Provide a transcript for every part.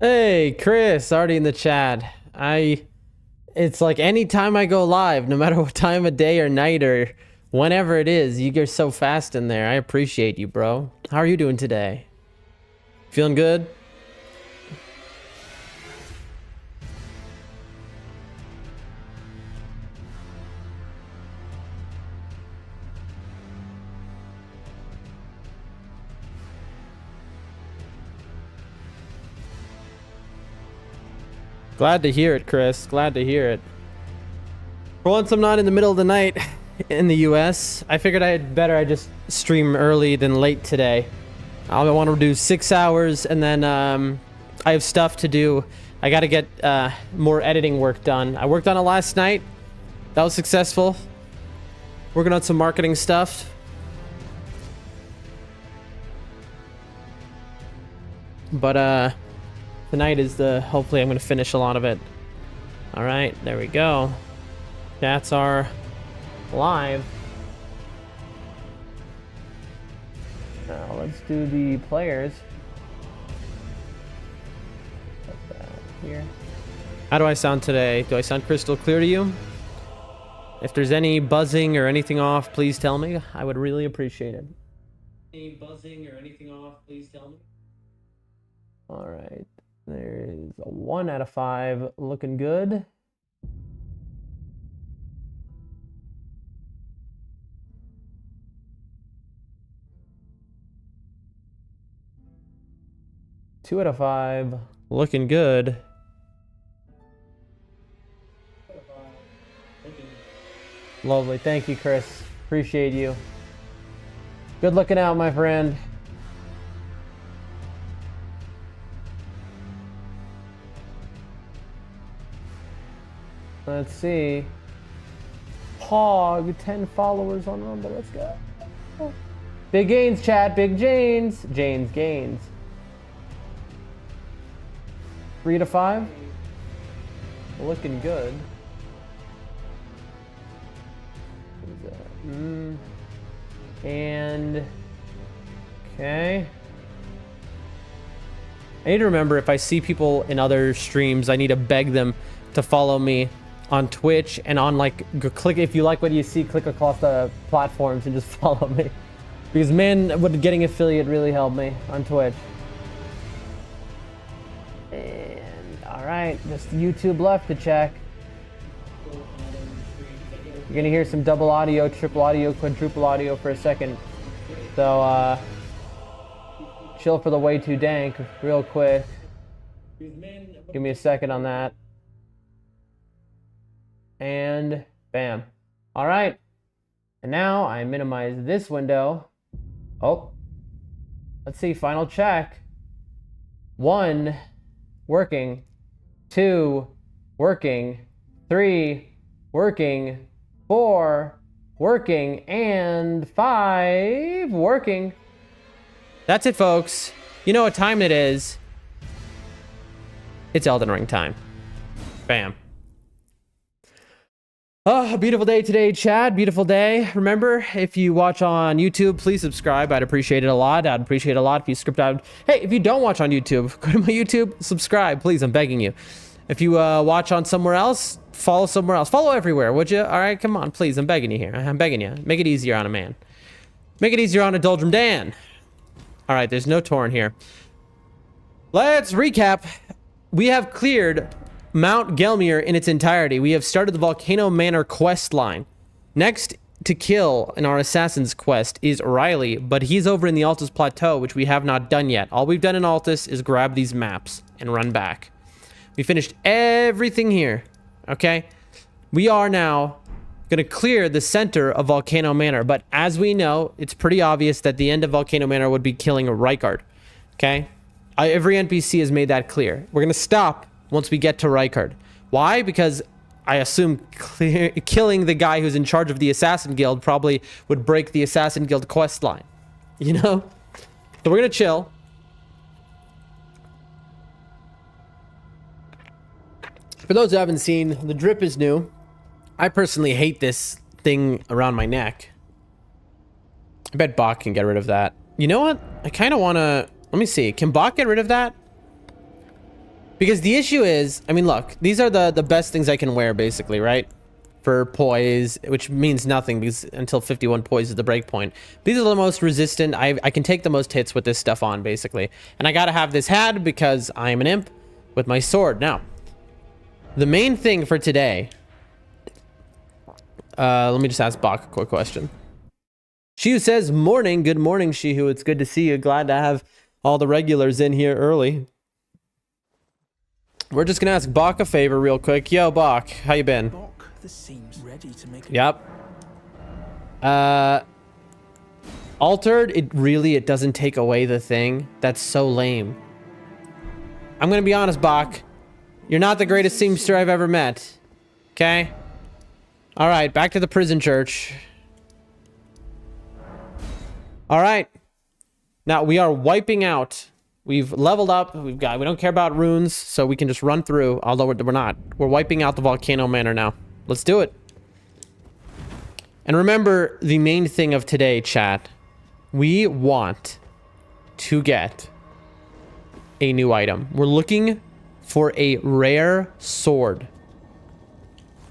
Hey, Chris, already in the chat. It's like anytime I go live, no matter what time of day or night or whenever it is, you get so fast in there. I appreciate you, bro. How are you doing today? Feeling good? Glad to hear it, Chris. Glad to hear it. For once, I'm not in the middle of the night in the US. I figured I just stream early than late today. I want to do 6 hours, and then I have stuff to do. I got to get more editing work done. I worked on it last night. That was successful. Working on some marketing stuff. But tonight is hopefully I'm going to finish a lot of it. All right, there we go. That's our live. Now let's do the players. Put that here. How do I sound today? Do I sound crystal clear to you? If there's any buzzing or anything off, please tell me. I would really appreciate it. Any buzzing or anything off, please tell me. All right. There's a 1 out of 5 looking good. Two out of 5 looking good. Lovely. Thank you, Chris. Appreciate you. Good looking out, my friend. Let's see. Pog, 10 followers on Rumble. Let's go. Big gains, chat. Big Janes. Janes gains. 3 to 5. Looking good. And okay. I need to remember, if I see people in other streams, I need to beg them to follow me on Twitch and on, like, click, if you like what you see, click across the platforms and just follow me, because man, would getting affiliate really help me on Twitch. And all right, just YouTube left to check. You're gonna hear some double audio, triple audio, quadruple audio for a second, so chill for the way too dank real quick. Give me a second on that. And bam. All right. And now I minimize this window. Oh, let's see. Final check. 1, working. 2, working. 3, working. 4, working. And 5, working. That's it, folks. You know what time it is. It's Elden Ring time. Bam. Oh, a beautiful day today, Chad. Beautiful day. Remember, if you watch on YouTube, please subscribe. I'd appreciate it a lot. I'd appreciate it a lot if you script out. Hey, if you don't watch on YouTube, go to my YouTube, subscribe, please. I'm begging you. If you watch on somewhere else, follow somewhere else. Follow everywhere, would you? All right, come on, please. I'm begging you here. I'm begging you. Make it easier on a man. Make it easier on a Doldrum Dan. All right, there's no Torrent here. Let's recap. We have cleared Mount Gelmir in its entirety. We have started the Volcano Manor quest line. Next to kill in our Assassin's quest is Riley, but he's over in the Altus Plateau, which we have not done yet. All we've done in Altus is grab these maps and run back. We finished everything here, okay? We are now going to clear the center of Volcano Manor, but as we know, it's pretty obvious that the end of Volcano Manor would be killing Rykard, okay? Every NPC has made that clear. We're going to stop once we get to Rykard. Why? Because I assume killing the guy who's in charge of the Assassin Guild probably would break the Assassin Guild quest line. You know? So we're going to chill. For those who haven't seen, the drip is new. I personally hate this thing around my neck. I bet Bach can get rid of that. You know what? I kind of want to... Let me see. Can Bach get rid of that? Because the issue is, I mean, look, these are the best things I can wear, basically, right? For poise, which means nothing because until 51 poise is the break point. These are the most resistant. I can take the most hits with this stuff on, basically. And I gotta have this hat because I am an imp with my sword. Now, the main thing for today... let me just ask Bach a quick question. Shihu says, morning. Good morning, Shihu. It's good to see you. Glad to have all the regulars in here early. We're just gonna ask Bach a favor real quick. Yo, Bach, how you been? Bach, this seems ready to make a... Yep. Altered, it doesn't take away the thing. That's so lame. I'm gonna be honest, Bach. You're not the greatest seamster I've ever met. Okay? Alright, back to the prison church. Alright. Now, we are wiping out. We've leveled up. We don't care about runes, so we can just run through, although we're not. We're wiping out the Volcano Manor now. Let's do it. And remember the main thing of today, chat. We want to get a new item. We're looking for a rare sword.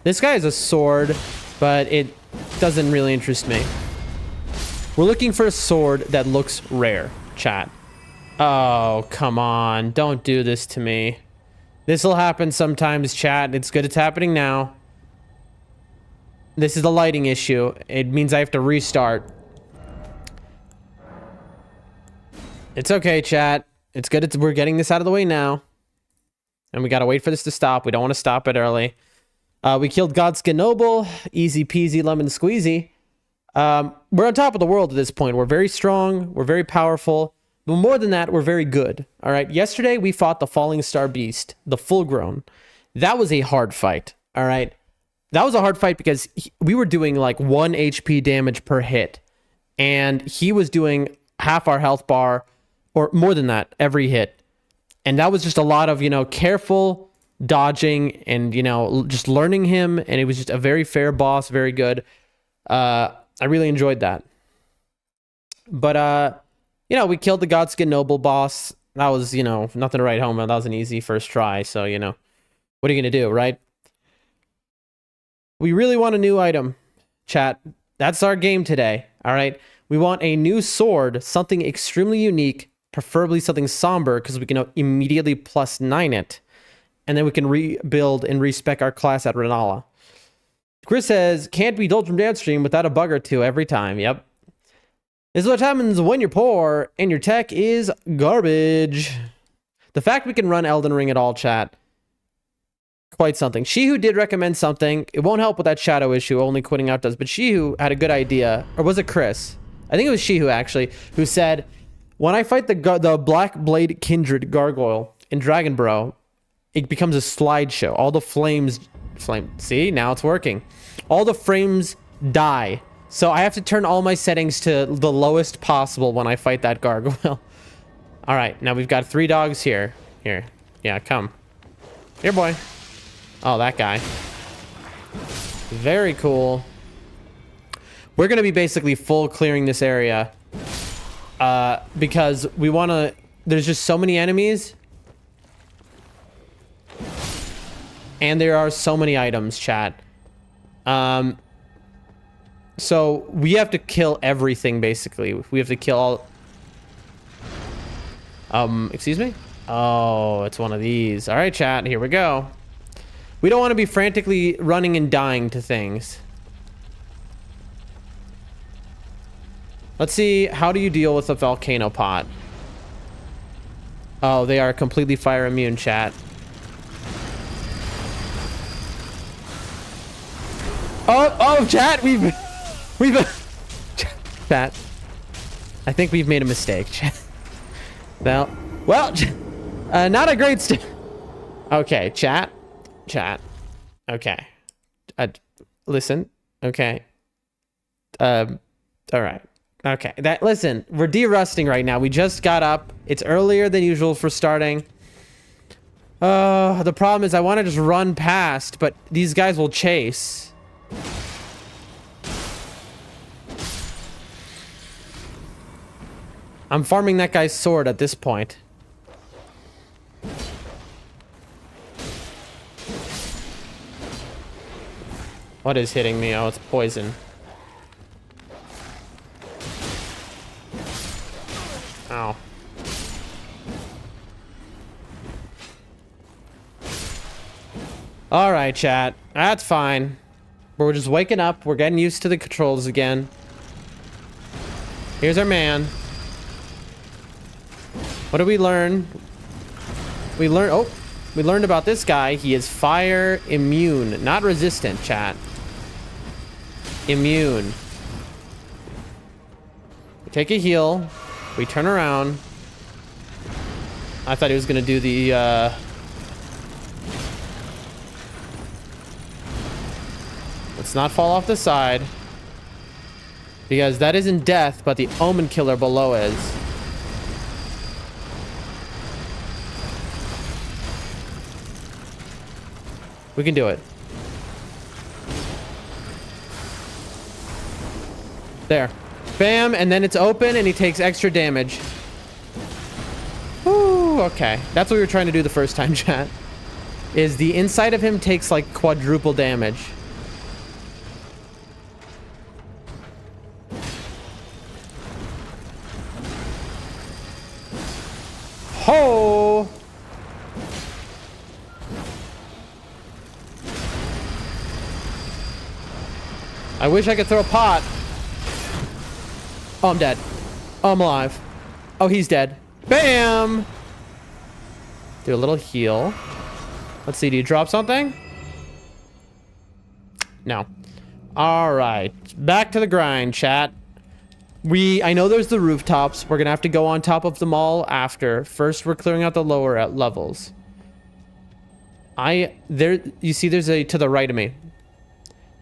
This guy has a sword, but it doesn't really interest me. We're looking for a sword that looks rare, chat. Oh, come on. Don't do this to me. This will happen sometimes, chat. It's good it's happening now. This is the lighting issue. It means I have to restart. It's okay, chat. It's good we're getting this out of the way now. And we gotta wait for this to stop. We don't want to stop it early. We killed Godskin Noble. Easy peasy lemon squeezy. We're on top of the world at this point. We're very strong. We're very powerful. But more than that, we're very good. All right. Yesterday, we fought the Falling Star Beast, the full grown. That was a hard fight. All right. That was a hard fight because we were doing like 1 HP damage per hit. And he was doing half our health bar or more than that every hit. And that was just a lot of, careful dodging and, just learning him. And it was just a very fair boss. Very good. I really enjoyed that. But, we killed the Godskin Noble boss. That was, nothing to write home about. That was an easy first try. So, what are you going to do, right? We really want a new item, chat. That's our game today, all right? We want a new sword, something extremely unique, preferably something somber, because we can immediately +9 it. And then we can rebuild and respec our class at Renala. Chris says, can't be dulled from dance stream without a bug or two every time. Yep. This is what happens when you're poor and your tech is garbage. The fact we can run Elden Ring at all, chat, quite something. Shihu did recommend something. It won't help with that shadow issue, only quitting out does, but Shihu had a good idea. Or was it Chris? I think it was Shihu, actually, who said, when I fight the Black Blade Kindred Gargoyle in Dragon Bro, it becomes a slideshow. All the flames... See? Now it's working. All the frames die. So I have to turn all my settings to the lowest possible when I fight that gargoyle. All right, now we've got 3 dogs here. Here. Yeah, come. Here, boy. Oh, that guy. Very cool. We're going to be basically full clearing this area. Because we want to... There's just so many enemies. And there are so many items, chat. So we have to kill everything, basically. We have to kill all... excuse me? Oh, it's one of these. All right, chat, here we go. We don't want to be frantically running and dying to things. Let's see, how do you deal with a volcano pot? Oh, they are completely fire immune, chat. Oh, chat, we've chat. I think we've made a mistake, chat. Well, not a great okay, chat. Okay. Listen. Okay. All right. Okay. Listen, we're de-rusting right now. We just got up. It's earlier than usual for starting. The problem is I want to just run past, but these guys will chase. I'm farming that guy's sword at this point. What is hitting me? Oh, it's poison. Ow. All right, chat. That's fine. We're just waking up. We're getting used to the controls again. Here's our man. What did we learn? We learned about this guy. He is fire immune, not resistant, chat. Immune. We take a heal. We turn around. I thought he was gonna do the let's not fall off the side, because that isn't death, but the omen killer below is. We can do it. There. Bam, and then it's open and he takes extra damage. Woo, okay. That's what we were trying to do the first time, chat. Is the inside of him takes like quadruple damage. Ho! I wish I could throw a pot. Oh, I'm dead. Oh, I'm alive. Oh, he's dead. Bam! Do a little heal. Let's see, do you drop something? No. All right. Back to the grind, chat. I know there's the rooftops. We're gonna have to go on top of them all after. First, we're clearing out the lower levels. You see there's a to the right of me.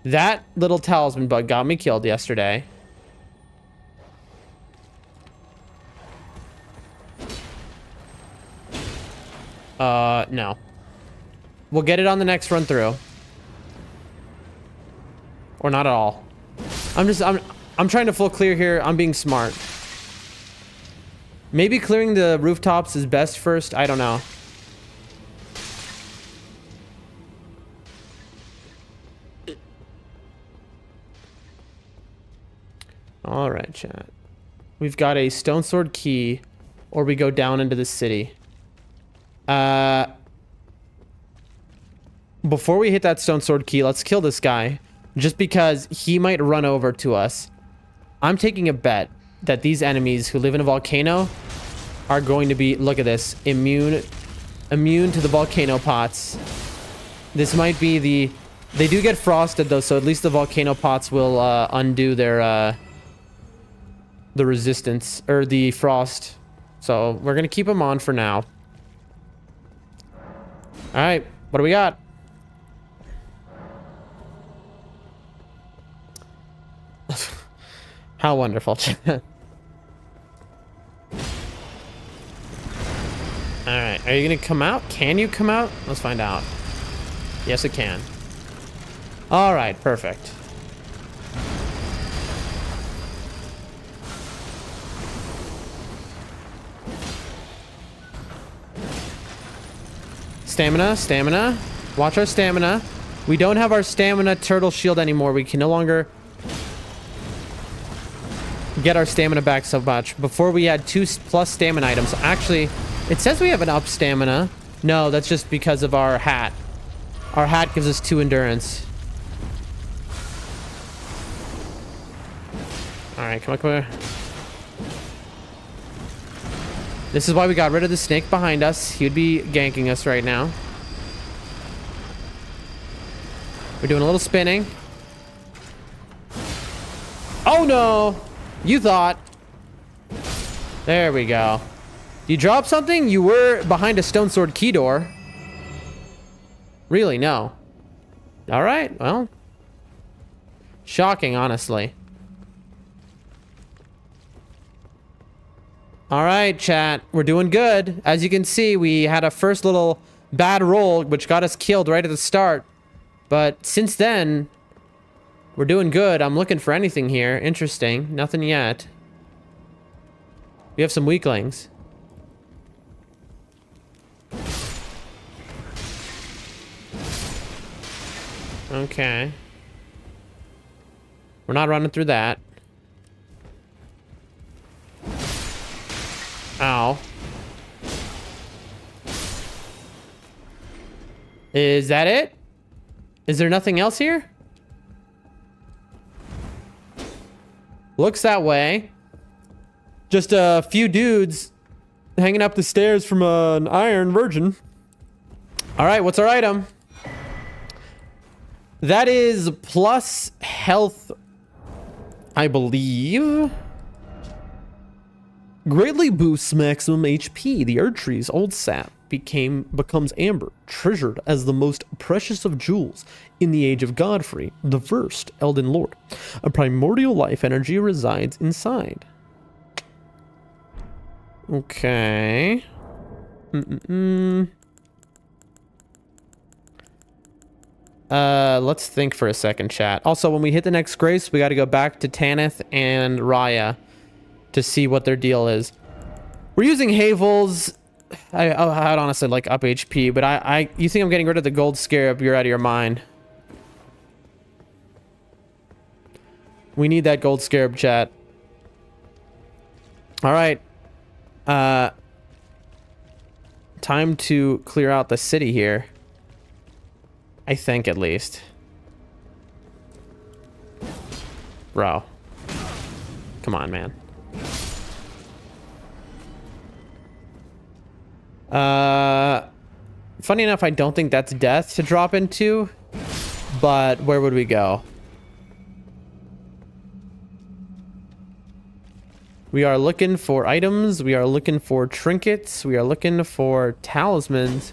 That little talisman bug got me killed yesterday. No. We'll get it on the next run through. Or not at all. I'm trying to full clear here. I'm being smart. Maybe clearing the rooftops is best first. I don't know. All right, chat. We've got a stone sword key, or we go down into the city. Before we hit that stone sword key, let's kill this guy, just because he might run over to us. I'm taking a bet that these enemies who live in a volcano are going to be, look at this, immune to the volcano pots. This might be they do get frosted though, so at least the volcano pots will undo their the resistance or the frost. So we're gonna keep them on for now. All right, what do we got? How wonderful. All right, are you gonna come out? Can you come out? Let's find out. Yes, it can. All right, perfect. Stamina, stamina. Watch our stamina. We don't have our stamina turtle shield anymore. We can no longer get our stamina back so much. Before we had 2+ stamina items. Actually, it says we have an up stamina. No, that's just because of our hat. Our hat gives us 2 endurance. All right, come on, come on. This is why we got rid of the snake behind us. He would be ganking us right now. We're doing a little spinning. Oh no! You thought. There we go. You dropped something? You were behind a stone sword key door. Really? No. All right, well. Shocking, honestly. All right, chat. We're doing good. As you can see, we had a first little bad roll, which got us killed right at the start. But since then, we're doing good. I'm looking for anything here. Interesting. Nothing yet. We have some weaklings. Okay. We're not running through that. Ow. Is that it? Is there nothing else here? Looks that way. Just a few dudes hanging up the stairs from an iron virgin. All right, what's our item? That is plus health, I believe. Greatly boosts maximum HP. The Erdtree's old sap becomes amber, treasured as the most precious of jewels in the age of Godfrey, the first Elden Lord. A primordial life energy resides inside. Okay. Let's think for a second, chat. Also, when we hit the next grace, we got to go back to Tanith and Raya to see what their deal is. We're using Havel's. I'd honestly like up HP, but you think I'm getting rid of the gold scarab? You're out of your mind. We need that gold scarab, chat. All right. Time to clear out the city here. I think, at least. Bro. Come on, man. Funny enough, I don't think that's death to drop into, but where would we go? We are looking for items. We are looking for trinkets. We are looking for talismans.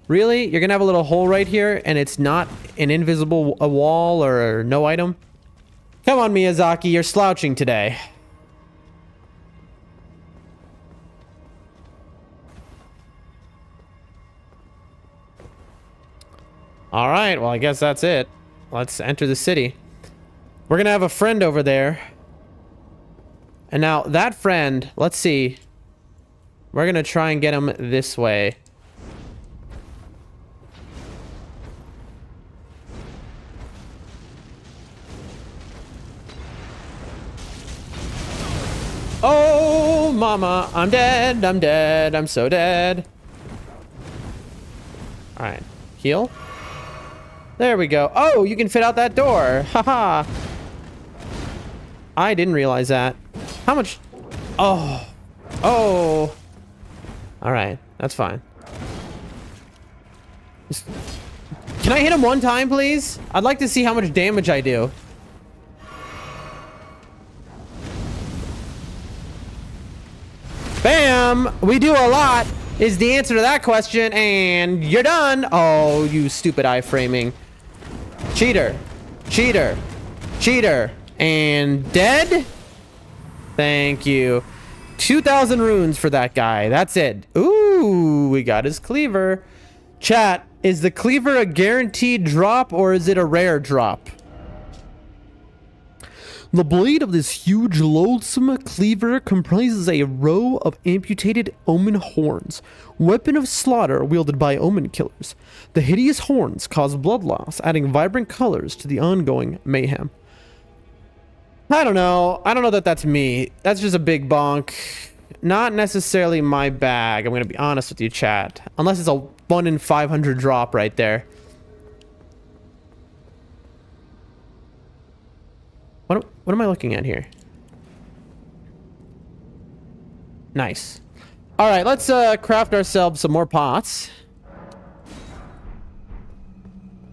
Really? You're gonna have a little hole right here and it's not an invisible wall or no item? Come on, Miyazaki, you're slouching today. All right, well, I guess that's it. Let's enter the city. We're gonna have a friend over there. And now that friend, let's see. We're gonna try and get him this way. Oh, mama, I'm dead, I'm dead, I'm so dead. All right, heal. There we go. Oh, you can fit out that door. Haha. I didn't realize that. How much? Oh. Oh. All right, that's fine. Can I hit him one time, please? I'd like to see how much damage I do. Bam! We do a lot is the answer to that question, and you're done. Oh, you stupid iframing. Cheater. Cheater. Cheater. And dead? Thank you. 2,000 runes for that guy. That's it. Ooh, we got his cleaver. Chat, is the cleaver a guaranteed drop or is it a rare drop? The blade of this huge, loathsome cleaver comprises a row of amputated omen horns, weapon of slaughter wielded by omen killers. The hideous horns cause blood loss, adding vibrant colors to the ongoing mayhem. I don't know. I don't know that that's me. That's just a big bonk. Not necessarily my bag. I'm going to be honest with you, chat. Unless it's a 1 in 500 drop right there. What am I looking at here? Nice. All right, let's craft ourselves some more pots.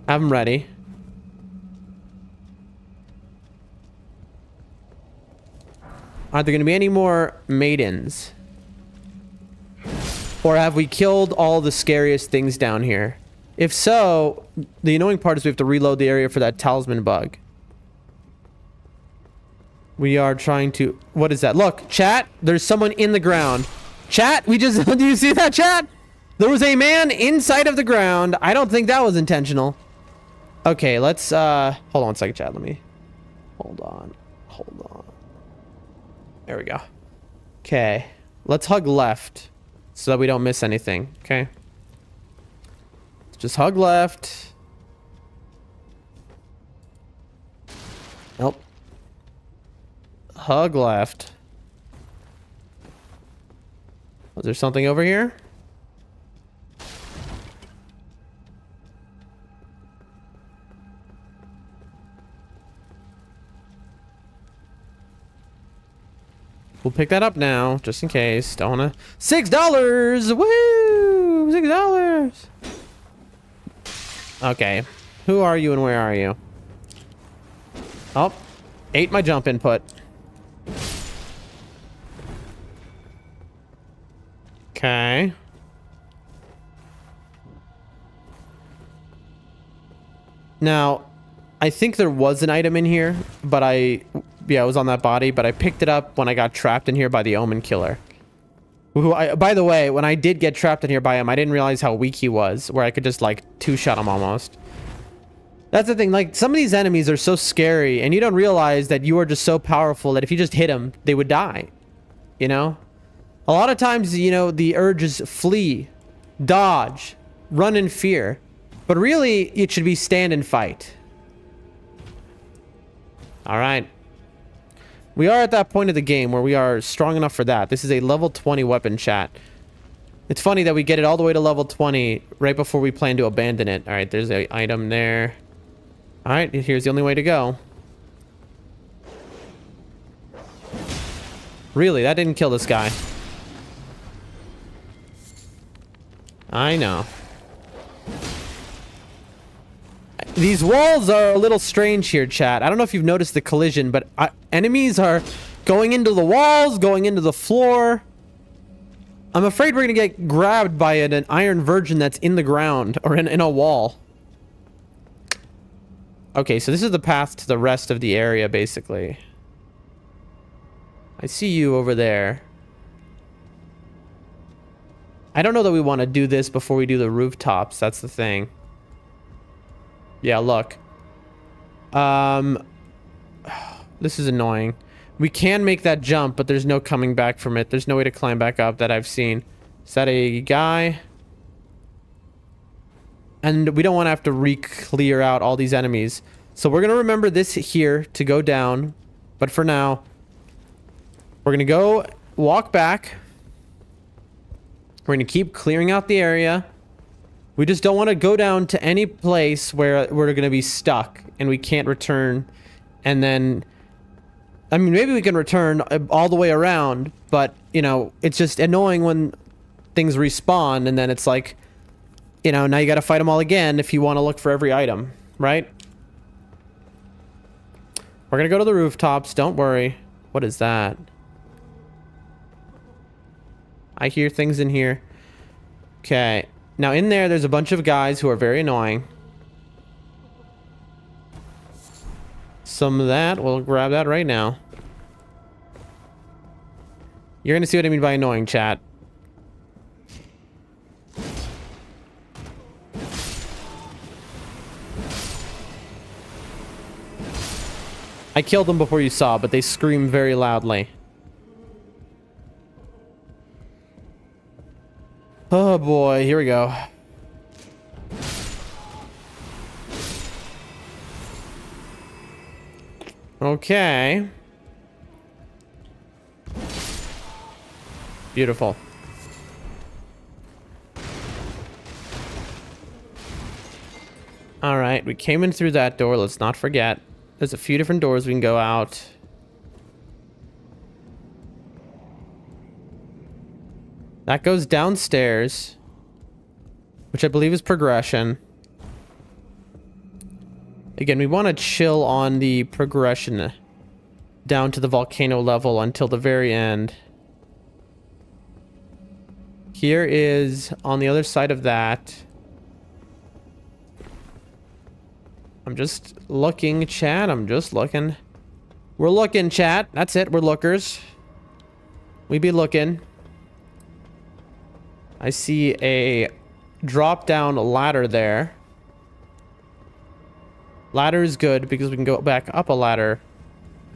Have them ready. Are there going to be any more maidens? Or have we killed all the scariest things down here? If so, the annoying part is we have to reload the area for that talisman bug. We are trying to... What is that? Look, chat, there's someone in the ground. Chat, we just... Do you see that, chat? There was a man inside of the ground. I don't think that was intentional. Okay, let's... Hold on a second, chat. Let me... Hold on. Hold on. There we go. Okay. Let's hug left so that we don't miss anything, okay? Let's just hug left. Hug left. Was there something over here? We'll pick that up now, just in case. Don't wanna... $6! Woo! $6! Okay. Who are you and where are you? Oh. Ate my jump input. Okay. Now, I think there was an item in here, but yeah, it was on that body, but I picked it up when I got trapped in here by the Omen Killer. Who by the way, when I did get trapped in here by him, I didn't realize how weak he was, where I could just like two-shot him almost. That's the thing, like some of these enemies are so scary and you don't realize that you are just so powerful that if you just hit them, they would die. You know? A lot of times, you know, the urge is flee, dodge, run in fear. But really, it should be stand and fight. All right. We are at that point of the game where we are strong enough for that. This is a level 20 weapon, chat. It's funny that we get it all the way to level 20 right before we plan to abandon it. All right, there's an item there. All right, here's the only way to go. Really, that didn't kill this guy. I know. These walls are a little strange here, chat. I don't know if you've noticed the collision, but enemies are going into the walls, going into the floor. I'm afraid we're gonna get grabbed by an iron virgin that's in the ground or in a wall. Okay, so this is the path to the rest of the area, basically. I see you over there. I don't know that we want to do this before we do the rooftops. That's the thing. Yeah, look. This is annoying. We can make that jump, but there's no coming back from it. There's no way to climb back up that I've seen. Is that a guy? And we don't want to have to re-clear out all these enemies. So we're going to remember this here to go down. But for now, we're going to go walk back. We're going to keep clearing out the area. We just don't want to go down to any place where we're going to be stuck and we can't return. And then, I mean, maybe we can return all the way around, but, you know, it's just annoying when things respawn and then it's like, you know, now you got to fight them all again if you want to look for every item, right? We're going to go to the rooftops. Don't worry. What is that? I hear things in here. Okay. Now in there's a bunch of guys who are very annoying. Some of that, we'll grab that right now. You're gonna see what I mean by annoying, chat. I killed them before you saw, but they scream very loudly. Oh boy, here we go. Okay. Beautiful. All right, we came in through that door. Let's not forget. There's a few different doors we can go out. That goes downstairs, which I believe is progression. Again, we want to chill on the progression down to the volcano level until the very end. Here is on the other side of that. I'm just looking, chat. I'm just looking. We're looking, chat. That's it. We're lookers. We be looking. I see a drop-down ladder there. Ladder is good because we can go back up a ladder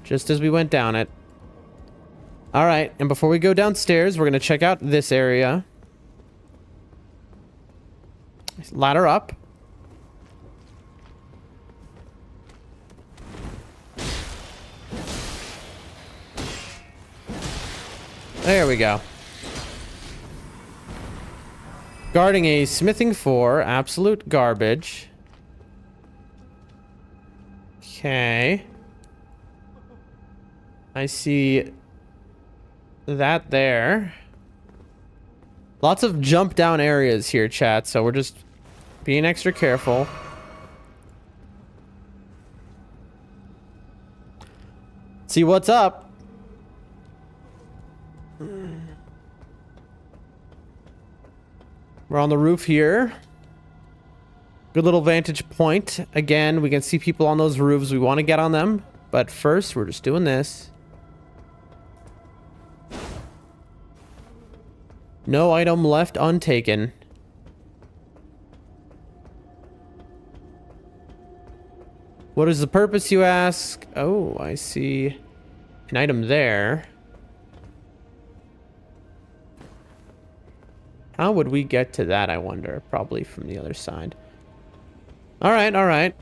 just as we went down it. All right, and before we go downstairs, we're going to check out this area. Ladder up. There we go. Guarding a smithing 4. Absolute garbage. Okay. I see that there. Lots of jump down areas here, chat, so we're just being extra careful. See what's up. We're on the roof here. Good little vantage point. Again, we can see people on those roofs. We want to get on them. But first, we're just doing this. No item left untaken. What is the purpose, you ask? Oh, I see an item there. How would we get to that, I wonder? Probably from the other side. All right, all right.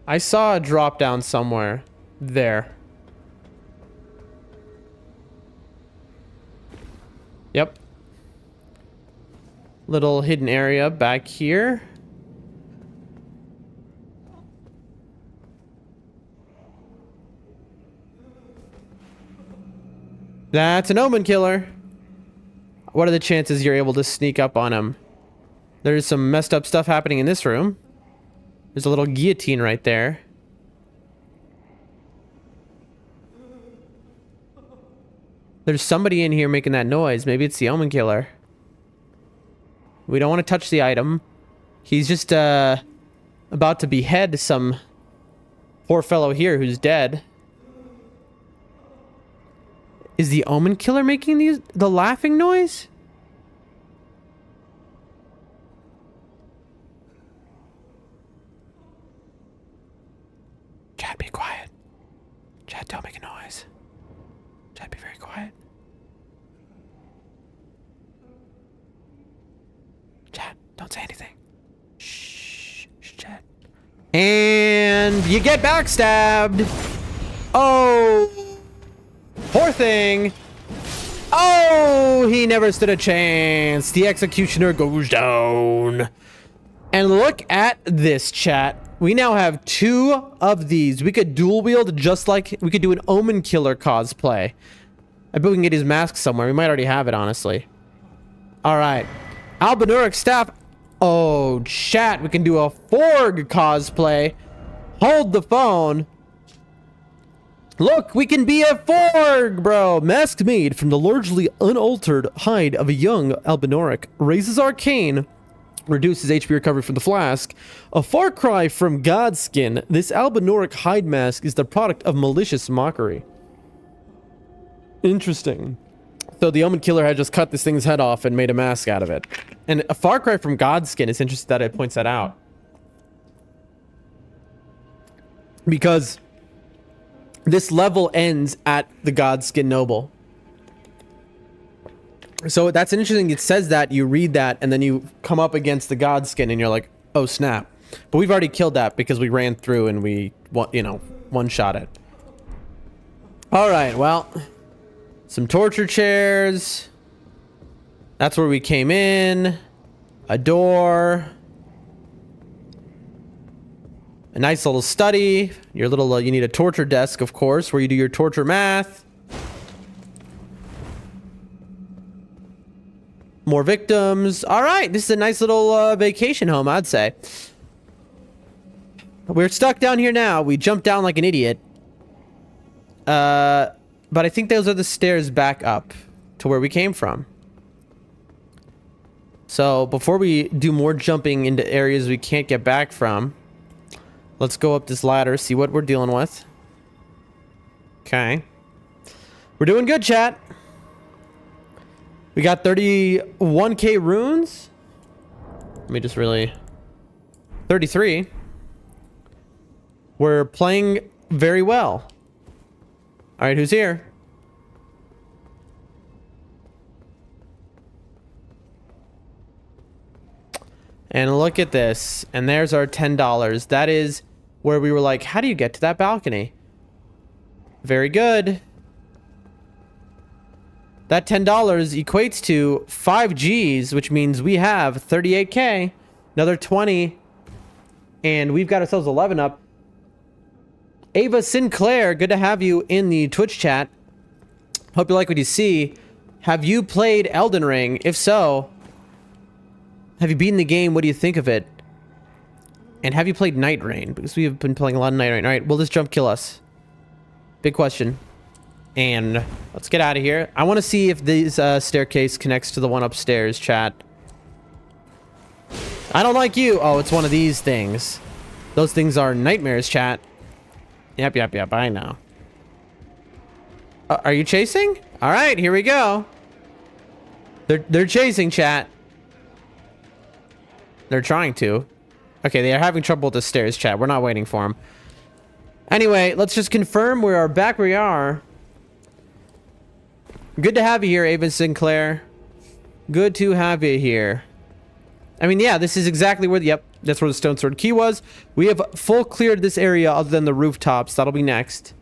I saw a drop down somewhere. There. Yep. Little hidden area back here. That's an omen killer. What are the chances you're able to sneak up on him? There's some messed up stuff happening in this room. There's a little guillotine right there. There's somebody in here making that noise. Maybe it's the omen killer. We don't want to touch the item. He's just about to behead some poor fellow here who's dead. Is the omen killer making the laughing noise? Chad, be quiet. Chad, don't make a noise. Chad, be very quiet. Chad, don't say anything. Shh, Chad. And you get backstabbed. Oh, poor thing. Oh, he never stood a chance. The executioner goes down. And look at this, chat. We now have 2 of these. We could dual wield just like we could do an omen killer cosplay. I bet we can get his mask somewhere. We might already have it, honestly. All right. Albinuric staff. Oh, chat. We can do a Forg cosplay. Hold the phone. Look, we can be a Forg, bro. Mask made from the largely unaltered hide of a young Albinuric. Raises arcane. Reduces HP recovery from the flask. A far cry from Godskin, this Albinuric hide mask is the product of malicious mockery. Interesting. So the Omen Killer had just cut this thing's head off and made a mask out of it. And a far cry from Godskin, it's interesting that it points that out. Because this level ends at the Godskin Noble. So that's interesting. It says that, you read that, and then you come up against the Godskin, and you're like, oh, snap. But we've already killed that because we ran through and we, you know, one-shot it. All right, well, some torture chairs. That's where we came in. A door. A nice little study. Your little, you need a torture desk, of course, where you do your torture math. More victims. All right, this is a nice little vacation home, I'd say. We're stuck down here now. We jumped down like an idiot. But I think those are the stairs back up to where we came from. So before we do more jumping into areas we can't get back from, let's go up this ladder, see what we're dealing with. Okay. We're doing good, chat. We got 31k runes. Let me just really... 33. We're playing very well. All right, who's here? And look at this. And there's our $10. That is where we were like, how do you get to that balcony? Very good. That $10 equates to 5 Gs, which means we have 38K. Another 20. And we've got ourselves 11 up. Ava Sinclair, good to have you in the Twitch chat. Hope you like what you see. Have you played Elden Ring? If so, have you beaten the game? What do you think of it? And have you played Night Rain? Because we have been playing a lot of Night Rain. All right, will this jump kill us? Big question. And let's get out of here. I want to see if this staircase connects to the one upstairs, chat. I don't like you. Oh, it's one of these things. Those things are nightmares, chat. Yep, I know. Are you chasing? All right, here we go. They're chasing, chat. They're trying to. Okay, they are having trouble with the stairs, chat. We're not waiting for them. Anyway, let's just confirm we are back where we are. Good to have you here, Ava Sinclair. Good to have you here. I mean, yeah, this is exactly where... Yep, that's where the Stone Sword Key was. We have full cleared this area other than the rooftops. That'll be next.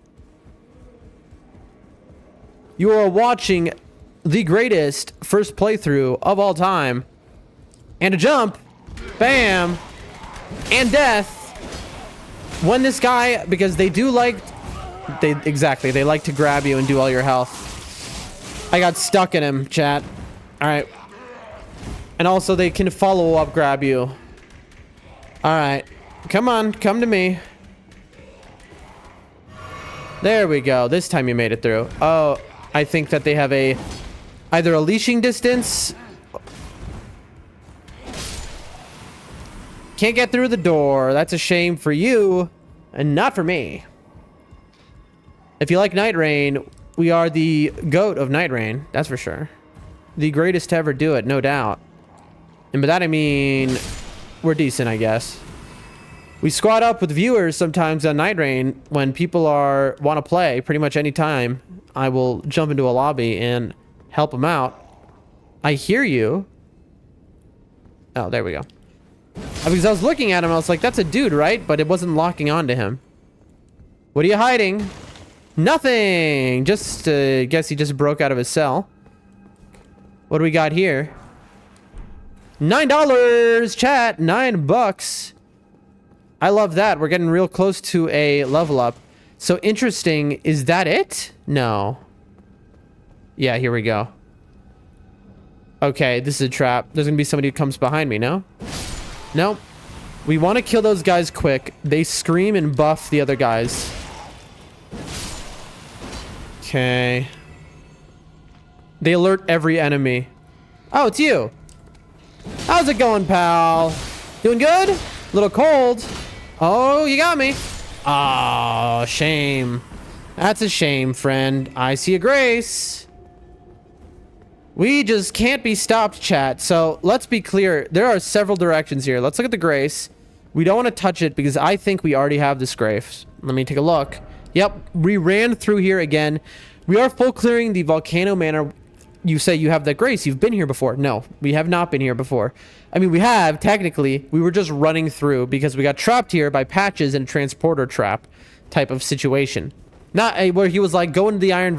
You are watching the greatest first playthrough of all time. And a jump. Bam. And death. When this guy... Because they do like... Exactly, they like to grab you and do all your health. I got stuck in him, chat. Alright. And also, they can follow-up grab you. Alright. Come on, come to me. There we go. This time you made it through. Oh, I think that they have a... Either a leashing distance... Can't get through the door. That's a shame for you. And not for me. If you like Night Rain... We are the GOAT of Night Rain, that's for sure. The greatest to ever do it, no doubt. And by that I mean, we're decent, I guess. We squad up with viewers sometimes on Night Rain when people want to play pretty much any time. I will jump into a lobby and help them out. I hear you. Oh, there we go. Because I was looking at him, I was like, that's a dude, right? But it wasn't locking onto him. What are you hiding? Nothing! Just, guess he just broke out of his cell. What do we got here? $9, chat! $9. I love that. We're getting real close to a level up. So interesting. Is that it? No. Yeah, here we go. Okay, this is a trap. There's gonna be somebody who comes behind me, no? Nope. We want to kill those guys quick. They scream and buff the other guys. Okay. They alert every enemy. Oh, it's you. How's it going, pal? Doing good? Little cold. Oh, you got me. Oh, shame. That's a shame, friend. I see a grace. We just can't be stopped, chat. So let's be clear. There are several directions here. Let's look at the grace. We don't want to touch it because I think we already have this grace. Let me take a look. Yep, we ran through here again. We are full clearing the Volcano Manor. You say you have that grace. You've been here before. No, we have not been here before. I mean, we have, technically. We were just running through because we got trapped here by patches and a transporter trap type of situation. Not where he was like, go into the Iron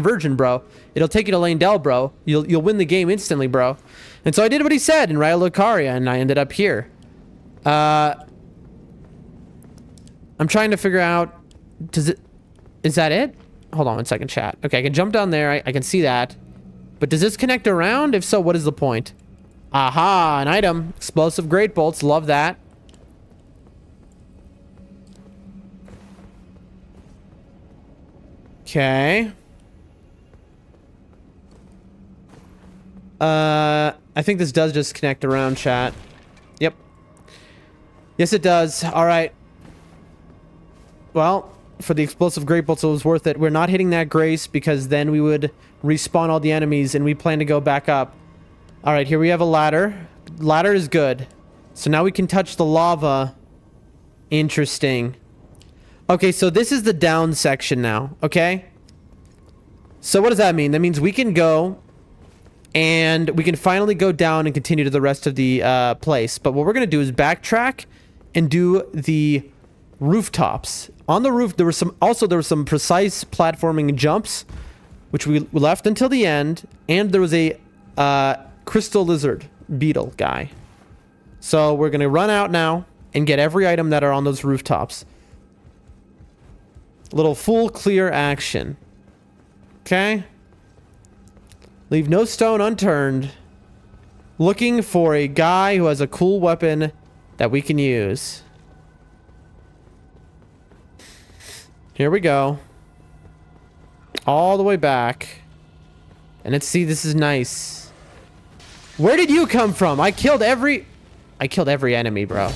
Virgin, bro. It'll take you to Landell, bro. You'll win the game instantly, bro. And so I did what he said in Raya Lucaria, and I ended up here. I'm trying to figure out... Is that it? Hold on one second, chat. Okay, I can jump down there. I can see that. But does this connect around? If so, what is the point? Aha, an item. Explosive great bolts. Love that. Okay. I think this does just connect around, chat. Yep. Yes, it does. All right. Well, for the explosive great bolts, it was worth it. We're not hitting that grace because then we would respawn all the enemies and we plan to go back up. All right, here we have a ladder. Ladder is good. So now we can touch the lava. Interesting. Okay, so this is the down section now, okay? So what does that mean? That means we can go and we can finally go down and continue to the rest of the place. But what we're gonna do is backtrack and do the rooftops. On the roof, there were some precise platforming jumps, which we left until the end, and there was a crystal lizard beetle guy. So we're gonna run out now and get every item that are on those rooftops. A little full clear action. Okay? Leave no stone unturned. Looking for a guy who has a cool weapon that we can use. Here we go. All the way back. And let's see, this is nice. Where did you come from? I killed every enemy, bro.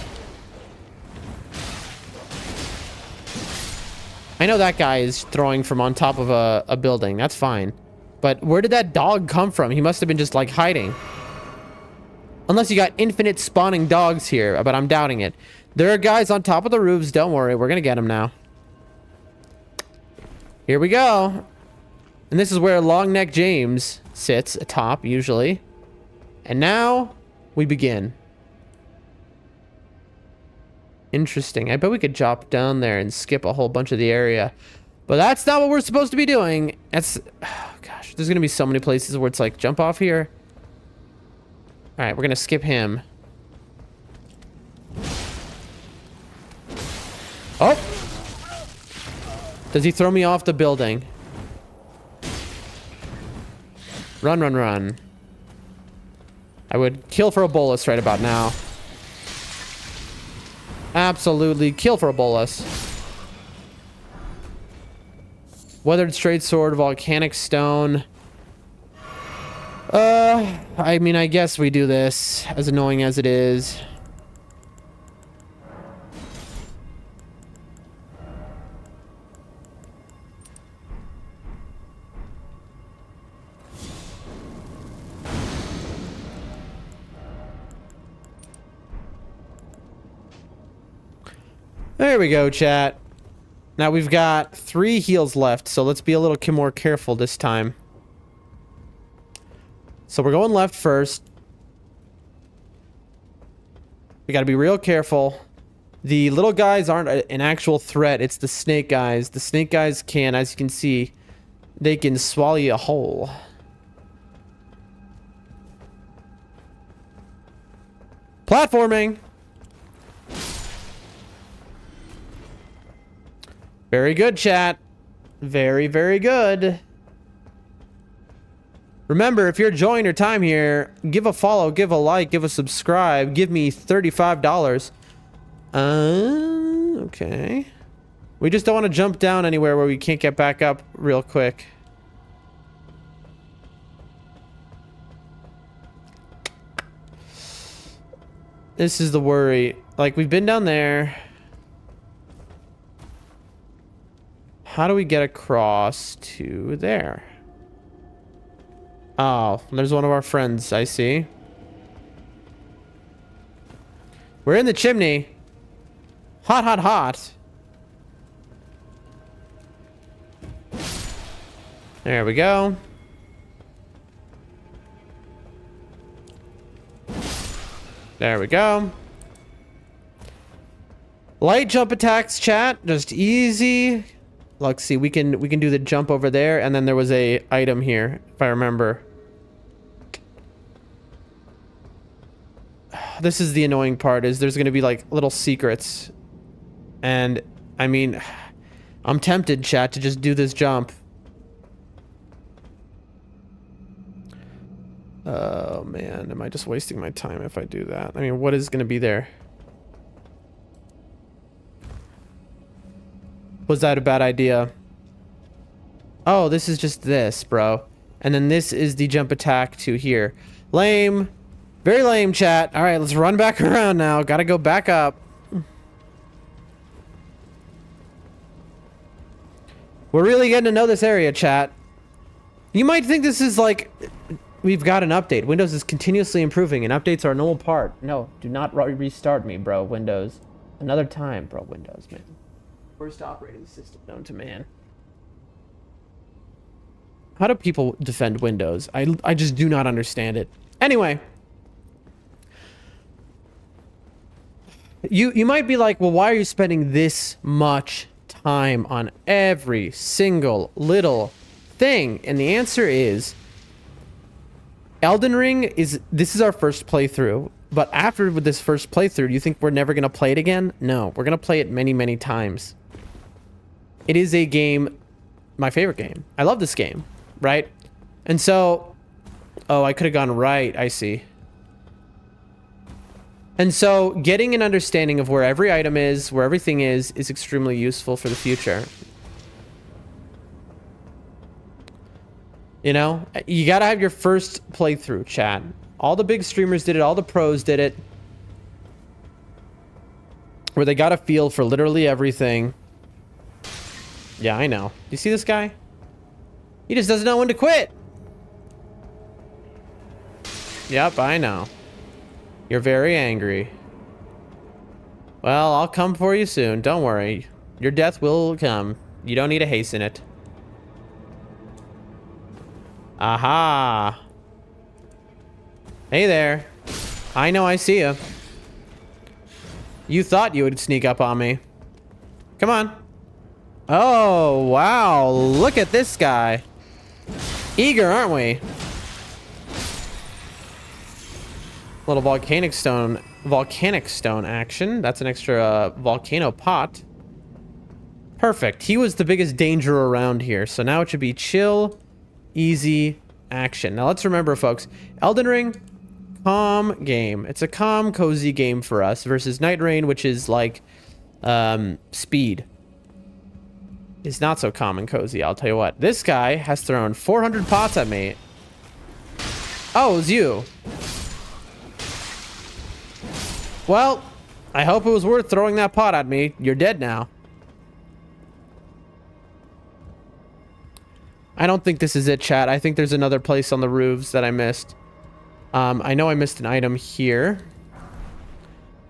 I know that guy is throwing from on top of a building. That's fine. But where did that dog come from? He must have been just like hiding. Unless you got infinite spawning dogs here, but I'm doubting it. There are guys on top of the roofs. Don't worry, we're gonna get them now. Here we go. And this is where Long Neck James sits atop, usually. And now we begin. Interesting. I bet we could drop down there and skip a whole bunch of the area. But that's not what we're supposed to be doing. That's... Oh, gosh. There's going to be so many places where it's like, jump off here. Alright, we're going to skip him. Oh! Does he throw me off the building? Run, run, run. I would kill for a bolus right about now. Absolutely kill for a bolus. Weathered straight sword, volcanic stone. I mean, I guess we do this, as annoying as it is. There we go, chat. Now we've got 3 heals left, so let's be a little more careful this time. So we're going left first. We gotta be real careful. The little guys aren't an actual threat, it's the snake guys. The snake guys can, as you can see, they can swallow you whole. Platforming! Very good, chat. Very, very good. Remember, if you're enjoying your time here, give a follow, give a like, give a subscribe. Give me $35. Okay. We just don't want to jump down anywhere where we can't get back up real quick. This is the worry. Like, we've been down there. How do we get across to there? Oh, there's one of our friends, I see. We're in the chimney. Hot, hot, hot. There we go. There we go. Light jump attacks, chat. Just easy. Let's see, we can do the jump over there, and then there was a item here, if I remember. This is the annoying part, is there's gonna be like little secrets. And I mean, I'm tempted, chat, to just do this jump. Oh man, am I just wasting my time if I do that? I mean, what is gonna be there? Was that a bad idea? Oh, this is just this, bro. And then this is the jump attack to here. Lame. Very lame, chat. All right, let's run back around now. Gotta go back up. We're really getting to know this area, chat. You might think this is like... We've got an update. Windows is continuously improving, and updates are a normal part. No, do not restart me, bro, Windows. Another time, bro, Windows, man. Worst operating system known to man. How do people defend Windows? I just do not understand it. Anyway. You might be like, well, why are you spending this much time on every single little thing? And the answer is Elden Ring this is our first playthrough. But after with this first playthrough, do you think we're never going to play it again? No, we're going to play it many, many times. It is a game, my favorite game. I love this game, right? And so, oh, I could have gone right. I see. And so getting an understanding of where every item is, where everything is extremely useful for the future. You know, you got to have your first playthrough, chat. All the big streamers did it. All the pros did it. Where they got a feel for literally everything. Yeah, I know. You see this guy? He just doesn't know when to quit. Yep, I know. You're very angry. Well, I'll come for you soon. Don't worry. Your death will come. You don't need to hasten it. Aha. Hey there. I know I see you. You thought you would sneak up on me. Come on. Oh, wow. Look at this guy. Eager, aren't we? Little volcanic stone action. That's an extra volcano pot. Perfect. He was the biggest danger around here. So now it should be chill, easy action. Now let's remember, folks, Elden Ring, calm game. It's a calm, cozy game for us versus Night Rain, which is like speed. It's not so calm and cozy, I'll tell you what. This guy has thrown 400 pots at me. Oh, it was you. Well, I hope it was worth throwing that pot at me. You're dead now. I don't think this is it, chat. I think there's another place on the roofs that I missed. I know I missed an item here.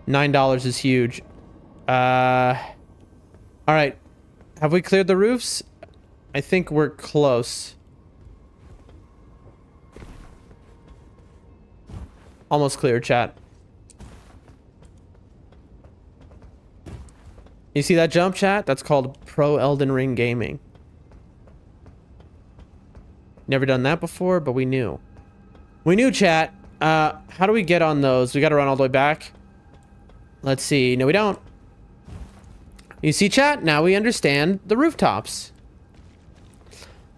$9 is huge. All right. Have we cleared the roofs? I think we're close. Almost clear, chat. You see that jump, chat? That's called Pro Elden Ring Gaming. Never done that before, but we knew. We knew, chat. How do we get on those? We got to run all the way back. Let's see. No, we don't. You see, chat? Now we understand the rooftops.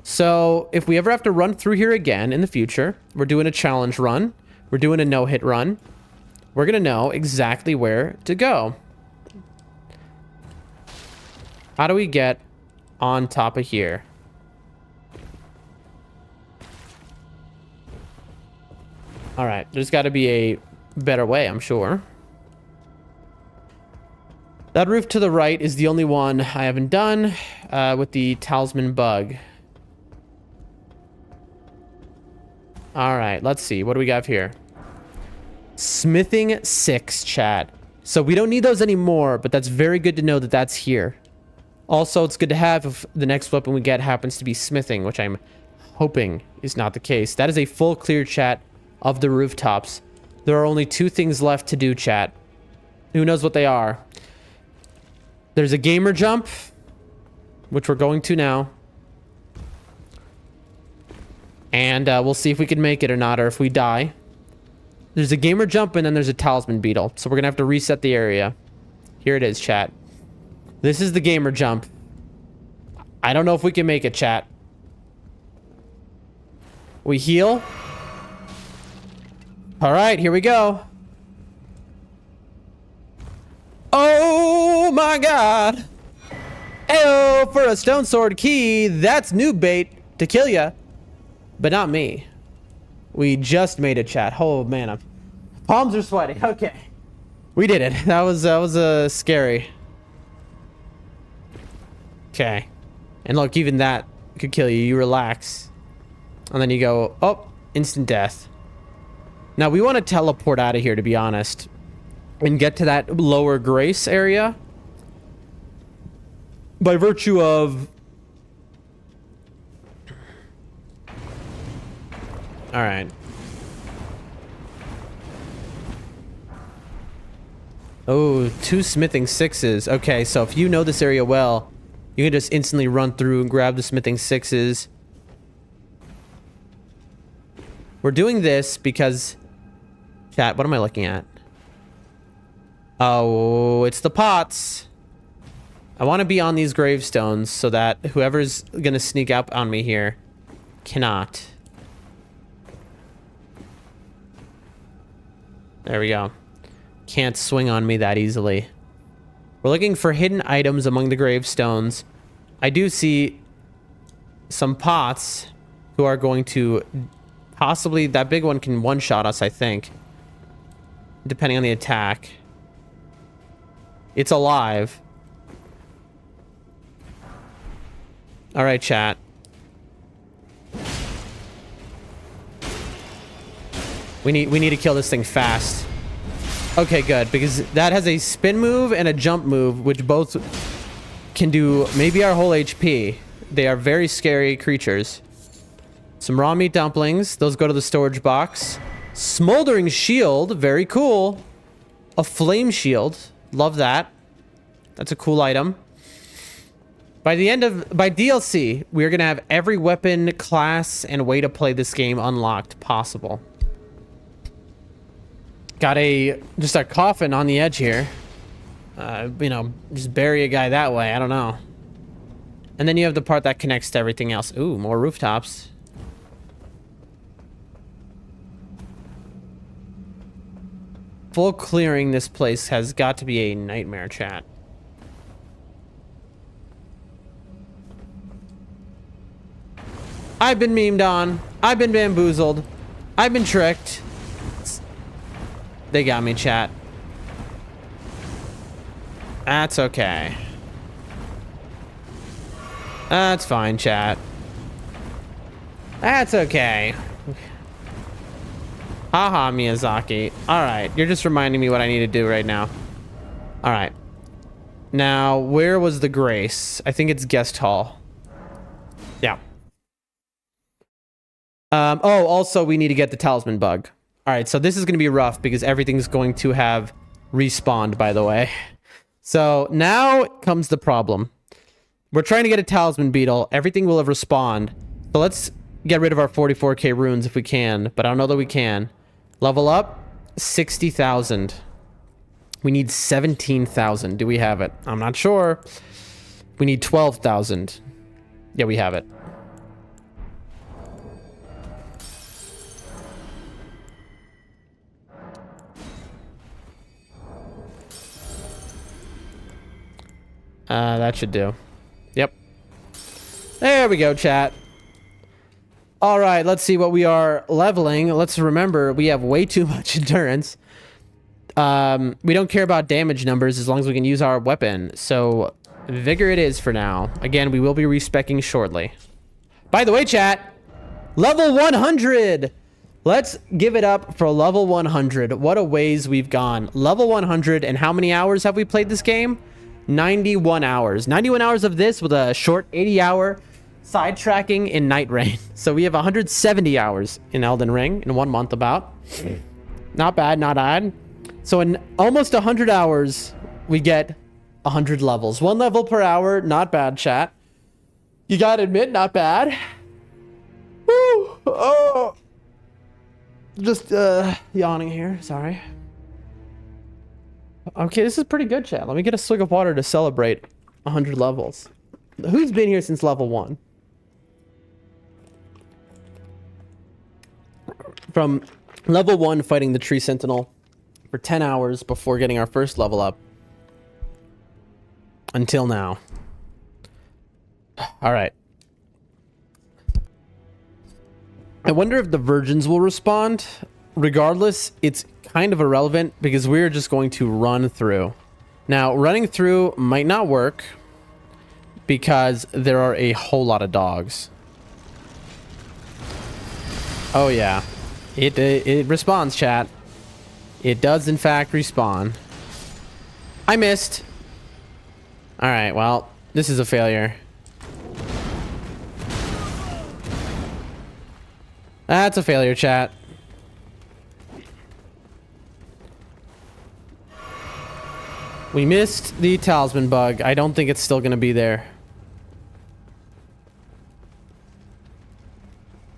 So if we ever have to run through here again in the future, we're doing a challenge run. We're doing a no-hit run. We're going to know exactly where to go. How do we get on top of here? All right, there's got to be a better way, I'm sure. That roof to the right is the only one I haven't done with the talisman bug. All right, let's see. What do we got here? Smithing 6, chat. So we don't need those anymore, but that's very good to know that that's here. Also, it's good to have if the next weapon we get happens to be smithing, which I'm hoping is not the case. That is a full clear, chat, of the rooftops. There are only 2 things left to do, chat. Who knows what they are? There's a gamer jump, which we're going to now. And we'll see if we can make it or not, or if we die. There's a gamer jump, and then there's a talisman beetle. So we're going to have to reset the area. Here it is, chat. This is the gamer jump. I don't know if we can make it, chat. We heal. All right, here we go. Oh my god. Ayo, for a stone sword key, that's new bait to kill ya. But not me. We just made it, chat. Oh man, palms are sweaty. Okay. We did it. That was scary. Okay. And look, even that could kill you. You relax. And then you go, oh, instant death. Now, we want to teleport out of here, to be honest. And get to that lower grace area. By virtue of All right. Oh, 2 smithing 6s. Okay, so if you know this area well, you can just instantly run through and grab the smithing 6s. We're doing this because... Chat, what am I looking at? Oh, it's the pots. I want to be on these gravestones so that whoever's gonna sneak up on me here cannot. There we go. Can't swing on me that easily. We're looking for hidden items among the gravestones. I do see some pots who are going to possibly... That big one can one-shot us, I think. Depending on the attack. It's alive. Alright, chat. We need to kill this thing fast. Okay, good, because that has a spin move and a jump move, which both can do maybe our whole HP. They are very scary creatures. Some raw meat dumplings. Those go to the storage box. Smoldering shield. Very cool. A flame shield. Love that. That's a cool item. By DLC, we're going to have every weapon, class, and way to play this game unlocked possible. Got just a coffin on the edge here. You know, just bury a guy that way. I don't know. And then you have the part that connects to everything else. Ooh, more rooftops. Full clearing this place has got to be a nightmare, chat. I've been memed on. I've been bamboozled. I've been tricked. They got me, chat. That's okay. That's fine, chat. That's okay. Haha, Miyazaki. Alright, you're just reminding me what I need to do right now. Alright. Now, where was the Grace? I think it's guest hall. Yeah. Oh, also, we need to get the talisman bug. Alright, so this is going to be rough because everything's going to have respawned, by the way. So, now comes the problem. We're trying to get a talisman beetle. Everything will have respawned. So let's get rid of our 44k runes if we can, but I don't know that we can. Level up, 60,000. We need 17,000. Do we have it? I'm not sure. We need 12,000. Yeah, we have it. That should do. Yep. There we go, chat. All right, let's see what we are leveling. Let's remember, we have way too much endurance. We don't care about damage numbers as long as we can use our weapon. So, vigor it is for now. Again, we will be respecking shortly. By the way, chat, level 100. Let's give it up for level 100. What a ways we've gone. Level 100, and how many hours have we played this game? 91 hours. 91 hours of this with a short 80-hour sidetracking in Night Rain. So we have 170 hours in Elden Ring in 1 month about. Not bad, not bad. So in almost 100 hours, we get 100 levels. 1 level per hour, not bad, chat. You gotta admit, not bad. Woo! Oh! Just yawning here, sorry. Okay, this is pretty good, chat. Let me get a swig of water to celebrate 100 levels. Who's been here since level 1? From level 1 fighting the Tree Sentinel for 10 hours before getting our first level up. Until now. Alright. I wonder if the virgins will respond. Regardless, it's kind of irrelevant because we're just going to run through. Now, running through might not work because there are a whole lot of dogs. Oh yeah. It responds, chat. It does in fact respawn. I missed. Alright, well, this is a failure. That's a failure, chat. We missed the talisman bug. I don't think it's still gonna be there.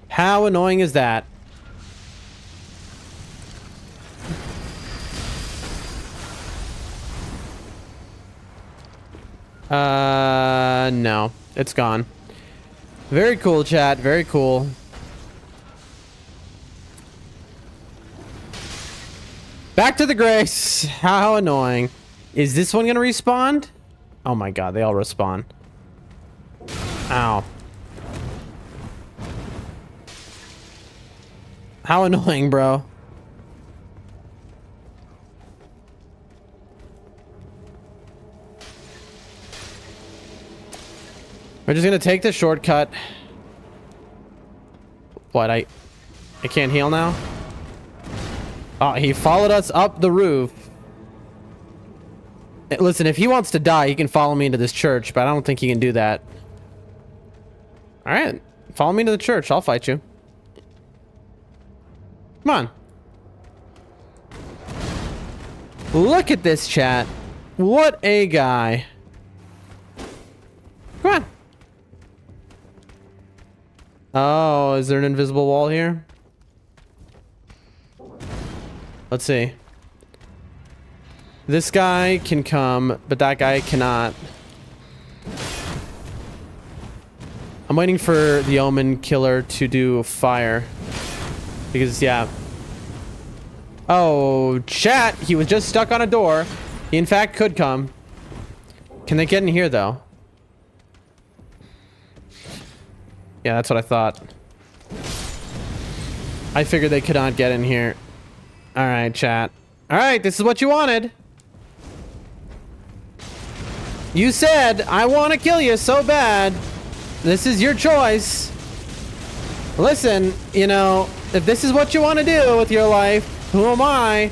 How annoying is that? No. It's gone. Very cool, chat. Very cool. Back to the grace. How annoying. Is this one gonna respawn? Oh my god, they all respawn. Ow. How annoying, bro. We're just gonna take the shortcut. What, I can't heal now? Oh, he followed us up the roof. Listen, if he wants to die, he can follow me into this church, but I don't think he can do that. Alright, follow me to the church. I'll fight you. Come on. Look at this, chat. What a guy. Come on. Oh, is there an invisible wall here? Let's see. This guy can come, but that guy cannot. I'm waiting for the Omen Killer to do fire. Because, yeah. Oh, chat! He was just stuck on a door. He, in fact, could come. Can they get in here, though? Yeah, that's what I thought. I figured they could not get in here. Alright, chat. Alright, this is what you wanted. You said, I want to kill you so bad. This is your choice. Listen, you know, if this is what you want to do with your life, who am I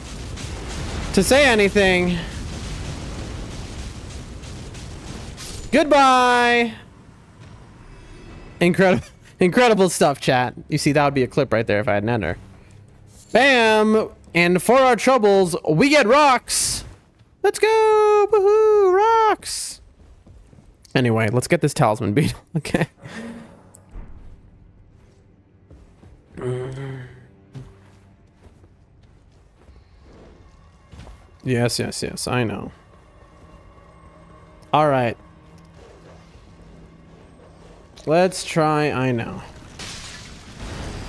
to say anything? Goodbye. Incredible stuff, chat. You see, that would be a clip right there if I had an ender. Bam! And for our troubles, we get rocks. Let's go! Woohoo! Rocks! Anyway, let's get this talisman beetle. Okay. Yes, I know. All right. Let's try, I know.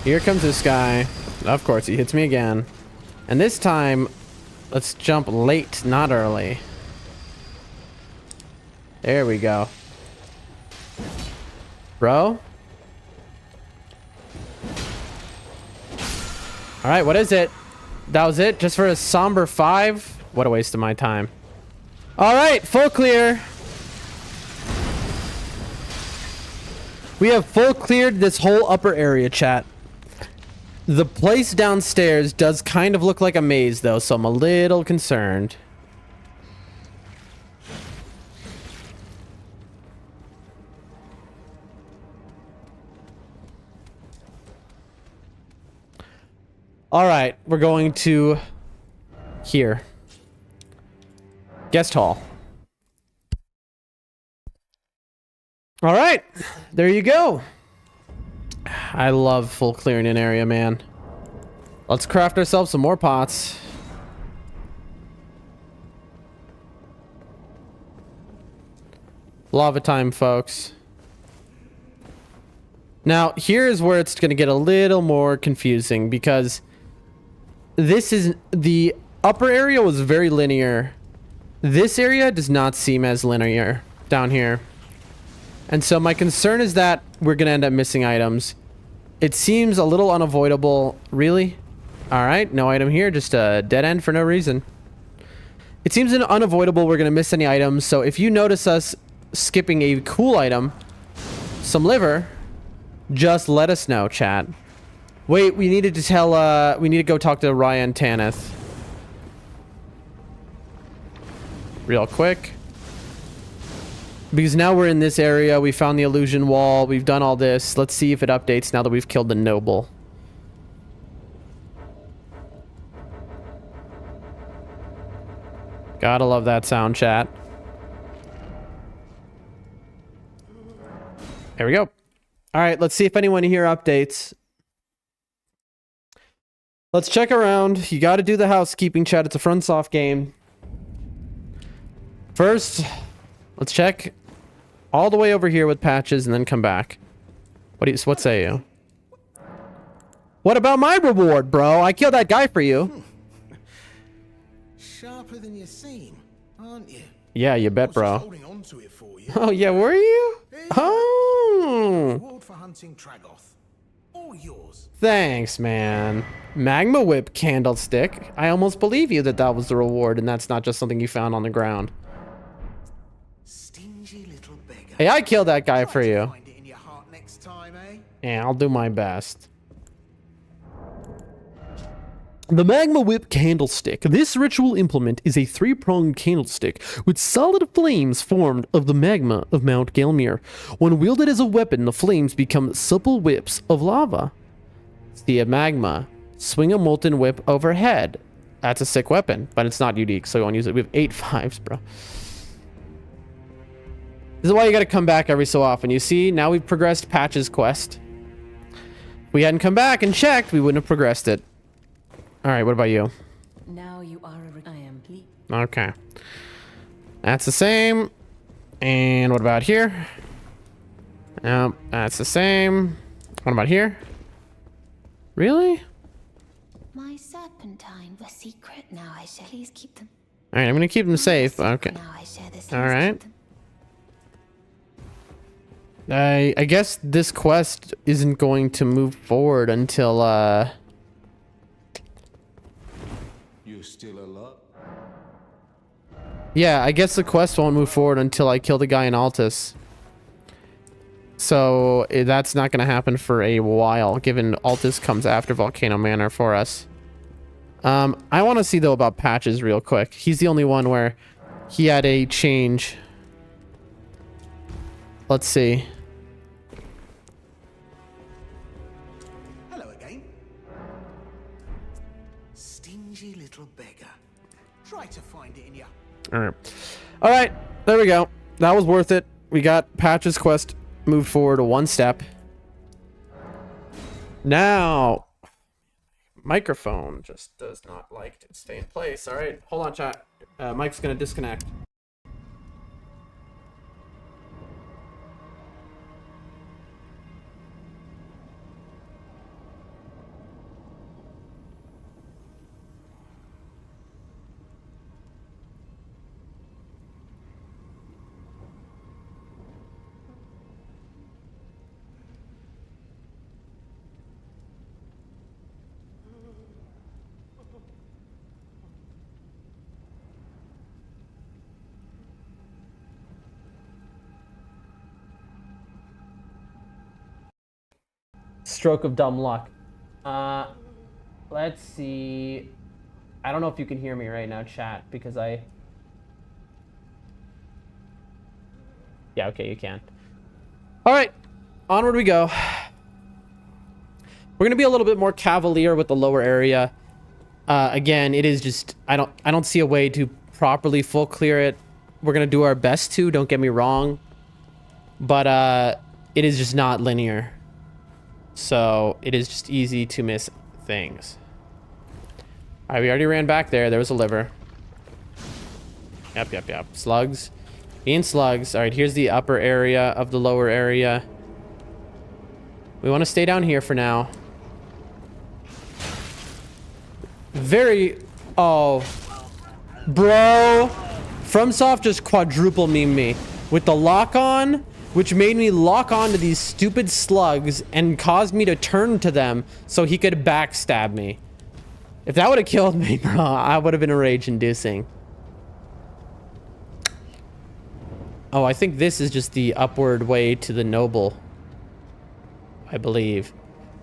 Here comes this guy. Of course, he hits me again. And this time, let's jump late, not early. There we go. Bro? Alright, what is it? That was it? Just for a somber 5? What a waste of my time. Alright, full clear. We have full cleared this whole upper area, chat. The place downstairs does kind of look like a maze, though, so I'm a little concerned. All right, we're going to here. Guest hall. All right, there you go. I love full clearing an area, man. Let's craft ourselves some more pots. Lava time, folks. Now, here is where it's going to get a little more confusing because this is the upper area was very linear. This area does not seem as linear down here. And so my concern is that we're going to end up missing items. It seems a little unavoidable. Really? All right, no item here, just a dead end for no reason. It seems unavoidable we're going to miss any items. So if you notice us skipping a cool item, some liver, just let us know, chat. Wait, we needed to tell, we need to go talk to Ryan Tanith. Real quick. Because now we're in this area, we found the illusion wall, we've done all this. Let's see if it updates now that we've killed the noble. Gotta love that sound, chat. There we go. All right, let's see if anyone here updates. Let's check around. You got to do the housekeeping, chat. It's a FromSoft game. First, let's check all the way over here with patches and then come back. What say you? What about my reward, bro? I killed that guy for you. Sharper than you seem, aren't you? Yeah, you bet, bro. Holding on to it for you. Oh, yeah, were you? Oh. Reward for hunting Tragoth. All yours. Thanks, man. Magma Whip candlestick. I almost believe you that that was the reward and that's not just something you found on the ground. Stingy little beggar. Hey, I killed that guy for you. Find it in your heart next time, eh? Yeah, I'll do my best. The Magma Whip Candlestick. This ritual implement is a three-pronged candlestick with solid flames formed of the magma of Mount Gelmir. When wielded as a weapon, the flames become supple whips of lava. See a magma. Swing a molten whip overhead. That's a sick weapon, but it's not unique, so I won't use it. We have 8 5s, bro. This is why you gotta come back every so often. You see, now we've progressed Patch's quest. If we hadn't come back and checked, we wouldn't have progressed it. All right, what about you? Now you are I am pleased. Okay. That's the same. And what about here? Nope, that's the same. What about here? Really? My serpentine, a secret. Now I share. Please keep them. All right, I'm gonna keep them safe. Okay. Now I share this. All right. I guess this quest isn't going to move forward until You're still alive. yeah, I guess the quest won't move forward until I kill the guy in Altus. So that's not going to happen for a while, given Altus comes after Volcano Manor for us. I want to see, though, about Patches real quick. He's the only one where he had a change. Let's see. Hello again. Stingy little beggar. Try to find it in your... All right, there we go. That was worth it. We got Patch's quest moved forward 1 step. Now, microphone just does not like to stay in place. All right, hold on, chat. Mike's gonna disconnect. Stroke of dumb luck. Let's see. I don't know if you can hear me right now, chat, because yeah, okay, you can. All right, onward we go. We're gonna be a little bit more cavalier with the lower area. Again, it is just I don't see a way to properly full clear it. We're gonna do our best to, don't get me wrong, but it is just not linear. So it is just easy to miss things. All right, we already ran back there. There was a liver. Yep. Slugs. Being slugs. All right, here's the upper area of the lower area. We want to stay down here for now. Oh. Bro. FromSoft just quadruple memed me with the lock on, which made me lock onto these stupid slugs and caused me to turn to them so he could backstab me. If that would have killed me, bro, I would have been rage-inducing. Oh, I think this is just the upward way to the noble. I believe.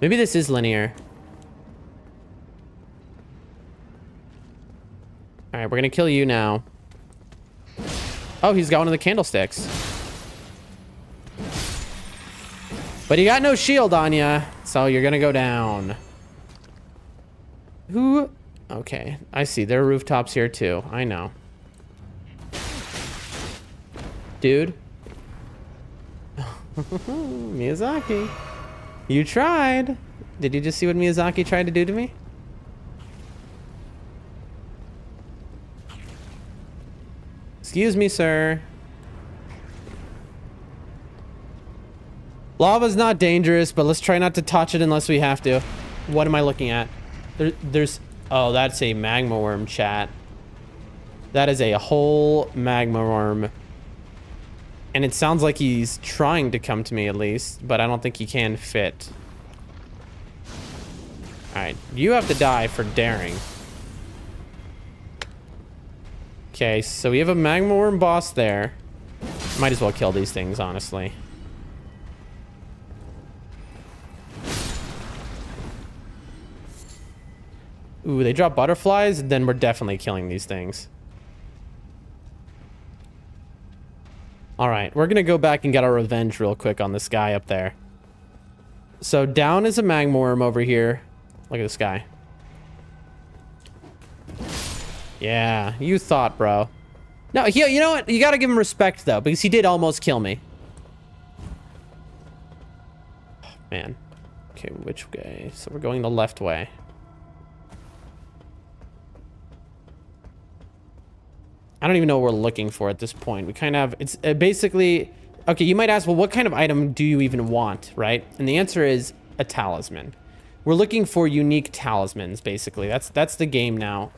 Maybe this is linear. All right, we're gonna kill you now. Oh, he's got one of the candlesticks. But you got no shield on ya, so you're gonna go down. Who? Okay, I see. There are rooftops here too. I know. dude. Miyazaki. You tried. Did you just see what Miyazaki tried to do to me? Excuse me, sir. Lava's not dangerous, but let's try not to touch it unless we have to. What am I looking at? There's... Oh, that's a magma worm, chat. That is a whole magma worm. And it sounds like he's trying to come to me at least, but I don't think he can fit. Alright, you have to die for daring. Okay, so we have a magma worm boss there. Might as well kill these things, honestly. Ooh, they drop butterflies, then we're definitely killing these things. Alright, we're gonna go back and get our revenge real quick on this guy up there. So down is a magma worm over here. Look at this guy. Yeah, you thought, bro. No, you know what? You gotta give him respect, though, because he did almost kill me. Man. Okay, which way? So we're going the left way. I don't even know what we're looking for at this point. We kind of, it's basically, okay, you might ask, well, what kind of item do you even want, right? And the answer is a talisman. We're looking for unique talismans, basically. That's the game now.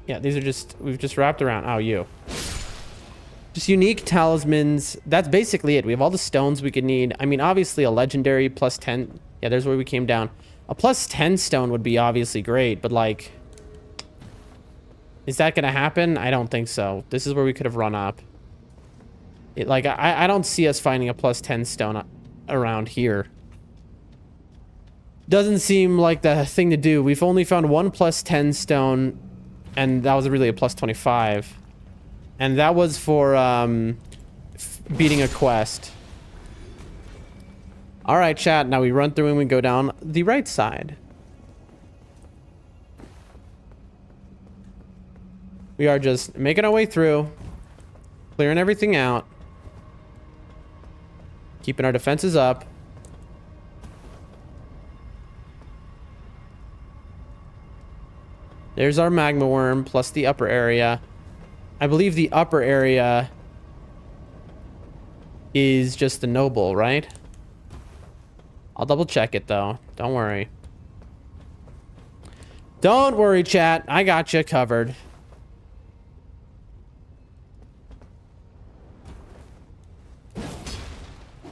Yeah, these are just, we've just wrapped around. Oh, you. Just unique talismans. That's basically it. We have all the stones we could need. I mean, obviously a legendary plus 10. Yeah, there's where we came down. A plus 10 stone would be obviously great, but like, is that going to happen? I don't think so. This is where we could have run up. Like, I don't see us finding a plus 10 stone around here. Doesn't seem like the thing to do. We've only found one plus 10 stone, and that was really a plus 25. And that was for beating a quest. All right, chat. Now we run through and we go down the right side. We are just making our way through, clearing everything out, keeping our defenses up. There's our magma worm plus the upper area. I believe the upper area is just the noble, right? I'll double check it though. Don't worry. Don't worry, chat. I got you covered.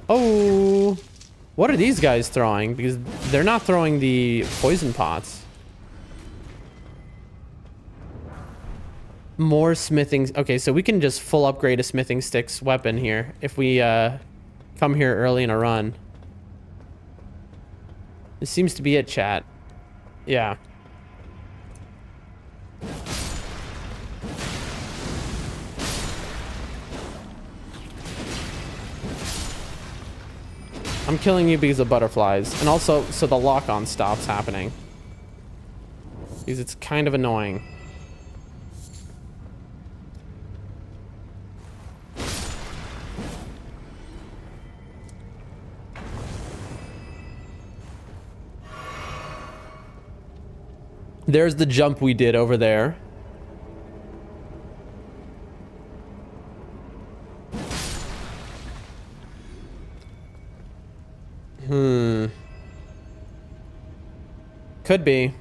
Oh, what are these guys throwing? Because they're not throwing the poison pots. More smithing. Okay, so we can just full upgrade a smithing sticks weapon here if we come here early in a run. This seems to be it, chat. Yeah. I'm killing you because of butterflies, and also so the lock-on stops happening. Because it's kind of annoying. There's the jump we did over there. Could be.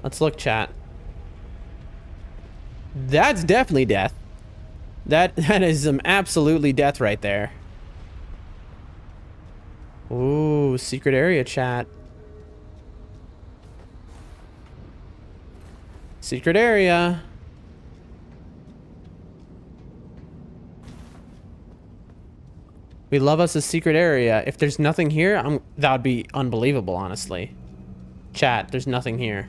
Let's look, chat. That's definitely death. That is some absolutely death right there. Ooh, secret area, chat. Secret area. We love us a secret area. If there's nothing here, that would be unbelievable, honestly. Chat, there's nothing here.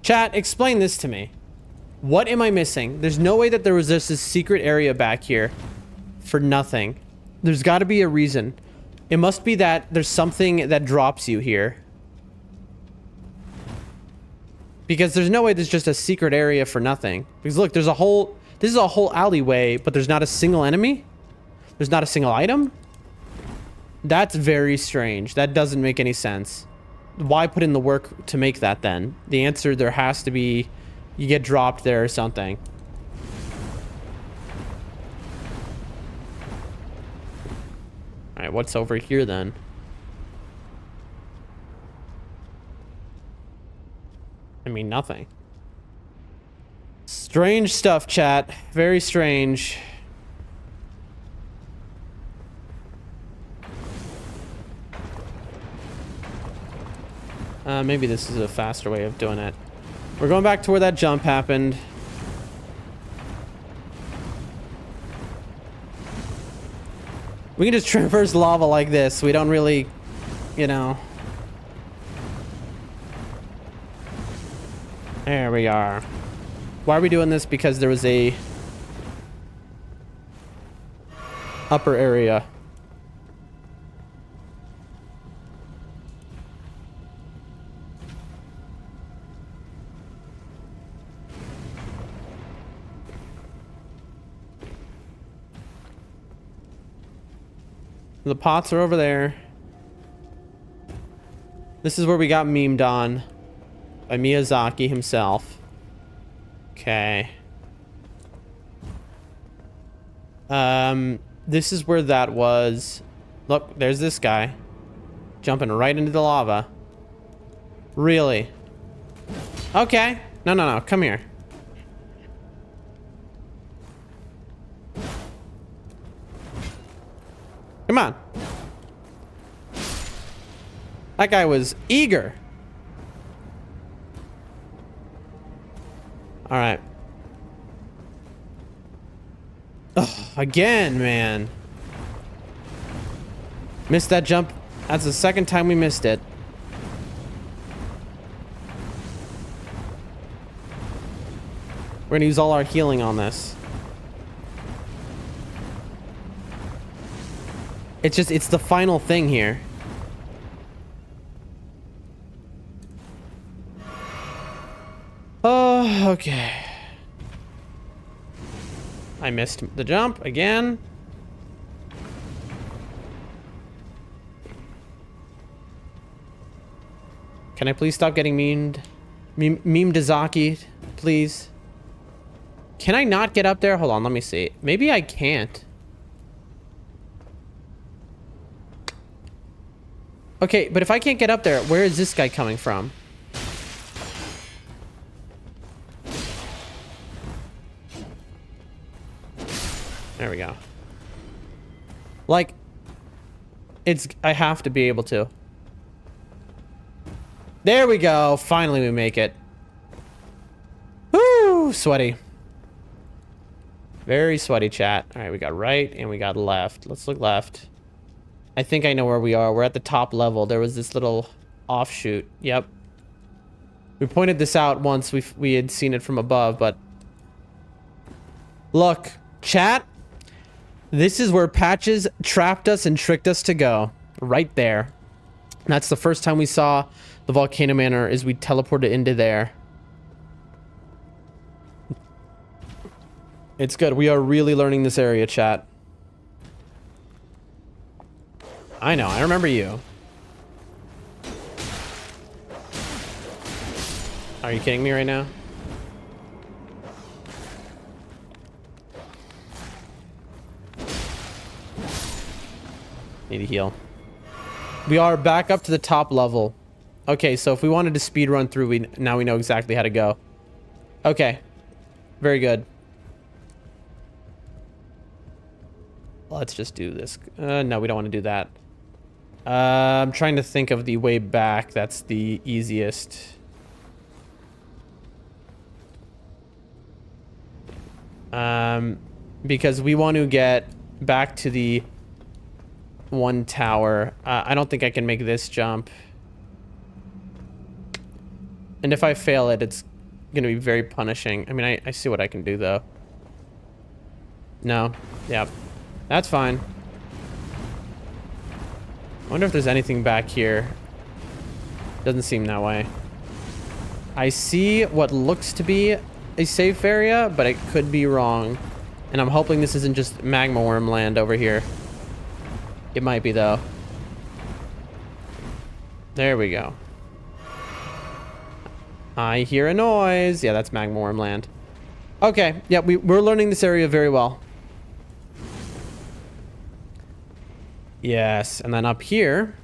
Chat, explain this to me. What am I missing? There's no way that there was just a secret area back here for nothing. There's got to be a reason. It must be that there's something that drops you here. Because there's no way there's just a secret area for nothing. Because look, there's a whole... This is a whole alleyway, but there's not a single enemy? There's not a single item? That's very strange. That doesn't make any sense. Why put in the work to make that then? The answer, there has to be... You get dropped there or something. Alright, what's over here then? I mean, nothing. Strange stuff, chat. Very strange. Maybe this is a faster way of doing it. We're going back to where that jump happened. We can just traverse lava like this. We don't really, you know. There we are. Why are we doing this? Because there was a upper area. The pots are over there. This is where we got memed on by Miyazaki himself. Okay. This is where that was. Look, there's this guy jumping right into the lava. Really? Okay. No. Come here. Come on. That guy was eager. All right. Ugh, again, man. Missed that jump. That's the second time we missed it. We're gonna use all our healing on this. It's the final thing here. Oh, okay. I missed the jump again. Can I please stop getting memed? Meme-Dazaki, please. Can I not get up there? Hold on, let me see. Maybe I can't. Okay, but if I can't get up there, where is this guy coming from? There we go. Like, I have to be able to. There we go. Finally, we make it. Woo, sweaty. Very sweaty, chat. All right, we got right and we got left. Let's look left. I think I know where we are. We're at the top level. There was this little offshoot. Yep. We pointed this out once we had seen it from above, but... Look, chat. This is where Patches trapped us and tricked us to go. Right there. That's the first time we saw the Volcano Manor, is we teleported into there. It's good. We are really learning this area, chat. I know, I remember you. Are you kidding me right now? Need to heal. We are back up to the top level. Okay, so if we wanted to speed run through, now we know exactly how to go. Okay. Very good. Let's just do this. No, we don't want to do that. I'm trying to think of the way back. That's the easiest. Because we want to get back to the one tower. I don't think I can make this jump. And if I fail it, it's going to be very punishing. I mean, I see what I can do, though. No. Yep. That's fine. I wonder if there's anything back here. Doesn't seem that way. I see what looks to be a safe area, but it could be wrong. And I'm hoping this isn't just magma worm land over here. It might be, though. There we go. I hear a noise. Yeah, that's magma worm land. Okay, yeah, we're learning this area very well. Yes, and then up here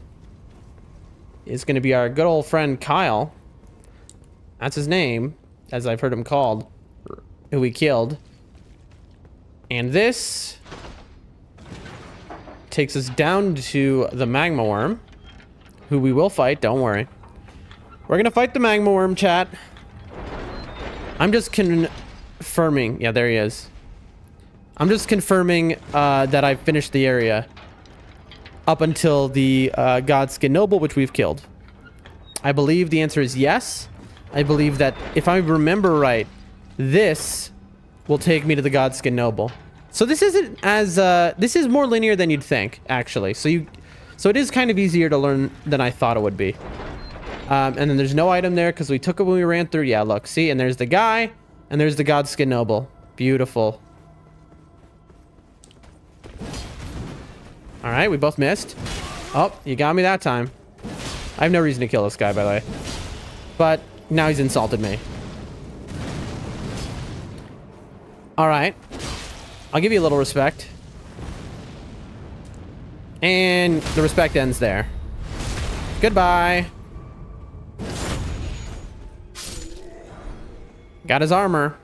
is going to be our good old friend Kyle. That's his name, as I've heard him called, who we killed. And this takes us down to the magma worm, who we will fight, don't worry. We're going to fight the magma worm, chat. I'm just confirming. Yeah, there he is. I'm just confirming that I've finished the area up until the Godskin Noble, which we've killed. I believe the answer is yes. I believe that if I remember right, this will take me to the Godskin Noble. So this isn't as this is more linear than you'd think, actually. So it is kind of easier to learn than I thought it would be. And then there's no item there because we took it when we ran through. Yeah, look, see, and there's the guy, and there's the Godskin Noble. Beautiful. All right, we both missed. Oh, you got me that time. I have no reason to kill this guy, by the way. But now he's insulted me. All right. I'll give you a little respect. And the respect ends there. Goodbye. Got his armor.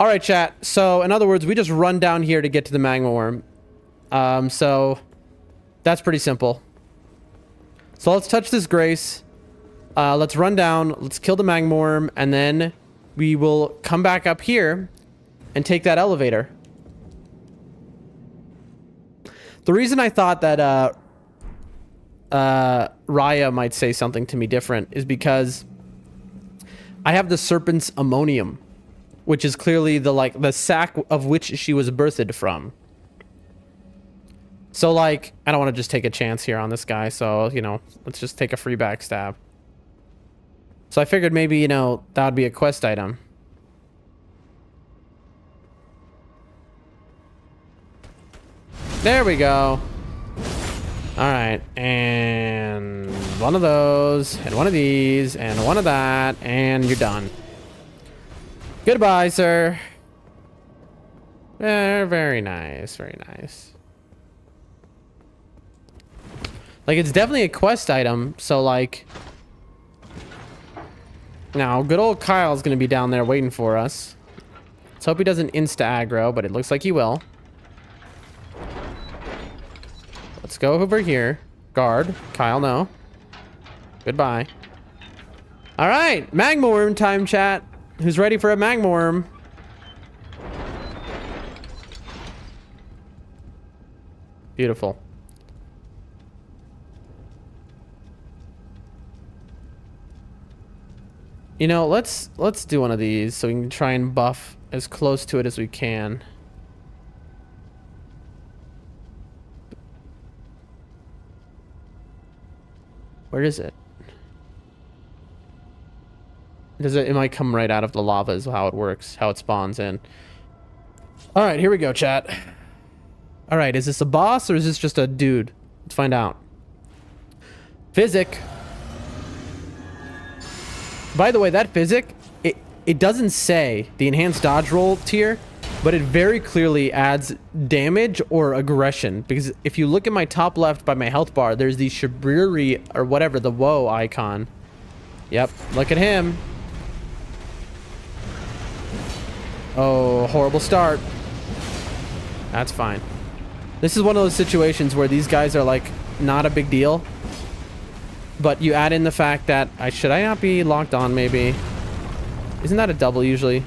All right, chat. So, in other words, we just run down here to get to the magma worm. So that's pretty simple. So let's touch this grace. Let's run down. Let's kill the magma worm, and then we will come back up here and take that elevator. The reason I thought that Raya might say something to me different is because I have the serpent's ammonium, which is clearly the sac of which she was birthed from. So, like, I don't want to just take a chance here on this guy, so, you know, let's just take a free backstab. So I figured maybe, you know, that would be a quest item. There we go. Alright, and one of those, and one of these, and one of that, and you're done. Goodbye, sir. Very nice, very nice. Like, it's definitely a quest item, so, like... Now, good old Kyle's gonna be down there waiting for us. Let's hope he doesn't insta-aggro, but it looks like he will. Let's go over here. Guard. Kyle, no. Goodbye. Alright, magma worm time, chat. Who's ready for a magma worm? Beautiful. You know, let's do one of these so we can try and buff as close to it as we can. Where is it? It might come right out of the lava is how it works, how it spawns in. All right, here we go, chat. All right, is this a boss or is this just a dude? Let's find out. Physic. By the way, that physic, it doesn't say the enhanced dodge roll tier, but it very clearly adds damage or aggression. Because if you look at my top left by my health bar, there's the Shibriri or whatever, the woe icon. Yep, look at him. Oh, horrible start. That's fine. This is one of those situations where these guys are like not a big deal. But you add in the fact that should I not be locked on maybe? Isn't that a double usually?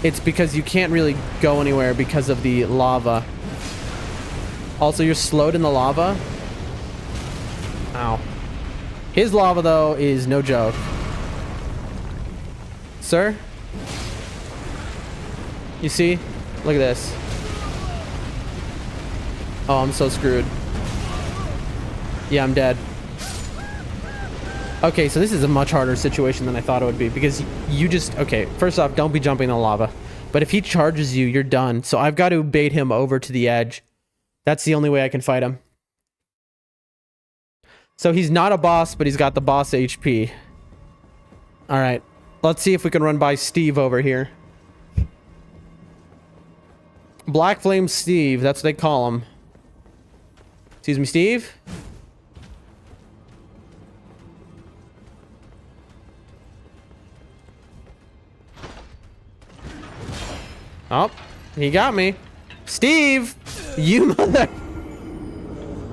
It's because you can't really go anywhere because of the lava. Also, you're slowed in the lava. Ow. His lava though is no joke. Sir? You see? Look at this. Oh, I'm so screwed. Yeah, I'm dead. Okay, so this is a much harder situation than I thought it would be because you just... Okay, first off, don't be jumping in the lava. But if he charges you, you're done. So I've got to bait him over to the edge. That's the only way I can fight him. So he's not a boss, but he's got the boss HP. All right. Let's see if we can run by Steve over here. Black Flame Steve. That's what they call him. Excuse me, Steve? Oh, he got me. Steve! You mother...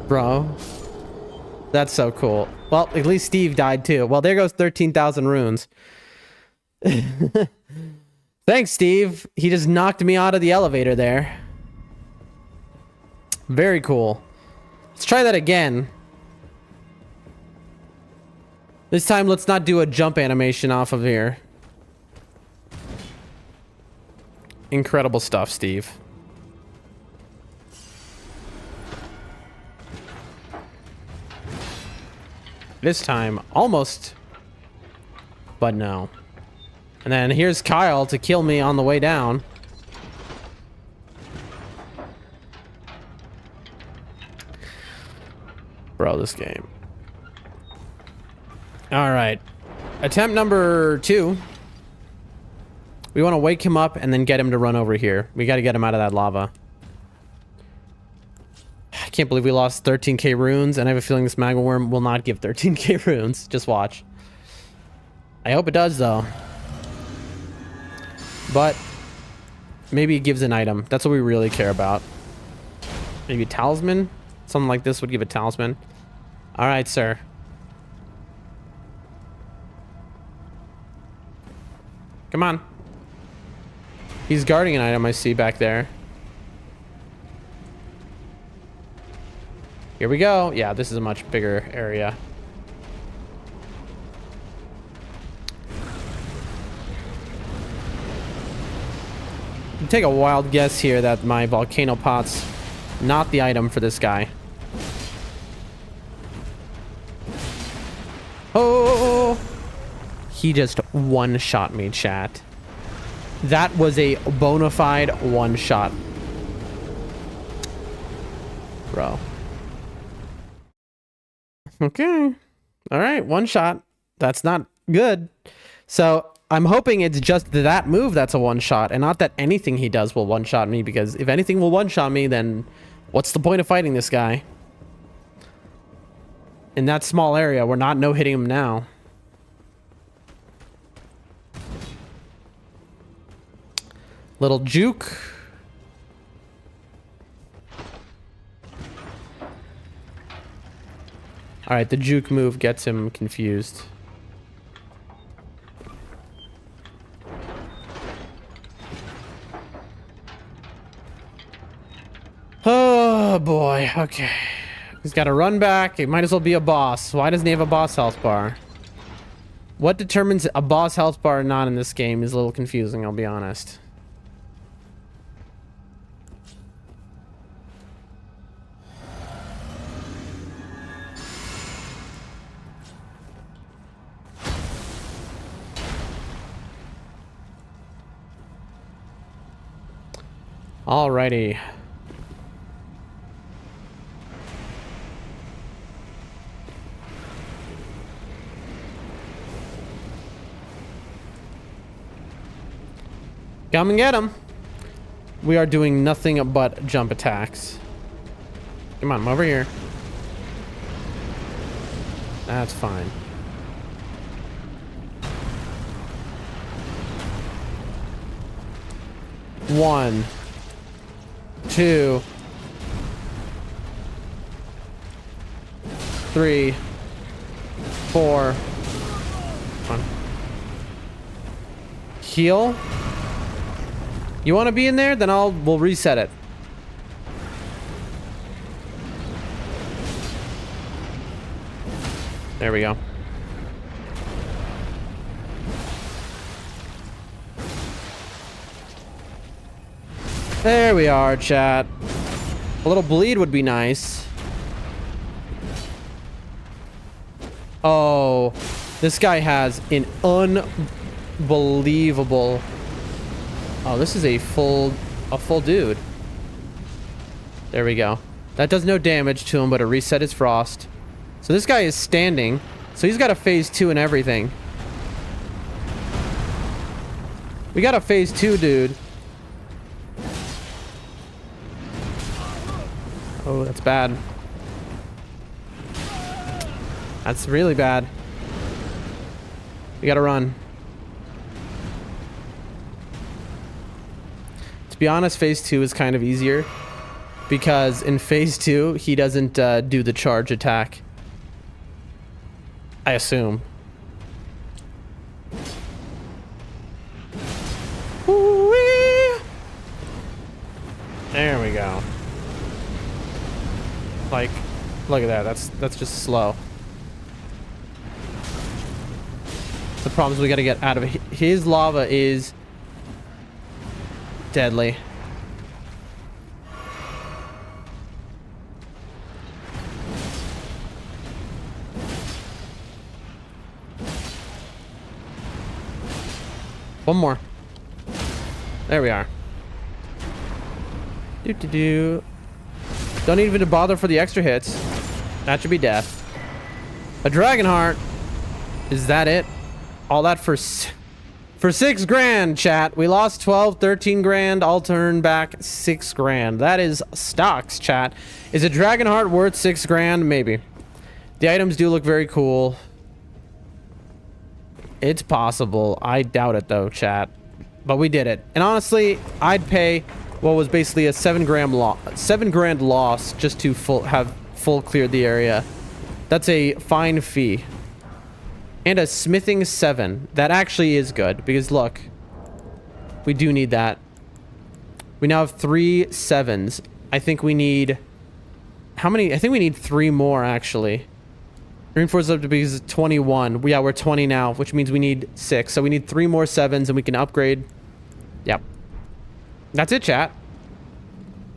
Bro. That's so cool. Well, at least Steve died too. Well, there goes 13,000 runes. Thanks, Steve. He just knocked me out of the elevator there. Very cool. Let's try that again. This time, let's not do a jump animation off of here. Incredible stuff, Steve. This time, almost. But no. And then here's Kyle to kill me on the way down. Bro, this game. Alright. Attempt number 2. We want to wake him up and then get him to run over here. We got to get him out of that lava. I can't believe we lost 13k runes, and I have a feeling this magma worm will not give 13k runes. Just watch. I hope it does, though. But maybe it gives an item. That's what we really care about. Maybe a talisman? Something like this would give a talisman. All right, sir. Come on. He's guarding an item I see back there. Here we go. Yeah, this is a much bigger area. Take a wild guess here that my volcano pot's not the item for this guy. Oh! He just one-shot me, chat. That was a bona fide one-shot. Bro. Okay. All right, one shot. That's not good. So I'm hoping it's just that move that's a one-shot and not that anything he does will one-shot me, because if anything will one-shot me, then what's the point of fighting this guy? In that small area, we're not no-hitting him now. Little juke. All right, the juke move gets him confused. Oh boy, okay. He's got to run back. It might as well be a boss. Why doesn't he have a boss health bar? What determines a boss health bar or not in this game is a little confusing, I'll be honest. Alrighty. Come and get him. We are doing nothing but jump attacks. Come on, I'm over here. That's fine. One. 2, 3, 4. Come on. Heal. You want to be in there? Then we'll reset it. There we go. There we are, chat. A little bleed would be nice. Oh, this guy has an unbelievable... Oh, this is a full dude. There we go. That does no damage to him, but it reset his frost. So this guy is standing. So he's got a phase 2 and everything. We got a phase 2, dude. Oh, that's bad. That's really bad. We gotta run. To be honest, phase 2 is kind of easier. Because in phase 2, he doesn't do the charge attack. I assume. Ooh-wee. There we go. Like, look at that. That's just slow. The problems we gotta get out of it. His lava is deadly. One more. There we are. Do. Don't even bother for the extra hits. That should be death. A dragon heart. Is that it? All that for 6 grand, chat. We lost 12, 13 grand. I'll turn back 6 grand. That is stocks, chat. Is a dragon heart worth 6 grand? Maybe. The items do look very cool. It's possible. I doubt it though, chat. But we did it. And honestly, I'd pay what was basically a 7 grand loss just to have full cleared the area. That's a fine fee. And a smithing 7. That actually is good because look, we do need that. We now have 3 7s. I think we need how many? I think we need 3 more actually. Reinforced up to be 21. Yeah, we're 20 now, which means we need 6. So we need 3 more 7s and we can upgrade. Yep. That's it, chat.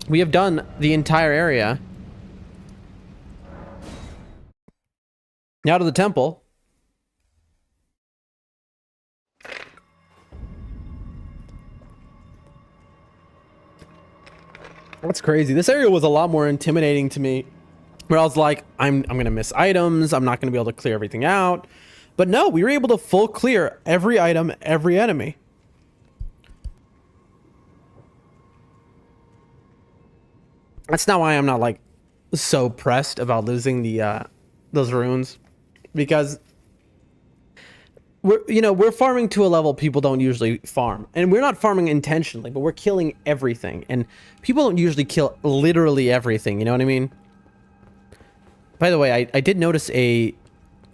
We have done the entire area. Now to the temple. That's crazy. This area was a lot more intimidating to me. Where I was like, I'm gonna miss items. I'm not gonna be able to clear everything out. But no, we were able to full clear every item, every enemy. That's not why I'm not like so pressed about losing the those runes, because we're farming to a level people don't usually farm, and we're not farming intentionally, but we're killing everything, and people don't usually kill literally everything. You know what I mean? By the way, I did notice a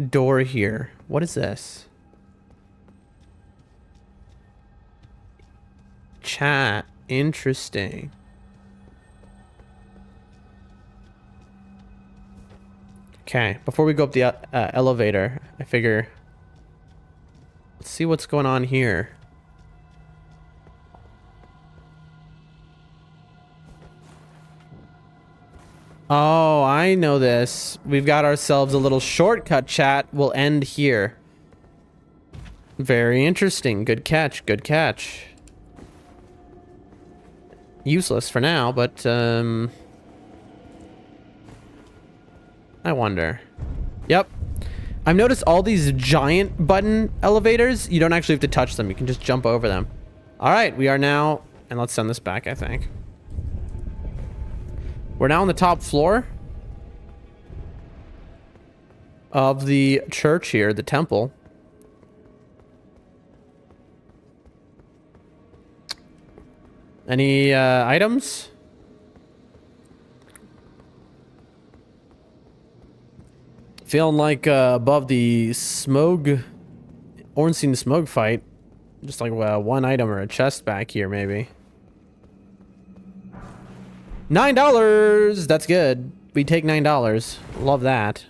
door here. What is this? Chat. Interesting. Okay, before we go up the elevator, I figure... Let's see what's going on here. Oh, I know this. We've got ourselves a little shortcut, chat. We'll end here. Very interesting. Good catch. Good catch. Useless for now, but I wonder. Yep. I've noticed all these giant button elevators, you don't actually have to touch them. You can just jump over them. All right, we are now... And let's send this back, I think. We're now on the top floor of the church here, the temple. Any items? Feeling like above the smog, Ornstein smog fight. Just like one item or a chest back here, maybe. $9! That's good. We take $9. Love that.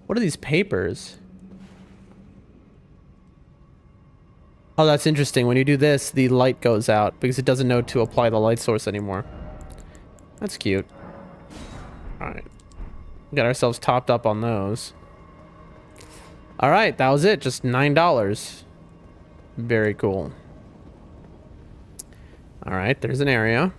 What are these papers? Oh, that's interesting. When you do this, the light goes out because it doesn't know to apply the light source anymore. That's cute. All right. Got ourselves topped up on those. All right, that was it. Just $9. Very cool. All right, there's an area.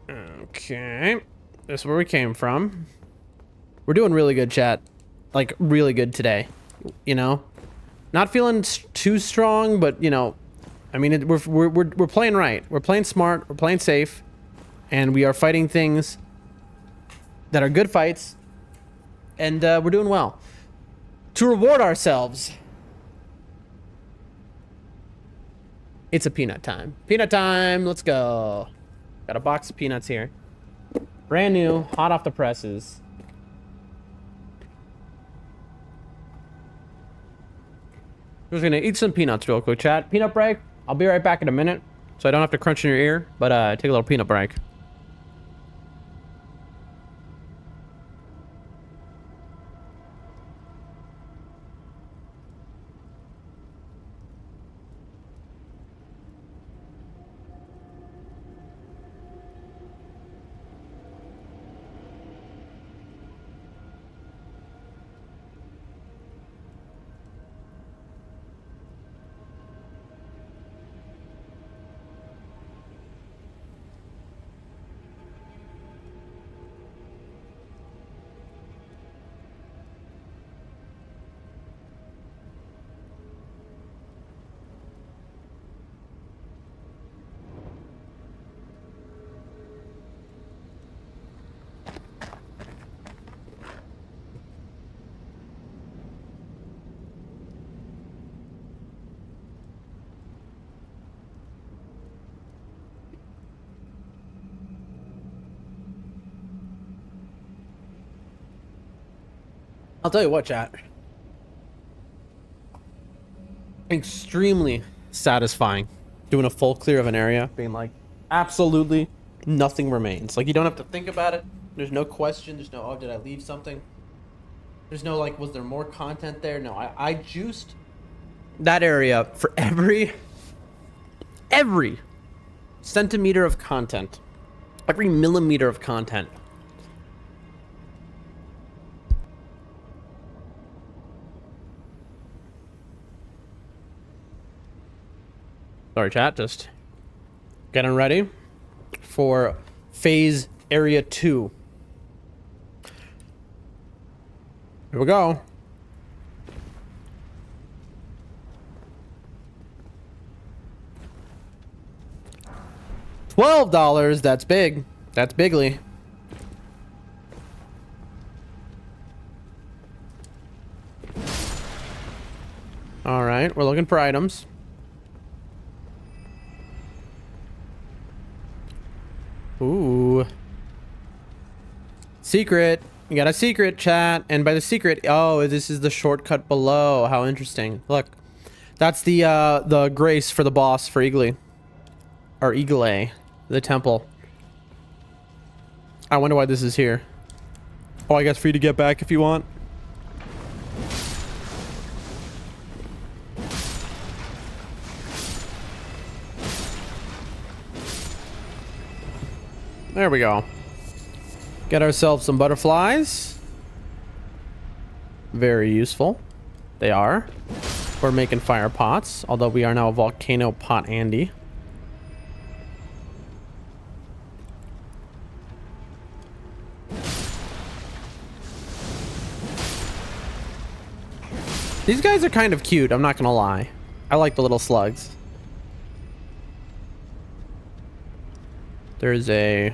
Okay. This is where we came from. We're doing really good, chat. Like, really good today. You know? Not feeling too strong, but, you know, I mean, we're playing right. We're playing smart. We're playing safe. And we are fighting things that are good fights. And we're doing well. To reward ourselves, it's a peanut time. Peanut time. Let's go. Got a box of peanuts here. Brand new, hot off the presses. We're just gonna eat some peanuts real quick, chat. Peanut break. I'll be right back in a minute, so I don't have to crunch in your ear, but take a little peanut break. I'll tell you what, chat. Extremely satisfying doing a full clear of an area, being like, absolutely nothing remains. Like, you don't have to think about it. There's no question. There's no, oh, did I leave something? There's no, like, was there more content there? No, I juiced that area for every centimeter of content, every millimeter of content. Sorry, chat, just getting ready for phase area 2. Here we go. $12, that's big. That's bigly. All right, we're looking for items. Ooh. Secret. You got a secret, chat. And by the secret, oh, this is the shortcut below. How interesting. Look. That's the grace for the boss for Eagly. Or Eagle, the temple. I wonder why this is here. Oh, I guess for you to get back if you want. There we go. Get ourselves some butterflies. Very useful. They are. We're making fire pots, although we are now Volcano Pot Andy. These guys are kind of cute, I'm not gonna lie. I like the little slugs. There's a...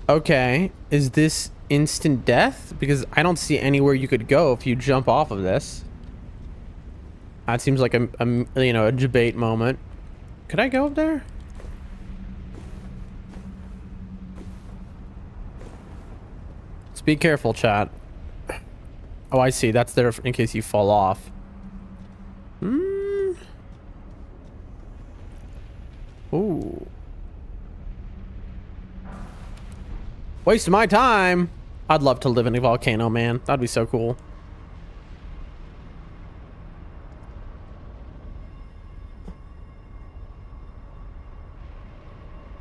Okay, is this instant death? Because I don't see anywhere you could go if you jump off of this. That seems like a you know, a debate moment. Could I go up there? Let's be careful, chat. Oh, I see. That's there in case you fall off. Ooh. Wasting my time. I'd love to live in a volcano, man. That'd be so cool.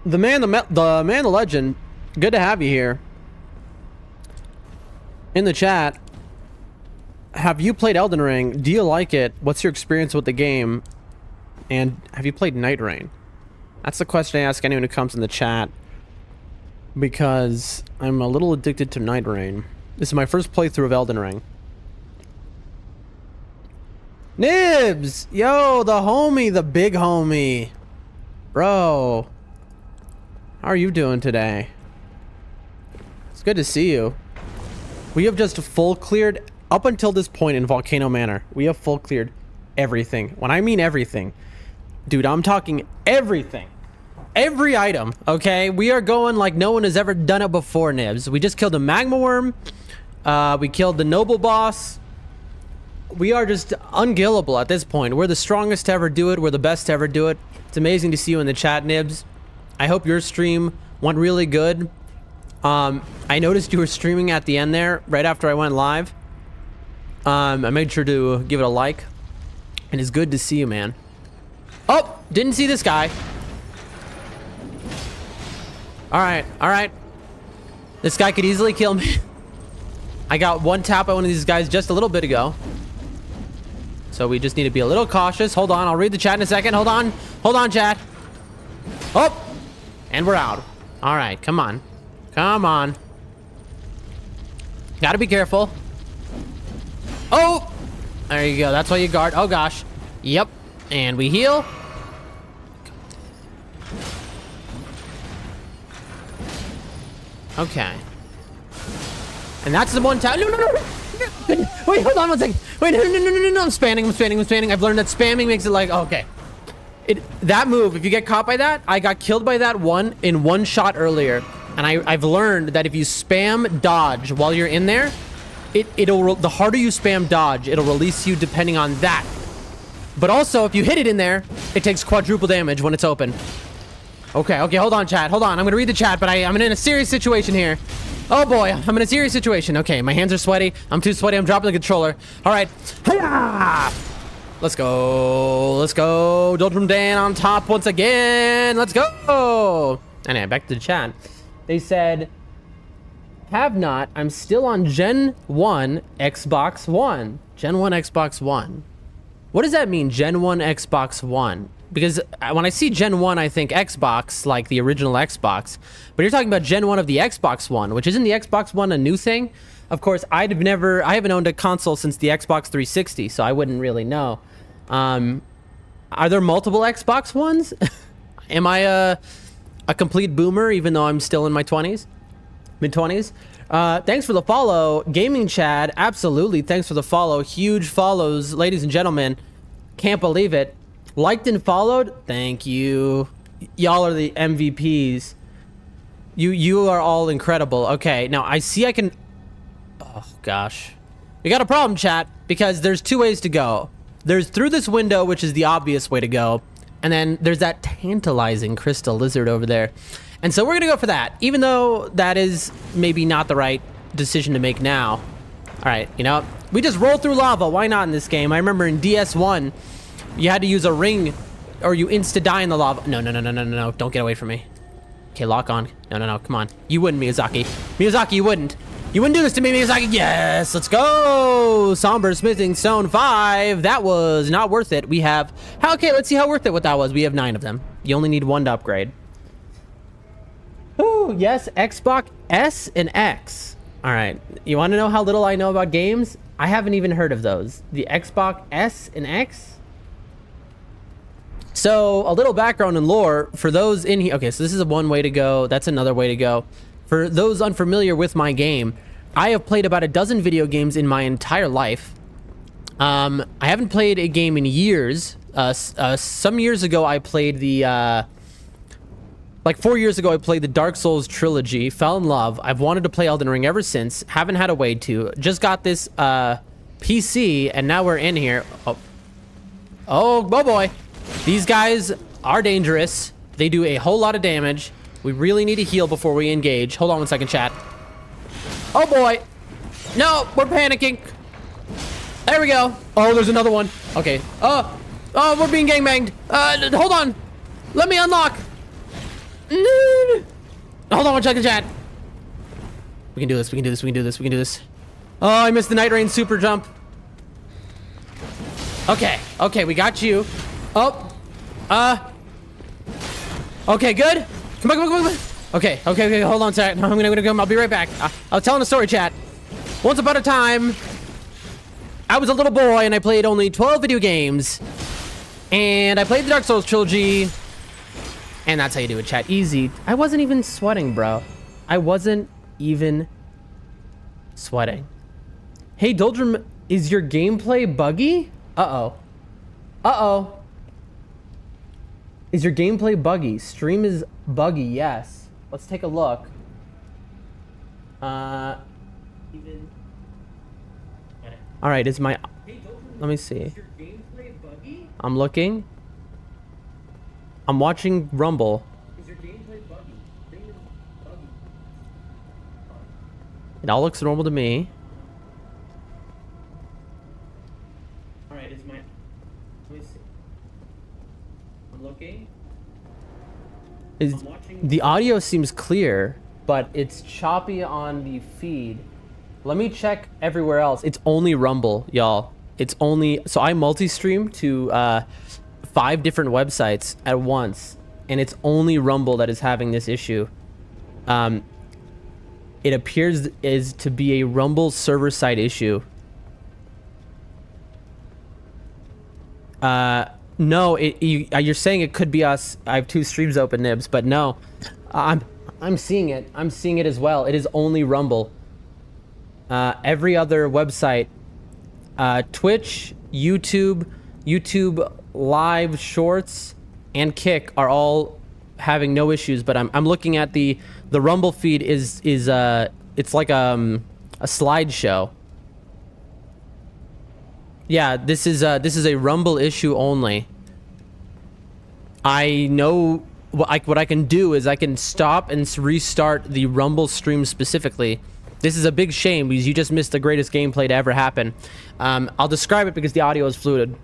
The man, the legend. Good to have you here. In the chat, have you played Elden Ring? Do you like it? What's your experience with the game? And have you played Night Rain? That's the question I ask anyone who comes in the chat, because I'm a little addicted to Night Rain. This is my first playthrough of Elden Ring. Nibs! Yo, the homie, the big homie. Bro. How are you doing today? It's good to see you. We have just full cleared, up until this point in Volcano Manor, we have full cleared everything. When I mean everything, dude, I'm talking everything. Every item, okay? We are going like no one has ever done it before, Nibs. We just killed a magma worm. We killed the noble boss. We are just unkillable at this point. We're the strongest to ever do it. We're the best to ever do it. It's amazing to see you in the chat, Nibs. I hope your stream went really good. I noticed you were streaming at the end there, right after I went live. I made sure to give it a like. And it's good to see you, man. Oh, didn't see this guy. All right. This guy could easily kill me. I got one tap at one of these guys just a little bit ago. So we just need to be a little cautious. Hold on, I'll read the chat in a second. Hold on, chat. Oh, and we're out. All right, come on. Gotta be careful. Oh, there you go. That's why you guard. Oh gosh. Yep. And we heal. Okay. And that's the one time. No. Wait, hold on one second. Wait, no. I'm spamming. I've learned that spamming makes it like, okay. That move, if you get caught by that, I got killed by that one in one shot earlier. And I've learned that if you spam dodge while you're in there, the harder you spam dodge, it'll release you depending on that. But also, if you hit it in there, it takes quadruple damage when it's open. Okay, hold on, chat. Hold on. I'm gonna read the chat, but I'm in a serious situation here. Oh boy, I'm in a serious situation. Okay, my hands are sweaty. I'm too sweaty. I'm dropping the controller. All right. Hi-ya! Let's go. Doldrum Dan on top once again. Let's go. Anyway, back to the chat. They said, have not. I'm still on Gen 1 Xbox One. Gen 1 Xbox One. What does that mean, Gen 1 Xbox One? Because when I see Gen 1, I think Xbox, like the original Xbox. But you're talking about Gen 1 of the Xbox One, which isn't the Xbox One a new thing? Of course, I haven't owned a console since the Xbox 360, so I wouldn't really know. Are there multiple Xbox Ones? Am I a complete boomer, even though I'm still in my 20s? Mid-20s? Thanks for the follow, Gaming Chad. Absolutely, thanks for the follow. Huge follows, ladies and gentlemen. Can't believe it. Liked and followed, thank you. Y'all are the MVPs. You are all incredible. Okay, now I see I can... Oh, gosh. We got a problem, chat, because there's two ways to go. There's through this window, which is the obvious way to go. And then there's that tantalizing crystal lizard over there. And so we're going to go for that, even though that is maybe not the right decision to make now. All right, you know, we just roll through lava. Why not in this game? I remember in DS1, you had to use a ring or you insta-die in the lava. No. Don't get away from me. Okay, lock on. No. Come on. You wouldn't, Miyazaki. Miyazaki, you wouldn't. You wouldn't do this to me, Miyazaki. Yes, let's go. Somber Smithing Stone 5. That was not worth it. We have... Okay, let's see how worth it what that was. We have 9 of them. You only need 1 to upgrade. Ooh, yes, Xbox S and X. All right. You want to know how little I know about games? I haven't even heard of those. The Xbox S and X? So, a little background and lore for those in here. Okay, so this is one way to go. That's another way to go. For those unfamiliar with my game, I have played about a dozen video games in my entire life. I haven't played a game in years. Some years ago, I played the... Like 4 years ago, I played the Dark Souls trilogy, fell in love. I've wanted to play Elden Ring ever since. Haven't had a way to. Just got this PC, and now we're in here. Oh boy. These guys are dangerous. They do a whole lot of damage. We really need to heal before we engage. Hold on one second, chat. Oh boy. No, we're panicking. There we go. Oh, there's another one. Okay. Oh, we're being gangbanged. Hold on. Let me unlock. Hold on, check the chat. We can do this. We can do this. We can do this. We can do this. Oh, I missed the Night Rain super jump. Okay. Okay, we got you. Oh. Okay, good. Come on, come on, come on, come on. Okay, okay, okay. Hold on a second. I'm gonna come. I'll be right back. I was telling a story, chat. Once upon a time, I was a little boy and I played only 12 video games. And I played the Dark Souls trilogy. And that's how you do it, chat. Easy. I wasn't even sweating, bro. I wasn't even sweating. Hey, Doldrum, is your gameplay buggy? Uh-oh. Uh-oh. Is your gameplay buggy? Stream is buggy, yes. Let's take a look. All right, is my... Let me see. Is your gameplay buggy? I'm looking. I'm watching Rumble. Is your gameplay buggy? Buggy. It all looks normal to me. All right, is my... Let me see. I'm looking. The audio seems clear, but it's choppy on the feed. Let me check everywhere else. It's only Rumble, y'all. It's only... So I multi-stream to 5 different websites at once, and it's only Rumble that is having this issue. It appears to be a Rumble server-side issue. No, you're saying it could be us. I have 2 streams open, Nibs, but no. I'm seeing it. I'm seeing it as well. It is only Rumble. Every other website, Twitch, YouTube Live Shorts, and Kick are all having no issues. But I'm looking at the Rumble feed is it's like a slideshow. Yeah, this is a Rumble issue only. I know what I can do is I can stop and restart the Rumble stream specifically. This is a big shame because you just missed the greatest gameplay to ever happen. I'll describe it because the audio is fluid.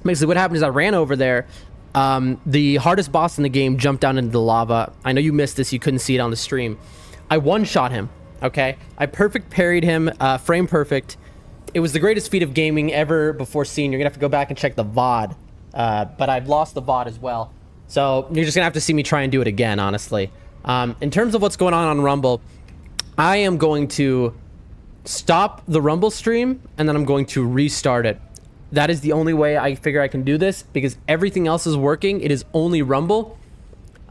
Basically, what happened is I ran over there. The hardest boss in the game jumped down into the lava. I know you missed this. You couldn't see it on the stream. I one-shot him, okay? I perfect parried him, frame perfect. It was the greatest feat of gaming ever before seen. You're going to have to go back and check the VOD. But I've lost the VOD as well. So you're just going to have to see me try and do it again, honestly. In terms of what's going on Rumble, I am going to stop the Rumble stream, and then I'm going to restart it. That is the only way I figure I can do this, because everything else is working. It is only Rumble.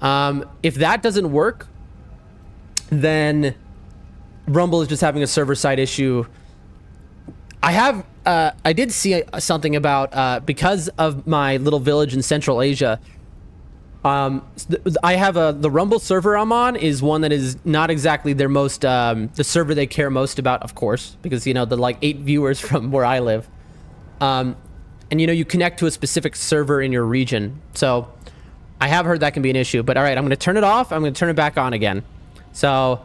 If that doesn't work, then Rumble is just having a server-side issue. I did see something about, because of my little village in Central Asia, I have the Rumble server I'm on is one that is not exactly their most, the server they care most about, of course, because, you know, the like 8 viewers from where I live. And, you know, you connect to a specific server in your region. So I have heard that can be an issue, but all right, I'm going to turn it off. I'm going to turn it back on again. So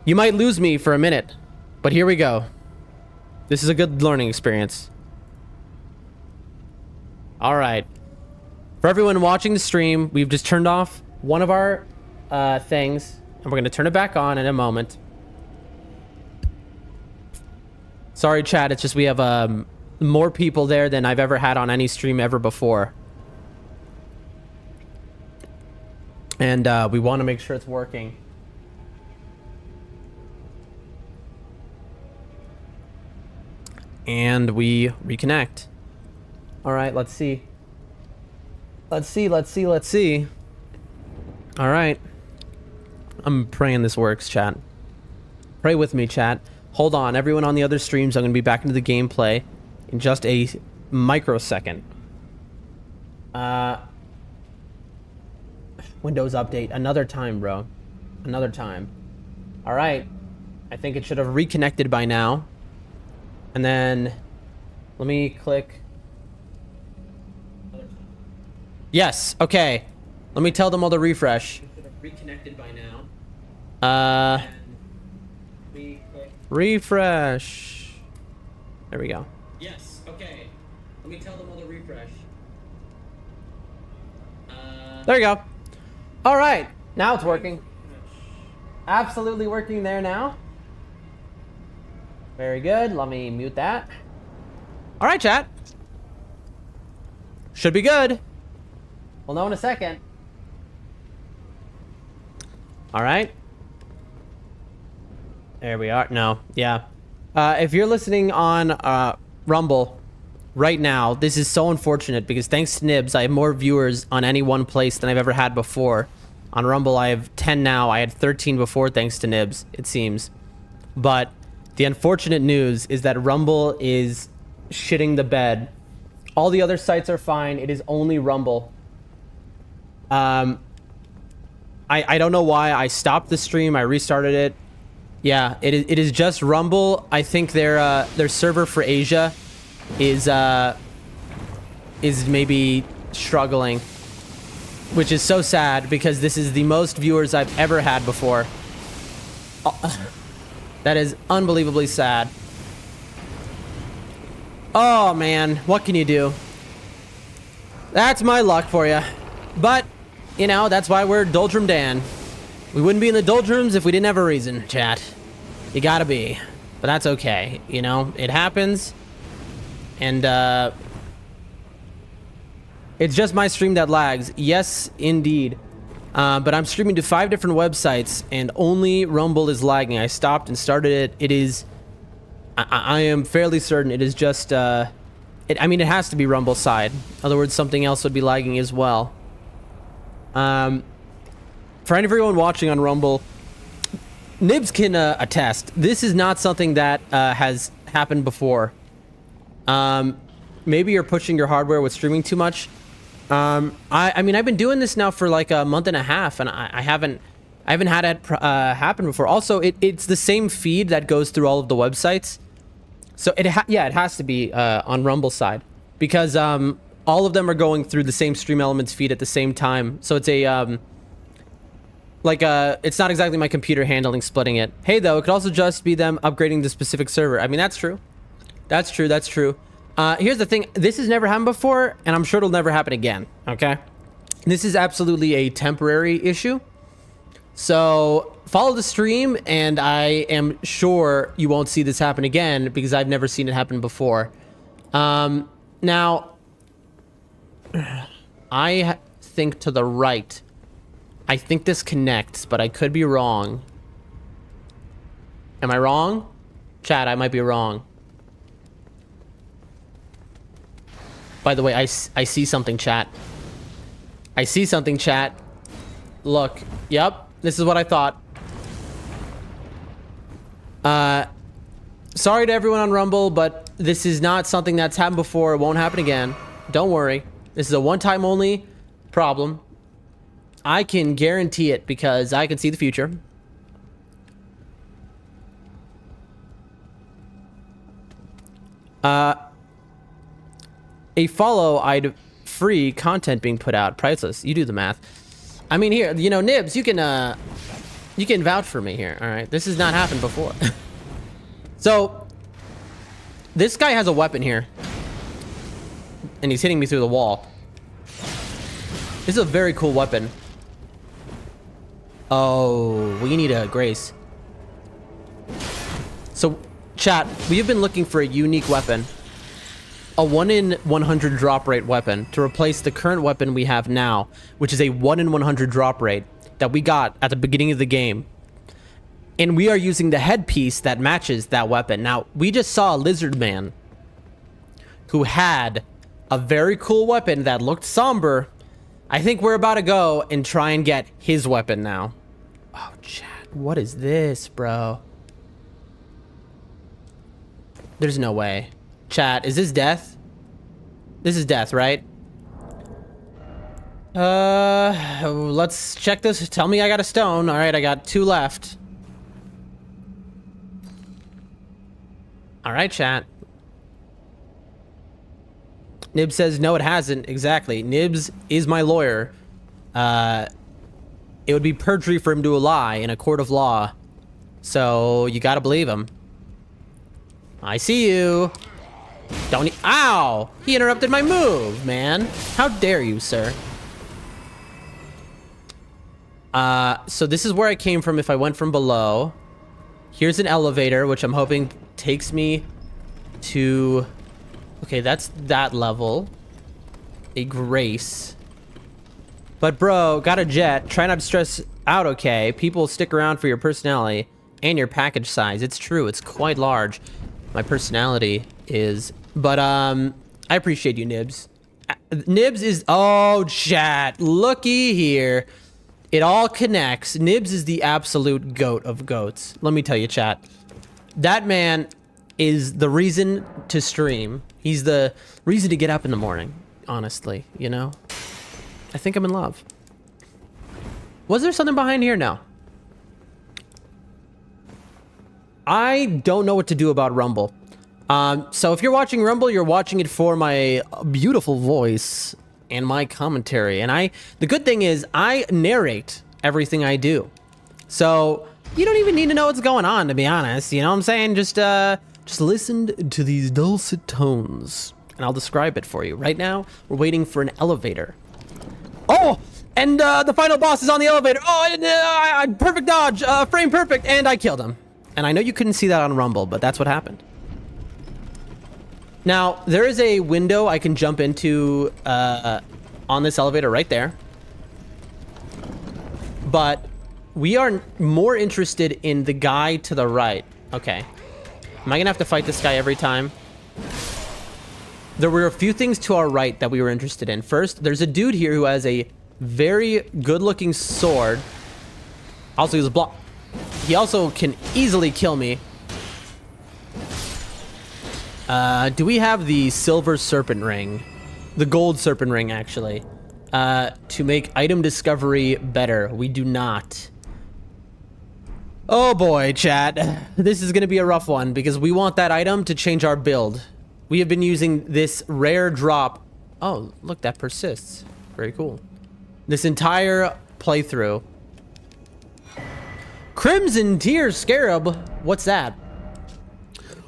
you might lose me for a minute, but here we go. This is a good learning experience. All right. For everyone watching the stream, we've just turned off one of our things, and we're going to turn it back on in a moment. Sorry, chat. It's just we have more people there than I've ever had on any stream ever before. And we want to make sure it's working. And we reconnect. All right, let's see. Let's see. All right. I'm praying this works, chat. Pray with me, chat. Hold on, everyone on the other streams, I'm going to be back into the gameplay in just a microsecond. Windows update. Another time, bro. Another time. All right. I think it should have reconnected by now. And then let me click. Yes, okay. Let me tell them all to refresh. Should have reconnected by now. We click. Refresh. There we go. Yes, okay. Let me tell them all to refresh. There you go. All right, now it's working. Absolutely working there now. Very good. Let me mute that. All right, chat. Should be good. We'll know in a second. All right. There we are. No, yeah. If you're listening on Rumble right now, this is so unfortunate because thanks to Nibs, I have more viewers on any one place than I've ever had before. On Rumble, I have 10 now. I had 13 before thanks to Nibs, it seems. But the unfortunate news is that Rumble is shitting the bed. All the other sites are fine. It is only Rumble. I don't know why I stopped the stream. I restarted it. Yeah, it is just Rumble. I think their server for Asia is maybe struggling, which is so sad because this is the most viewers I've ever had before. That is unbelievably sad. Oh man, what can you do? That's my luck for you. But, you know, that's why we're Doldrum Dan. We wouldn't be in the doldrums if we didn't have a reason, chat. You gotta be. But that's okay, you know? It happens. And, it's just my stream that lags. Yes, indeed. But I'm streaming to 5 different websites, and only Rumble is lagging. I stopped and started it. It is... I am fairly certain it is just, I mean, it has to be Rumble's side. In other words, something else would be lagging as well. For everyone watching on Rumble, Nibs can attest. This is not something that has happened before. Maybe you're pushing your hardware with streaming too much. I mean, I've been doing this now for like a month and a half, and I haven't had it happen before. Also, it's the same feed that goes through all of the websites. So it has to be on Rumble's side because all of them are going through the same Stream Elements feed at the same time. So it's a it's not exactly my computer handling splitting it. Hey, though, it could also just be them upgrading the specific server. I mean, that's true. That's true. That's true. Here's the thing. This has never happened before, and I'm sure it'll never happen again. Okay? This is absolutely a temporary issue. So follow the stream, and I am sure you won't see this happen again because I've never seen it happen before. Now, I think to the right. I think this connects, but I could be wrong. Am I wrong? Chat, I might be wrong. By the way, I see something, chat. I see something, chat. Look. Yep. This is what I thought. Sorry to everyone on Rumble, but this is not something that's happened before. It won't happen again. Don't worry. This is a one-time only problem. I can guarantee it because I can see the future. A follow, I'd free content being put out, priceless. You do the math. I mean, here, you know, Nibs, you can vouch for me here. All right, this has not happened before. So, this guy has a weapon here, and he's hitting me through the wall. This is a very cool weapon. Oh, we need a Grace. So, chat, we have been looking for a unique weapon. A 1 in 100 drop rate weapon to replace the current weapon we have now, which is a 1 in 100 drop rate that we got at the beginning of the game. And we are using the headpiece that matches that weapon. Now, we just saw a lizard man who had a very cool weapon that looked somber. I think we're about to go and try and get his weapon now. Oh, chat, what is this, bro? There's no way. Chat, is this death? This is death, right? Let's check this. Tell me I got a stone. All right, I got 2 left. All right, chat. Nibs says, no, it hasn't. Exactly. Nibs is my lawyer. It would be perjury for him to lie in a court of law. So you gotta believe him. I see you. Don't ow! He interrupted my move, man. How dare you, sir? So this is where I came from if I went from below. Here's an elevator, which I'm hoping takes me to... Okay, that's that level. A grace. But bro, got a jet. Try not to stress out, okay? People stick around for your personality and your package size. It's true, it's quite large. My personality is... But, I appreciate you, Nibs. Nibs is... Oh, chat. Looky here. It all connects. Nibs is the absolute goat of goats. Let me tell you, chat. That man is the reason to stream. He's the reason to get up in the morning, honestly, you know? I think I'm in love. Was there something behind here? No. I don't know what to do about Rumble. So if you're watching Rumble, you're watching it for my beautiful voice and my commentary. And the good thing is I narrate everything I do. So you don't even need to know what's going on, to be honest. You know what I'm saying? Just listen to these dulcet tones and I'll describe it for you. Right now, we're waiting for an elevator. Oh, and the final boss is on the elevator. Oh, and, perfect dodge, frame perfect, and I killed him. And I know you couldn't see that on Rumble, but that's what happened. Now, there is a window I can jump into on this elevator right there. But we are more interested in the guy to the right. Okay. Am I going to have to fight this guy every time? There were a few things to our right that we were interested in. First, there's a dude here who has a very good-looking sword. Also, he's a block. He also can easily kill me. Do we have the silver serpent ring? The gold serpent ring, actually. To make item discovery better. We do not. Oh boy, chat. This is gonna be a rough one because we want that item to change our build. We have been using this rare drop. Oh, look, that persists. Very cool. This entire playthrough. Crimson Tear Scarab. What's that?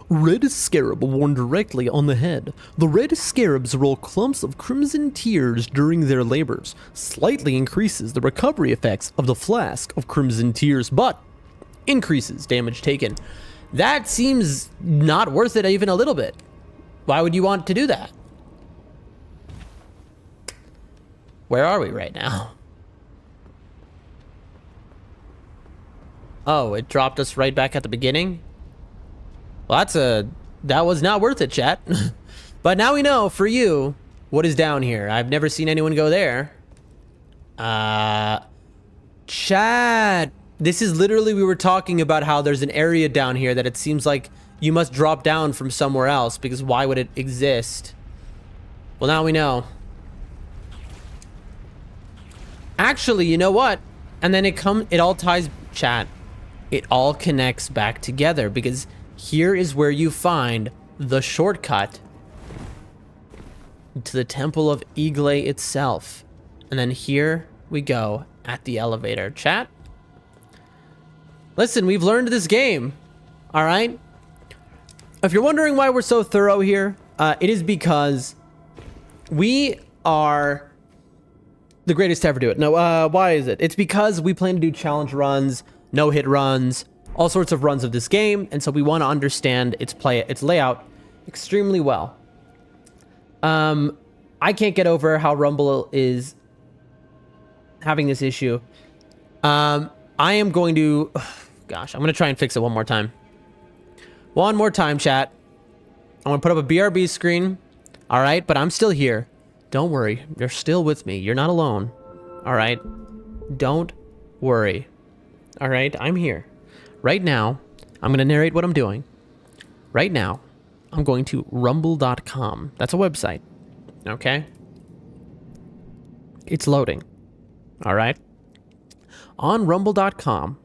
Red scarab worn directly on the head. The red scarabs roll clumps of crimson tears during their labors. Slightly increases the recovery effects of the flask of crimson tears, but increases damage taken. That seems not worth it even a little bit. Why would you want to do that? Where are we right now? Oh, it dropped us right back at the beginning? Well, that was not worth it, chat. But now we know, for you, what is down here. I've never seen anyone go there. Chat. This is literally, we were talking about how there's an area down here that it seems like you must drop down from somewhere else, because why would it exist? Well, now we know. Actually, you know what? And then it all ties, chat. It all connects back together, because here is where you find the shortcut to the Temple of Igle itself. And then here we go at the elevator. Chat, listen, we've learned this game, all right? If you're wondering why we're so thorough here, it is because we are the greatest to ever do it. No, why is it? It's because we plan to do challenge runs, no-hit runs, all sorts of runs of this game, and so we want to understand its layout extremely well. I can't get over how Rumble is having this issue. I am going to... Gosh, I'm going to try and fix it one more time. One more time, chat. I'm going to put up a BRB screen. All right, but I'm still here. Don't worry. You're still with me. You're not alone. All right? Don't worry. All right? I'm here. Right now, I'm going to narrate what I'm doing. Right now, I'm going to rumble.com. That's a website. Okay? It's loading. All right? On rumble.com,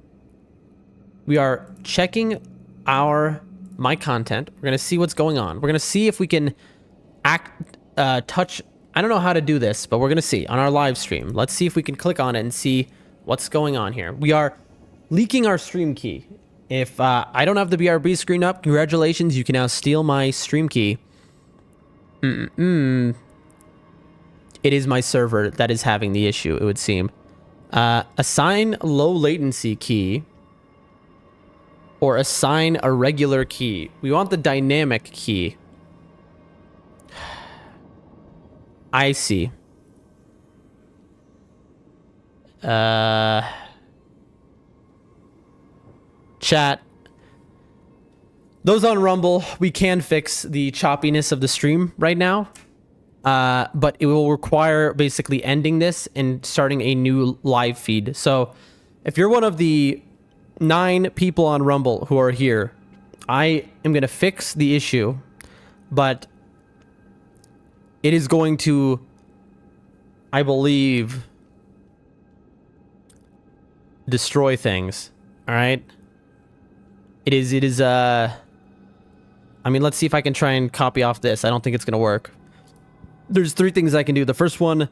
we are checking my content. We're going to see what's going on. We're going to see if we can touch... I don't know how to do this, but we're going to see on our live stream. Let's see if we can click on it and see what's going on here. We are leaking our stream key. If I don't have the BRB screen up, congratulations, you can now steal my stream key. It is my server that is having the issue, it would seem. Assign low latency key. Or assign a regular key. We want the dynamic key. I see. Chat. Those on Rumble, we can fix the choppiness of the stream right now. But it will require basically ending this and starting a new live feed. So if you're one of the 9 people on Rumble who are here, I am going to fix the issue, but it is going to, I believe, destroy things. All right. It is, I mean, let's see if I can try and copy off this. I don't think it's going to work. There's 3 things I can do. The first one,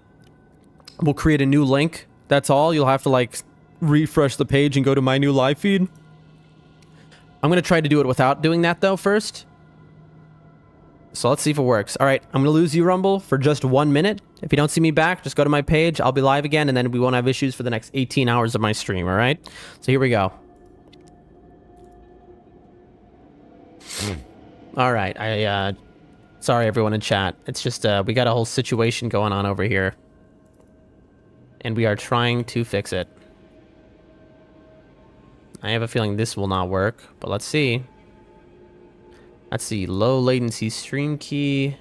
we'll create a new link. That's all. You'll have to like refresh the page and go to my new live feed. I'm going to try to do it without doing that though first. So let's see if it works. All right, I'm going to lose you, Rumble, for just 1 minute. If you don't see me back, just go to my page. I'll be live again, and then we won't have issues for the next 18 hours of my stream, all right? So here we go. All right, sorry everyone in chat. It's just, we got a whole situation going on over here. And we are trying to fix it. I have a feeling this will not work, but let's see. Let's see, low latency stream key.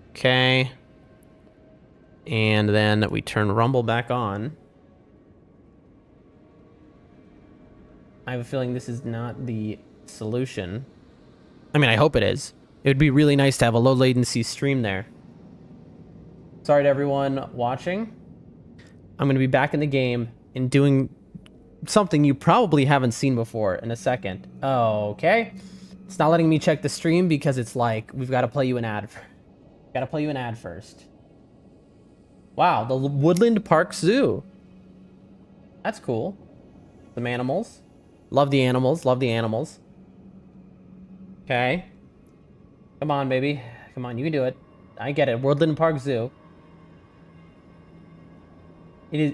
Okay. And then we turn Rumble back on. I have a feeling this is not the solution. I mean, I hope it is. It would be really nice to have a low latency stream there. Sorry to everyone watching. I'm going to be back in the game and doing something you probably haven't seen before in a second. Okay. It's not letting me check the stream because it's like, we've got to play you an ad. Got to play you an ad first. Wow, the Woodland Park Zoo. That's cool. Some animals. Love the animals. Love the animals. Okay. Come on, baby. Come on, you can do it. I get it. Woodland Park Zoo. It is...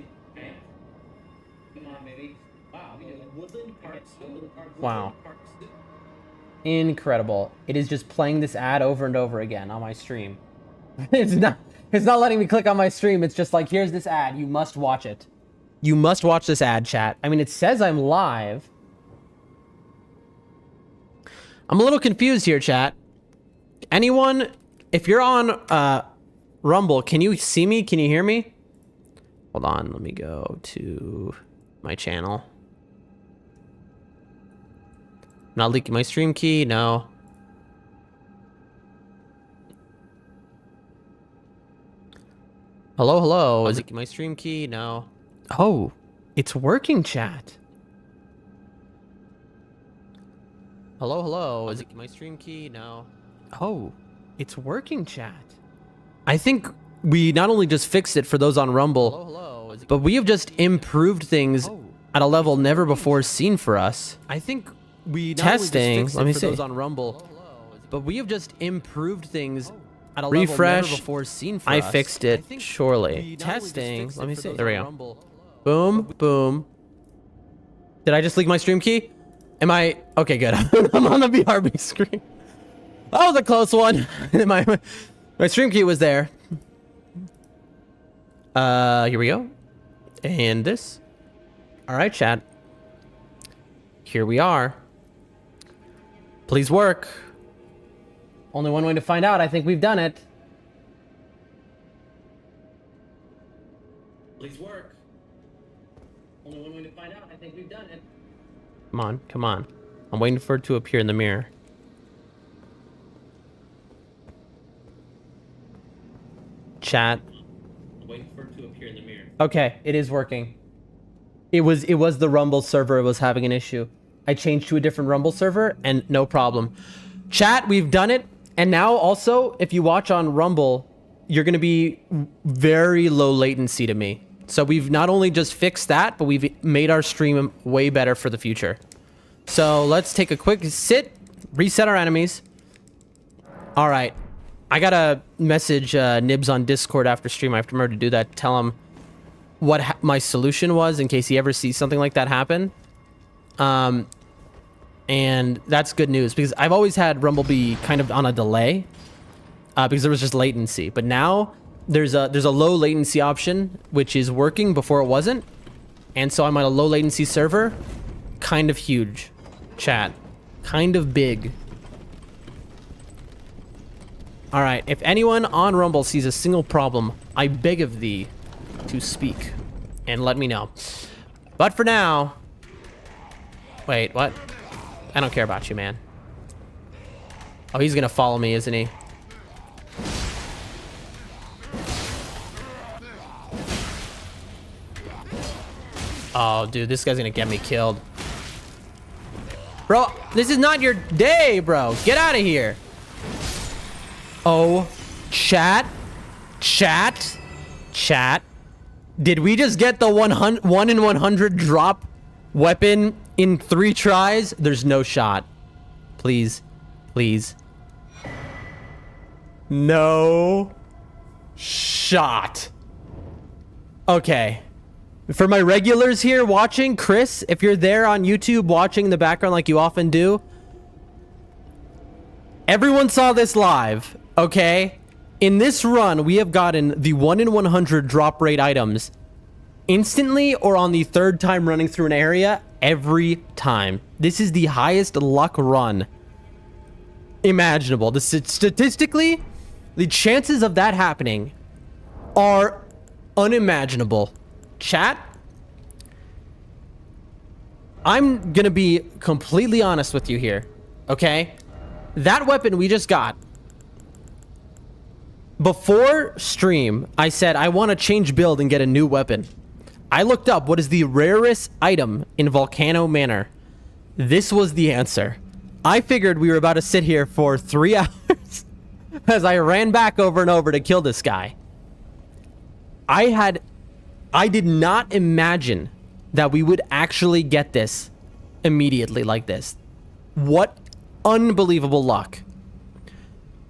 Come on, baby. Wow, we did it. Woodland Park Zoo. Wow. Incredible. It is just playing this ad over and over again on my stream. It's not letting me click on my stream. It's just like, here's this ad. You must watch it. You must watch this ad, chat. I mean, it says I'm live. I'm a little confused here, chat. Anyone, if you're on Rumble, can you see me? Can you hear me? Hold on. Let me go to my channel. Not leaking my stream key, no. Hello, hello. Is it my stream key? No. Oh, it's working, chat. Hello, hello. Is it my stream key? No. Oh, it's working, chat. I think we not only just fixed it for those on Rumble, hello, hello. But we have just improved things at a level never before seen for us. I think we testing. Let me see. Those on Rumble, but we have just improved things at a level never before seen for us. I fixed it. Surely. Testing. Let me see. There we go. Boom, boom. Did I just leak my stream key? Am I okay? Good. I'm on the BRB screen. That was a close one. my stream key was there. Here we go. And this. All right, chat. Here we are. Please work. Only one way to find out. I think we've done it. Please work. Only one way to find out. I think we've done it. Come on, come on. I'm waiting for it to appear in the mirror. Chat. I'm waiting for it to appear in the mirror. Okay, it is working. It was the Rumble server was having an issue. I changed to a different Rumble server and no problem. Chat, we've done it. And now also, if you watch on Rumble, you're going to be very low latency to me. So we've not only just fixed that, but we've made our stream way better for the future. So let's take a quick sit, reset our enemies. All right. I gotta message Nibs on Discord after stream. I have to remember to do that. Tell him what my solution was in case he ever sees something like that happen. And that's good news because I've always had Rumblebee kind of on a delay because there was just latency. But now there's a low latency option, which is working before it wasn't. And so I'm on a low latency server. Kind of huge, chat. Kind of big. All right, if anyone on Rumble sees a single problem, I beg of thee to speak and let me know. But for now... Wait, what? I don't care about you, man. Oh, he's gonna follow me, isn't he? Oh, dude, this guy's gonna get me killed. Bro, this is not your day, bro. Get out of here. Oh, chat. Did we just get the 1 in 100 drop weapon in 3 tries? There's no shot. Please. No shot. Okay. For my regulars here watching, Chris, if you're there on YouTube watching in the background like you often do, everyone saw this live, okay? In this run, we have gotten the 1 in 100 drop rate items instantly or on the 3rd time running through an area every time. This is the highest luck run imaginable. Statistically, the chances of that happening are unimaginable. Chat, I'm gonna be completely honest with you here, okay? That weapon we just got, before stream, I said I want to change build and get a new weapon. I looked up what is the rarest item in Volcano Manor. This was the answer. I figured we were about to sit here for 3 hours as I ran back over and over to kill this guy. I did not imagine that we would actually get this immediately like this. What unbelievable luck.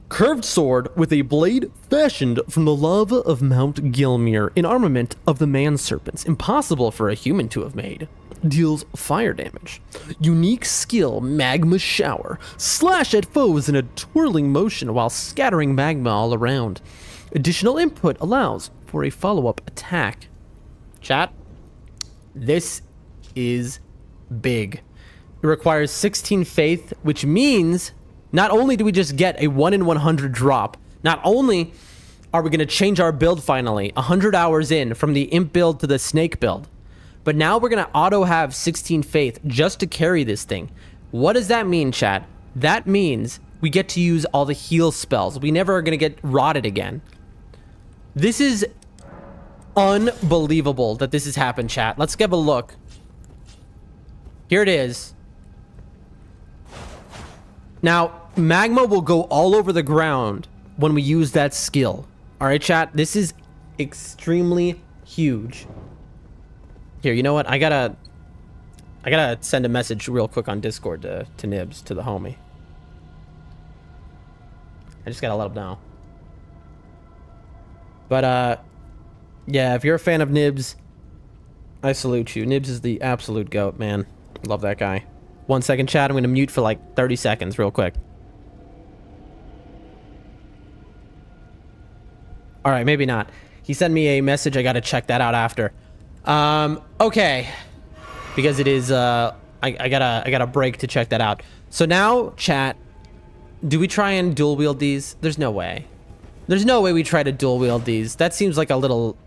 Curved sword with a blade fashioned from the lava of Mount Gilmere, an armament of the man serpents, impossible for a human to have made. Deals fire damage. Unique skill, magma shower. Slash at foes in a twirling motion while scattering magma all around. Additional input allows for a follow-up attack. Chat, this is big. It requires 16 faith, which means not only do we just get a 1 in 100 drop, not only are we going to change our build finally, 100 hours in from the imp build to the snake build, but now we're going to auto have 16 faith just to carry this thing. What does that mean, chat? That means we get to use all the heal spells. We never are going to get rotted again. This is unbelievable that this has happened, chat. Let's give a look. Here it is. Now, magma will go all over the ground when we use that skill. All right, chat, this is extremely huge. Here, you know what? I gotta send a message real quick on Discord to Nibs, to the homie. I just gotta let him know. But, yeah, if you're a fan of Nibs, I salute you. Nibs is the absolute GOAT, man. Love that guy. 1 second, chat. I'm gonna mute for like 30 seconds real quick. All right, maybe not. He sent me a message. I gotta check that out after. Okay. Because it is, I gotta break to check that out. So now, chat, do we try and dual wield these? There's no way. There's no way we try to dual wield these. That seems like a little...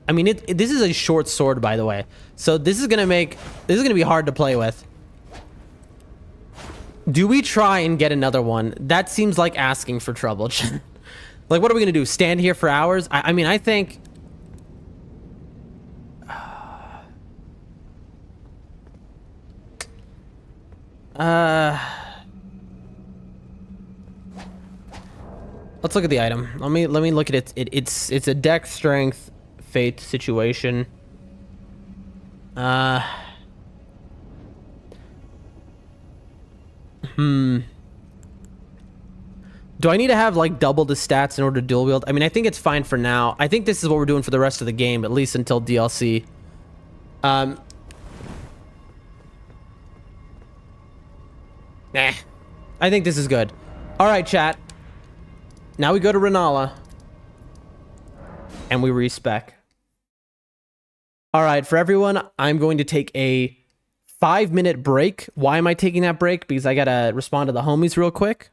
I mean, this is a short sword, by the way. So this is gonna be hard to play with. Do we try and get another one? That seems like asking for trouble. Like, what are we gonna do? Stand here for hours? I mean, I think... Let's look at the item. Let me look at it. It's a deck strength fate situation. Do I need to have like double the stats in order to dual wield? I mean, I think it's fine for now. I think this is what we're doing for the rest of the game, at least until DLC. Nah. I think this is good. All right, chat. Now we go to Renala. And we respec. All right, for everyone, I'm going to take a 5-minute break. Why am I taking that break? Because I gotta respond to the homies real quick.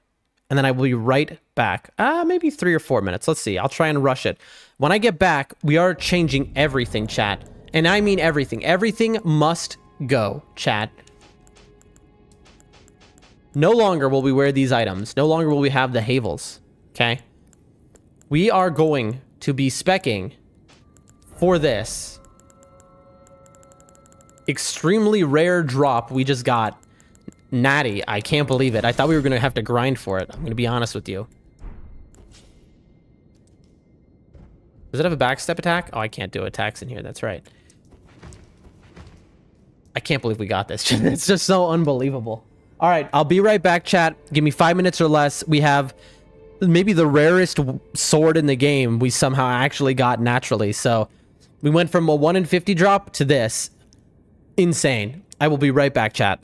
And then I will be right back. Maybe 3 or 4 minutes. Let's see. I'll try and rush it. When I get back, we are changing everything, chat. And I mean everything. Everything must go, chat. No longer will we wear these items. No longer will we have the Havels. Okay? We are going to be speccing for this extremely rare drop we just got. Natty, I can't believe it. I thought we were going to have to grind for it. I'm going to be honest with you. Does it have a backstep attack? Oh, I can't do attacks in here. That's right. I can't believe we got this. It's just so unbelievable. All right, I'll be right back, chat. Give me 5 minutes or less. We have maybe the rarest sword in the game we somehow actually got naturally. So we went from a 1 in 50 drop to this. Insane. I will be right back, chat.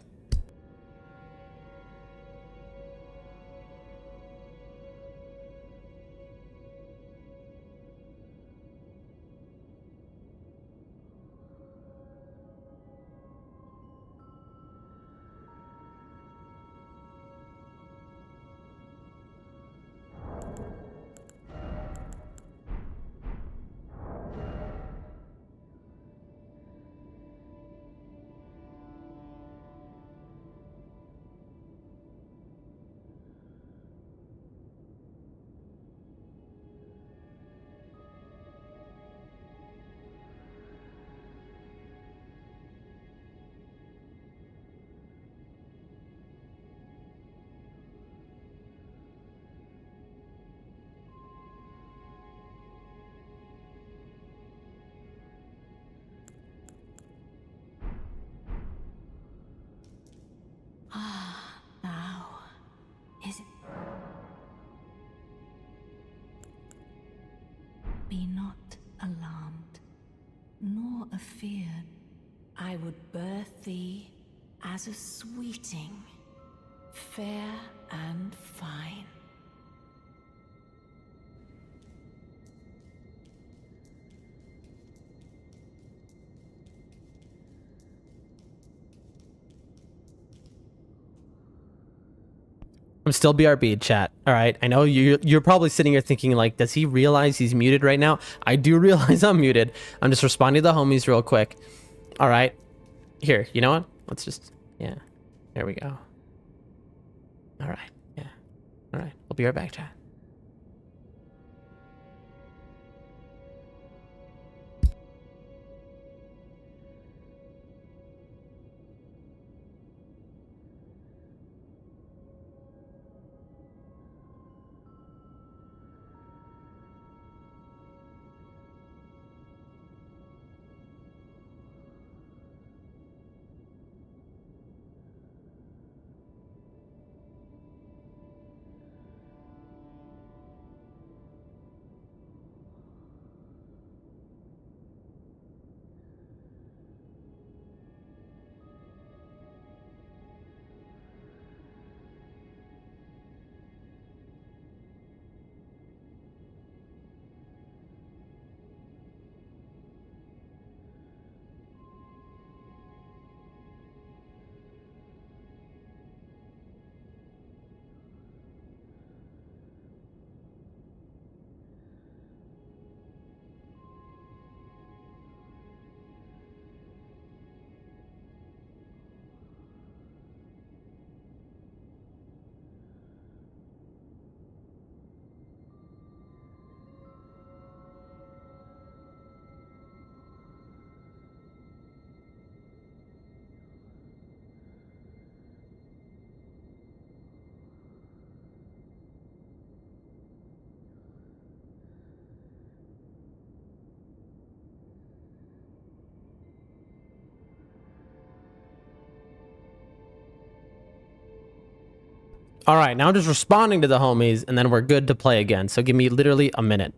Now, is it? Be not alarmed, nor afeared. I would birth thee as a sweeting, fair and fine. I'm still BRB, chat. All right. I know you're probably sitting here thinking, like, does he realize he's muted right now? I do realize I'm muted. I'm just responding to the homies real quick. All right. Here, you know what? Let's just, yeah. There we go. All right. Yeah. All right. We'll be right back, chat. All right, now I'm just responding to the homies, and then we're good to play again. So give me literally a minute.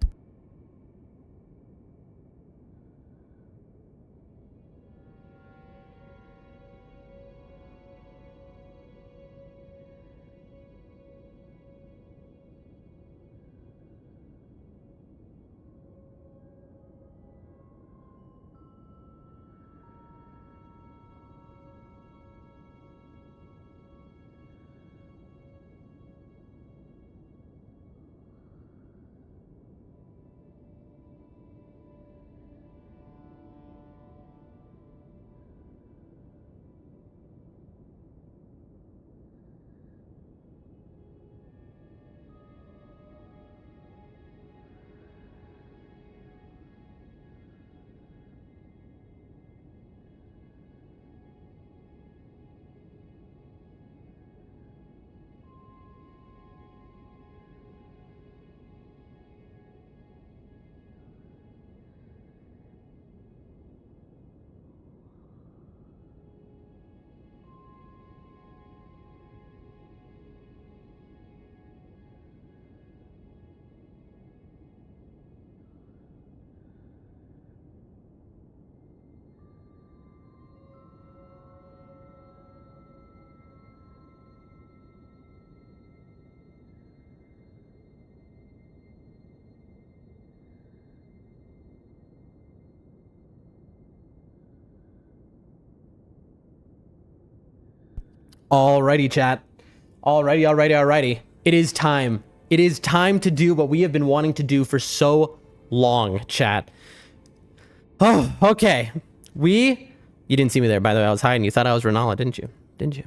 Alrighty, chat. Alrighty. It is time. It is time to do what we have been wanting to do for so long, chat. Oh, okay. You didn't see me there, by the way. I was hiding. You thought I was Renala, didn't you?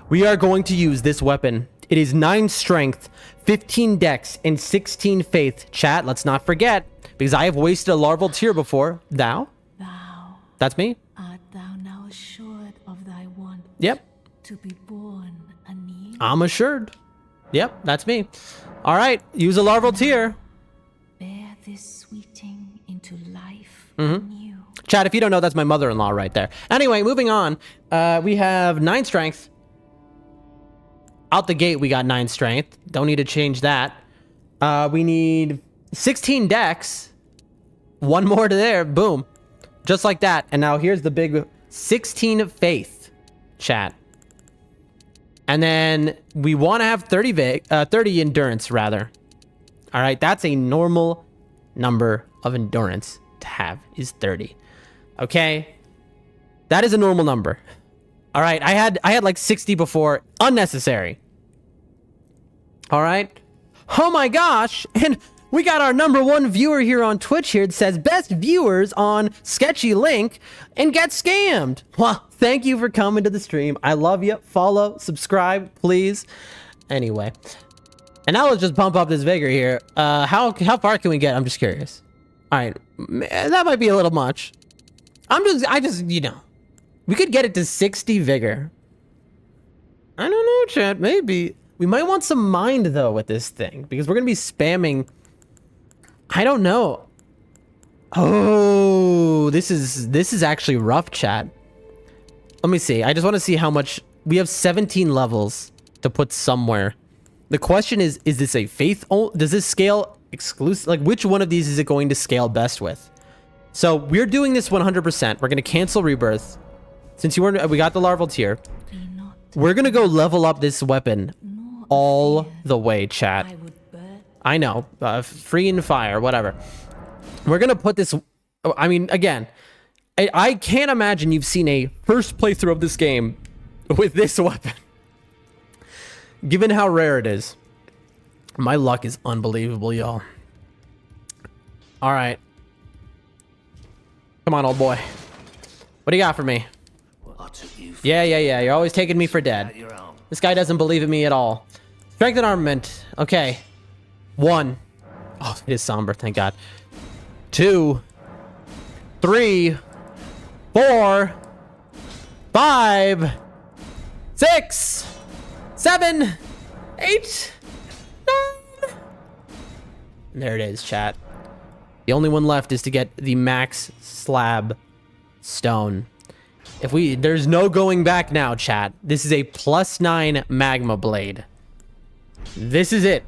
We are going to use this weapon. It is 9 strength, 15 dex, and 16 faith. Chat, let's not forget, because I have wasted a larval tear before. Thou? That's me? Art thou now assured of thy want? Yep. To be born anew? I'm assured. Yep, that's me. All right, use a larval tear. Bear this sweeting into life anew. Chat, if you don't know, that's my mother-in-law right there. Anyway, moving on. We have 9 strength. Out the gate, we got 9 strength. Don't need to change that. We need 16 dex. 1 more to there. Boom. Just like that. And now here's the big 16 faith, chat. And then we want to have 30 endurance, rather. All right, that's a normal number of endurance to have, is 30. Okay? That is a normal number. All right, I had like 60 before. Unnecessary. All right? Oh my gosh! And we got our #1 viewer here on Twitch here. It says, best viewers on Sketchy Link and get scammed. Well, thank you for coming to the stream. I love you. Follow, subscribe, please. Anyway. And now let's just pump up this vigor here. How far can we get? I'm just curious. All right. That might be a little much. I just, you know. We could get it to 60 vigor. I don't know, chat. Maybe. We might want some mind, though, with this thing. Because we're going to be spamming... I don't know. Oh, this is actually rough, chat. Let me see. I just want to see how much... We have 17 levels to put somewhere. The question is this a faith... Does this scale exclusive? Like, which one of these is it going to scale best with? So, we're doing this 100%. We're going to cancel Rebirth. Since we got the larval tier. We're going to go level up this weapon all the way, chat. I know, free and fire, whatever. We're gonna put this, I mean, again, I can't imagine you've seen a first playthrough of this game with this weapon. Given how rare it is. My luck is unbelievable, y'all. All right. Come on, old boy. What do you got for me? Yeah, you're always taking me for dead. This guy doesn't believe in me at all. Strength and armament, okay. 1. Oh, it is somber, thank God. 2, 3, 4, 5, 6, 7, 8, 9. And there it is, chat. The only one left is to get the max slab stone. There's no going back now, chat. This is a +9 magma blade. This is it.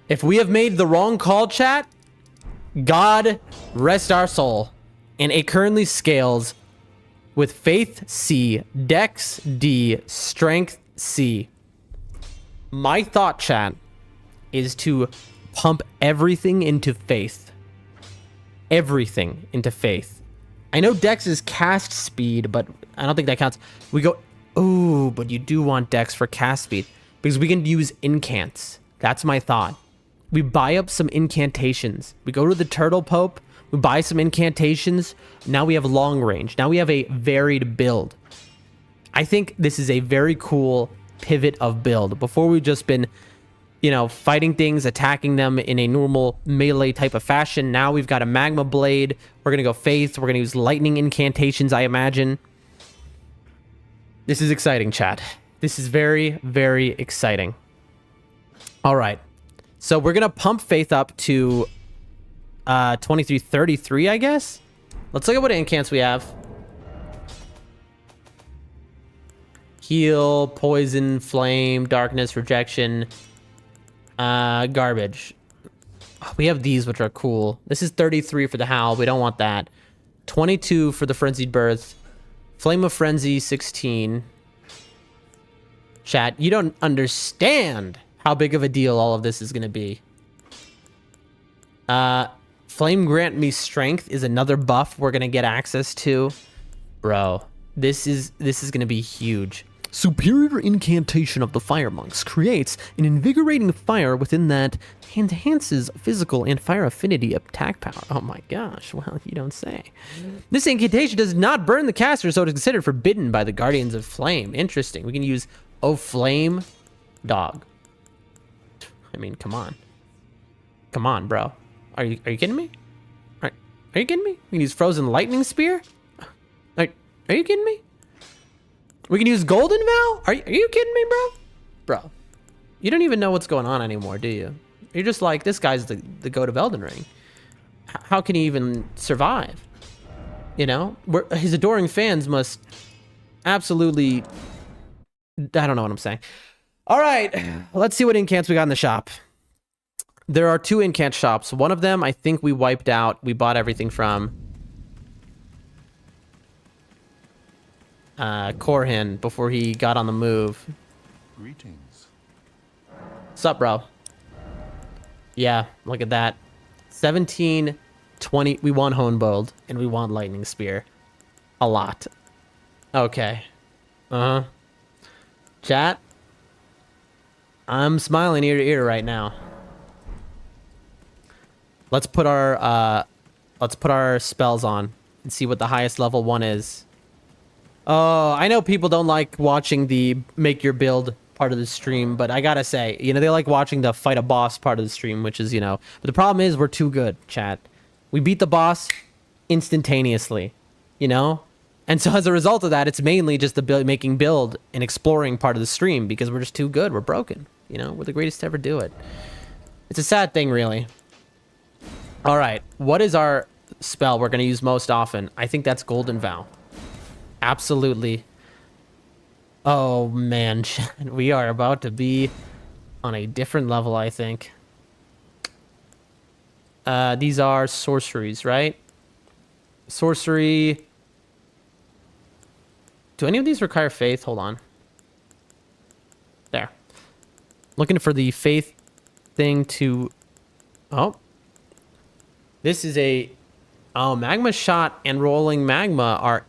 If we have made the wrong call, chat, God rest our soul. And it currently scales with Faith C, Dex D, Strength C. My thought, chat, is to pump everything into Faith. Everything into Faith. I know Dex is cast speed, but I don't think that counts. We go, ooh, but you do want Dex for cast speed because we can use incants. That's my thought. We buy up some incantations. We go to the Turtle Pope. We buy some incantations. Now we have long range. Now we have a varied build. I think this is a very cool pivot of build. Before we've just been, you know, fighting things, attacking them in a normal melee type of fashion. Now we've got a Magma Blade. We're going to go Faith. We're going to use lightning incantations, I imagine. This is exciting, chat. This is very, very exciting. All right. So we're going to pump Faith up to 2333, I guess. Let's look at what incants we have. Heal, poison, flame, darkness, rejection, garbage. We have these, which are cool. This is 33 for the Howl. We don't want that. 22 for the Frenzied Birth. Flame of Frenzy, 16. Chat, you don't understand how big of a deal all of this is going to be. Flame Grant Me Strength is another buff we're going to get access to. Bro, this is going to be huge. Superior Incantation of the Fire Monks creates an invigorating fire within that enhances physical and fire affinity attack power. Oh my gosh, well, you don't say. This incantation does not burn the caster, so it is considered forbidden by the Guardians of Flame. Interesting. We can use Oh Flame Dog. I mean, come on. Come on, bro. Are you kidding me? Are you kidding me? We can use Frozen Lightning Spear? Are you kidding me? We can use Golden Vow? Are you kidding me, bro? Bro, you don't even know what's going on anymore, do you? You're just like, this guy's the goat of Elden Ring. How can he even survive? You know? His adoring fans must absolutely... I don't know what I'm saying. All right, let's see what incants we got in the shop. There are 2 incant shops. One of them, I think we wiped out. We bought everything from Korhin before he got on the move. Greetings. Sup, bro? Yeah, look at that. 17, 20. We want Honebold, and we want Lightning Spear. A lot. Okay. Uh-huh. Chat. I'm smiling ear to ear right now. Let's put our spells on and see what the highest level one is. Oh, I know people don't like watching the make your build part of the stream, but I gotta say, you know, they like watching the fight a boss part of the stream, which is, you know, but the problem is we're too good, chat. We beat the boss instantaneously, you know? And so as a result of that, it's mainly just the making build and exploring part of the stream because we're just too good. We're broken, you know? We're the greatest to ever do it. It's a sad thing, really. All right, what is our spell we're gonna use most often? I think that's Golden Vow. Absolutely. Oh man, we are about to be on a different level, I think. These are sorceries, right? Sorcery. Do any of these require faith? Hold on. There. Looking for the faith thing to... Oh. This is a... Oh, magma shot and rolling magma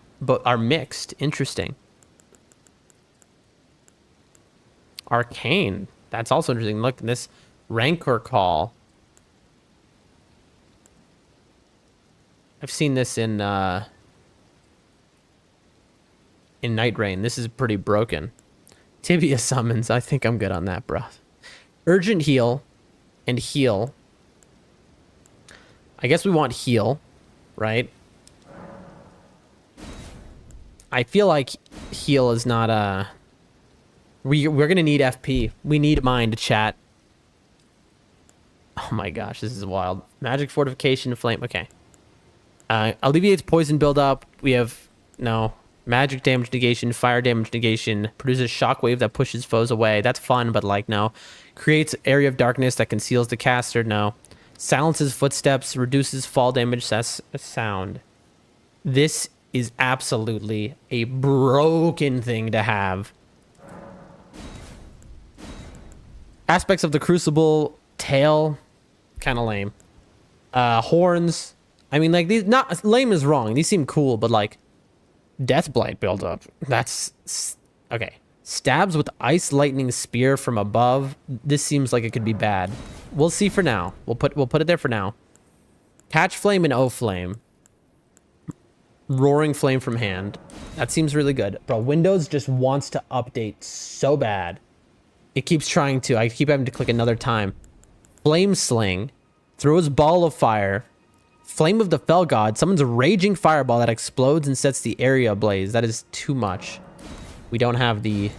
are mixed. Interesting. Arcane. That's also interesting. Look, this Rancor Call. I've seen this in Night Rain. This is pretty broken. Tibia summons. I think I'm good on that, bro. Urgent heal and heal. I guess we want heal, right? I feel like heal is not a... We're gonna need FP. We need mine to chat. Oh my gosh, this is wild. Magic Fortification, Flame. Okay. Alleviates poison buildup. We have... No. Magic damage negation, fire damage negation, produces shockwave that pushes foes away. That's fun, but like, no. Creates area of darkness that conceals the caster. No. Silences footsteps, reduces fall damage. That's a sound. This is absolutely a broken thing to have. Aspects of the Crucible, tail, kind of lame. Horns, I mean, like, these, not lame is wrong. These seem cool, but like, Deathblight buildup. That's okay. Stabs with ice lightning spear from above. This seems like it could be bad. We'll see for now. We'll put it there for now. Catch flame and O flame. Roaring flame from hand. That seems really good. Bro, Windows just wants to update so bad. It keeps trying to. I keep having to click another time. Flame sling. Throws ball of fire. Flame of the Fell God. Summons a raging fireball that explodes and sets the area ablaze. That is too much. We don't have the...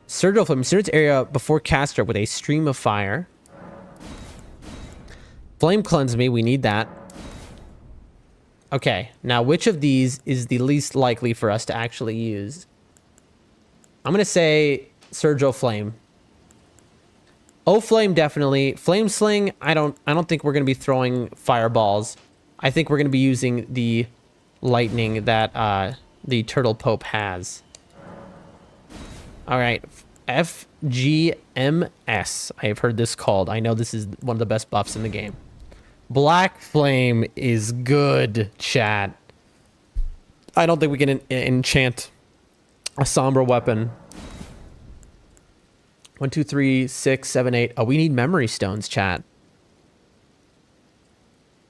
Surgical Flame. Incinerates area before caster with a stream of fire. Flame Cleanse Me. We need that. Okay. Now, which of these is the least likely for us to actually use? I'm going to say Surgical Flame. O Flame, definitely. Flame Sling, I don't think we're going to be throwing fireballs. I think we're going to be using the lightning that the Turtle Pope has. All right. FGMS. I have heard this called. I know this is one of the best buffs in the game. Black Flame is good, chat. I don't think we can enchant a Sombra weapon. 1, 2, 3, 6, 7, 8. Oh, we need memory stones, chat.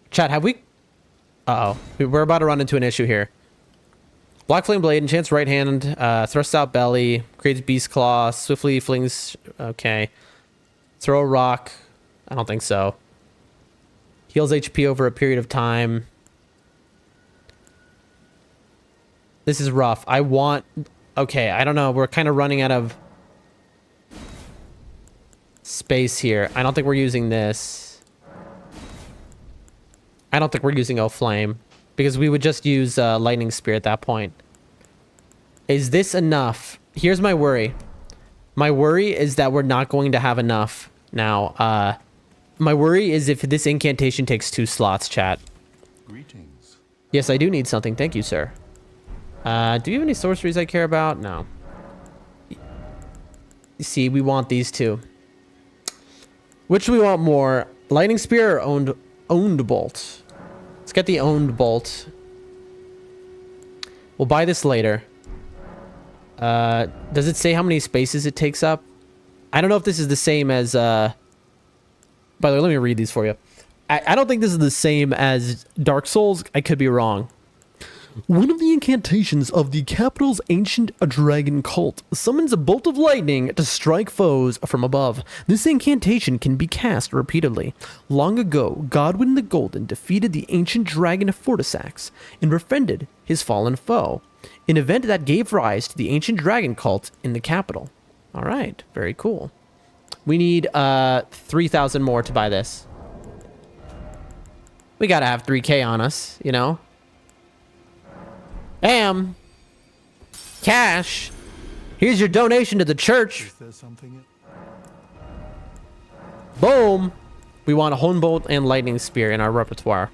Chat, have we... Uh-oh. We're about to run into an issue here. Black Flame Blade, enchants right hand, thrusts out belly, creates beast claw, swiftly flings... Okay. Throw a rock. I don't think so. Heals HP over a period of time. This is rough. I want... Okay, I don't know. We're kind of running out of... space here. I don't think we're using this. I don't think we're using O Flame because we would just use Lightning Spear at that point. Is this enough? Here's my worry. My worry is that we're not going to have enough now. My worry is if this incantation takes 2 slots, chat. Greetings. Yes, I do need something. Thank you, sir. Do you have any sorceries I care about? No. See, we want these two. Which do we want more? Lightning Spear or owned bolt? Let's get the owned bolt. We'll buy this later. Does it say how many spaces it takes up? I don't know if this is the same as... By the way, let me read these for you. I don't think this is the same as Dark Souls. I could be wrong. One of the incantations of the capital's ancient dragon cult summons a bolt of lightning to strike foes from above. This incantation can be cast repeatedly. Long ago, Godwin the Golden defeated the ancient dragon Fortisax and befriended his fallen foe, an event that gave rise to the ancient dragon cult in the capital. All right, very cool. We need 3,000 more to buy this. We gotta have 3K on us, you know? Bam! Cash! Here's your donation to the church. Is there something? Boom! We want a Hornbolt and Lightning Spear in our repertoire.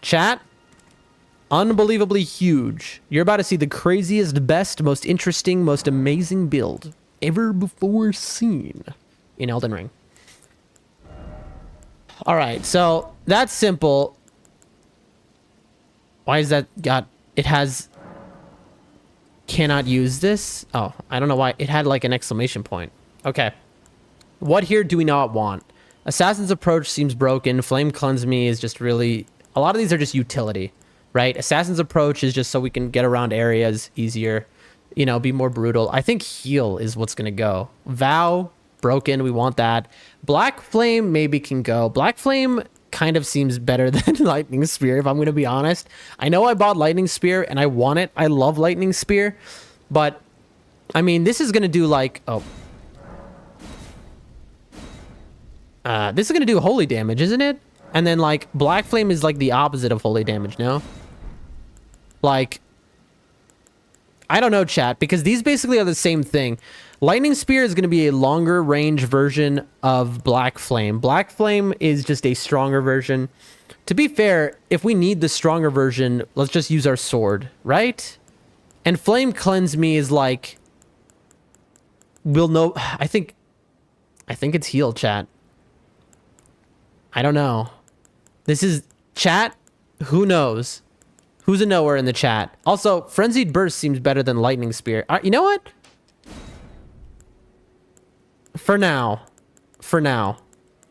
Chat? Unbelievably huge. You're about to see the craziest, best, most interesting, most amazing build ever before seen in Elden Ring. Alright, so that's simple. Why is that got... It has... Cannot use this? Oh, I don't know why. It had like an exclamation point. Okay. What here do we not want? Assassin's Approach seems broken. Flame Cleanse Me is just really... A lot of these are just utility, right? Assassin's Approach is just so we can get around areas easier. You know, be more brutal. I think Heal is what's going to go. Vow, broken. We want that. Black Flame maybe can go. Black Flame kind of seems better than Lightning Spear, if I'm going to be honest. I know I bought Lightning Spear and I want it. I love Lightning Spear. But, I mean, this is going to do like... Oh. This is going to do holy damage, isn't it? And then like Black Flame is like the opposite of holy damage, no? Like, I don't know, chat, because these basically are the same thing. Lightning Spear is going to be a longer range version of Black Flame. Black Flame is just a stronger version. To be fair, if we need the stronger version, let's just use our sword, right? And Flame Cleanse Me is like, we'll know. I think it's heal, chat. I don't know. This is chat. Who knows? Who's a knower in the chat? Also, Frenzied Burst seems better than Lightning Spear. You know what? For now,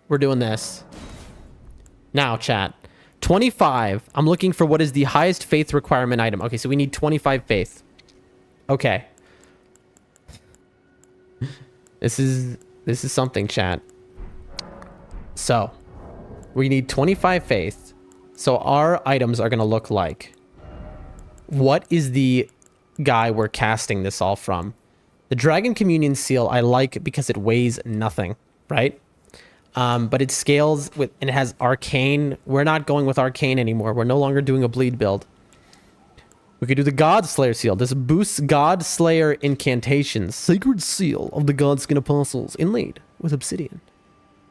we're doing this. Now, chat. 25. I'm looking for what is the highest faith requirement item. Okay, so we need 25 faith. Okay. This is something, chat. So, we need 25 faith. So our items are going to look like... What is the guy we're casting this all from? The Dragon Communion Seal I like because it weighs nothing, right? But it scales with, and it has Arcane. We're not going with Arcane anymore. We're no longer doing a bleed build. We could do the God Slayer Seal. This boosts God Slayer incantations. Sacred Seal of the Godskin Apostles, inlaid with obsidian.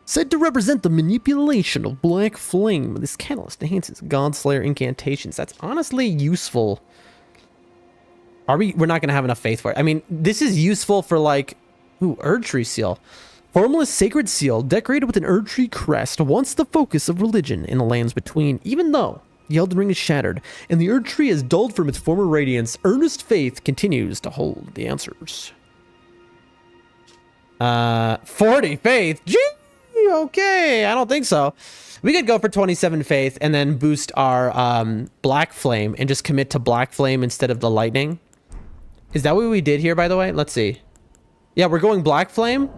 Said to represent the manipulation of Black Flame, this catalyst enhances God Slayer incantations. That's honestly useful. We're not going to have enough faith for it. I mean, this is useful for like... Ooh, Erdtree Seal. Formless Sacred Seal, decorated with an Erdtree crest, once the focus of religion in the lands between. Even though the Elden Ring is shattered, and the Erdtree is dulled from its former radiance, earnest faith continues to hold the answers. 40 faith? Gee! Okay, I don't think so. We could go for 27 faith and then boost our Black Flame and just commit to Black Flame instead of the lightning. Is that what we did here, by the way? Let's see. Yeah, we're going Black Flame.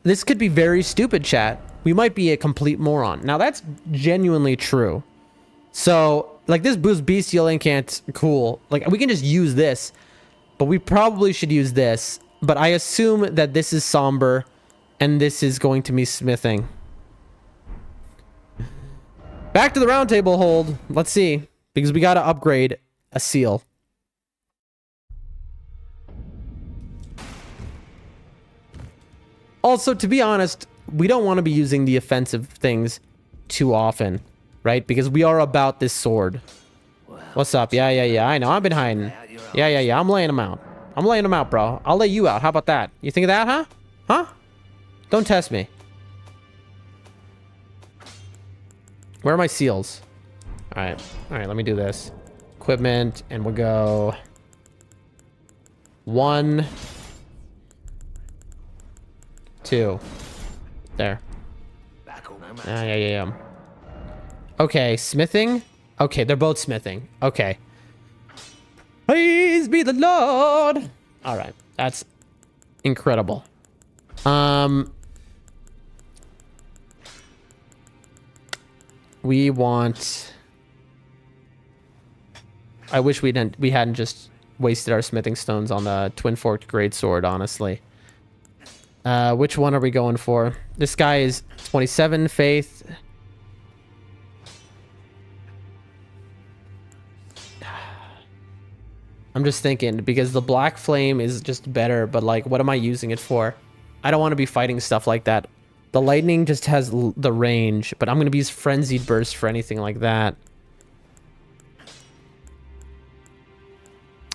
This could be very stupid, chat. We might be a complete moron. Now, that's genuinely true. So, like, this boost Bestial Incant, cool. Like, we can just use this. But we probably should use this. But I assume that this is Somber. And this is going to be smithing. Back to the round table hold. Let's see. Because we got to upgrade a seal. Also, to be honest, we don't want to be using the offensive things too often. Right? Because we are about this sword. What's up? Yeah. I know. I've been hiding. Yeah. I'm laying them out. I'm laying them out, bro. I'll lay you out. How about that? You think of that, huh? Huh? Don't test me. Where are my seals? All right, let me do this. Equipment, and we'll go 1, 2. There. Yeah. Okay, smithing. Okay, they're both smithing. Okay. Praise be the Lord. All right, that's incredible. We want... I wish we hadn't just wasted our smithing stones on the twin-forked greatsword, honestly. Which one are we going for? This guy is 27 faith. I'm just thinking, because the Black Flame is just better, but like, what am I using it for? I don't want to be fighting stuff like that. The lightning just has the range, but I'm going to use Frenzied Burst for anything like that.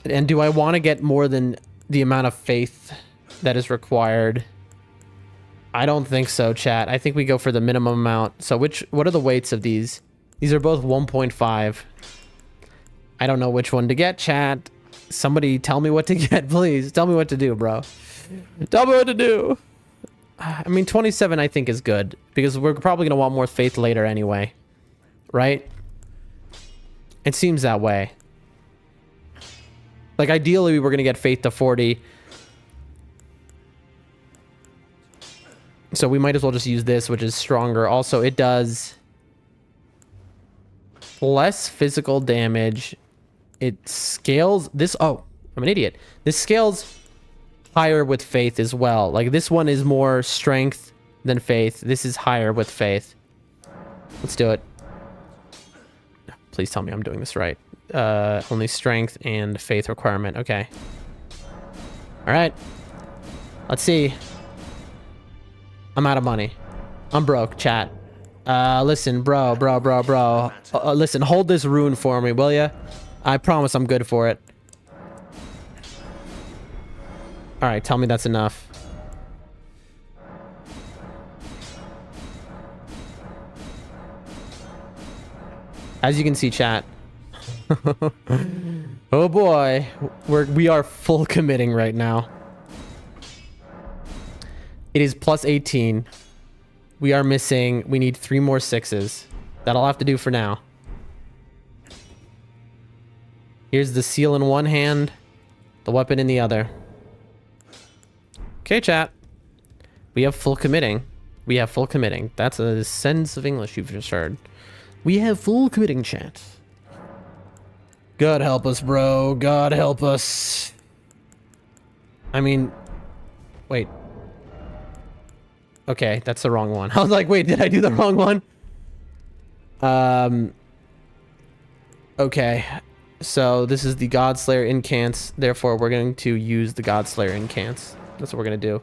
And do I want to get more than the amount of faith that is required? I don't think so, chat. I think we go for the minimum amount. So what are the weights of these? These are both 1.5. I don't know which one to get, chat. Somebody tell me what to get, please. Tell me what to do, bro. Tell me what to do. I mean, 27 I think is good, because we're probably going to want more faith later anyway. Right? It seems that way. Like, ideally, we're going to get faith to 40. So we might as well just use this, which is stronger. Also, it does less physical damage. It scales this. Oh, I'm an idiot. This scales higher with faith as well. Like, this one is more strength than faith. This is higher with faith. Let's do it. Please tell me I'm doing this right. Only strength and faith requirement. Okay. All right. Let's see. I'm out of money. I'm broke, chat. Listen, bro. Listen, hold this rune for me, will ya? I promise I'm good for it. All right, tell me that's enough. As you can see, chat. Oh boy, we are full committing right now. It is plus 18. We are missing. We need 3 more 6s. That'll have to do for now. Here's the seal in one hand, the weapon in the other. Okay, chat. We have full committing. We have full committing. That's a sense of English you've just heard. We have full committing, chat. God help us, bro. God help us. I mean, wait. Okay, that's the wrong one. I was like, wait, did I do the wrong one? Okay. So this is the Godslayer incants. Therefore, we're going to use the Godslayer incants. That's what we're going to do.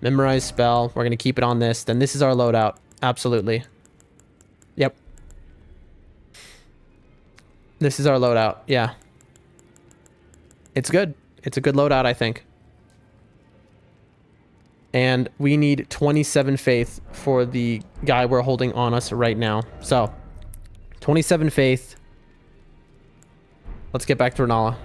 Memorize spell. We're going to keep it on this. Then this is our loadout. Absolutely. Yep. This is our loadout. Yeah. It's good. It's a good loadout, I think. And we need 27 faith for the guy we're holding on us right now. So, 27 faith. Let's get back to Renala.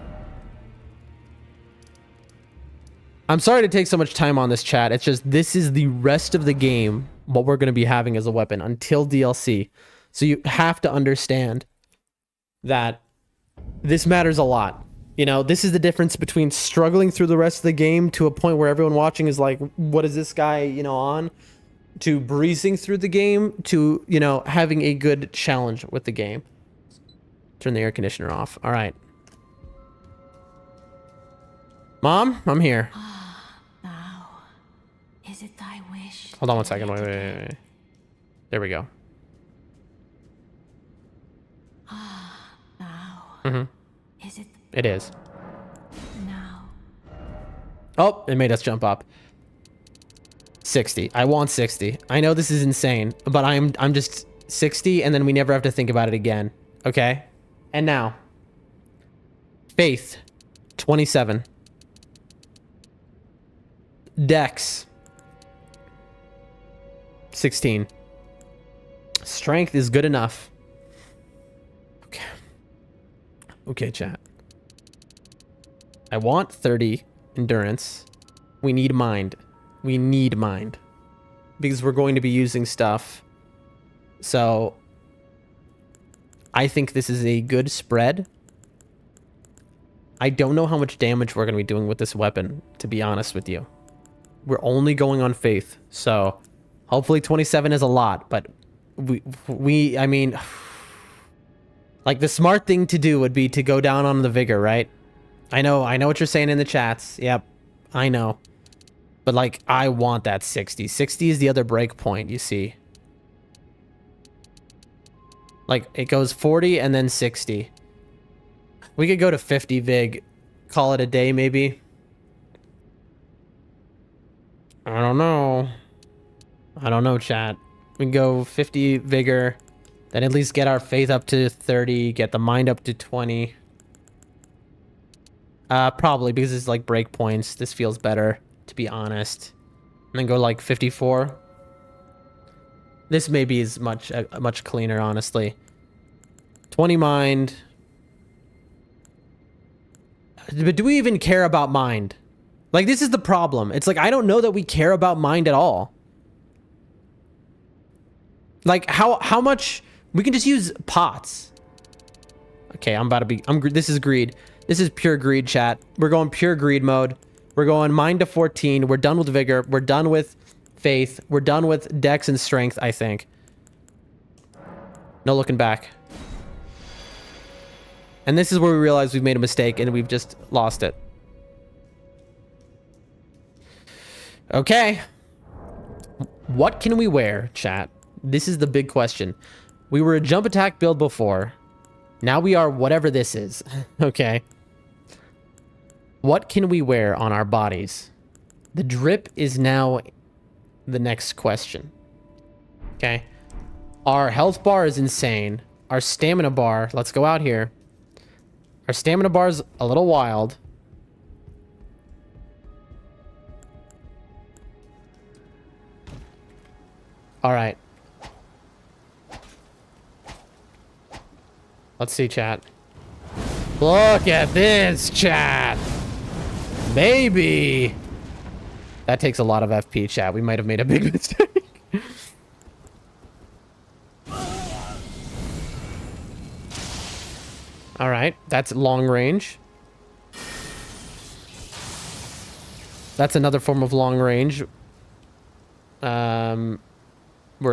I'm sorry to take so much time on this, chat. It's just, this is the rest of the game, what we're going to be having as a weapon until DLC. So you have to understand that this matters a lot. You know, this is the difference between struggling through the rest of the game to a point where everyone watching is like, what is this guy, you know, on? To breezing through the game, to, you know, having a good challenge with the game. Turn the air conditioner off. All right. Mom, I'm here. Now, is it thy wish? Hold on one second. Wait. There we go. Now, is it It is. now? Oh, it made us jump up. 60. I want 60. I know this is insane, but I'm just 60 and then we never have to think about it again. Okay? And now. Faith. 27. Dex. 16. Strength is good enough. Okay. Okay, chat. I want 30 endurance. We need mind. We need mind. Because we're going to be using stuff. So I think this is a good spread. I don't know how much damage we're going to be doing with this weapon, to be honest with you. We're only going on faith. So hopefully 27 is a lot, but I mean, like the smart thing to do would be to go down on the vigor, right? I know what you're saying in the chats. Yep, I know. But like, I want that 60. 60 is the other break point, you see. Like, it goes 40 and then 60. We could go to 50 vig. Call it a day, maybe. I don't know. I don't know, chat. We can go 50 vigor. Then at least get our faith up to 30. Get the mind up to 20. Probably, because it's like break points. This feels better, to be honest. And then go like 54. This maybe is much cleaner, honestly. 20 mind. But do we even care about mind? Like, this is the problem. It's like, I don't know that we care about mind at all. Like, how much... We can just use pots. Okay, this is greed. This is pure greed, chat. We're going pure greed mode. We're going mind to 14. We're done with vigor. We're done with faith. We're done with dex and strength, I think. No looking back. And this is where we realize we've made a mistake and we've just lost it. Okay. What can we wear, chat? This is the big question. We were a jump attack build before. Now we are whatever this is. Okay. What can we wear on our bodies? The drip is now the next question. Okay. Our health bar is insane. Our stamina bar, let's go out here. Our stamina bar is a little wild. All right. Let's see, chat. Look at this, chat. Baby. That takes a lot of FP, chat. We might have made a big mistake. All right, that's long range. That's another form of long range. We're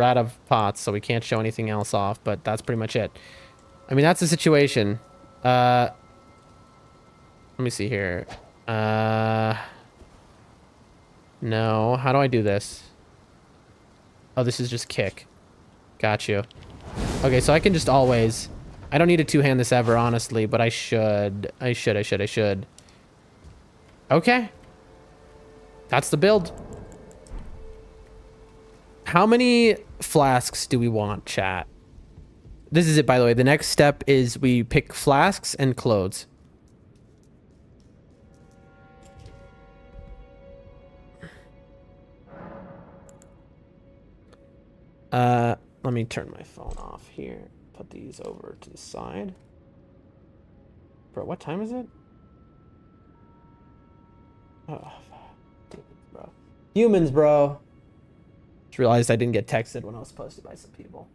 out of pots, so we can't show anything else off, but that's pretty much it. I mean, that's the situation. Let me see here. No, how do I do this? Oh, this is just kick. Got you. Okay, so I can just always... I don't need to two-hand this ever, honestly, but I should. I should. Okay. That's the build. How many flasks do we want, chat? This is it, by the way. The next step is we pick flasks and clothes. Let me turn my phone off here. Put these over to the side. Bro, what time is it? Oh, bro. Humans, bro. Just realized I didn't get texted when I was posted by some people.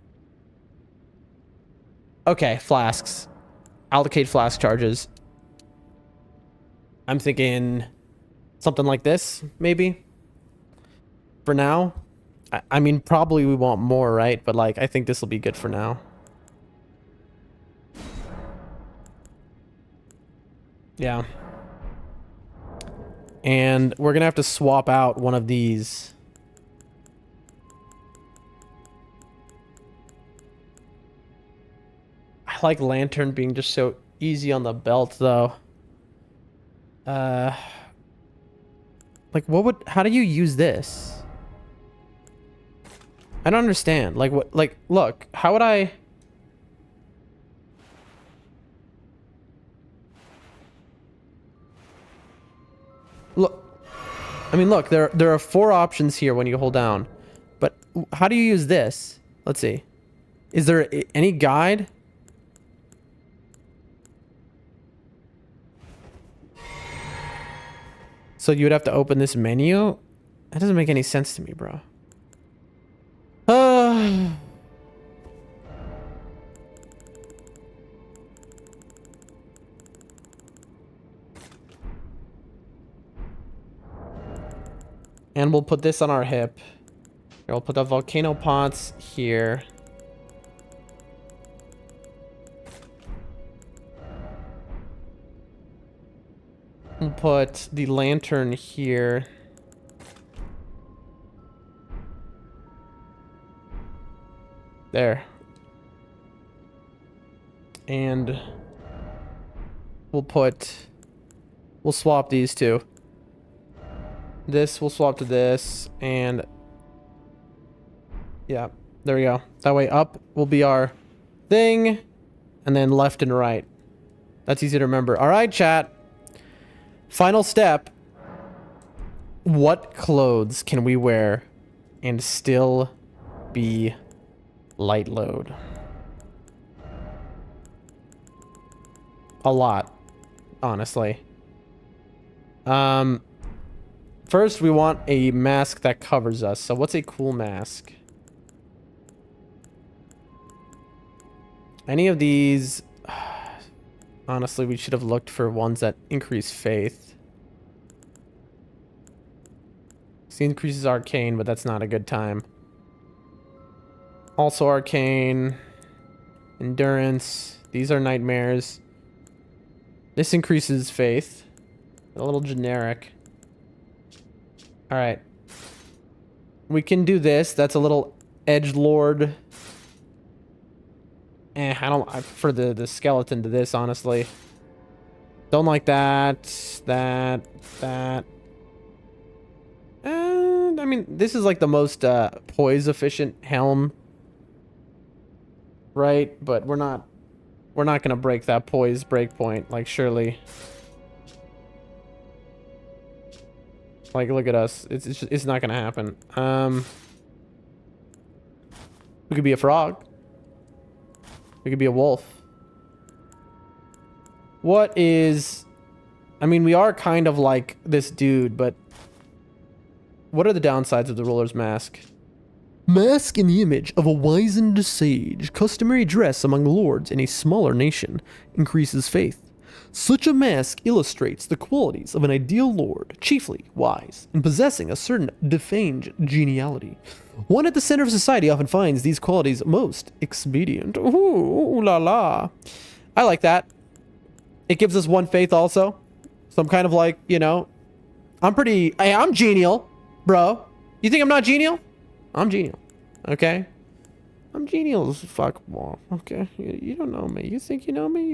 Okay, flasks. Allocate flask charges. I'm thinking something like this, maybe. For now. I mean, probably we want more, right? But, like, I think this will be good for now. Yeah. And we're going to have to swap out one of these. I like lantern being just so easy on the belt, though. Like, how do you use this? I don't understand. Like, what, like, look, how would I... Look, I mean, look, there are 4 options here when you hold down, but how do you use this? Let's see. Is there any guide? So you would have to open this menu? That doesn't make any sense to me, bro. And we'll put this on our hip. We'll put the volcano pots here. We'll put the lantern here. There. And we'll swap these two. This will swap to this, and yeah, there we go. That way up will be our thing, and then left and right. That's easy to remember. All right, chat. Final step. What clothes can we wear and still be light load? A lot, honestly. First, we want a mask that covers us. So what's a cool mask? Any of these... Honestly, we should have looked for ones that increase faith. This increases arcane, but that's not a good time. Also arcane. Endurance. These are nightmares. This increases faith. A little generic. Alright. We can do this. That's a little edgelord. I prefer the skeleton to this, honestly. Don't like that. That. And I mean, this is like the most poise efficient helm, right? But we're not gonna break that poise breakpoint, like, surely. Like, look at us. It's not gonna happen. We could be a frog. We could be a wolf. What is... I mean, we are kind of like this dude, but... What are the downsides of the ruler's mask? Mask in the image of a wizened sage. Customary dress among lords in a smaller nation. Increases faith. Such a mask illustrates the qualities of an ideal lord, chiefly wise, and possessing a certain defined geniality. One at the center of society often finds these qualities most expedient. Ooh, la la. I like that. It gives us one faith also. So I'm kind of like, you know, I'm genial, bro. You think I'm not genial? I'm genial. Okay? I'm genial as fuck. Well, okay? You don't know me. You think you know me?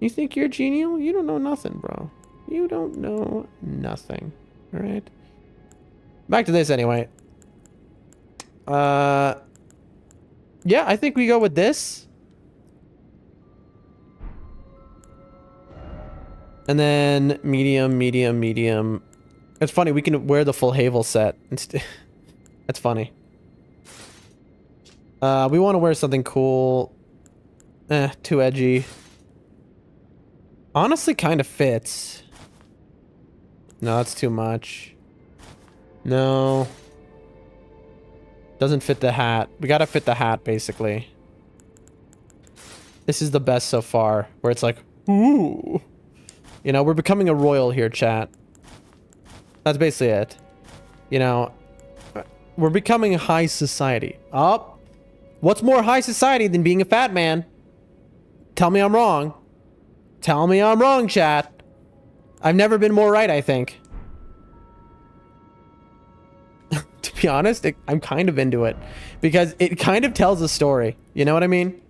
You think you're genial? You don't know nothing, bro. You don't know nothing. All right? Back to this anyway. Yeah, I think we go with this. And then medium, medium, medium. It's funny, we can wear the full Havel set. That's funny. We want to wear something cool. Too edgy. Honestly, kind of fits. No, that's too much. No. Doesn't fit the hat. We gotta fit the hat, basically. This is the best so far, where it's like, ooh. You know, we're becoming a royal here, chat. That's basically it. You know, we're becoming a high society. Oh, what's more high society than being a fat man? Tell me I'm wrong. Tell me I'm wrong, chat. I've never been more right, I think. To be honest, I'm kind of into it. Because it kind of tells a story. You know what I mean?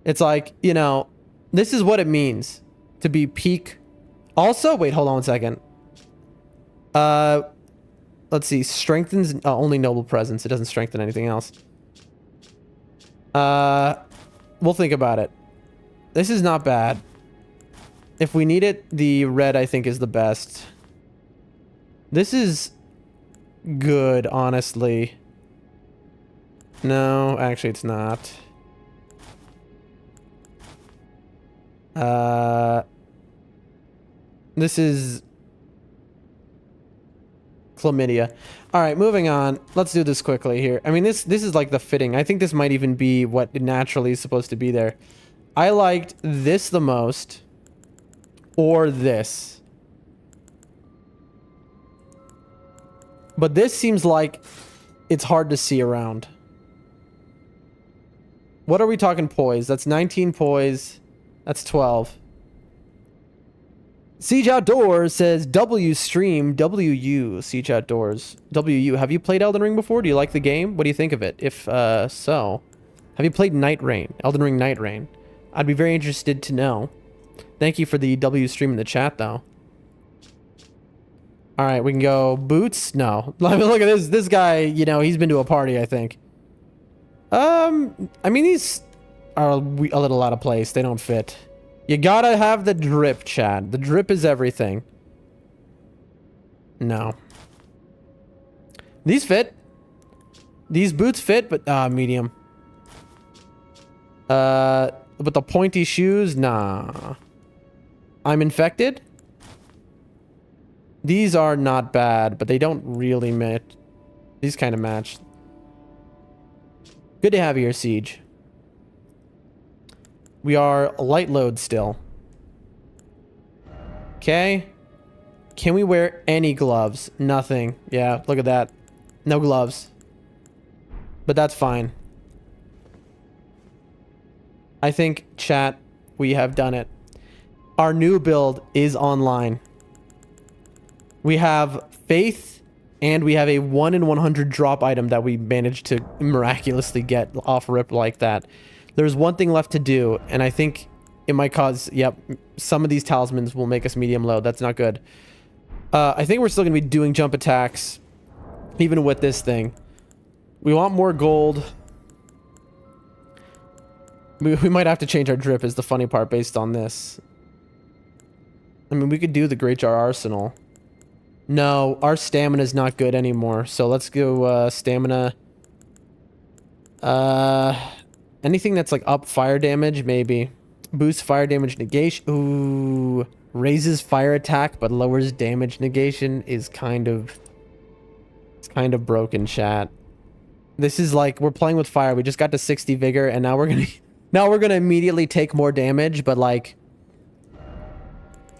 It's like, you know, this is what it means to be peak. Also, wait, hold on 1 second. Let's see. Strengthens only noble presence. It doesn't strengthen anything else. We'll think about it. This is not bad. If we need it, the red, I think, is the best. This is good, honestly. No, actually, it's not. This is chlamydia. All right, moving on. Let's do this quickly here. I mean, this is like the fitting. I think this might even be what naturally is supposed to be there. I liked this the most, or this. But this seems like it's hard to see around. What are we talking poise? That's 19 poise. That's 12. Siege Outdoors says W stream WU Siege Outdoors WU. Have you played Elden Ring before? Do you like the game? What do you think of it? If so, have you played Night Rain? Elden Ring Night Rain. I'd be very interested to know. Thank you for the W stream in the chat, though. All right, we can go boots. No, look at this guy. You know, he's been to a party, I think. I mean, these are a little out of place. They don't fit. You gotta have the drip, Chad. The drip is everything. No. These fit. These boots fit, but medium. But the pointy shoes, nah. I'm infected. These are not bad, but they don't really match. These kind of match. Good to have you here, Siege. We are light load still. Okay. Can we wear any gloves? Nothing. Yeah, look at that. No gloves. But that's fine. I think, chat, we have done it. Our new build is online. We have faith And we have a 1 in 100 drop item that we managed to miraculously get off rip like that. There's one thing left to do, and I think it might cause, yep, some of these talismans will make us medium low. That's not good. I think we're still going to be doing jump attacks, even with this thing. We want more gold. We might have to change our drip is the funny part based on this. I mean, we could do the Great Jar Arsenal. No, our stamina is not good anymore. So let's go stamina. Anything that's like up fire damage, maybe. Boost fire damage negation. Ooh. Raises fire attack but lowers damage negation is kind of... It's kind of broken, chat. This is like, we're playing with fire. We just got to 60 vigor and now we're gonna... Now we're gonna immediately take more damage, but like...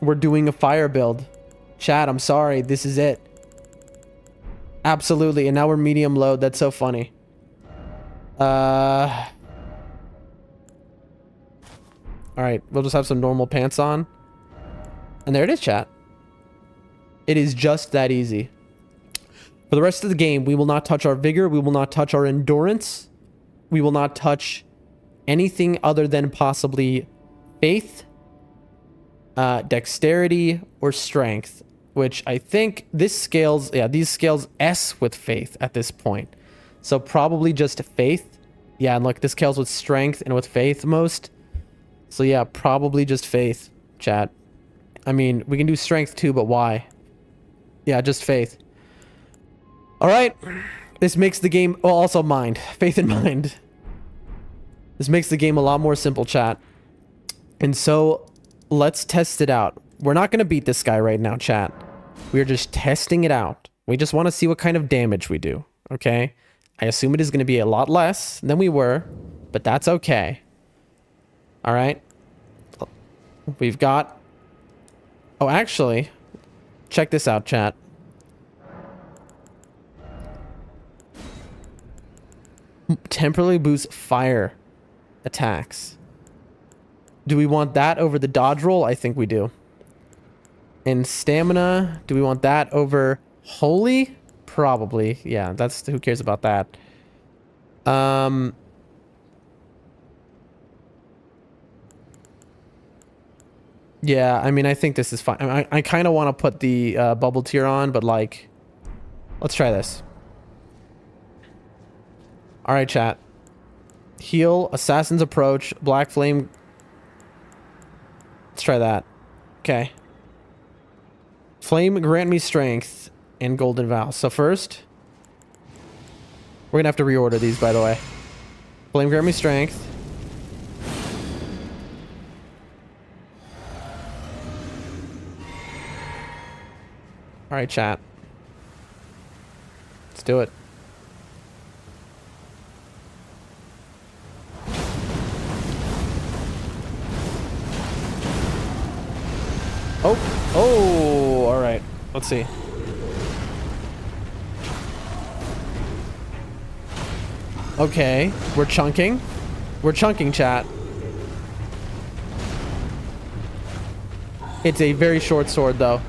We're doing a fire build. Chat, I'm sorry. This is it. Absolutely. And now we're medium load. That's so funny. Alright. We'll just have some normal pants on. And there it is, chat. It is just that easy. For the rest of the game, we will not touch our vigor. We will not touch our endurance. We will not touch anything other than possibly faith, dexterity, or strength. Which I think this scales... Yeah, these scales S with faith at this point. So probably just faith. Yeah, and look, this scales with strength and with faith most. So yeah, probably just faith, chat. I mean, we can do strength too, but why? Yeah, just faith. All right. This makes the game... Oh, also mind. Faith and mind. This makes the game a lot more simple, chat. And so, let's test it out. We're not going to beat this guy right now, chat. We're just testing it out. We just want to see what kind of damage we do, okay? I assume it is going to be a lot less than we were, but that's okay. All right. We've got... Oh, actually, check this out, chat. Temporarily boost fire attacks. Do we want that over the dodge roll? I think we do. And stamina, do we want that over holy? Probably. Yeah, that's... Who cares about that? Yeah, I mean, I think this is fine. I kind of want to put the bubble tier on, but like... Let's try this. Alright, chat. Heal, Assassin's Approach, Black Flame. Let's try that. Okay. Flame, grant me strength, and Golden Vow. So first... We're gonna have to reorder these, by the way. Flame, grant me strength. Alright, chat. Let's do it. Oh, alright. Let's see. Okay, we're chunking. We're chunking, chat. It's a very short sword, though.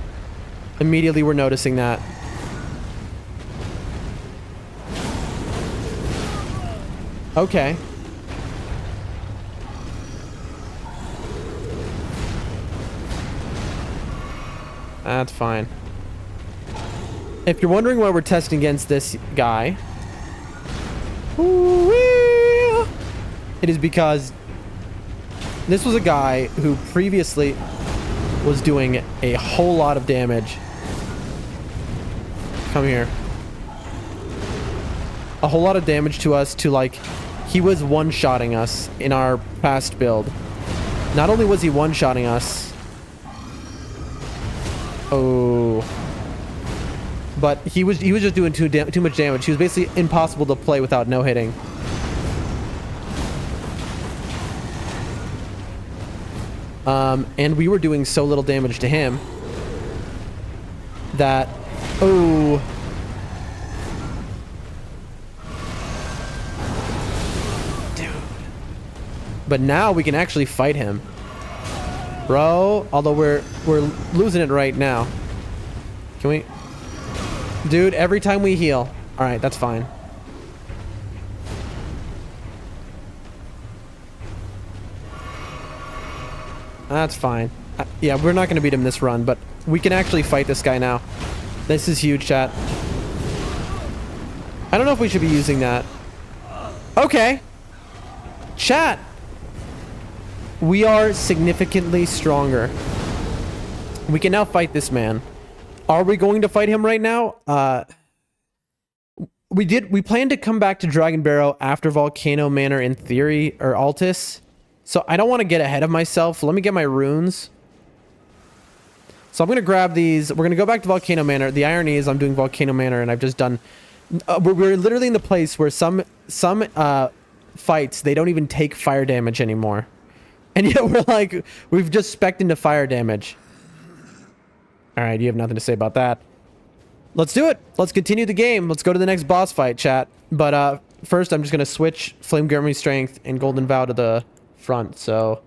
Immediately we're noticing that. Okay. That's fine. If you're wondering why we're testing against this guy, it is because this was a guy who previously was doing a whole lot of damage. Come here. A whole lot of damage to us to like... He was one-shotting us in our past build. Not only was he one-shotting us... Oh... But he was just doing too much damage. He was basically impossible to play without no-hitting. And we were doing so little damage to him that... Oh... Dude. But now we can actually fight him. Bro, although we're losing it right now. Can we... Dude, every time we heal. All right, that's fine. That's fine. Yeah, we're not going to beat him this run, but we can actually fight this guy now. This is huge, chat. I don't know if we should be using that. Okay. Chat. We are significantly stronger. We can now fight this man. Are we going to fight him right now? We plan to come back to Dragon Barrow after Volcano Manor in theory, or Altus. So I don't want to get ahead of myself. Let me get my runes. So I'm going to grab these. We're going to go back to Volcano Manor. The irony is I'm doing Volcano Manor and I've just done... we're literally in the place where some fights, they don't even take fire damage anymore. And yet we're like, we've just spec'd into fire damage. All right, you have nothing to say about that. Let's do it. Let's continue the game. Let's go to the next boss fight, chat. But first, I'm just going to switch Flame Gurmy Strength and Golden Vow to the front, so...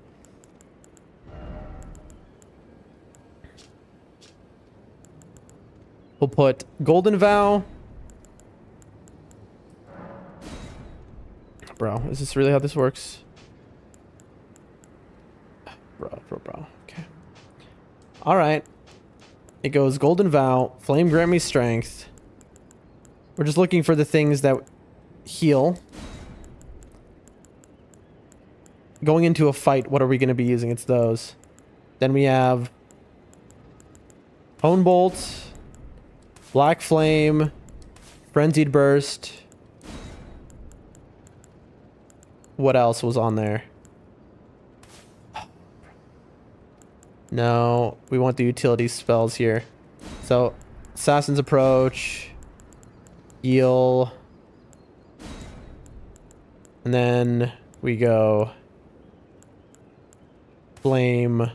We'll put Golden Vow. Bro, is this really how this works? Bro. Okay. All right. It goes Golden Vow, Flame Grammy Strength. We're just looking for the things that heal. Going into a fight, what are we going to be using? It's those. Then we have Hone Bolt, Black Flame, Frenzied Burst. What else was on there? No, we want the utility spells here. So, Assassin's Approach, Heal, and then we go Flame.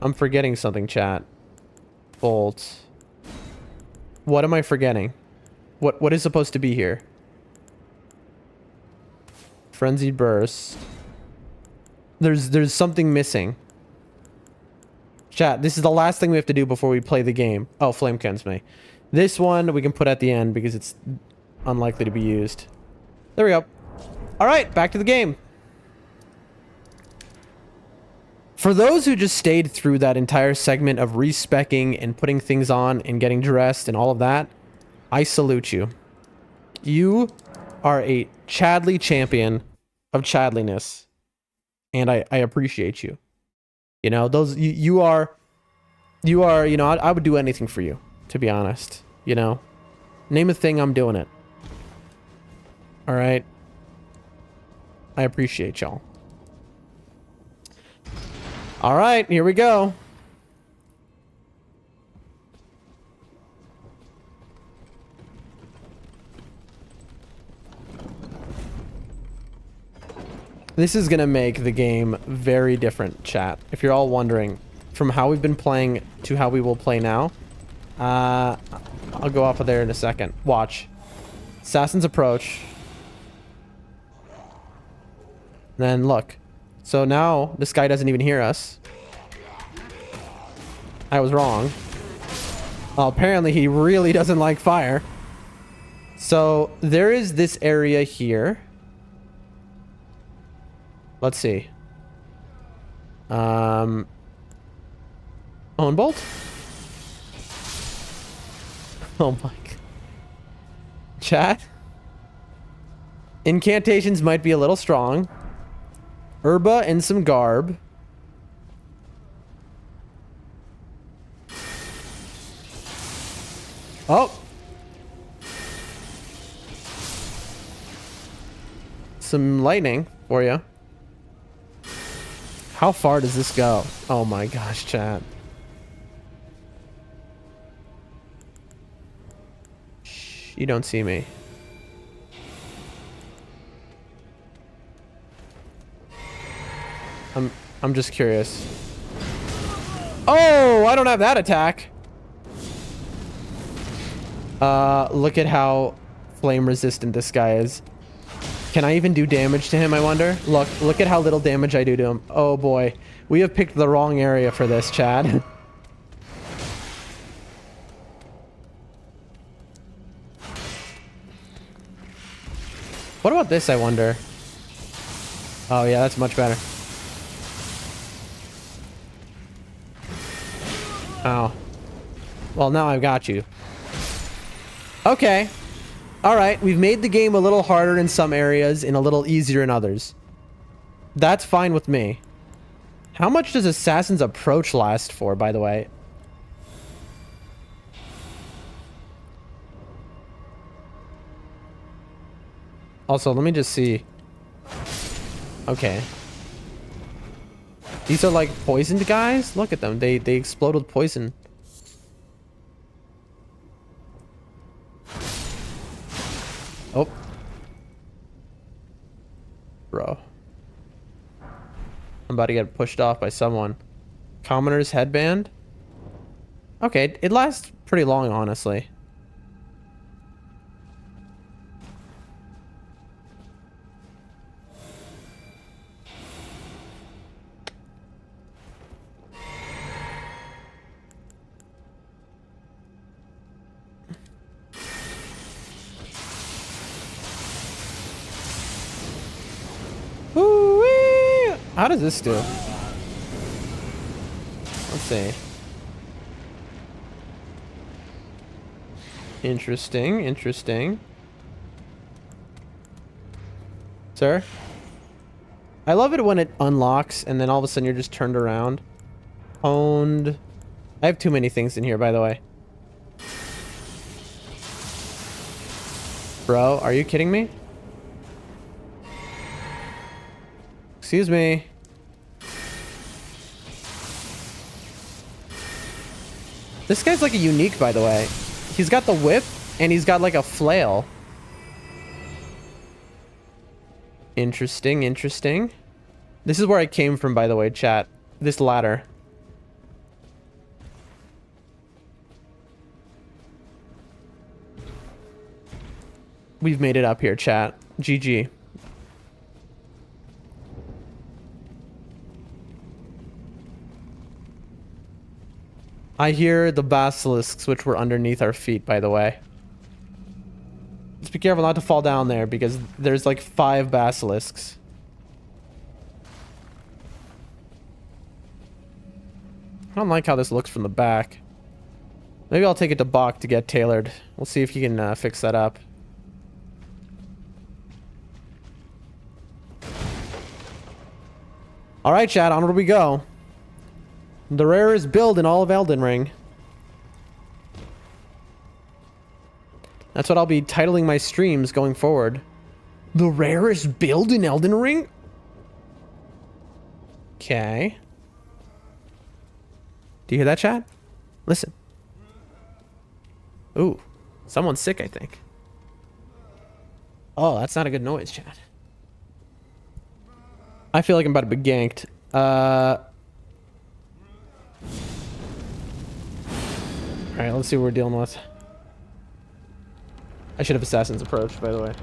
I'm forgetting something, chat. Bolt. What am I forgetting? What is supposed to be here? Frenzied Burst. There's something missing. Chat, this is the last thing we have to do before we play the game. Oh, Flame Cleanse me. This one we can put at the end because it's unlikely to be used. There we go. All right, back to the game. For those who just stayed through that entire segment of respecking and putting things on and getting dressed and all of that, I salute you. You are a Chadley champion of Chadliness. And I appreciate you. You know, those you are, you know, I would do anything for you, to be honest. You know, name a thing, I'm doing it. All right. I appreciate y'all. All right, here we go. This is going to make the game very different, chat. If you're all wondering, from how we've been playing to how we will play now, I'll go off of there in a second. Watch. Assassin's Approach. Then look. So now this guy doesn't even hear us. I was wrong. Well, apparently he really doesn't like fire. So there is this area here. Let's see. Own Bolt? Oh my god. Chat? Incantations might be a little strong. Herba and some garb. Oh! Some lightning for you. How far does this go? Oh my gosh, chat. Shh, you don't see me. I'm just curious. Oh, I don't have that attack. Look at how flame resistant this guy is. Can I even do damage to him, I wonder? Look at how little damage I do to him. Oh boy. We have picked the wrong area for this, Chad. What about this, I wonder? Oh, yeah, that's much better. Oh. Well, now I've got you. Okay. All right, we've made the game a little harder in some areas and a little easier in others. That's fine with me. How much does Assassin's Approach last for, by the way? Also, let me just see. Okay. These are like poisoned guys? Look at them. They explode with poison. Oh. Bro. I'm about to get pushed off by someone. Commoner's headband? Okay, it lasts pretty long, honestly. Woo-wee! How does this do? Let's see. Interesting, interesting. Sir? I love it when it unlocks and then all of a sudden you're just turned around. Owned. I have too many things in here, by the way. Bro, are you kidding me? Excuse me. This guy's like a unique, by the way. He's got the whip and he's got like a flail. Interesting, interesting. This is where I came from, by the way, chat. This ladder. We've made it up here, chat. GG. I hear the basilisks, which were underneath our feet, by the way. Just be careful not to fall down there, because there's like 5 basilisks. I don't like how this looks from the back. Maybe I'll take it to Bach to get tailored. We'll see if he can fix that up. Alright, chat, onward we go. The rarest build in all of Elden Ring. That's what I'll be titling my streams going forward. The rarest build in Elden Ring? Okay. Do you hear that, chat? Listen. Ooh. Someone's sick, I think. Oh, that's not a good noise, chat. I feel like I'm about to be ganked. Alright, let's see what we're dealing with. I should have Assassin's Approach, by the way.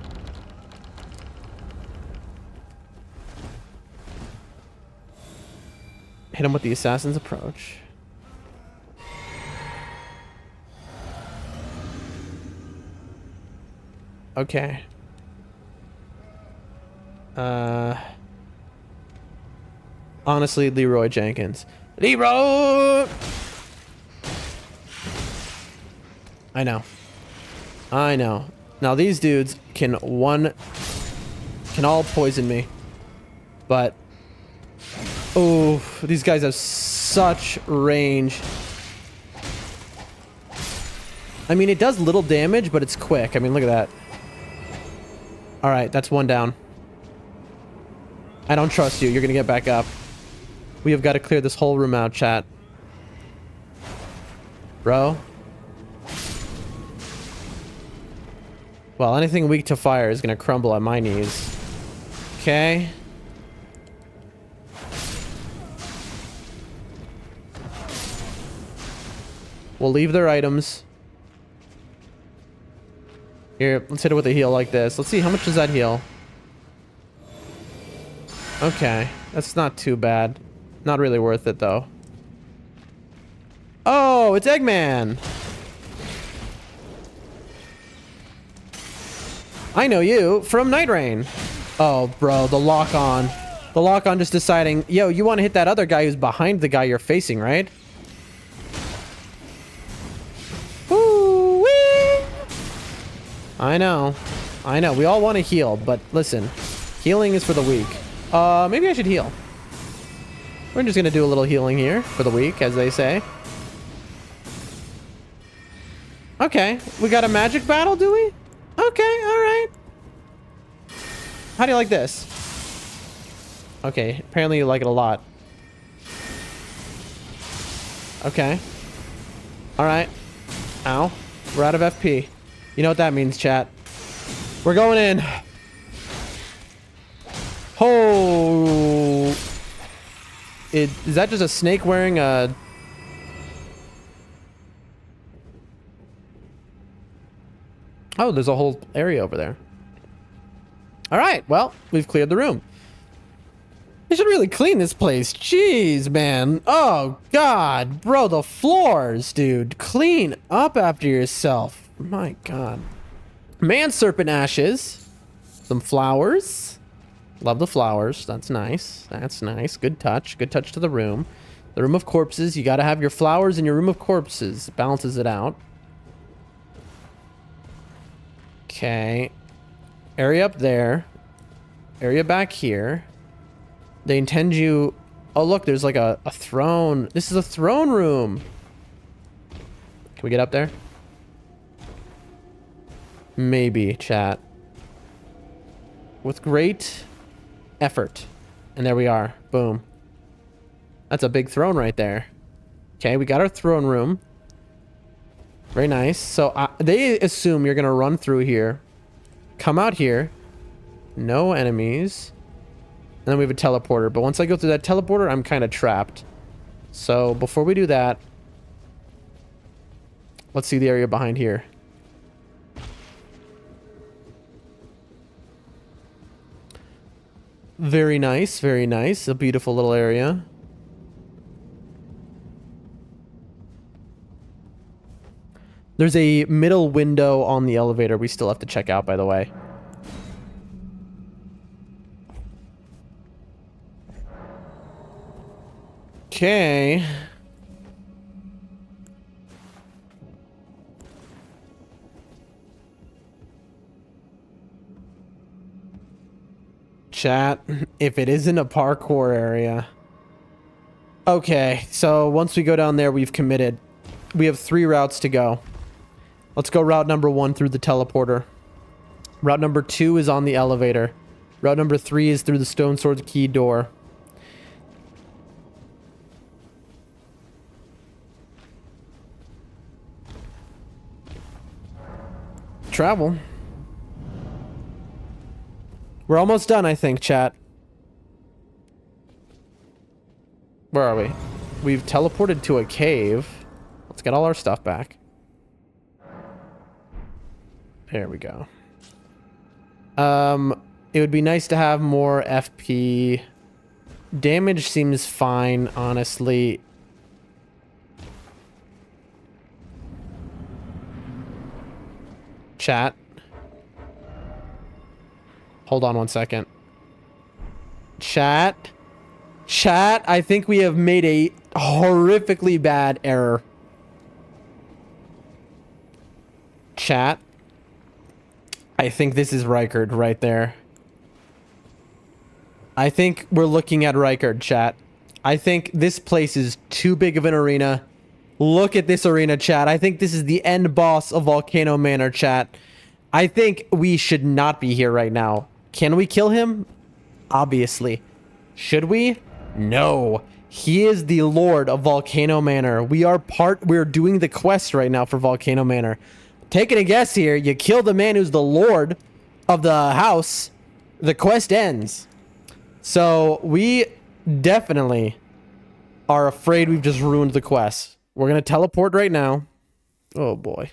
Hit him with the Assassin's Approach. Okay. Honestly, Leroy Jenkins. Leroy! I know. I know. Now these dudes can all poison me. But oh, these guys have such range. I mean, it does little damage, but it's quick. I mean, look at that. All right, that's one down. I don't trust you. You're gonna get back up. We have got to clear this whole room out, chat. Bro. Well, anything weak to fire is gonna crumble at my knees. Okay. We'll leave their items. Here, let's hit it with a heal like this. Let's see, how much does that heal? Okay, that's not too bad. Not really worth it, though. Oh, it's Eggman! I know you from Night Rain. Oh, bro, the lock-on. The lock-on just deciding, yo, you want to hit that other guy who's behind the guy you're facing, right? Woo-wee! I know. I know. We all want to heal, but listen. Healing is for the weak. Maybe I should heal. We're just going to do a little healing here for the weak, as they say. Okay. We got a magic battle, do we? Okay, alright. How do you like this? Okay, apparently you like it a lot. Okay. Alright. Ow. We're out of FP. You know what that means, chat. We're going in. Oh. Is that just a snake wearing a... Oh, there's a whole area over there. All right, well, we've cleared the room. We should really clean this place. Jeez, man. Oh, God. Bro, the floors, dude. Clean up after yourself. My God. Man serpent ashes. Some flowers. Love the flowers. That's nice. That's nice. Good touch. Good touch to the room. The room of corpses. You got to have your flowers in your room of corpses. Balances it out. Okay. Area up there. Area back here. They intend you... Oh, look, there's like a throne. This is a throne room. Can we get up there? Maybe, chat. With great effort. And there we are. Boom. That's a big throne right there. Okay, we got our throne room. Very nice. So they assume you're going to run through here. Come out here. No enemies. And then we have a teleporter. But once I go through that teleporter, I'm kind of trapped. So before we do that, let's see the area behind here. Very nice. Very nice. A beautiful little area. There's a middle window on the elevator we still have to check out, by the way. Okay. Chat, if it isn't a parkour area. Okay, so once we go down there, we've committed. We have 3 routes to go. Let's go route number 1 through the teleporter. Route number 2 is on the elevator. Route number 3 is through the Stone Sword's key door. Travel. We're almost done, I think, chat. Where are we? We've teleported to a cave. Let's get all our stuff back. There we go. It would be nice to have more FP. Damage seems fine, honestly. Chat. Hold on one second. Chat. Chat, I think we have made a horrifically bad error. Chat. I think this is Rykard right there. I think we're looking at Rykard, chat. I think this place is too big of an arena. Look at this arena, chat. I think this is the end boss of Volcano Manor, chat. I think we should not be here right now. Can we kill him? Obviously. Should we? No. He is the Lord of Volcano Manor. We're doing the quest right now for Volcano Manor. Taking a guess here, you kill the man who's the Lord of the house, the quest ends. So we definitely are afraid we've just ruined the quest. We're gonna teleport right now. Oh boy.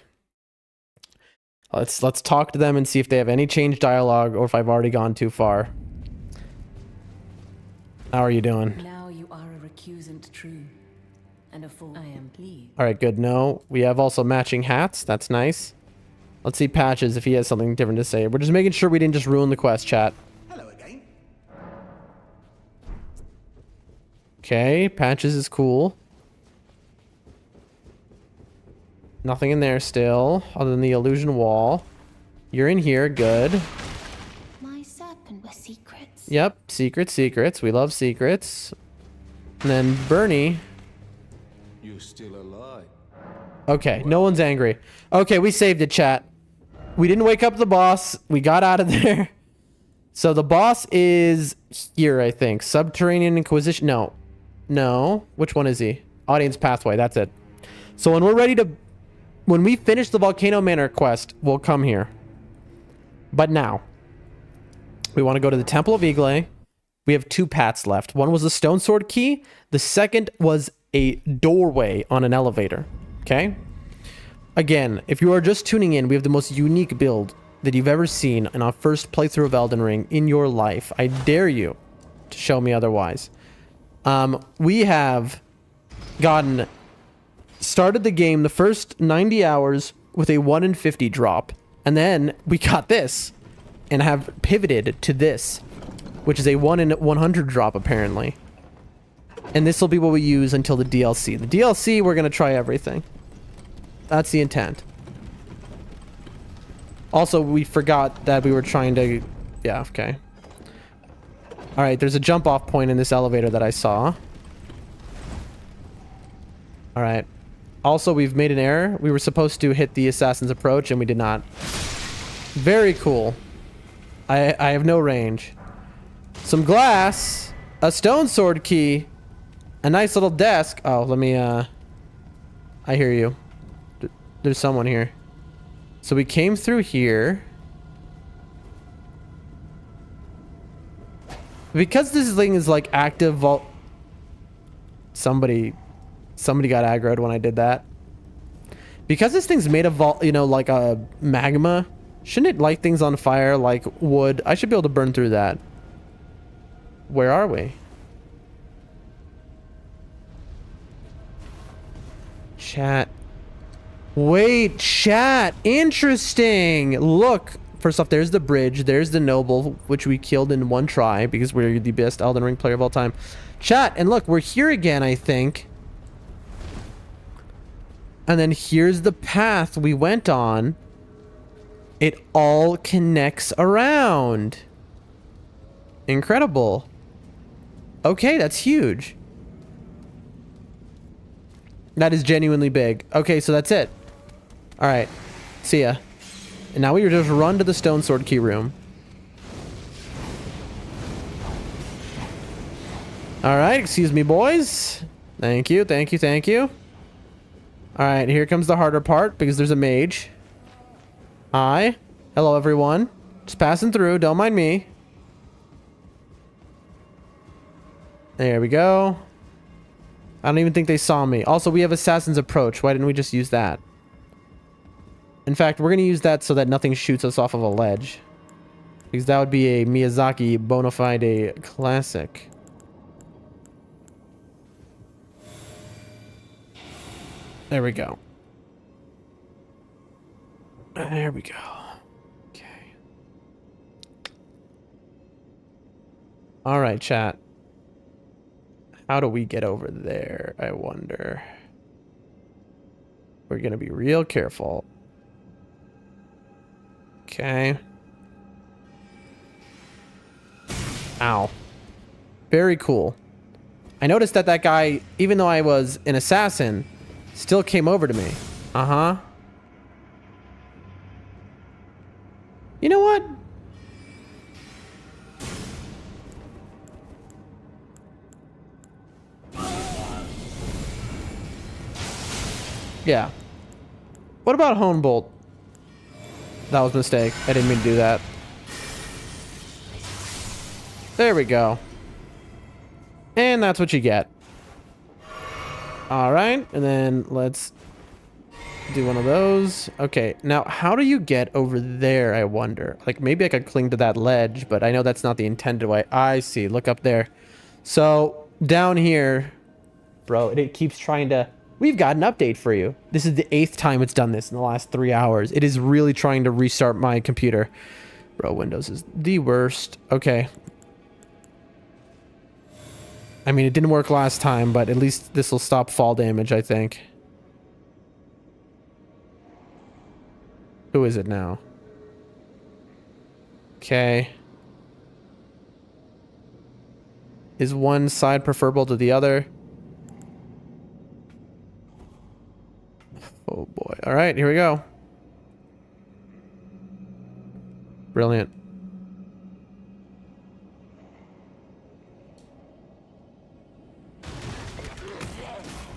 Let's talk to them and see if they have any change dialogue or if I've already gone too far. How are you doing? Now you are a recusant true, and a fool. I am pleased. All right, good. No, we have also matching hats. That's nice. Let's see Patches if he has something different to say. We're just making sure we didn't just ruin the quest, chat. Hello again. Okay, Patches is cool. Nothing in there still, other than the illusion wall. You're in here, good. My serpent with secrets. Yep, secrets. We love secrets. And then Bernie. You're still alive. Okay, no one's angry. Okay, we saved it, chat. We didn't wake up the boss. We got out of there. So the boss is here, I think. Subterranean Inquisition. No. Which one is he? Audience Pathway. That's it. So when we're ready to... When we finish the Volcano Manor quest, we'll come here. But now, we want to go to the Temple of Igle. We have 2 paths left. One was a stone sword key. The second was a doorway on an elevator. Okay? Again, if you are just tuning in, we have the most unique build that you've ever seen in our first playthrough of Elden Ring in your life. I dare you to show me otherwise. We have started the game the first 90 hours with a 1 in 50 drop. And then we got this and have pivoted to this, which is a 1 in 100 drop apparently. And this will be what we use until the DLC. The DLC, we're going to try everything. That's the intent. Also, we forgot that we were trying to... Yeah, okay. Alright, there's a jump off point in this elevator that I saw. Alright. Also, we've made an error. We were supposed to hit the Assassin's Approach, and we did not. Very cool. I have no range. Some glass. A stone sword key. A nice little desk. Oh, let me, I hear you. There's someone here. So we came through here. Because this thing is like active vault... Somebody got aggroed when I did that. Because this thing's made of like a magma, shouldn't it light things on fire like wood? I should be able to burn through that. Where are we? Chat. Wait, chat. Interesting. Look. First off, there's the bridge. There's the noble, which we killed in 1 try because we're the best Elden Ring player of all time. Chat, and look, we're here again, I think. And then here's the path we went on. It all connects around. Incredible. Okay, that's huge. That is genuinely big. Okay, so that's it. All right. See ya. And now we just run to the stone sword key room. All right, excuse me, boys. Thank you. All right, here comes the harder part because there's a mage. Hi. Hello, everyone. Just passing through. Don't mind me. There we go. I don't even think they saw me. Also, we have Assassin's Approach. Why didn't we just use that? In fact, we're going to use that so that nothing shoots us off of a ledge. Because that would be a Miyazaki bona fide classic. There we go. There we go. Okay. All right, chat. How do we get over there, I wonder? We're going to be real careful. Okay. Ow. Very cool. I noticed that guy, even though I was an assassin, still came over to me. Uh-huh. You know what? Yeah. What about Honebolt? That was a mistake. I didn't mean to do that. There we go. And that's what you get. Alright, and then let's do one of those. Okay, now how do you get over there, I wonder? Like, maybe I could cling to that ledge, but I know that's not the intended way. I see. Look up there. So, down here... Bro, it keeps trying to... We've got an update for you. This is the 8th time it's done this in the last 3 hours. It is really trying to restart my computer. Bro, Windows is the worst. Okay. I mean, it didn't work last time, but at least this will stop fall damage, I think. Who is it now? Okay. Is one side preferable to the other? Oh boy. All right, here we go. Brilliant.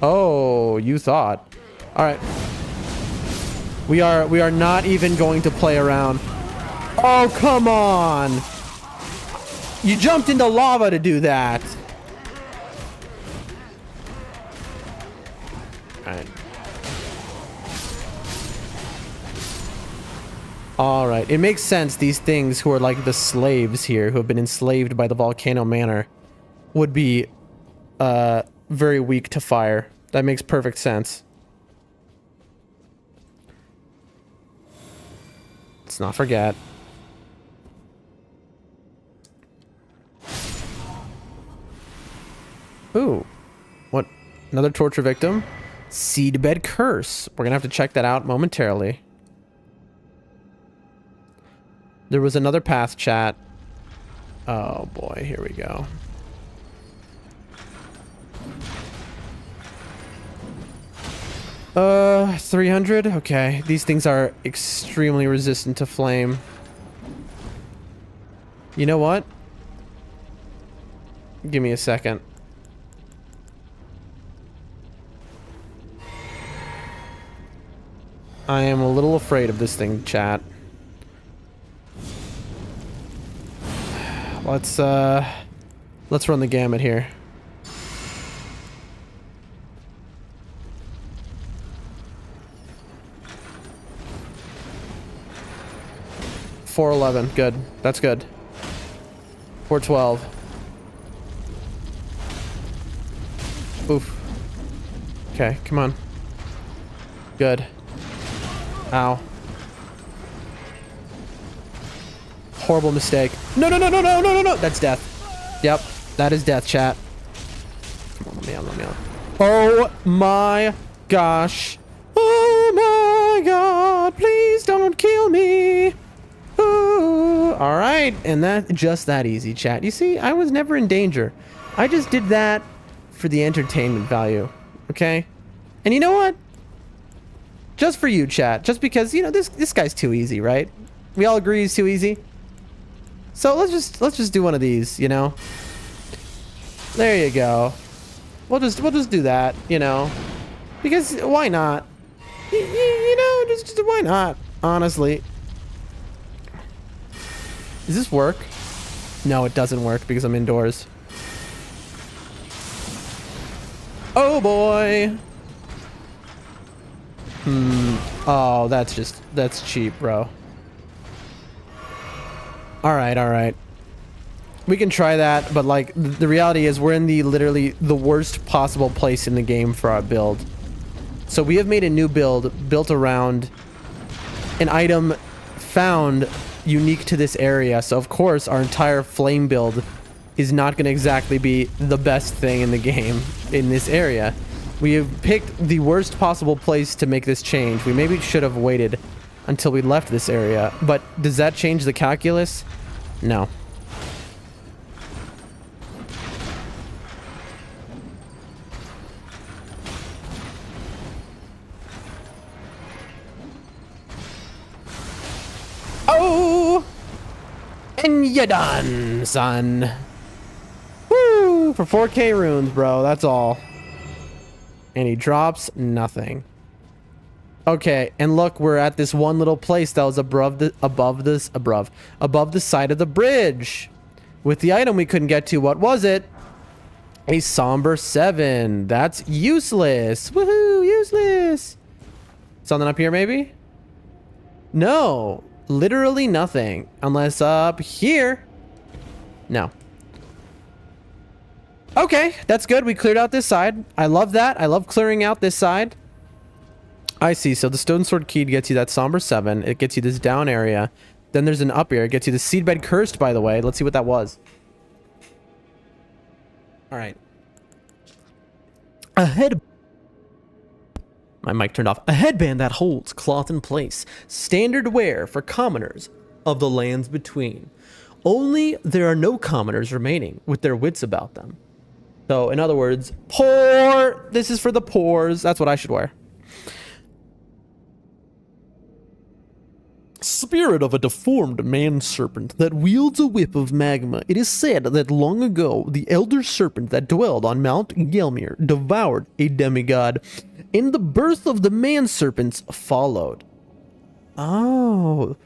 Oh, you thought. All right. We are not even going to play around. Oh, come on. You jumped into lava to do that. All right. All right. It makes sense these things who are like the slaves here who have been enslaved by the volcano manor would be very weak to fire. That makes perfect sense. Let's not forget. Ooh. What? Another torture victim? Seedbed curse. We're gonna have to check that out momentarily. There was another path, chat. Oh boy, here we go. Uh, 300? Okay. These things are extremely resistant to flame. You know what? Give me a second. I am a little afraid of this thing, chat. Let's run the gamut here. $411, good. That's good. $412. Oof. Okay, come on. Good. Ow. Horrible mistake. No, no, no, no, no, no, no, no. That's death. Yep, that is death, chat. Come on, let me out, let me out. Oh my gosh. Oh my god, please don't kill me. Ooh. All right, and that just that easy, chat. You see, I was never in danger. I just did that for the entertainment value, okay? And you know what? Just for you, chat. Just because, you know, this guy's too easy, right? We all agree he's too easy. So let's just do one of these, you know? There you go. We'll just do that, you know? Because why not? You know, just why not? Honestly. Does this work? No, it doesn't work because I'm indoors. Oh boy. Oh, that's cheap, bro. All right. We can try that, but like the reality is we're in literally the worst possible place in the game for our build. So we have made a new build built around an item found unique to this area. So of course our entire flame build is not going to exactly be the best thing in the game in this area. We have picked the worst possible place to make this change. We maybe should have waited until we left this area, but does that change the calculus? No. Oh! And you're done, son. Woo! For 4K runes, bro. That's all. And he drops nothing. Okay, and look, we're at this one little place that was above the side of the bridge. With the item we couldn't get to, what was it? A somber 7. That's useless. Woohoo, useless. Something up here, maybe? No, literally nothing. Unless up here. No. Okay, that's good. We cleared out this side. I love that. I love clearing out this side. I see. So the Stone Sword Key gets you that Somber 7. It gets you this down area. Then there's an up area. It gets you the Seedbed Cursed, by the way. Let's see what that was. All right. My mic turned off. A headband that holds cloth in place. Standard wear for commoners of the lands between. Only there are no commoners remaining with their wits about them. So, in other words, poor. This is for the poors. That's what I should wear. Spirit of a deformed man-serpent that wields a whip of magma. It is said that long ago, the elder serpent that dwelled on Mount Gelmir devoured a demigod, and the birth of the man-serpents followed. Oh.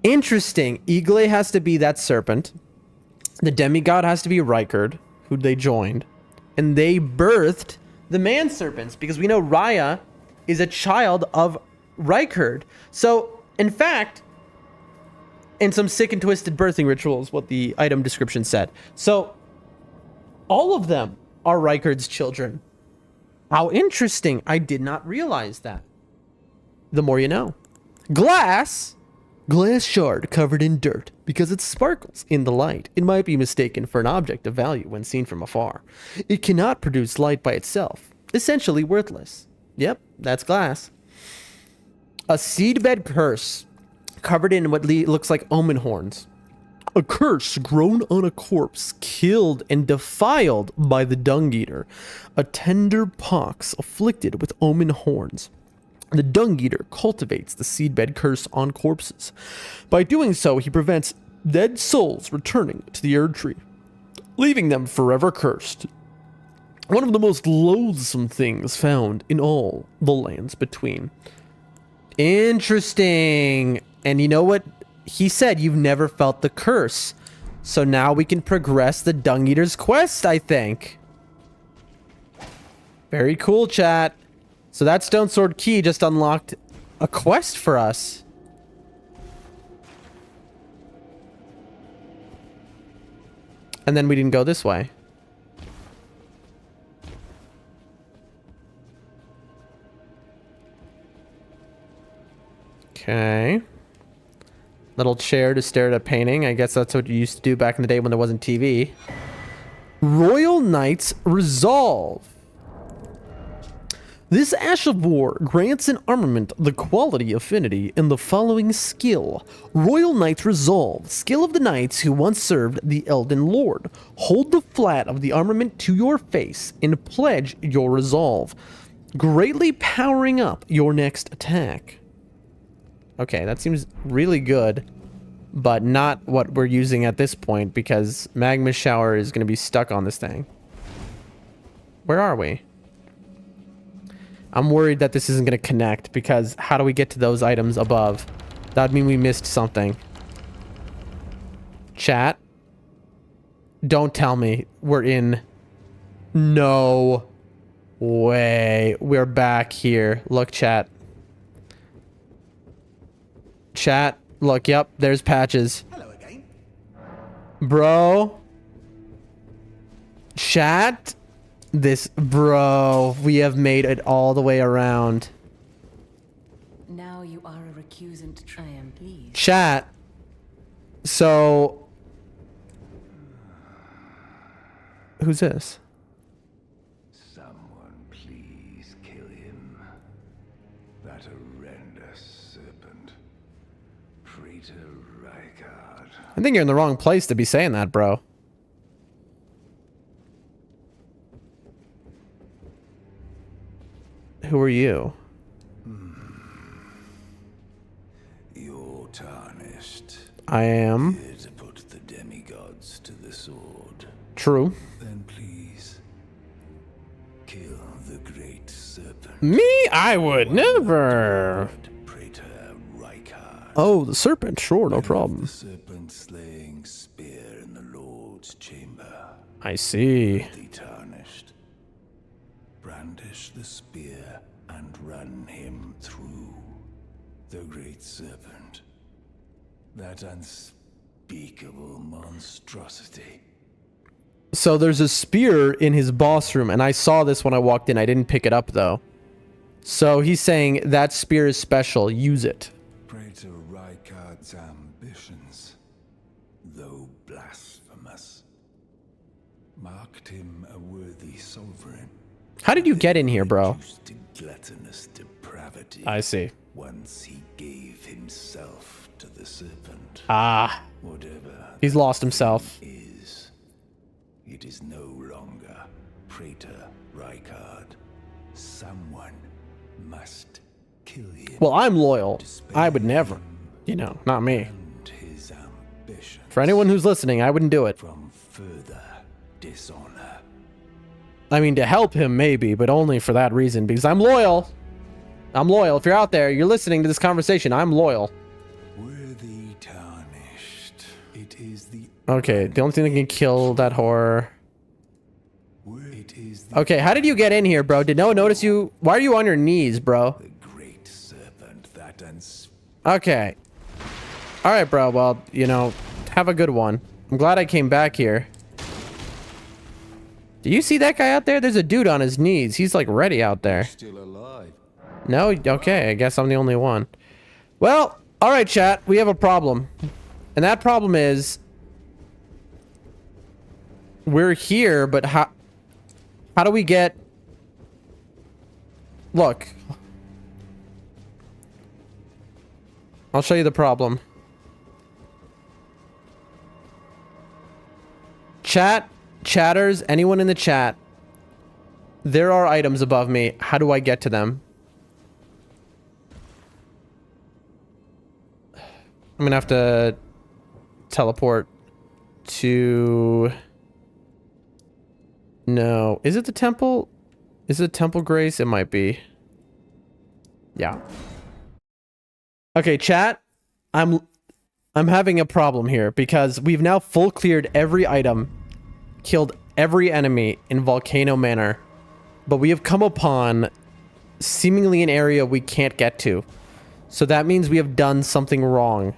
Interesting. Eagle has to be that serpent. The demigod has to be Rykard, who they joined. And they birthed the man-serpents, because we know Raya is a child of Rykard. So, in fact, in some sick and twisted birthing rituals, what the item description said. So, all of them are Rykard's children. How interesting. I did not realize that. The more you know. Glass shard covered in dirt. Because it sparkles in the light, it might be mistaken for an object of value when seen from afar. It cannot produce light by itself. Essentially worthless. Yep, that's glass. A seedbed curse covered in what looks like omen horns. A curse grown on a corpse killed and defiled by the dung eater. A tender pox afflicted with omen horns. The dung eater cultivates the seedbed curse on corpses. By doing so, he prevents dead souls returning to the Erd Tree, leaving them forever cursed. One of the most loathsome things found in all the lands between. Interesting. And you know what? He said you've never felt the curse. So now we can progress the Dung Eater's quest, I think. Very cool, chat. So that Stone Sword Key just unlocked a quest for us. And then we didn't go this way. Okay. Little chair to stare at a painting. I guess that's what you used to do back in the day when there wasn't TV. Royal Knight's Resolve. This Ash of War grants an armament the quality affinity in the following skill. Royal Knight's Resolve. Skill of the knights who once served the Elden Lord. Hold the flat of the armament to your face and pledge your resolve, greatly powering up your next attack. Okay, that seems really good, but not what we're using at this point because Magma Shower is going to be stuck on this thing. Where are we? I'm worried that this isn't going to connect because how do we get to those items above? That would mean we missed something. Chat? Don't tell me we're in... No way. We're back here. Look, chat. Chat. Look, yep, there's Patches. Hello again. Bro. Chat. Bro, we have made it all the way around. Now you are a recusant. I am pleased. Chat. So, who's this? Someone please kill him. That horrendous serpent. Praetor Rykard. I think you're in the wrong place to be saying that, bro. Who are you? You're tarnished. I am. Here to put the demigods to the sword. True. Then please kill the great serpent. Me? I would never. Praetor Rykard. Oh, the serpent. Sure, no The problem. serpent slaying spear in the Lord's chamber. I see. The tarnished. Brandish the spear and run him through. The great serpent. That unspeakable monstrosity. So there's a spear in his boss room, and I saw this when I walked in. I didn't pick it up, though. So he's saying that spear is special. Use it. Praetor Rykard's ambitions, though blasphemous, marked him a worthy sovereign. How did you get in here, bro? Reduced to gluttonous depravity. I see. Once he gave himself to the serpent. Ah. Whatever He's lost himself. is, it is no longer Praetor Rykard. Someone must kill him. Well, I'm loyal. I would never. You know, not me. And his ambition For anyone who's listening, I wouldn't do it. from further dishonor. I mean, to help him, maybe, but only for that reason, because I'm loyal. I'm loyal. If you're out there, you're listening to this conversation, I'm loyal. Worthy tarnished. It is the Okay, the only thing that can kill that horror. it is the, Okay, how did you get in here, bro? Did no one notice you? Why are you on your knees, bro? the great serpent that Okay. All right, bro. Well, you know, have a good one. I'm glad I came back here. Do you see that guy out there? There's a dude on his knees. He's like ready out there. still alive. No? Okay, I guess I'm the only one. Well, all right, chat. We have a problem. And that problem is we're here, but how do we get... Look. I'll show you the problem. Chatters, anyone in the chat, there are items above me. How do I get to them? I'm gonna have to teleport to... No. Is it the temple? Is it Temple Grace? It might be. Yeah. Okay, chat. I'm having a problem here because we've now full cleared every item, killed every enemy in Volcano Manor, but we have come upon seemingly an area we can't get to. So that means we have done something wrong.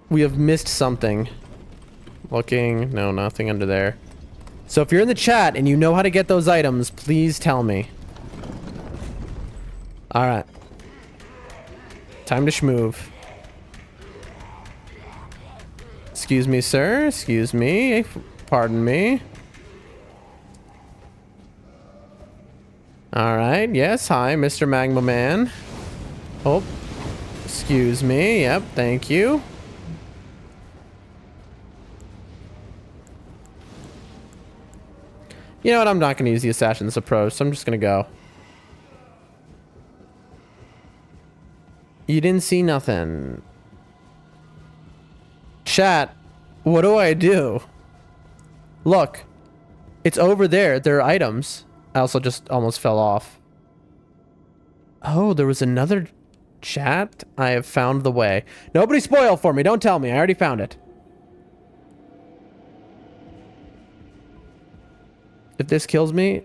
We have missed something. Looking. No, nothing under there. So if you're in the chat and you know how to get those items, please tell me. Alright. Time to schmoove. Excuse me, sir. Excuse me. Pardon me. Alright. Yes. Hi, Mr. Magma Man. Oh. Excuse me. Yep. Thank you. You know what? I'm not going to use the Assassin's approach, so I'm just going to go. You didn't see nothing. Chat, what do I do? Look. It's over there. There are items. I also just almost fell off. Oh, there was another chat? I have found the way. Nobody spoil for me. Don't tell me. I already found it. If this kills me...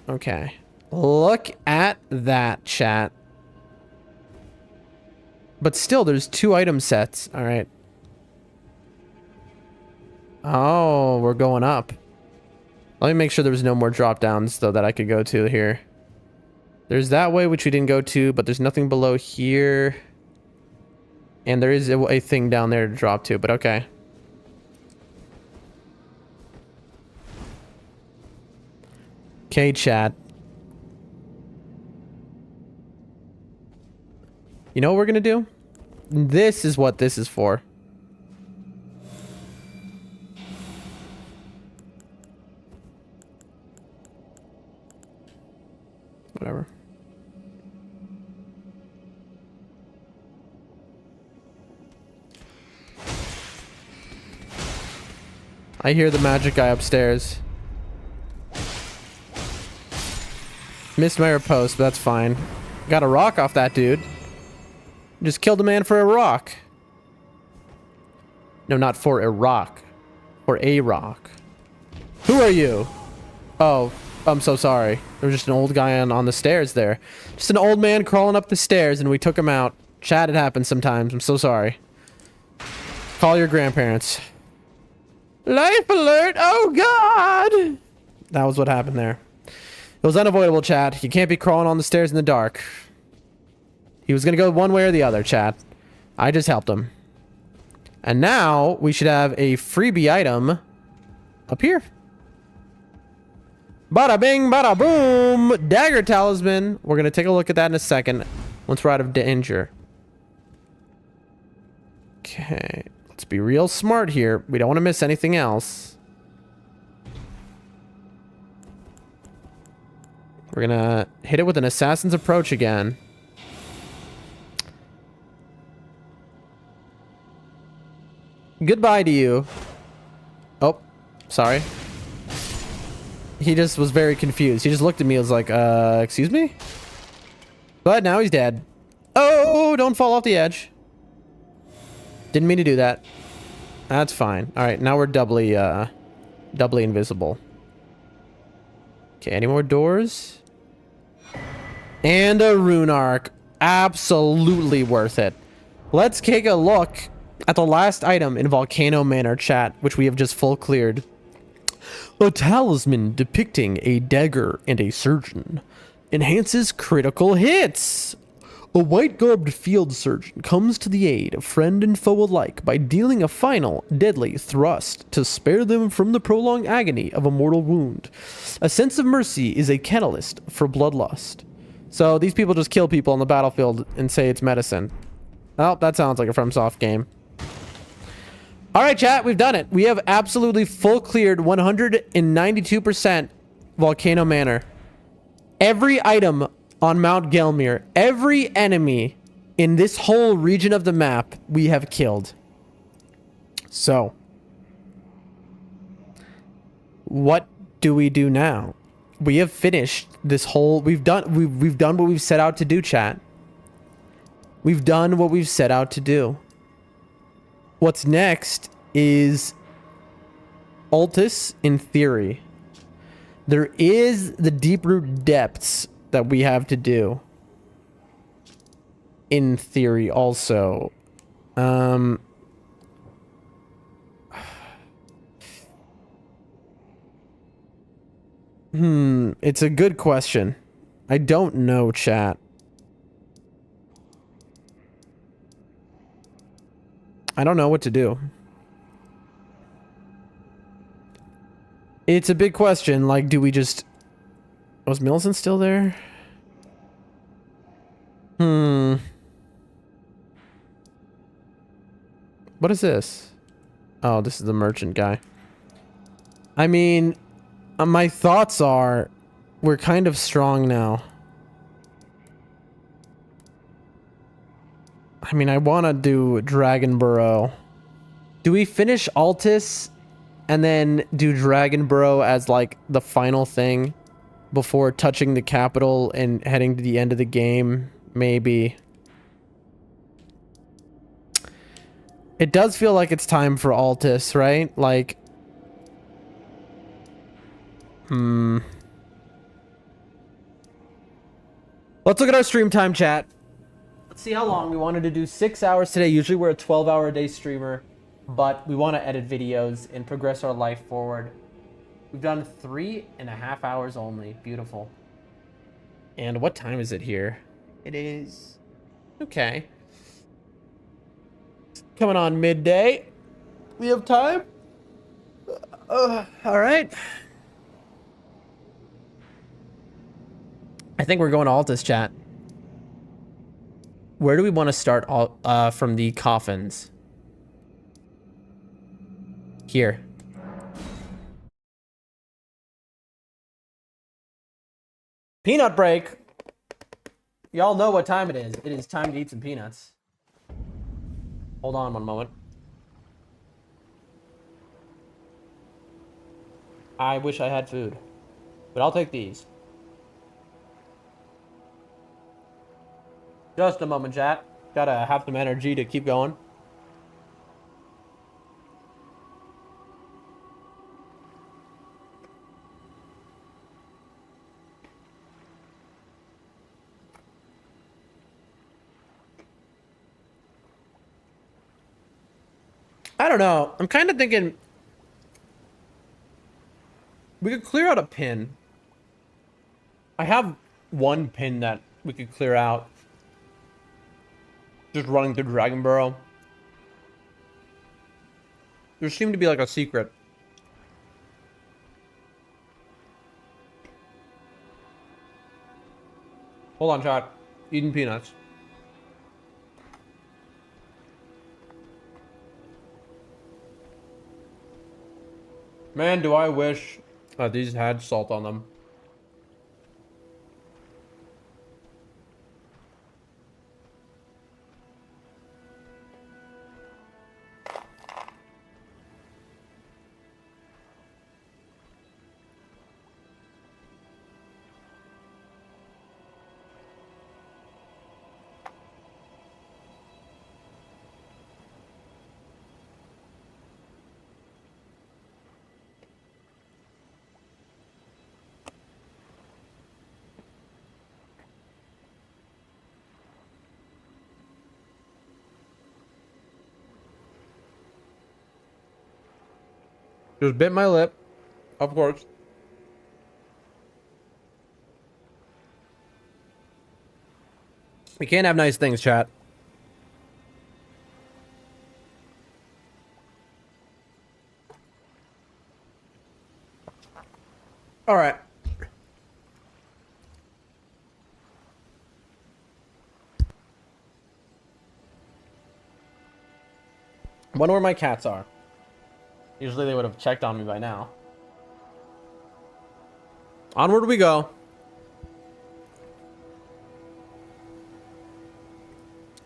Okay. Look at that, chat. But still, there's 2 item sets. Alright. Oh, we're going up. Let me make sure there was no more drop downs, though, that I could go to here. There's that way, which we didn't go to, but there's nothing below here. And there is a thing down there to drop to, but okay. Okay, chat. You know what we're gonna do? This is what this is for. Whatever. I hear the magic guy upstairs. Missed my riposte, but that's fine. Got a rock off that dude. Just killed a man for a rock. No, not for a rock. For a rock. Who are you? Oh, I'm so sorry. There was just an old guy on the stairs there. Just an old man crawling up the stairs and we took him out. Chat, it happens sometimes. I'm so sorry. Call your grandparents. Life alert! Oh, God! That was what happened there. It was unavoidable, chat. You can't be crawling on the stairs in the dark. He was gonna go one way or the other, chat. I just helped him. And now, we should have a freebie item up here. Bada bing, bada boom! Dagger talisman. We're gonna take a look at that in a second, once we're out of danger. Okay. Let's be real smart here. We don't want to miss anything else. We're gonna hit it with an assassin's approach again. Goodbye to you. Oh, sorry. He just was very confused. He just looked at me and was like, excuse me? But now he's dead. Oh, don't fall off the edge. Didn't mean to do that. That's fine. All right, now we're doubly invisible. Okay, any more doors? And a rune arc. Absolutely worth it. Let's take a look at the last item in Volcano Manor, chat, which we have just full cleared. A talisman depicting a dagger and a surgeon. Enhances critical hits. A white-garbed field surgeon comes to the aid of friend and foe alike by dealing a final, deadly thrust to spare them from the prolonged agony of a mortal wound. A sense of mercy is a catalyst for bloodlust. So these people just kill people on the battlefield and say it's medicine. Oh, that sounds like a FromSoft game. All right, chat, we've done it. We have absolutely full cleared 192% Volcano Manor. Every item on Mount Gelmir, every enemy in this whole region of the map, we have killed. So, what do we do now? We have finished this whole. We've done what we've set out to do, chat. We've done what we've set out to do. What's next is Altus in theory. There is the Deep-Root Depths that we have to do. In theory also. It's a good question. I don't know, chat. I don't know what to do. It's a big question. Like, do we just... Was Millicent still there? What is this? Oh, this is the merchant guy. I mean, my thoughts are... We're kind of strong now. I mean, I want to do Dragon Burrow. Do we finish Altus and then do Dragon Burrow as like the final thing before touching the capital and heading to the end of the game? Maybe. It does feel like it's time for Altus, right? Like, let's look at our stream time, chat. Let's see how long. We wanted to do 6 hours today. Usually we're a 12-hour a day streamer, but we want to edit videos and progress our life forward. We've done 3.5 hours only. Beautiful. And what time is it here? It is... Okay. Coming on midday. We have time? All right. I think we're going to Altus, chat. Where do we want to start from the coffins? Here. Peanut break. Y'all know what time it is. It is time to eat some peanuts. Hold on one moment. I wish I had food, but I'll take these. Just a moment, chat. Gotta have some energy to keep going. don't know. I'm kind of thinking we could clear out a pin. I have one pin that we could clear out. Just running through Dragon Burrow. There seemed to be like a secret. Hold on, chat. Eating peanuts. Man, do I wish these had salt on them. Just bit my lip, of course. We can't have nice things, chat. All right. I wonder where my cats are. Usually they would have checked on me by now. Onward we go.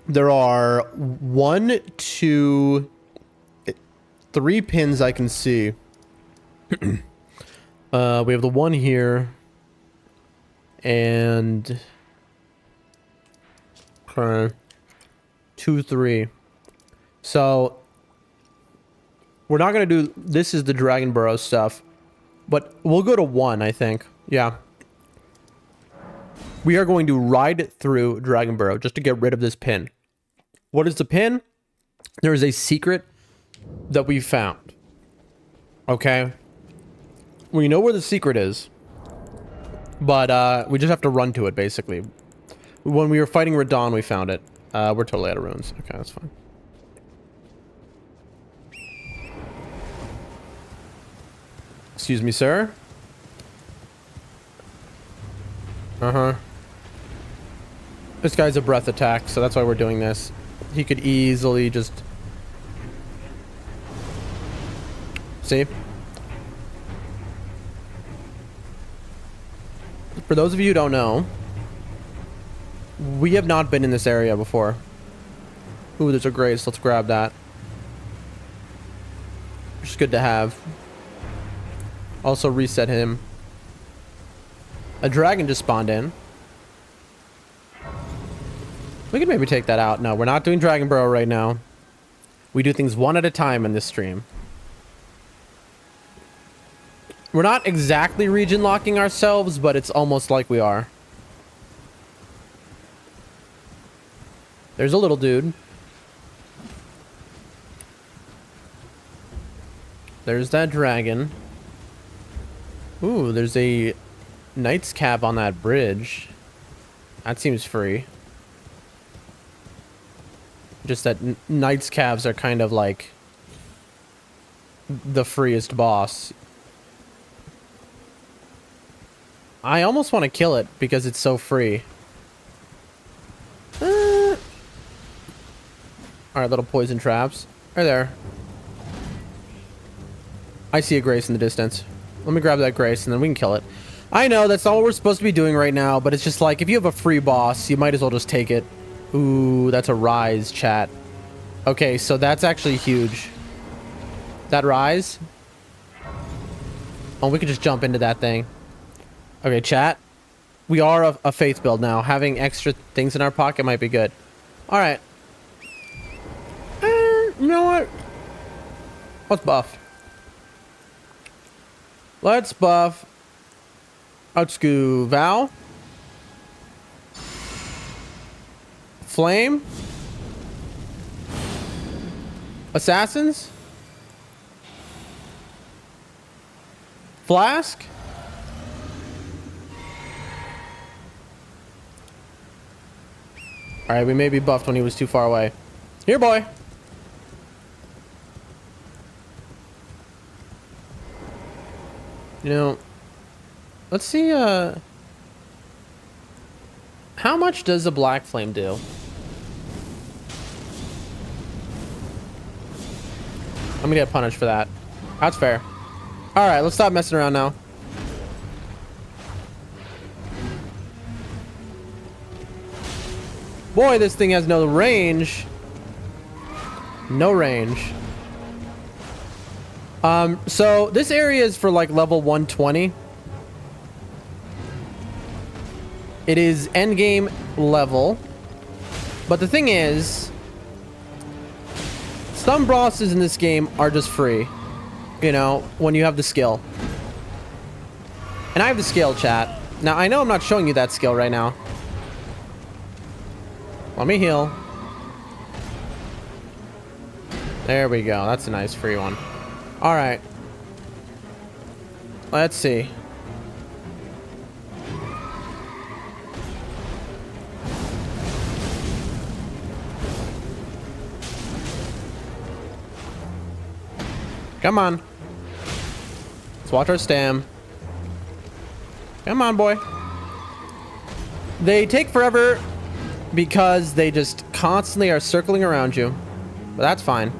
There are 1, 2, 3 pins I can see. We have the one here. And... Okay. 2, 3. So... We're not going to do... This is the Dragon Burrow stuff. But we'll go to 1, I think. Yeah. We are going to ride through Dragon Burrow just to get rid of this pin. What is the pin? There is a secret that we found. Okay? We know where the secret is. But we just have to run to it, basically. When we were fighting Radon, we found it. We're totally out of runes. Okay, that's fine. Excuse me, sir. Uh-huh. This guy's a breath attack, so that's why we're doing this. He could easily just... See? For those of you who don't know, we have not been in this area before. Ooh, there's a grace. Let's grab that. Which is good to have. Also reset him. A dragon just spawned in. We could maybe take that out. No, we're not doing Dragon Burrow right now. We do things one at a time in this stream. We're not exactly region locking ourselves, but it's almost like we are. There's a little dude. There's that dragon. Ooh, there's a Knight's Cab on that bridge. That seems free. Just that Knight's Cabs are kind of like the freest boss. I almost want to kill it because it's so free. Alright, little poison traps. Right there. I see a grace in the distance. Let me grab that grace and then we can kill it. I know that's not what we're supposed to be doing right now, but it's just like if you have a free boss, you might as well just take it. Ooh, that's a rise, chat. Okay, so that's actually huge. That rise? Oh, we could just jump into that thing. Okay, chat. We are a faith build now. Having extra things in our pocket might be good. Alright. You know what? Let's buff. Let's buff. Let's go Val. Flame. Assassins. Flask? Alright, we may be buffed when he was too far away. Here, boy. You know, let's see, how much does a black flame do? I'm gonna get punished for that. That's fair. Alright, let's stop messing around now. Boy, this thing has no range. No range. So this area is for like level 120. It is endgame level. But the thing is, some bosses in this game are just free. You know, when you have the skill. And I have the skill, chat. Now, I know I'm not showing you that skill right now. Let me heal. There we go. That's a nice free one. All right. Let's see. Come on. Let's watch our stam. Come on, boy. They take forever because they just constantly are circling around you. But that's fine.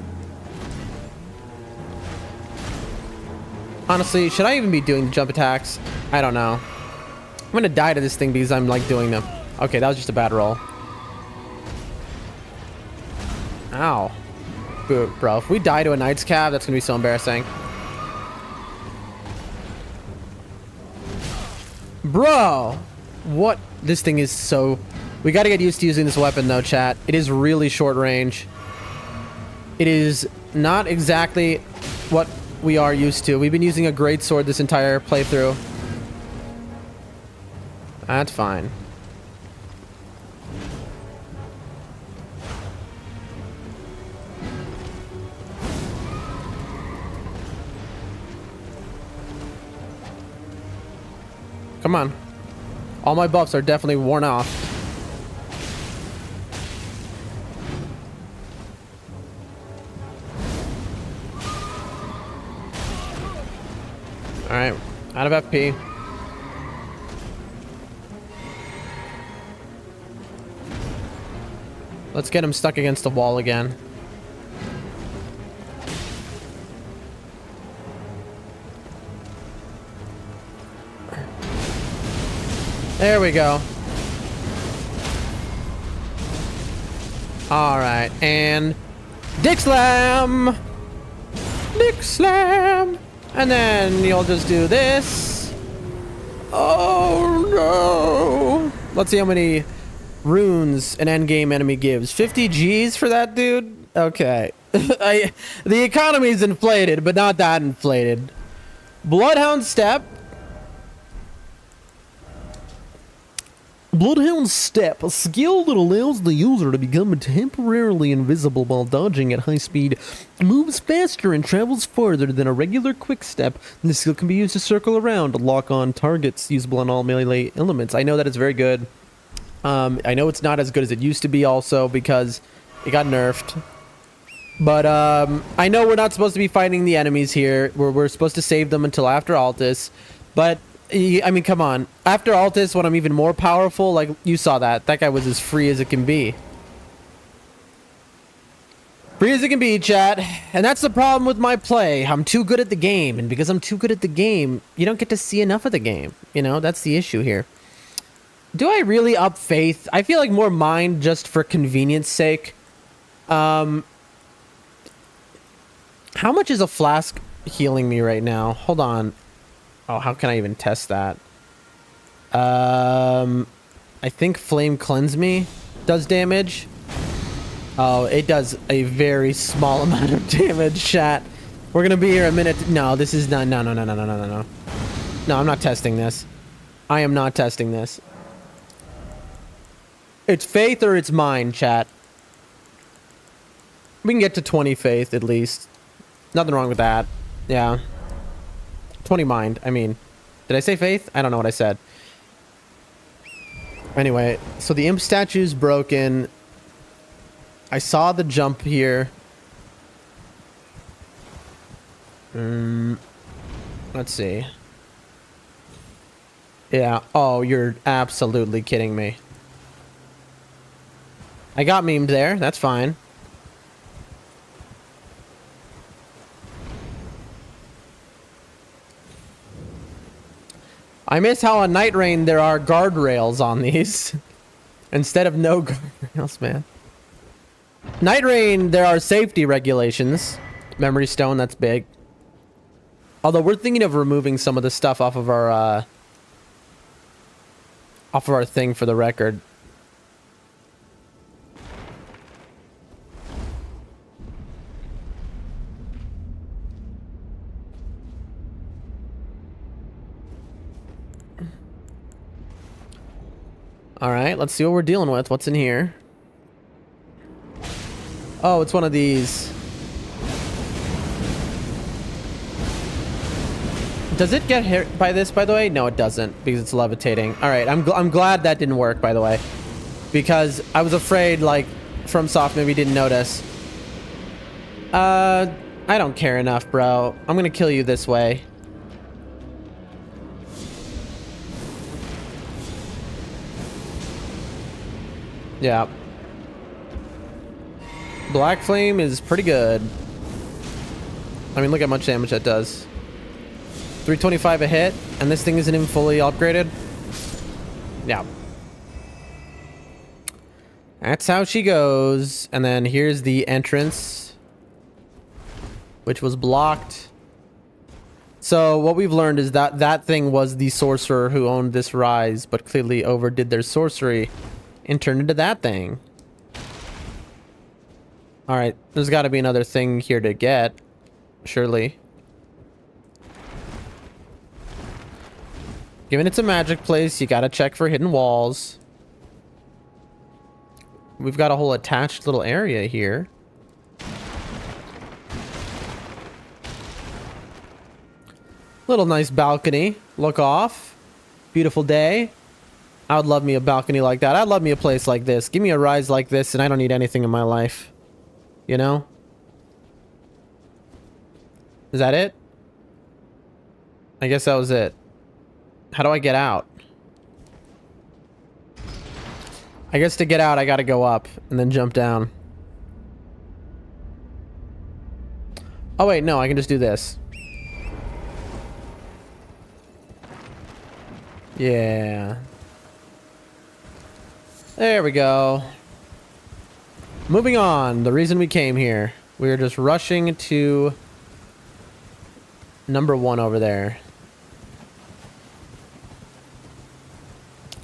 Honestly, should I even be doing the jump attacks? I don't know. I'm gonna die to this thing because I'm like doing them. Okay, that was just a bad roll. Ow. Bro, if we die to a Knight's Cab, that's gonna be so embarrassing. Bro! What? This thing is so... We gotta get used to using this weapon though, chat. It is really short range. It is not exactly what we are used to. We've been using a great sword this entire playthrough. That's fine. Come on. All my buffs are definitely worn off. Alright, out of FP. Let's get him stuck against the wall again. There we go. Alright, and... Dick Slam! Dick Slam! And then you'll just do this. Oh no! Let's see how many runes an endgame enemy gives. 50 G's for that dude? Okay. The economy's inflated, but not that inflated. Bloodhound Step. Bloodhound Step, a skill that allows the user to become temporarily invisible while dodging at high speed, moves faster and travels farther than a regular quick step. This skill can be used to circle around, to lock on targets, usable on all melee elements. I know that it's very good. I know it's not as good as it used to be also because it got nerfed. But I know we're not supposed to be fighting the enemies here. We're supposed to save them until after Altus. But I mean, come on. After Altus, when I'm even more powerful, like, you saw that. That guy was as free as it can be. Free as it can be, chat. And that's the problem with my play. I'm too good at the game. And because I'm too good at the game, you don't get to see enough of the game. You know, that's the issue here. Do I really up Faith? I feel like more Mind just for convenience sake. How much is a flask healing me right now? Hold on. Oh, how can I even test that? I think Flame Cleanse Me does damage. Oh, it does a very small amount of damage, chat. We're gonna be here a minute. No, this is not. No. No, I'm not testing this. I am not testing this. It's Faith or it's mine, chat. We can get to 20 Faith at least. Nothing wrong with that. Yeah. 20 mind. I mean, did I say faith? I don't know what I said. Anyway, so the imp statue's broken. I saw the jump here. Let's see. Yeah. Oh, you're absolutely kidding me. I got memed there. That's fine. I miss how on Night Rain there are guardrails on these. Instead of no guardrails, man. Night Rain, there are safety regulations. Memory Stone, that's big. Although we're thinking of removing some of the stuff off of our thing for the record. All right, let's see what we're dealing with. What's in here? Oh, it's one of these. Does it get hit by this, by the way? No, it doesn't, because it's levitating. All right, I'm glad that didn't work, by the way, because I was afraid, like, FromSoft maybe didn't notice. I don't care enough, bro. I'm gonna kill you this way. Yeah. Black Flame is pretty good. I mean, look how much damage that does. 325 a hit, and this thing isn't even fully upgraded. Yeah. That's how she goes. And then here's the entrance, which was blocked. So what we've learned is that that thing was the sorcerer who owned this rise, but clearly overdid their sorcery and turned into that thing. All right, there's got to be another thing here to get, surely. Given it's a magic place, you got to check for hidden walls. We've got a whole attached little area here. Little nice balcony. Look off. Beautiful day. I would love me a balcony like that. I'd love me a place like this. Give me a rise like this and I don't need anything in my life. You know? Is that it? I guess that was it. How do I get out? I guess to get out, I gotta go up and then jump down. Oh wait, no, I can just do this. Yeah. There we go. Moving on. The reason we came here. We were just rushing to number 1 over there.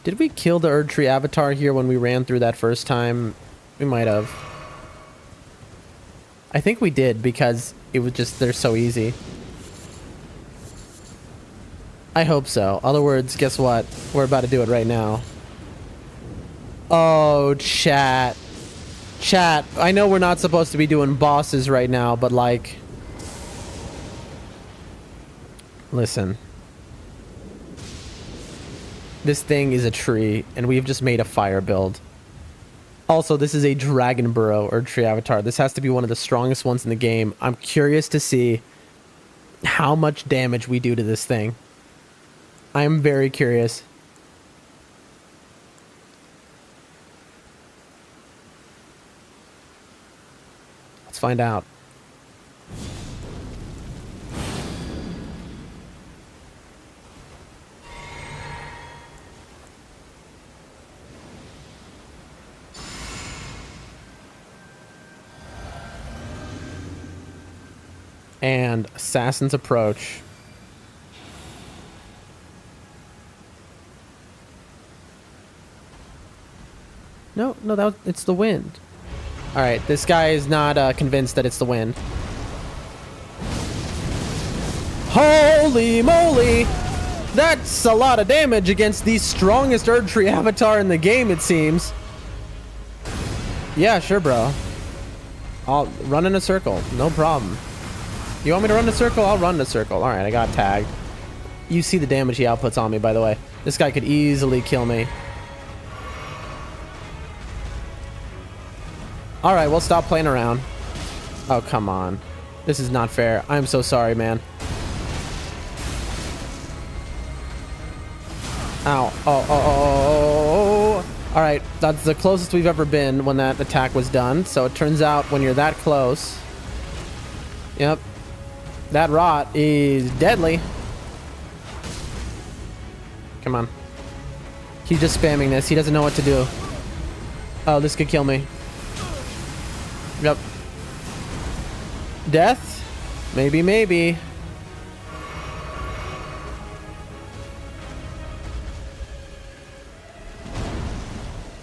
Did we kill the Erdtree avatar here when we ran through that first time? We might have. I think we did because it was just, they're so easy. I hope so. Other words, guess what? We're about to do it right now. Oh, chat. Chat, I know we're not supposed to be doing bosses right now, but like... Listen. This thing is a tree, and we've just made a fire build. Also, this is a Dragon Burrow Erdtree avatar. This has to be one of the strongest ones in the game. I'm curious to see how much damage we do to this thing. I am very curious. Let's find out. And Assassin's Approach. No, it's the wind. All right, this guy is not convinced that it's the wind. Holy moly! That's a lot of damage against the strongest Erdtree avatar in the game, it seems. Yeah, sure, bro. I'll run in a circle. No problem. You want me to run in a circle? I'll run in a circle. All right, I got tagged. You see the damage he outputs on me, by the way. This guy could easily kill me. Alright, well, stop playing around. Oh, come on. This is not fair. I'm so sorry, man. Ow. Oh. Alright, that's the closest we've ever been when that attack was done. So it turns out when you're that close... Yep. That rot is deadly. Come on. He's just spamming this. He doesn't know what to do. Oh, this could kill me. Yep. Death? Maybe, maybe.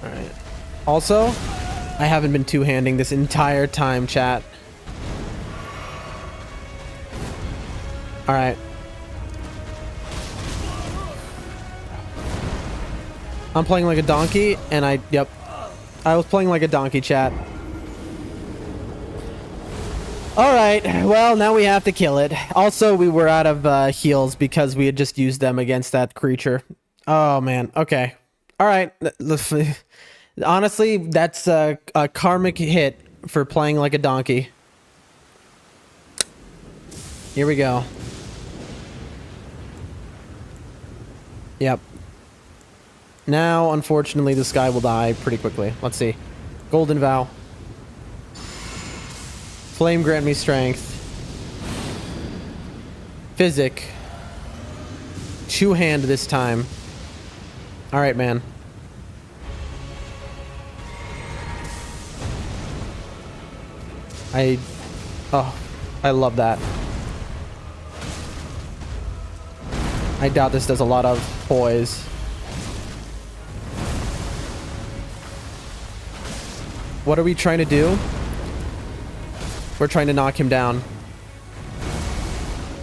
Alright. Also, I haven't been two-handing this entire time, chat. Alright. I'm playing like a donkey, and I was playing like a donkey, chat. Alright, well, now we have to kill it. Also, we were out of heals because we had just used them against that creature. Oh, man. Okay. Alright. Honestly, that's a karmic hit for playing like a donkey. Here we go. Yep. Now, unfortunately, this guy will die pretty quickly. Let's see. Golden Vow. Flame grant me strength. Physic. Two-hand this time. Alright, man. I love that. I doubt this does a lot of poise. What are we trying to do? We're trying to knock him down.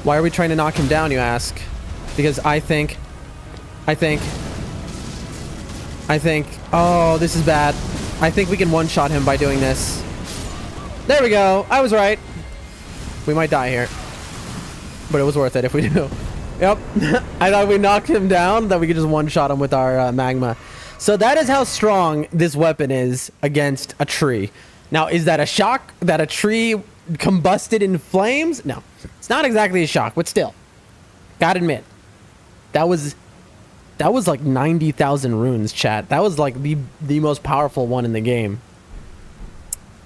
Why are we trying to knock him down, you ask? Because I think... Oh, this is bad. I think we can one-shot him by doing this. There we go. I was right. We might die here. But it was worth it if we do. Yep. I thought we knocked him down, that we could just one-shot him with our magma. So that is how strong this weapon is against a tree. Now, is that a shock that a tree combusted in flames? No. It's not exactly a shock, but still. Gotta admit. That was like 90,000 runes, chat. That was like the most powerful one in the game.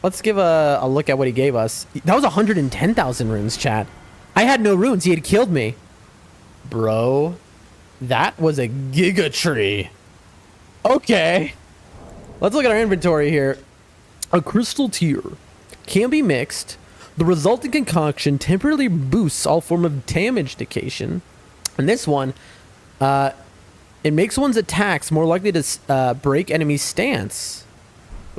Let's give a look at what he gave us. That was 110,000 runes, chat. I had no runes. He had killed me. Bro, that was a giga tree. Okay. Let's look at our inventory here. A crystal tear can be mixed. The resulting concoction temporarily boosts all form of damage negation. And this one, it makes one's attacks more likely to break enemy stance.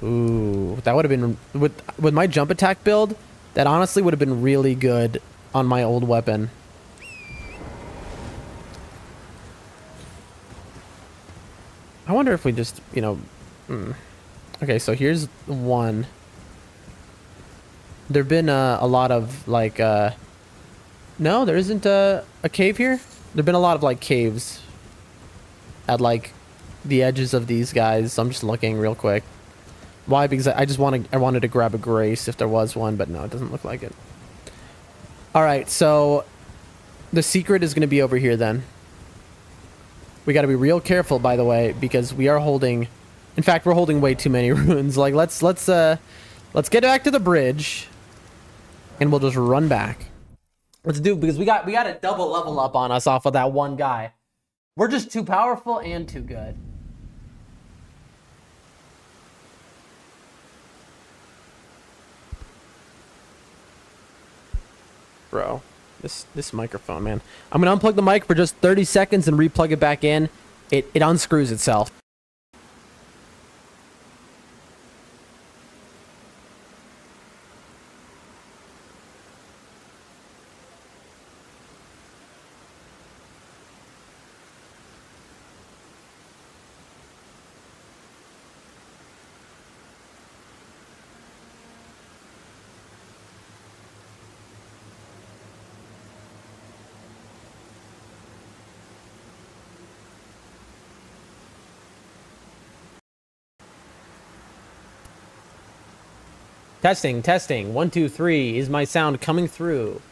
Ooh, that would have been with my jump attack build. That honestly would have been really good on my old weapon. I wonder if we just, you know... Okay, so here's one. There've been a lot of, like, No, there isn't a cave here? There've been a lot of, like, caves at, like, the edges of these guys. I'm just looking real quick. Why? Because I wanted to grab a grace if there was one, but no, it doesn't look like it. Alright, so... The secret is going to be over here, then. We got to be real careful, by the way, because we are holding... In fact, we're holding way too many runes. Like, let's get back to the bridge, and we'll just run back. Let's do, because we got a double level up on us off of that one guy. We're just too powerful and too good. Bro. This microphone, man. I'm gonna unplug the mic for just 30 seconds and replug it back in. It unscrews itself. Testing, testing. 1, 2, 3. Is my sound coming through?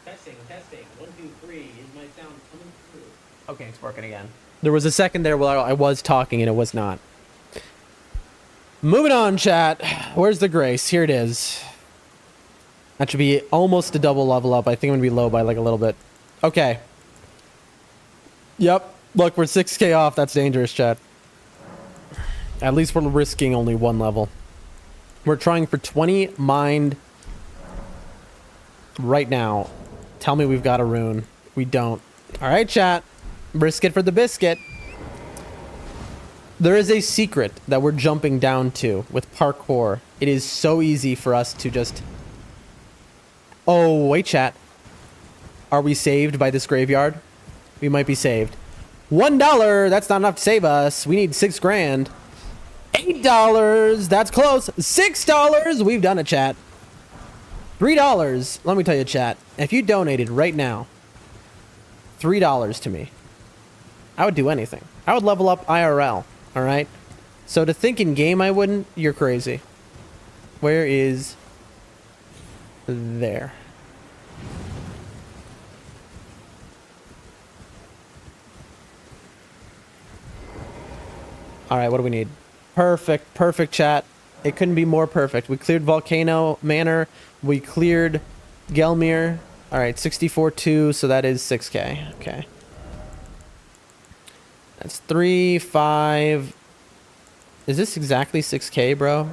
Testing, testing. 1, 2, 3. Is my sound coming through? Okay, it's working again. There was a second there where I was talking and it was not. Moving on, chat. Where's the grace? Here it is. That should be almost a double level up. I think I'm gonna be low by like a little bit. Okay. Yep. Look, we're 6k off. That's dangerous, chat. At least we're risking only 1 level. We're trying for 20 mind right now. Tell me we've got a rune. We don't. All right, chat. Risk it for the biscuit. There is a secret that we're jumping down to with parkour. It is so easy for us to just... Oh, wait, chat. Are we saved by this graveyard? We might be saved. $1. That's not enough to save us. We need 6 grand. $8. That's close. $6. We've done it, chat. $3. Let me tell you, chat. If you donated right now, $3 to me, I would do anything. I would level up IRL. All right. So to think in game I wouldn't, you're crazy. Where is there? All right, what do we need? Perfect, perfect, chat. It couldn't be more perfect. We cleared Volcano Manor. We cleared Gelmir. All right, 64-2, so that is 6k. Okay. That's 3, 5. Is this exactly 6k, bro?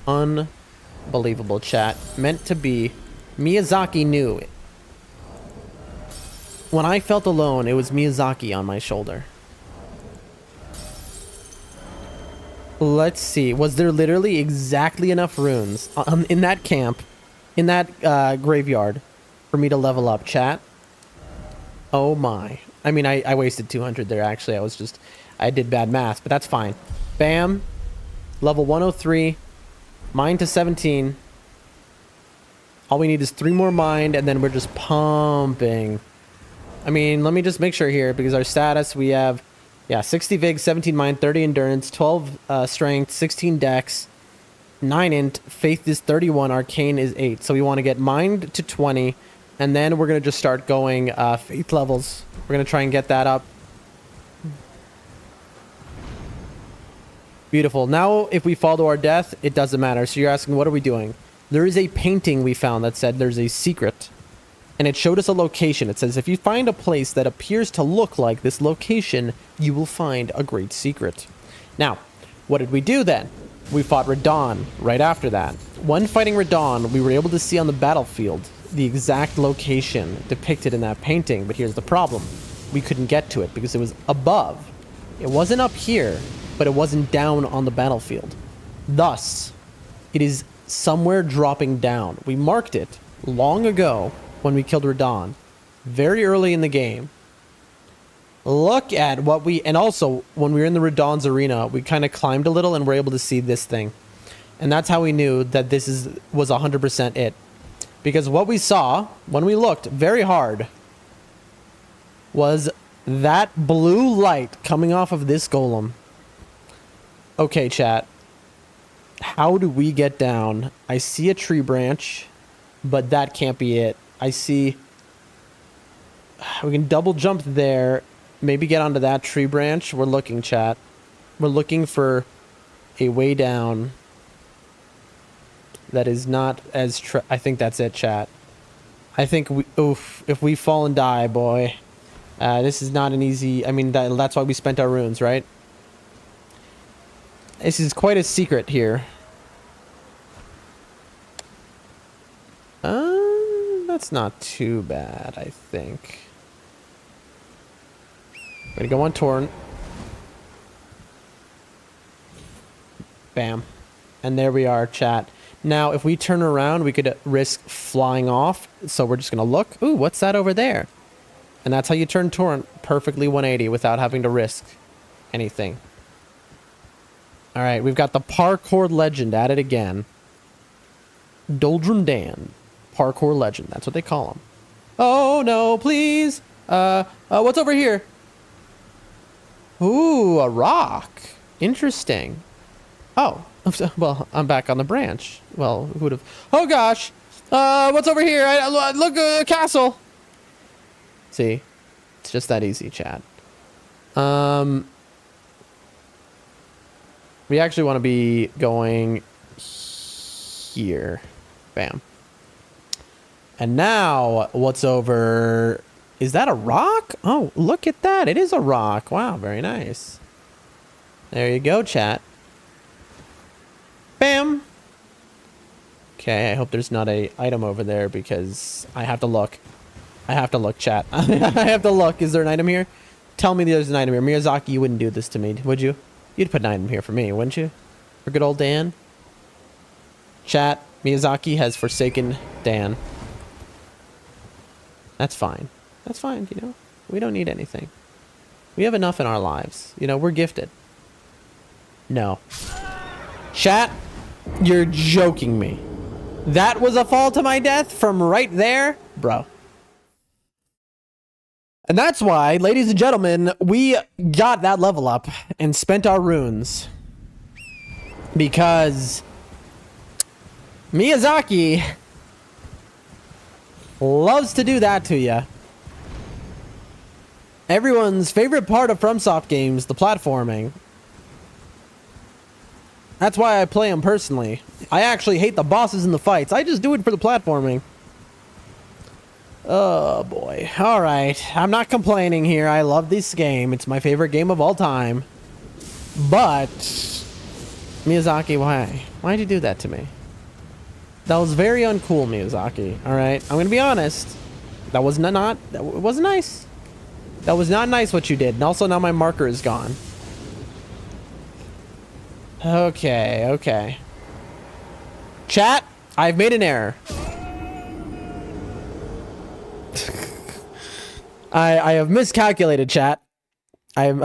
Unbelievable, chat. Meant to be. Miyazaki knew it. When I felt alone, it was Miyazaki on my shoulder. Let's see. Was there literally exactly enough runes in that camp, in that graveyard, for me to level up, chat? Oh my. I mean, I wasted 200 there, actually. I did bad math, but that's fine. Bam. Level 103. Mind to 17. All we need is 3 more mind, and then we're just pumping. I mean, let me just make sure here, because our status, we have... Yeah, 60 Vig, 17 Mind, 30 Endurance, 12 Strength, 16 Dex, 9 Int, Faith is 31, Arcane is 8. So we want to get Mind to 20, and then we're going to just start going Faith levels. We're going to try and get that up. Beautiful. Now, if we fall to our death, it doesn't matter. So you're asking, what are we doing? There is a painting we found that said there's a secret. And it showed us a location. It says, if you find a place that appears to look like this location, you will find a great secret. Now, what did we do then? We fought Radon right after that. When fighting Radon, we were able to see on the battlefield the exact location depicted in that painting. But here's the problem. We couldn't get to it because it was above. It wasn't up here, but it wasn't down on the battlefield. Thus, it is somewhere dropping down. We marked it long ago when we killed Radon, very early in the game. Look at what we... And also, when we were in the Radon's arena, we kind of climbed a little and were able to see this thing. And that's how we knew that this was 100% it. Because what we saw, when we looked very hard, was that blue light coming off of this golem. Okay, chat. How do we get down? I see a tree branch, but that can't be it. I see... We can double jump there. Maybe get onto that tree branch. We're looking, chat. We're looking for a way down that is not as... I think that's it, chat. I think we... Oof. If we fall and die, boy. This is not an easy... I mean, that's why we spent our runes, right? This is quite a secret here. That's not too bad, I think. I'm gonna go on Torrent. Bam. And there we are, chat. Now, if we turn around, we could risk flying off. So we're just gonna look. Ooh, what's that over there? And that's how you turn Torrent perfectly 180 without having to risk anything. All right, we've got the parkour legend at it again. Doldrum Dan. Parkour legend. That's what they call him. Oh, no, please. What's over here? Ooh, a rock. Interesting. Oh, Well, I'm back on the branch. Well, who would have? Oh gosh! What's over here? Look, a castle. See, it's just that easy, chat. We actually want to be going here. Bam. And now, what's over? Is that a rock? Oh, look at that! It is a rock. Wow, very nice. There you go, chat. Bam. Okay, I hope there's not a item over there because I have to look. I have to look, chat. I have to look. Is there an item here? Tell me there's an item here. Miyazaki, you wouldn't do this to me, would you? You'd put an item here for me, wouldn't you? For good old Dan? Chat, Miyazaki has forsaken Dan. That's fine. That's fine, you know? We don't need anything. We have enough in our lives. You know, we're gifted. No. Chat, you're joking me. That was a fall to my death from right there? Bro. And that's why, ladies and gentlemen, we got that level up and spent our runes. Because Miyazaki loves to do that to you. Everyone's favorite part of FromSoft games, the platforming. That's why I play them personally. I actually hate the bosses and the fights. I just do it for the platforming. Oh boy. Alright. I'm not complaining here. I love this game. It's my favorite game of all time. But Miyazaki, why? Why'd you do that to me? That was very uncool, Miyazaki. Alright. I'm gonna be honest. That was not that wasn't nice. That was not nice what you did. And also now my marker is gone. Okay, okay. Chat, I've made an error. I have miscalculated, chat. I'm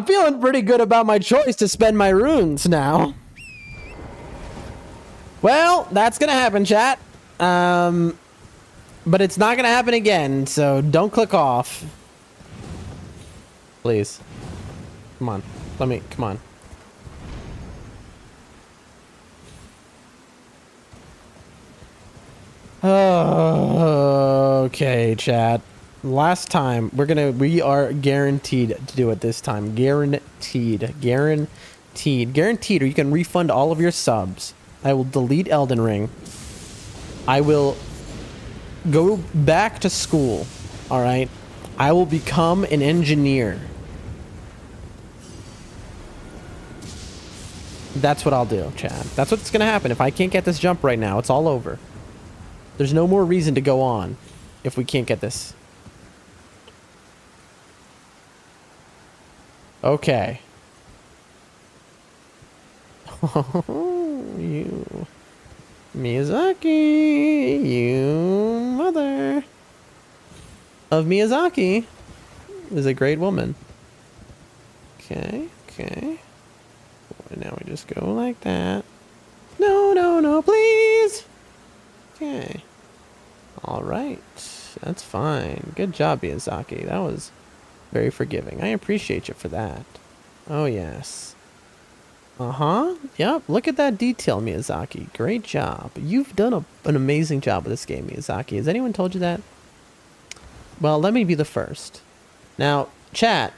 feeling pretty good about my choice to spend my runes now. Well, that's gonna happen, chat. But it's not gonna happen again, so don't click off. Please. Come on. Come on. Okay, chat. Last time, we are guaranteed to do it this time. Guaranteed, or you can refund all of your subs. I will delete Elden Ring. I will go back to school, alright? I will become an engineer. That's what I'll do, Chad. That's what's gonna happen. If I can't get this jump right now, it's all over. There's no more reason to go on if we can't get this. Okay. You... Miyazaki, you mother of Miyazaki is a great woman. Okay, okay. Now we just go like that. No, no, no, please. Okay. All right. That's fine. Good job, Miyazaki. That was very forgiving. I appreciate you for that. Oh, yes. Uh-huh. Yep. Look at that detail, Miyazaki. Great job. You've done an amazing job with this game, Miyazaki. Has anyone told you that? Well, let me be the first. Now, chat.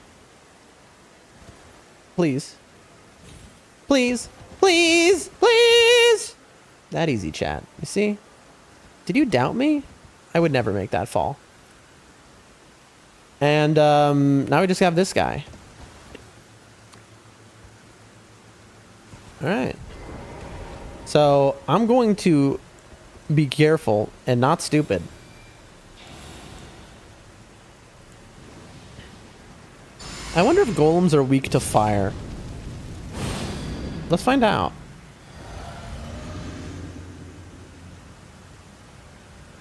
Please. Please. Please. Please. That easy, chat. You see? Did you doubt me? I would never make that fall. And now we just have this guy. Alright. So, I'm going to be careful and not stupid. I wonder if golems are weak to fire. Let's find out.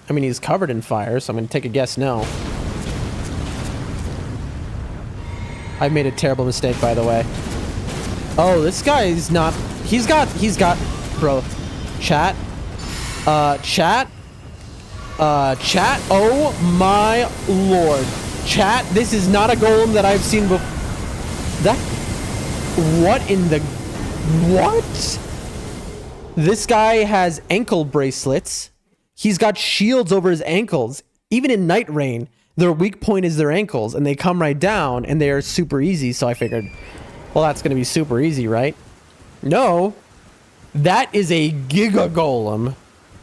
I mean, he's covered in fire, so I'm going to take a guess no. I've made a terrible mistake, by the way. Oh, this guy is not... He's got... Bro. Chat. Chat. Chat. Oh, my lord. Chat, this is not a golem that I've seen before. What in the... What? This guy has ankle bracelets. He's got shields over his ankles. Even in Night Rain, their weak point is their ankles, and they come right down, and they are super easy. So I figured, well, that's going to be super easy, right? No. That is a Giga Golem.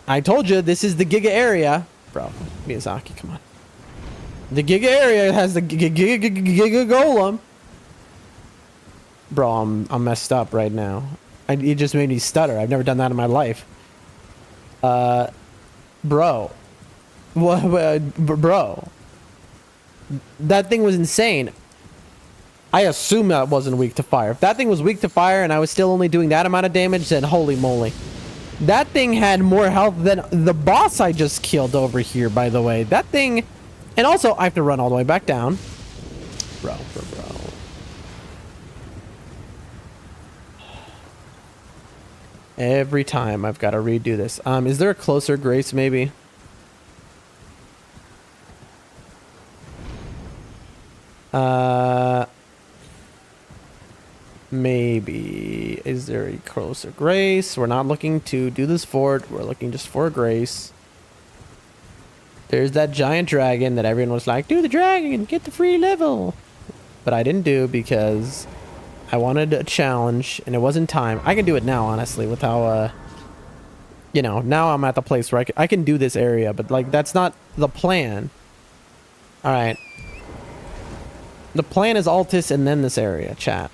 I told you, this is the Giga area. Bro, Miyazaki, come on. The Giga area has the Giga Golem. Bro, I'm messed up right now. It just made me stutter. I've never done that in my life. Bro. What, bro. That thing was insane. I assume that wasn't weak to fire. If that thing was weak to fire and I was still only doing that amount of damage, then holy moly. That thing had more health than the boss I just killed over here, by the way. That thing... And also, I have to run all the way back down. Bro. Every time I've got to redo this. Is there a closer grace, maybe? Maybe. Is there a closer grace? We're not looking to do this fort. We're looking just for a grace. There's that giant dragon that everyone was like, do the dragon, get the free level. But I didn't do because I wanted a challenge and it wasn't time. I can do it now, honestly, with how, you know, now I'm at the place where I can do this area, but like, that's not the plan. All right. The plan is Altus and then this area, chat.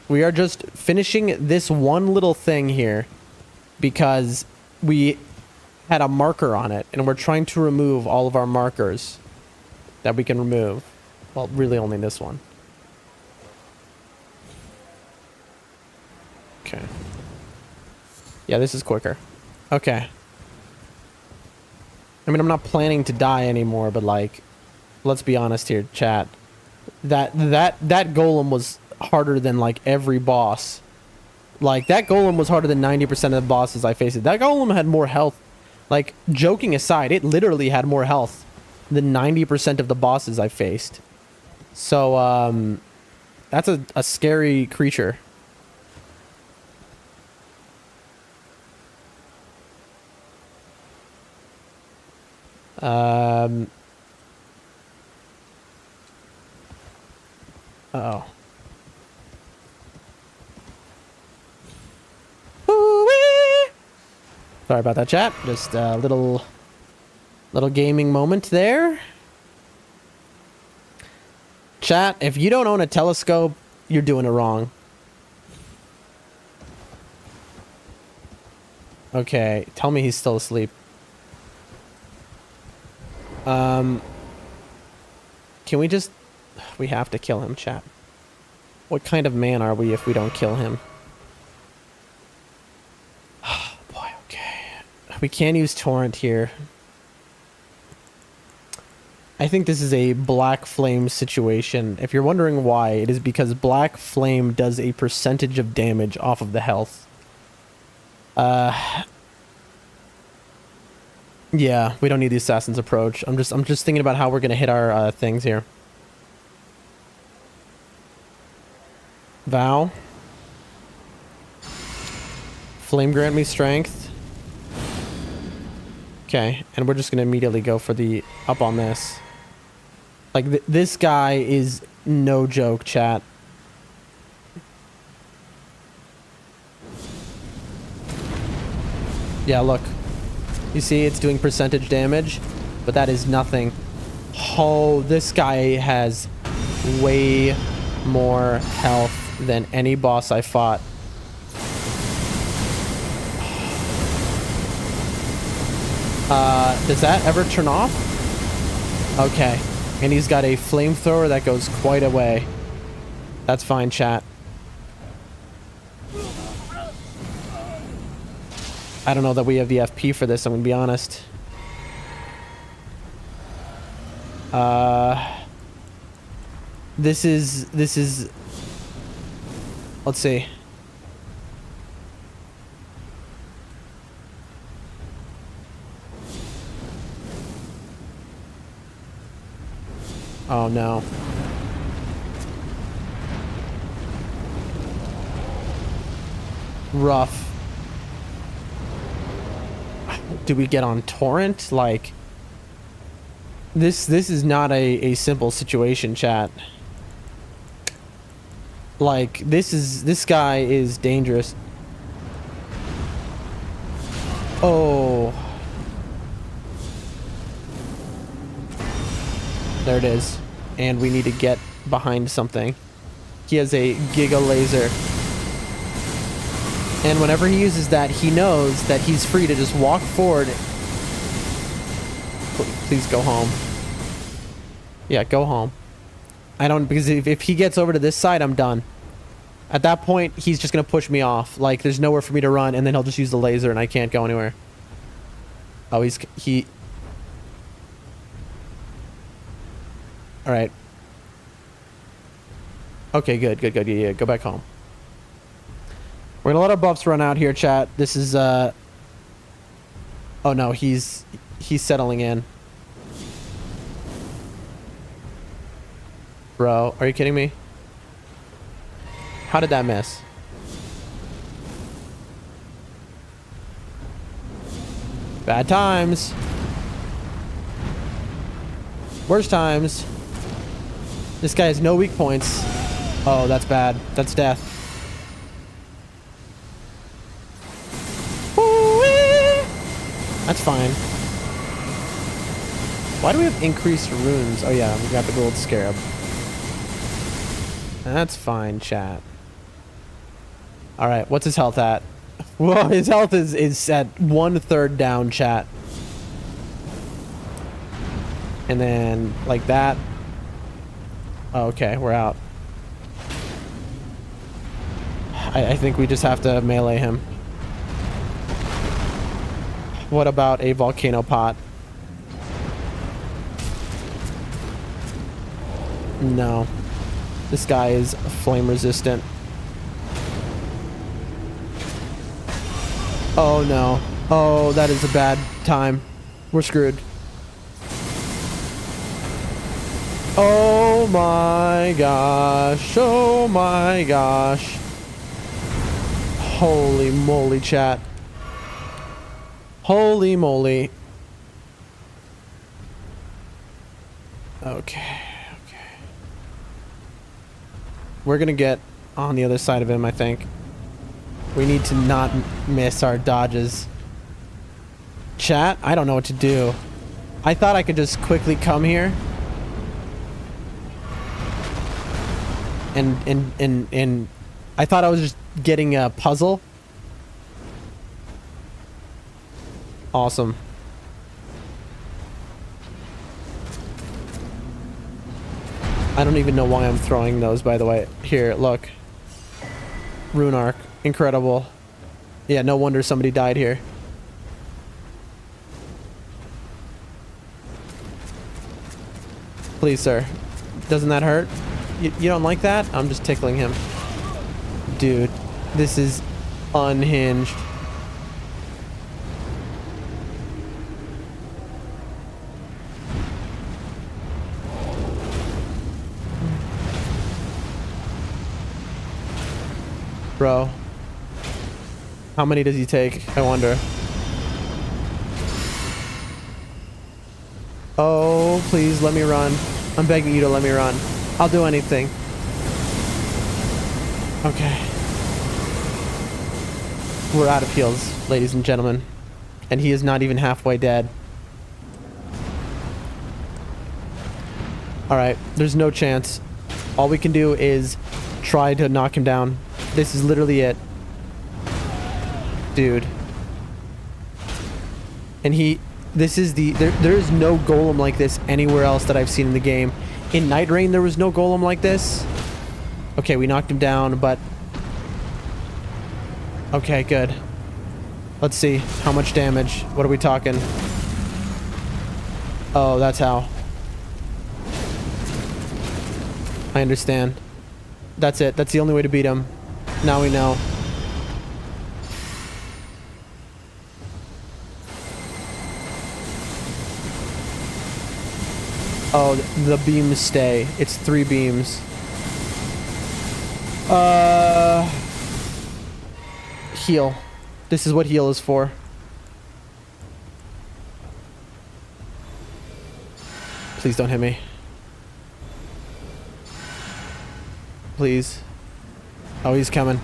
We are just finishing this one little thing here because we had a marker on it and we're trying to remove all of our markers that we can remove. Well, really only this one. Okay. Yeah, this is quicker. Okay. I mean, I'm not planning to die anymore, but like, let's be honest here, chat. That golem was harder than like every boss. Like that golem was harder than 90% of the bosses I faced. That golem had more health. Like, joking aside, it literally had more health than 90% of the bosses I faced. So, that's a scary creature. Uh-oh. Sorry about that, chat. Just a little gaming moment there. Chat, if you don't own a telescope, you're doing it wrong. Okay, tell me he's still asleep. Can we just... We have to kill him, chat. What kind of man are we if we don't kill him? Boy, okay. We can't use Torrent here. I think this is a Black Flame situation. If you're wondering why, it is because Black Flame does a percentage of damage off of the health. Yeah, we don't need the Assassin's Approach. I'm just thinking about how we're gonna hit our things here. Vow. Flame grant me strength. Okay, and we're just gonna immediately go for the up on this. Like, this guy is no joke, chat. Yeah, look. You see, it's doing percentage damage, but that is nothing. Oh, this guy has way more health than any boss I fought. Does that ever turn off? Okay. And he's got a flamethrower that goes quite a way. That's fine, chat. I don't know that we have the FP for this, I'm gonna be honest. This is... Let's see. Oh no. rough. Do we get on torrent? Like, this is not a simple situation, chat. Like, this guy is dangerous. Oh. There it is. And we need to get behind something. He has a Giga Laser. And whenever he uses that, he knows that he's free to just walk forward. Please go home. Yeah, go home. I don't, because if he gets over to this side, I'm done. At that point, he's just going to push me off. Like, there's nowhere for me to run, and then he'll just use the laser, and I can't go anywhere. Oh, he... Alright. Okay, good. Yeah, go back home. We're gonna let our buffs run out here, chat. This is, oh no, he's settling in. Bro, are you kidding me? How did that miss? Bad times. Worst times. This guy has no weak points. Oh, that's bad. That's death. That's fine. Why do we have increased runes? Oh yeah, we got the gold scarab. That's fine, chat. Alright, what's his health at? Well, his health is at 1/3 down, chat. And then, like that. Oh, okay, we're out. I think we just have to melee him. What about a volcano pot? No. This guy is flame resistant. Oh no. Oh, that is a bad time. We're screwed. Oh my gosh. Oh my gosh. Holy moly, chat. Holy moly. Okay. We're gonna get on the other side of him, I think. We need to not miss our dodges. Chat, I don't know what to do. I thought I could just quickly come here. And I thought I was just getting a puzzle. Awesome. I don't even know why I'm throwing those, by the way. Here, look. Rune Arc. Incredible. Yeah, no wonder somebody died here. Please, sir. Doesn't that hurt? You don't like that? I'm just tickling him. Dude, this is unhinged. Bro. How many does he take? I wonder. Oh, please let me run. I'm begging you to let me run. I'll do anything. Okay. We're out of heals, ladies and gentlemen. And he is not even halfway dead. Alright, there's no chance. All we can do is try to knock him down. This is literally it. Dude. And this is there is no golem like this anywhere else that I've seen in the game. In Night Rain, there was no golem like this. Okay, we knocked him down, but... Okay, good. Let's see. How much damage? What are we talking? Oh, that's how. I understand. That's it. That's the only way to beat him. Now we know. Oh, the beams stay. It's 3 beams. Heal. This is what heal is for. Please don't hit me. Please. Oh, he's coming.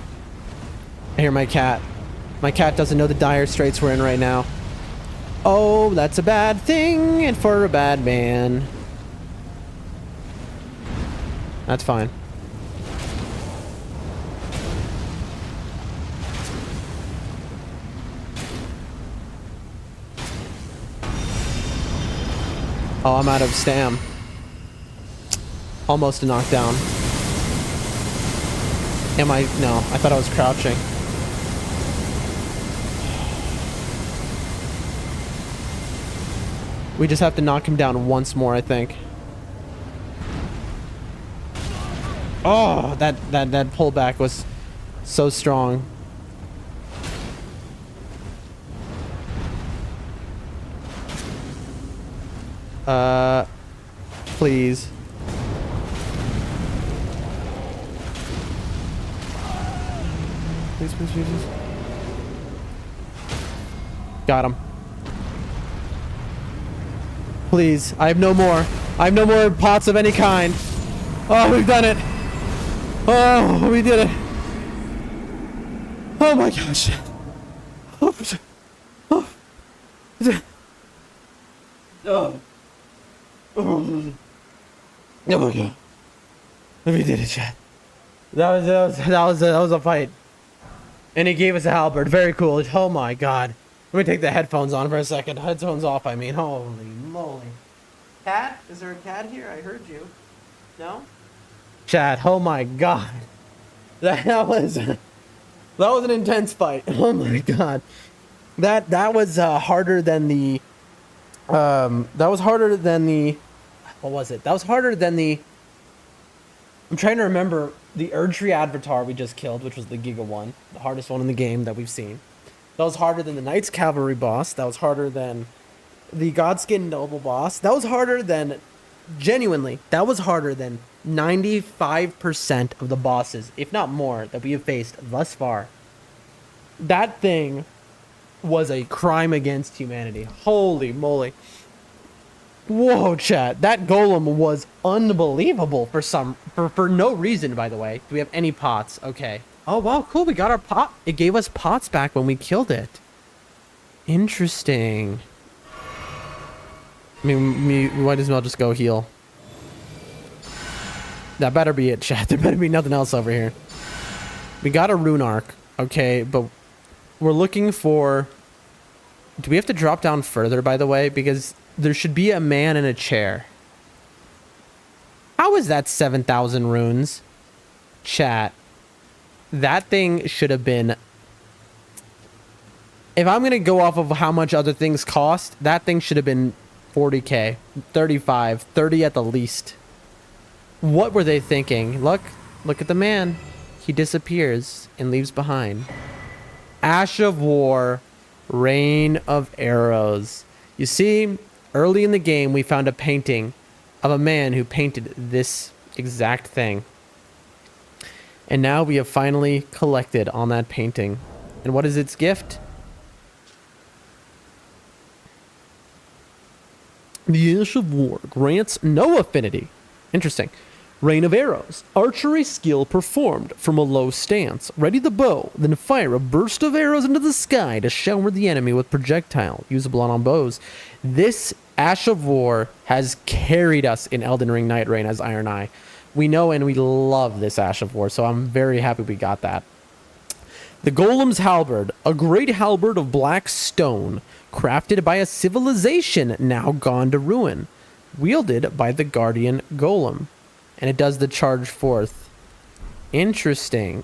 I hear my cat. My cat doesn't know the dire straits we're in right now. Oh, that's a bad thing, and for a bad man. That's fine. Oh, I'm out of stam. Almost a knockdown. Am I? No, I thought I was crouching. We just have to knock him down once more, I think. Oh, that pullback was so strong. Please. Please, please, please, please. Got him. Please, I have no more. I have no more pots of any kind. Oh, we've done it. Oh, we did it. Oh my gosh. Oh. Oh. Oh. Oh my god. We did it, chat. That was a fight. And he gave us a halberd. Very cool. Oh my god. Let me take the headphones on for a second. Headphones off, I mean. Holy moly. Cat? Is there a cat here? I heard you. No? Chat, oh my god. That was an intense fight. Oh my god. That was harder than the that was harder than the what was it? That was harder than the I'm trying to remember the Erdtree Advertar we just killed, which was the Giga one, the hardest one in the game that we've seen. That was harder than the Knights Cavalry boss. That was harder than the Godskin Noble boss. That was harder than, genuinely, that was harder than 95% of the bosses, if not more, that we have faced thus far. That thing was a crime against humanity. Holy moly. Whoa, chat. That golem was unbelievable for no reason, by the way. Do we have any pots? Okay. Oh, wow, cool. We got our pot. It gave us pots back when we killed it. Interesting. I mean, we might as well just go heal. That better be it, chat. There better be nothing else over here. We got a rune arc. Okay, but we're looking for... Do we have to drop down further, by the way? Because there should be a man in a chair. How is that 7,000 runes? Chat. That thing should have been... If I'm going to go off of how much other things cost, that thing should have been 40k. 35. 30 at the least. What were they thinking? Look at the man. He disappears and leaves behind. Ash of War, Rain of Arrows. You see, early in the game, we found a painting of a man who painted this exact thing. And now we have finally collected on that painting. And what is its gift? The Ash of War grants no affinity. Interesting. Rain of Arrows. Archery skill performed from a low stance. Ready the bow, then fire a burst of arrows into the sky to shower the enemy with projectile. Usable on bows. This Ash of War has carried us in Elden Ring Night Rain as Iron Eye. We know and we love this Ash of War, so I'm very happy we got that. The Golem's Halberd. A great halberd of black stone, crafted by a civilization now gone to ruin. Wielded by the Guardian Golem. And it does the charge forth. Interesting.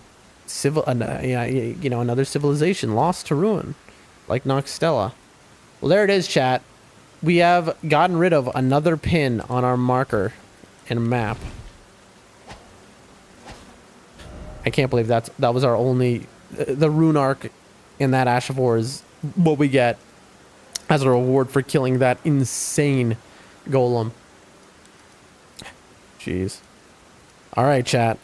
Another civilization lost to ruin. Like Noxtella. Well, there it is, chat. We have gotten rid of another pin on our marker and map. I can't believe that was our only... The rune arc in that Ash of War is what we get as a reward for killing that insane golem. Jeez. All right, chat.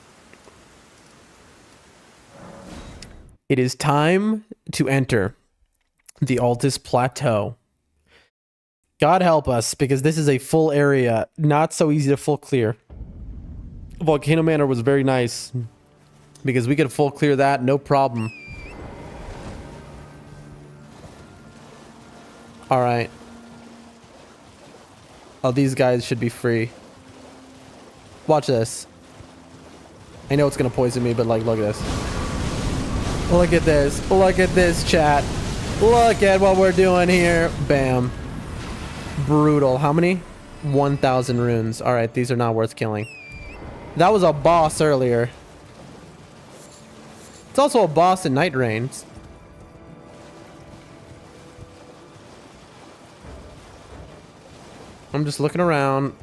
It is time to enter the Altus Plateau. God help us, because this is a full area. Not so easy to full clear. Volcano Manor was very nice, because we could full clear that, no problem. Alright. Oh, these guys should be free. Watch this. I know it's gonna poison me, but like, look at this. Look at this. Look at this, chat. Look at what we're doing here. Bam. Brutal. How many? 1,000 runes. Alright, these are not worth killing. That was a boss earlier. It's also a boss in Night Rains. I'm just looking around.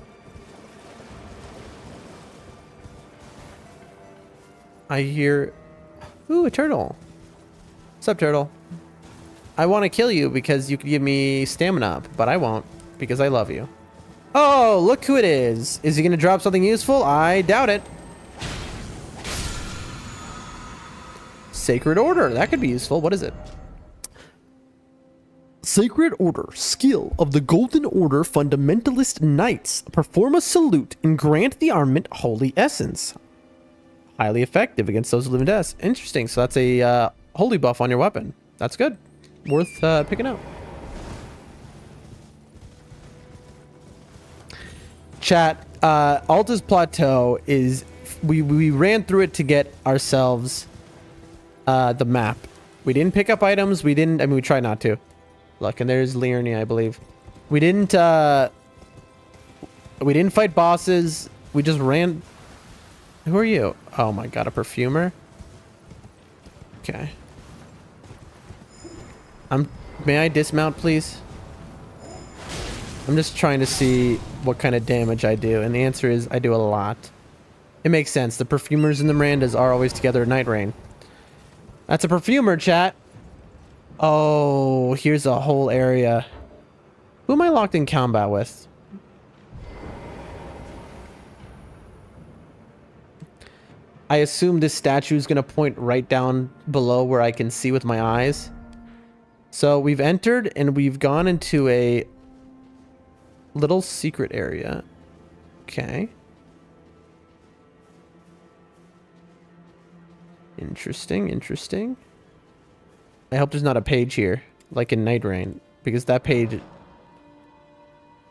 I hear... Ooh, a turtle. What's up, turtle? I want to kill you because you could give me stamina up, but I won't because I love you. Oh, look who it is. Is he going to drop something useful? I doubt it. Sacred Order. That could be useful. What is it? Sacred Order. Skill of the Golden Order Fundamentalist Knights. Perform a salute and grant the armament Holy Essence. Highly effective against those who live in death. Interesting. So that's a holy buff on your weapon. That's good. Worth picking up. Chat. Altus Plateau is... We ran through it to get ourselves the map. We didn't pick up items. We didn't... I mean, we tried not to. Look, and there's Liurnia, I believe. We didn't fight bosses. We just ran... Who are you? Oh my god, a perfumer? Okay. May I dismount, please? I'm just trying to see what kind of damage I do, and the answer is I do a lot. It makes sense. The perfumers and the Mirandas are always together at Night Rain. That's a perfumer, chat. Oh, here's a whole area. Who am I locked in combat with? I assume this statue is going to point right down below where I can see with my eyes. So we've entered and we've gone into a little secret area. Okay. Interesting, interesting. I hope there's not a page here, like in Night Rain, because that page...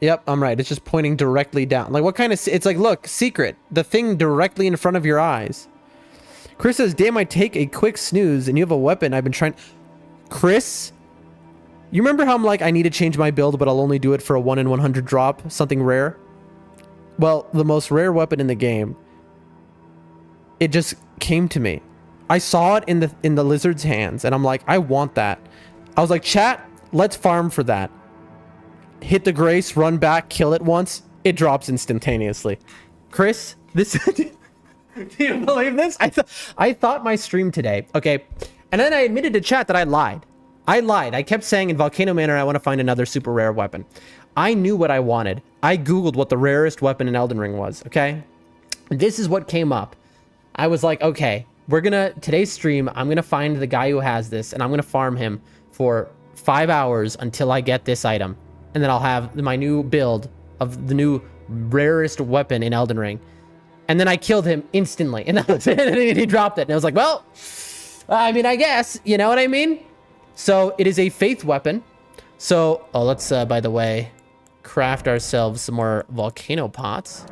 Yep, I'm right. It's just pointing directly down. Like, what kind of... It's like, look, secret. The thing directly in front of your eyes. Chris says, damn, I take a quick snooze and you have a weapon I've been trying... Chris? You remember how I'm like, I need to change my build, but I'll only do it for a 1 in 100 drop? Something rare? Well, the most rare weapon in the game. It just came to me. I saw it in the lizard's hands, and I'm like, I want that. I was like, chat, let's farm for that. Hit the grace, run back, kill it once. It drops instantaneously. Chris, this... Do you believe this? I thought my stream today, okay, and then I admitted to chat that I lied. I kept saying in Volcano Manor I want to find another super rare weapon. I knew what I wanted. I googled what the rarest weapon in Elden Ring was, okay? This is what came up. I was like, okay, today's stream, I'm gonna find the guy who has this, and I'm gonna farm him for 5 hours until I get this item. And then I'll have my new build of the new rarest weapon in Elden Ring. And then I killed him instantly. And that was it. And he dropped it. And I was like, well, I mean, I guess, you know what I mean? So it is a faith weapon. So, oh, let's, by the way, craft ourselves some more volcano pots.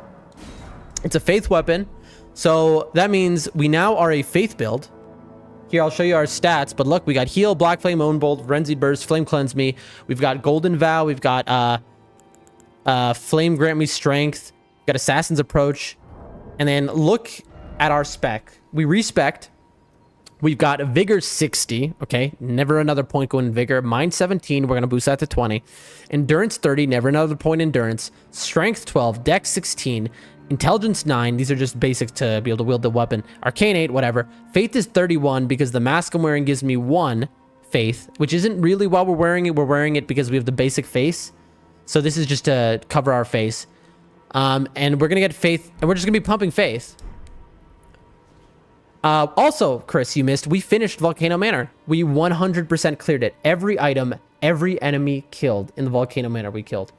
It's a faith weapon. So that means we now are a faith build. Here, I'll show you our stats. But look, we got heal, black flame, own bolt, frenzied burst, flame cleanse me. We've got golden vow. We've got flame grant me strength. We've got assassin's approach. And then look at our spec. We respect. We've got vigor 60. Okay, never another point going in vigor. Mind 17. We're gonna boost that to 20. Endurance 30. Never another point endurance. Strength 12. Dex 16. Intelligence 9. These are just basic to be able to wield the weapon. Arcane 8. Whatever. Faith is 31 because the mask I'm wearing gives me 1 faith, which isn't really while we're wearing it. We're wearing it because we have the basic face. So this is just to cover our face. And we're gonna get faith, and we're just gonna be pumping faith. Also, Chris, you missed. We finished Volcano Manor. We 100% cleared it. Every item, every enemy killed in the Volcano Manor we killed.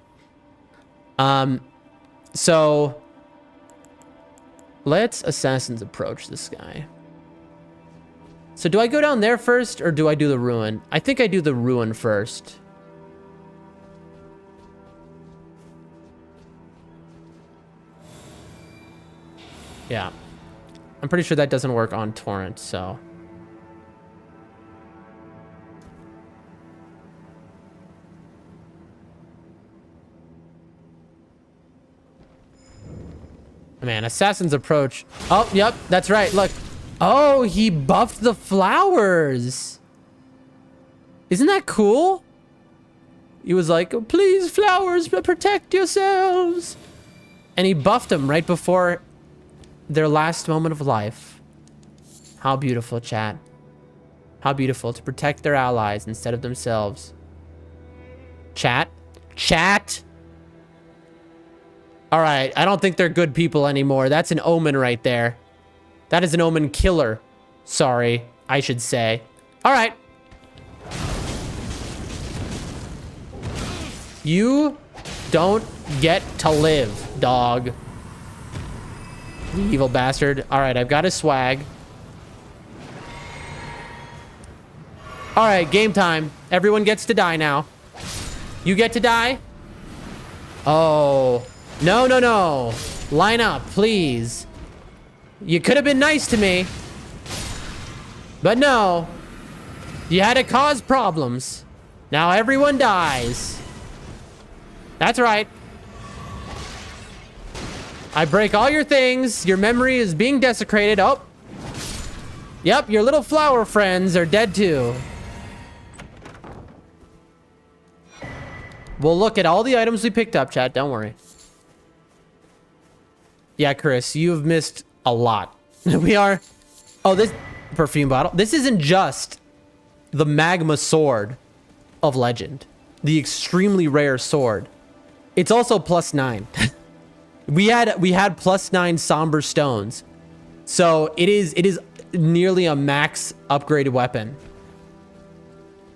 So let's Assassin's Approach this guy. So do I go down there first or do I do the ruin? I think I do the ruin first. Yeah. I'm pretty sure that doesn't work on torrent, so. Man, Assassin's Approach. Oh, yep, that's right. Look. Oh, he buffed the flowers. Isn't that cool? He was like, oh, please, flowers, protect yourselves. And he buffed them right before their last moment of life. How beautiful, chat. How beautiful to protect their allies instead of themselves. Chat. Chat. All right, I don't think they're good people anymore. That's an omen right there. That is an omen killer. Sorry, I should say. All right. You don't get to live, dog. You evil bastard. All right, I've got his swag. All right, game time. Everyone gets to die now. You get to die? Oh, no, no, no. Line up, please. You could have been nice to me. But no. You had to cause problems. Now everyone dies. That's right. I break all your things. Your memory is being desecrated. Oh. Yep, your little flower friends are dead too. We'll look at all the items we picked up, chat. Don't worry. Yeah, Chris, you have missed a lot. We are... Oh, this perfume bottle. This isn't just the magma sword of legend. The extremely rare sword. It's also +9. we had +9 somber stones. So it is nearly a max upgraded weapon.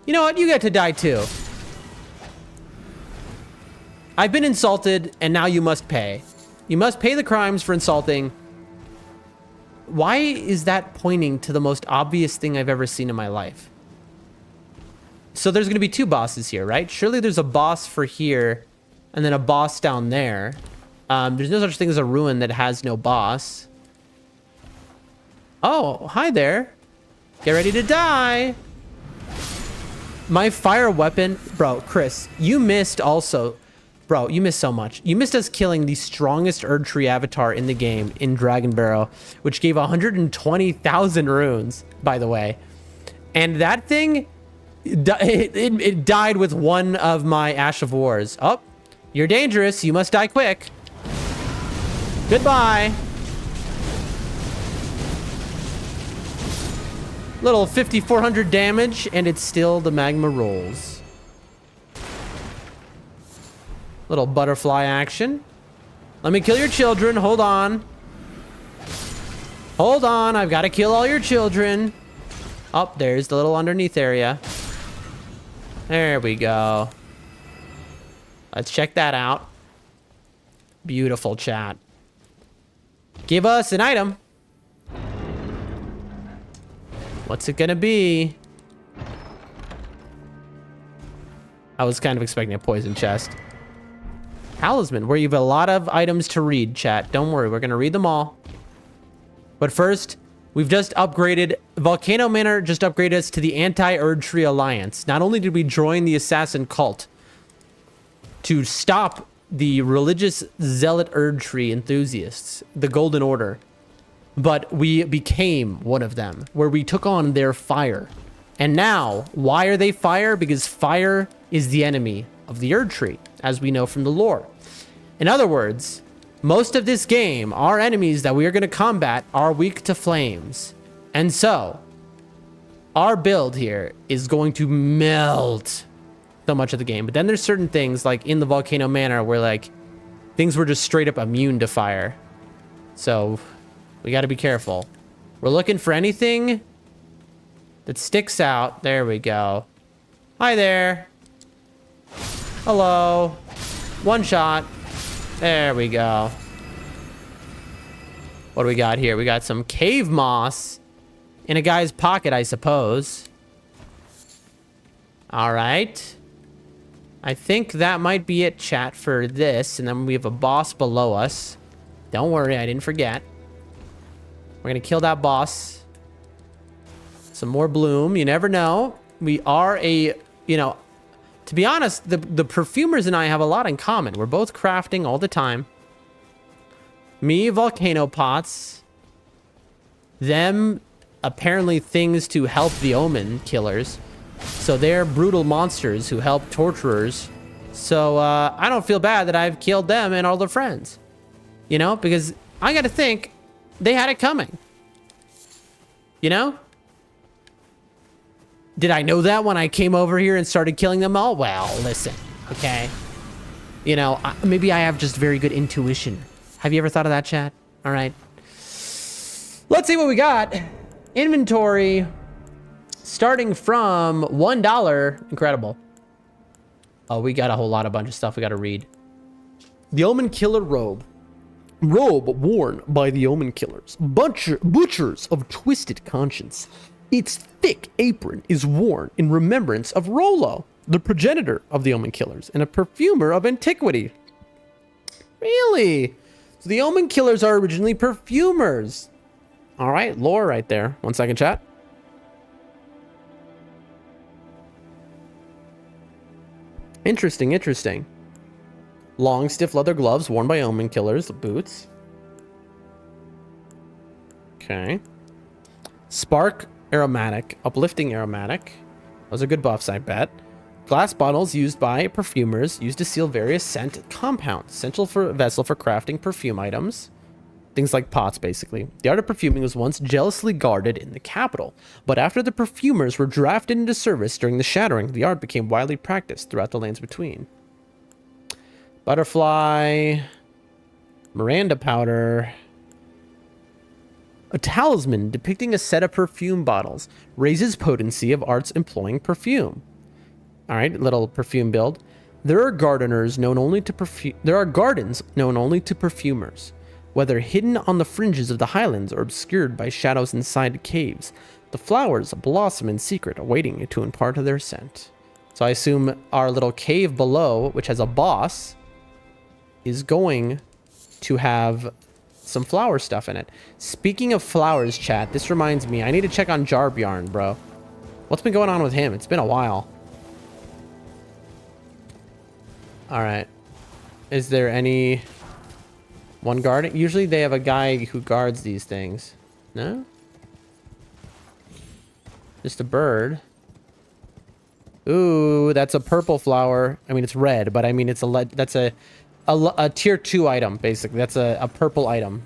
You know what? You get to die too. I've been insulted and now you must pay. You must pay the crimes for insulting. Why is that pointing to the most obvious thing I've ever seen in my life? So there's going to be 2 bosses here, right? Surely there's a boss for here and then a boss down there. There's no such thing as a ruin that has no boss. Oh, hi there. Get ready to die. My fire weapon. Bro, Chris, you missed also. Bro, you missed so much. You missed us killing the strongest Erd Tree avatar in the game in Dragon Barrow, which gave 120,000 runes, by the way. And that thing, it died with one of my Ash of Wars. Oh, you're dangerous. You must die quick. Goodbye. Little 5,400 damage, and it's still the magma rolls. Little butterfly action. Let me kill your children. Hold on. Hold on. I've got to kill all your children. Oh, there's the little underneath area. There we go. Let's check that out. Beautiful, chat. Give us an item. What's it gonna be? I was kind of expecting a poison chest. Talisman, where you have a lot of items to read, chat. Don't worry, we're gonna read them all. But first, we've just upgraded... Volcano Manor just upgraded us to the Anti-Erd Tree Alliance. Not only did we join the assassin cult to stop the religious zealot Erd Tree enthusiasts, the Golden Order, but we became one of them, where we took on their fire. And now, why are they fire? Because fire is the enemy of the Erd Tree, as we know from the lore. In other words, most of this game, our enemies that we are going to combat are weak to flames. And so, our build here is going to melt so much of the game. But then there's certain things, like in the Volcano Manor, where like things were just straight up immune to fire. So, we got to be careful. We're looking for anything that sticks out. There we go. Hi there. Hello. One shot. There we go. What do we got here? We got some cave moss in a guy's pocket, I suppose. All right. I think that might be it, chat, for this. And then we have a boss below us. Don't worry, I didn't forget. We're going to kill that boss. Some more bloom. You never know. We are a, you know, to be honest, the perfumers and I have a lot in common. We're both crafting all the time. Me, volcano pots. Them, apparently things to help the omen killers. So they're brutal monsters who help torturers. So I don't feel bad that I've killed them and all their friends. You know, because I got to think they had it coming. You know? Did I know that when I came over here and started killing them all? Well, listen, okay? You know, maybe I have just very good intuition. Have you ever thought of that, chat? All right. Let's see what we got. Inventory starting from $1. Incredible. Oh, we got a whole bunch of stuff we got to read. The Omen Killer Robe. Robe worn by the Omen Killers. Butchers of twisted conscience. Its thick apron is worn in remembrance of Rollo, the progenitor of the Omen Killers, and a perfumer of antiquity. Really? So the Omen Killers are originally perfumers. All right, lore right there. 1 second, chat. Interesting, interesting. Long, stiff leather gloves worn by Omen Killers. Boots. Okay. Spark aromatic. Uplifting aromatic. Those are good buffs, I bet. Glass bottles used by perfumers, used to seal various scent compounds. Essential for a vessel for crafting perfume items. Things like pots, basically. The art of perfuming was once jealously guarded in the capital, but after the perfumers were drafted into service during the Shattering, the art became widely practiced throughout the lands between. Butterfly, Miranda powder, a talisman depicting a set of perfume bottles, raises potency of arts employing perfume. All right, little perfume build. There are gardens known only to perfumers. Whether hidden on the fringes of the highlands or obscured by shadows inside caves, the flowers blossom in secret, awaiting to impart their scent. So I assume our little cave below, which has a boss, is going to have some flower stuff in it. Speaking of flowers, chat, this reminds me, I need to check on Jarbjarn, bro. What's been going on with him? It's been a while. All right. Is there any... one guarding? Usually they have a guy who guards these things. No? Just a bird. Ooh, that's a purple flower. I mean, it's red, but I mean, it's that's a tier 2 item, basically. That's a purple item.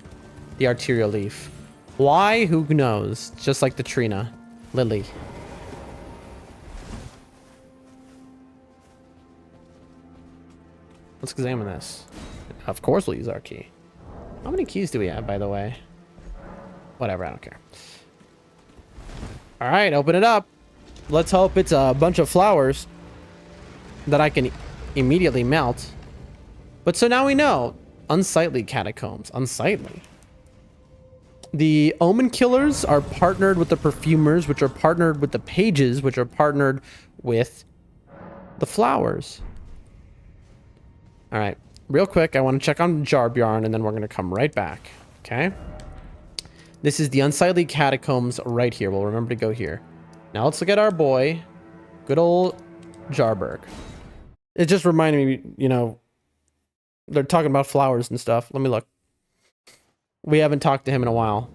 The arterial leaf. Why? Who knows? Just like the Trina. Lily. Let's examine this. Of course we'll use our key. How many keys do we have, by the way? Whatever, I don't care. All right, open it up. Let's hope it's a bunch of flowers that I can immediately melt. But so now we know. Unsightly catacombs. Unsightly. The Omen Killers are partnered with the Perfumers, which are partnered with the Pages, which are partnered with the Flowers. All right. Real quick, I want to check on Jarbjarn, and then we're going to come right back. Okay? This is the Unsightly Catacombs right here. We'll remember to go here. Now let's look at our boy. Good old Jarberg. It just reminded me, you know, they're talking about flowers and stuff. Let me look. We haven't talked to him in a while.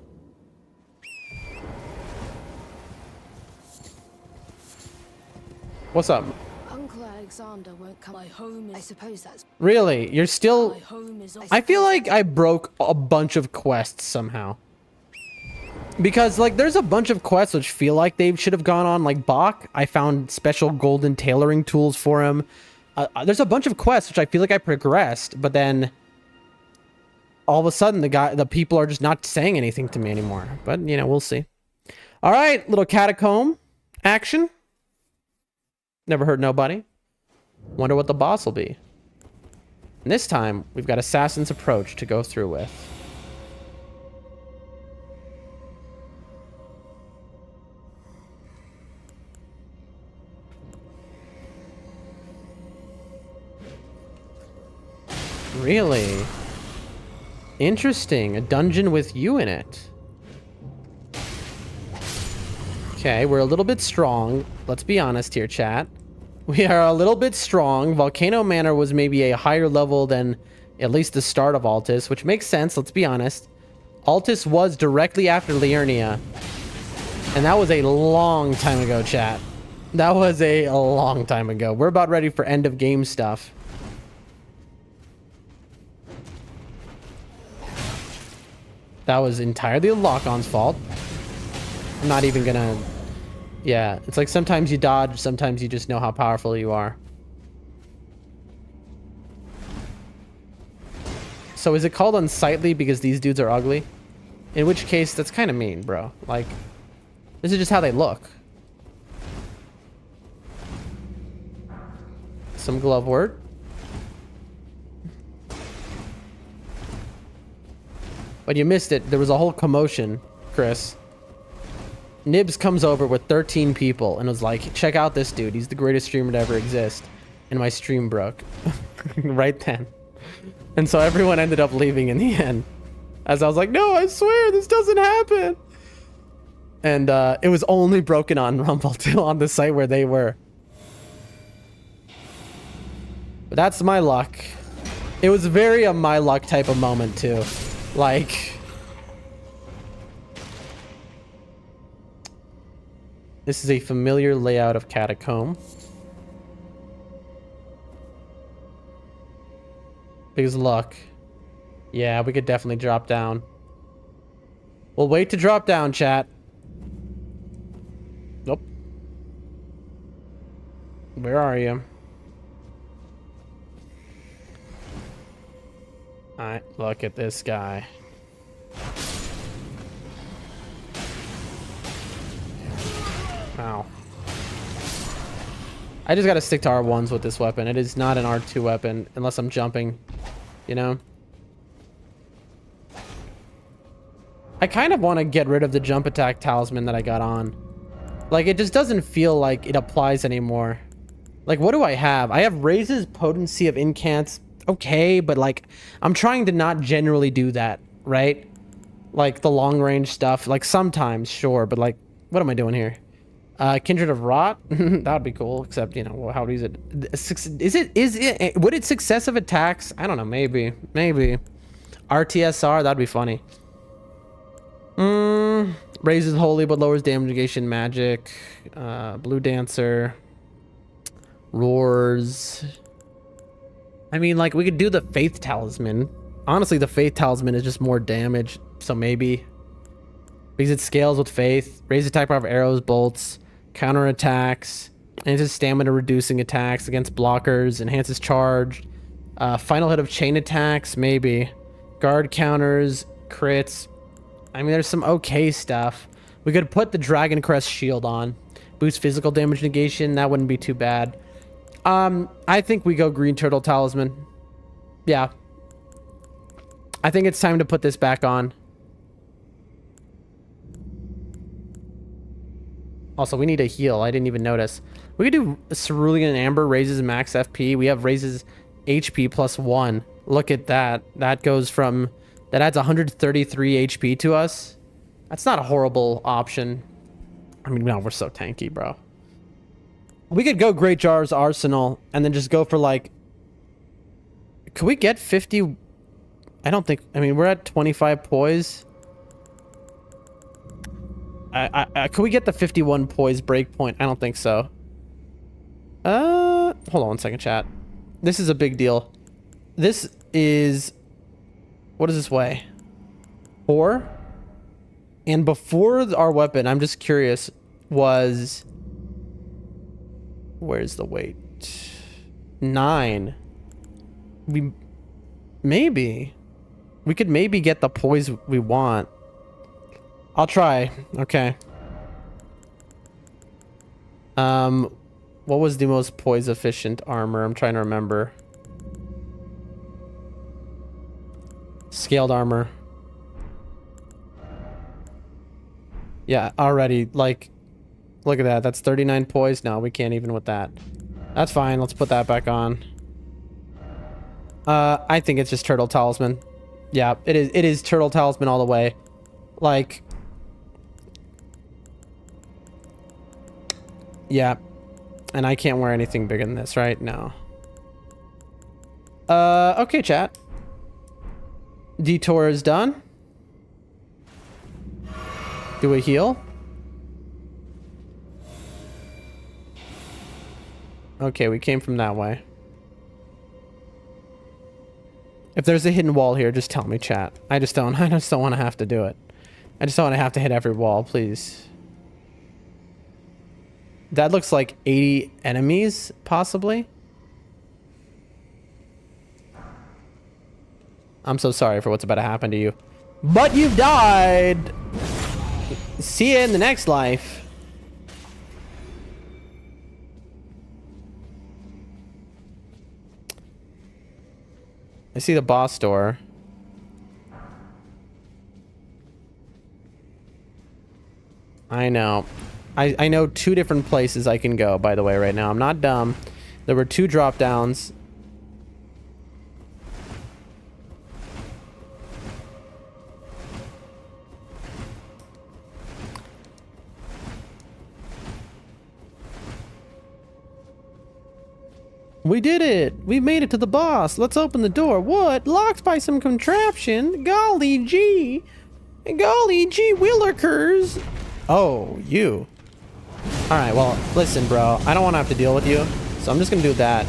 What's up? Uncle Alexander won't come. My home is... I suppose that's... Really? You're still... My home is... I feel like I broke a bunch of quests somehow. Because, like, there's a bunch of quests which feel like they should have gone on, like Bach. I found special golden tailoring tools for him. There's a bunch of quests which I feel like I progressed, but then all of a sudden the people are just not saying anything to me anymore. But, you know, we'll see. All right, little catacomb action. Never hurt nobody. Wonder what the boss will be. And this time, we've got Assassin's Approach to go through with. Really? Interesting. A dungeon with you in it. Okay, we're a little bit strong. Let's be honest here, chat. We are a little bit strong. Volcano Manor was maybe a higher level than at least the start of Altus, which makes sense, let's be honest. Altus was directly after Liurnia. And that was a long time ago, chat. That was a long time ago. We're about ready for end of game stuff. That was entirely Lock-On's fault. I'm not even gonna... Yeah, it's like sometimes you dodge, sometimes you just know how powerful you are. So is it called unsightly because these dudes are ugly? In which case, that's kind of mean, bro. Like, this is just how they look. Some glove word. But you missed it. There was a whole commotion, Chris. Nibs comes over with 13 people and was like, check out this dude. He's the greatest streamer to ever exist. And my stream broke. Right then. And so everyone ended up leaving in the end. As I was like, no, I swear this doesn't happen. And it was only broken on Rumble too, on the site where they were. But that's my luck. It was very a my luck type of moment too. Like... This is a familiar layout of Catacomb. Because luck. Yeah, we could definitely drop down. We'll wait to drop down, chat. Nope. Where are you? Alright, look at this guy. Ow. I just gotta stick to R1s with this weapon. It is not an R2 weapon unless I'm jumping, you know? I kind of want to get rid of the jump attack talisman that I got on. Like, it just doesn't feel like it applies anymore. Like, what do I have? I have raises potency of incants. Okay, but like, I'm trying to not generally do that, right? Like, the long range stuff. Like, sometimes, sure, but like, what am I doing here? Kindred of Rot? That would be cool, except, you know, how is it? Would it successive attacks? I don't know, maybe. RTSR, that'd be funny. Raises holy but lowers damage negation magic. Blue Dancer. Roars. I mean, like, we could do the Faith Talisman. Honestly, the Faith Talisman is just more damage, so maybe. Because it scales with Faith. Raise attack power of arrows, bolts, counter attacks, enhances stamina reducing attacks against blockers, enhances charge, final hit of chain attacks, maybe. Guard counters, crits. I mean, there's some okay stuff. We could put the Dragon Crest shield on. Boost physical damage negation, that wouldn't be too bad. I think we go Green Turtle Talisman. Yeah. I think it's time to put this back on. Also, we need a heal. I didn't even notice. We could do Cerulean Amber raises max FP. We have raises HP +1. Look at that. That goes from... That adds 133 HP to us. That's not a horrible option. I mean, no, we're so tanky, bro. We could go Great Jar's Arsenal and then just go for like... Could we get 50... I don't think... I mean, we're at 25 poise. Could we get the 51 poise breakpoint? I don't think so. Hold on 1 second, chat. This is a big deal. This is... What does this weigh? 4? And before our weapon, I'm just curious, was... Where's the weight? 9. We... Maybe. We could maybe get the poise we want. I'll try. Okay. What was the most poise efficient armor? I'm trying to remember. Scaled armor. Yeah, already, like, look at that. That's 39 poise. No, we can't even with that. That's fine. Let's put that back on. I think it's just Turtle Talisman. Yeah, it is Turtle Talisman all the way. Like, yeah. And I can't wear anything bigger than this, right? No. Okay, chat. Detour is done. Do we heal? Okay, we came from that way. If there's a hidden wall here, just tell me, chat. I just don't want to have to do it. I just don't want to have to hit every wall, please. That looks like 80 enemies, possibly. I'm so sorry for what's about to happen to you. But you've died! See you in the next life. I see the boss door. I know. I know 2 different places I can go, by the way, right now. I'm not dumb. There were 2 drop downs. We did it! We made it to the boss! Let's open the door. What? Locked by some contraption? Golly gee! Golly gee willikers! Oh, you. Alright, well, listen, bro. I don't want to have to deal with you, so I'm just gonna do that.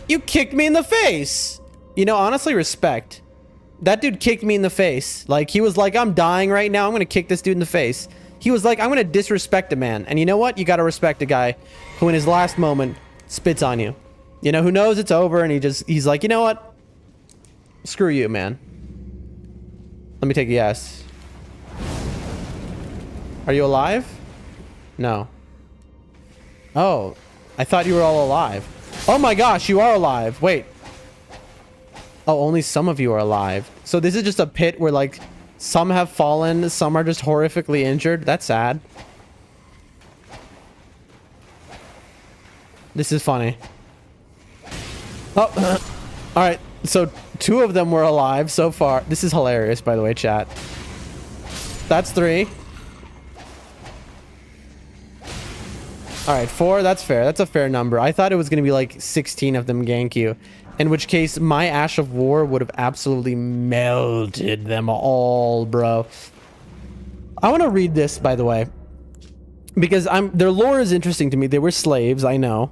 You kicked me in the face! You know, honestly, respect. That dude kicked me in the face. Like, he was like, I'm dying right now. I'm gonna kick this dude in the face. He was like, I'm gonna disrespect a man. And you know what? You gotta respect a guy who in his last moment spits on you. You know, who knows it's over and he's like, you know what? Screw you, man. Let me take a yes. Are you alive? No. Oh, I thought you were all alive. Oh my gosh, you are alive. Wait. Oh, only some of you are alive. So this is just a pit where, like, some have fallen, some are just horrifically injured. That's sad. This is funny. Oh, all right. So 2 of them were alive so far. This is hilarious, by the way, chat. That's 3. All right, 4. That's fair. That's a fair number. I thought it was going to be like 16 of them gank you. In which case, my Ash of War would have absolutely melted them all, bro. I want to read this, by the way. Because their lore is interesting to me. They were slaves, I know.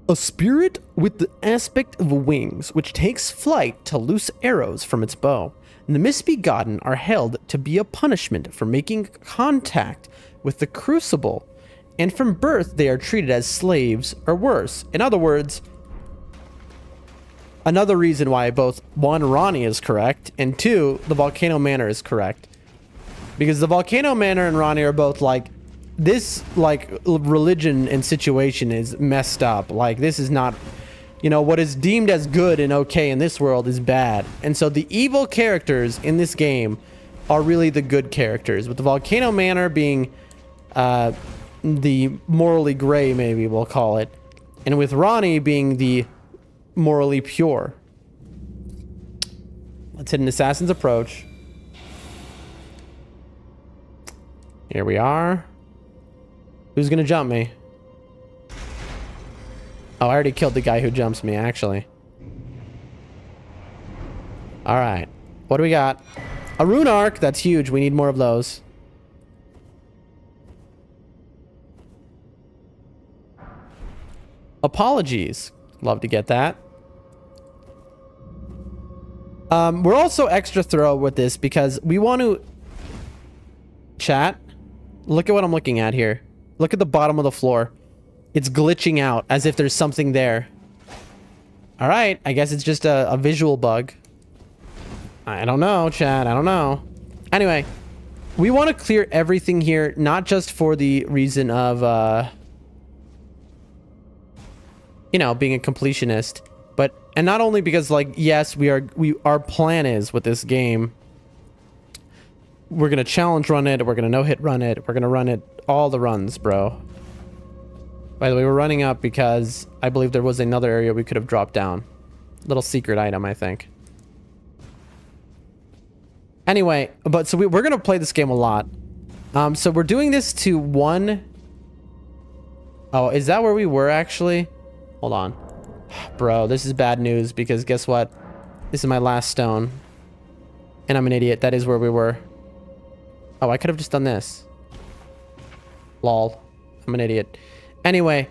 A spirit with the aspect of wings, which takes flight to loose arrows from its bow. And the misbegotten are held to be a punishment for making contact with the crucible. And from birth, they are treated as slaves or worse. In other words, another reason why both 1, Ronnie is correct, and 2, the Volcano Manor is correct. Because the Volcano Manor and Ronnie are both like, this, like, religion and situation is messed up. Like, this is not, you know, what is deemed as good and okay in this world is bad. And so the evil characters in this game are really the good characters, with the Volcano Manor being the morally gray, maybe we'll call it, and with Ronnie being the morally pure. Let's hit an assassin's approach. Here we are. Who's gonna jump me? Oh, I already killed the guy who jumps me, actually. All right, what do we got? A rune arc. That's huge. We need more of those. Apologies. Love to get that. We're also extra thorough with this because we want to... Chat, look at what I'm looking at here. Look at the bottom of the floor. It's glitching out as if there's something there. All right, I guess it's just a visual bug. I don't know, Chad. I don't know. Anyway, we want to clear everything here, not just for the reason of, you know, being a completionist, but, and not only because, like, yes, our plan is with this game, we're going to challenge run it, we're going to no-hit run it, we're going to run it, all the runs, bro. By the way, we're running up because I believe there was another area we could have dropped down. Little secret item, I think. Anyway, but so we're going to play this game a lot. So we're doing this to one... Oh, is that where we were actually? Hold on. Bro, this is bad news because guess what? This is my last stone. And I'm an idiot. That is where we were. Oh, I could have just done this. Lol. I'm an idiot. Anyway,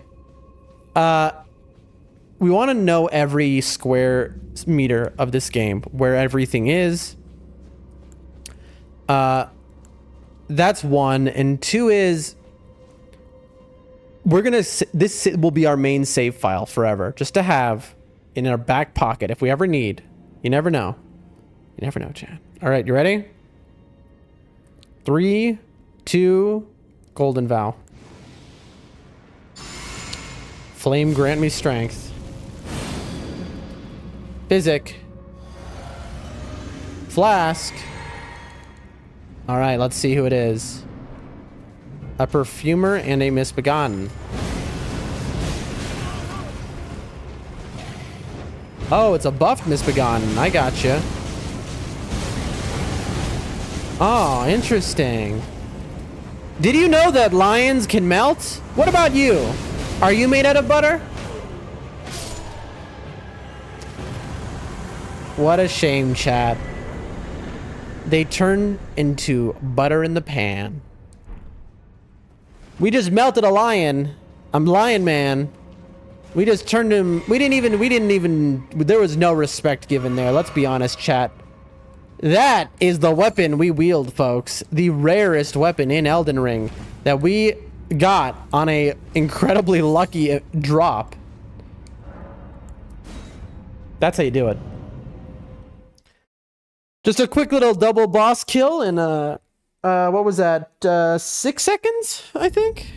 we want to know every square meter of this game, where everything is. That's one. And two is, we're going to, this will be our main save file forever, just to have in our back pocket if we ever need. You never know. You never know, Chad. All right, you ready? 3, 2, golden vow. Flame grant me strength. Physic. Flask. All right, let's see who it is. A perfumer and a misbegotten. Oh, it's a buffed misbegotten. I gotcha. Oh, interesting. Did you know that lions can melt? What about you? Are you made out of butter? What a shame, chat. They turn into butter in the pan. We just melted a lion. I'm Lion Man. We just turned him. We didn't even, there was no respect given there. Let's be honest, chat. That is the weapon we wield, folks. The rarest weapon in Elden Ring that we got on a incredibly lucky drop. That's how you do it. Just a quick little double boss kill in what was that? 6 seconds, I think?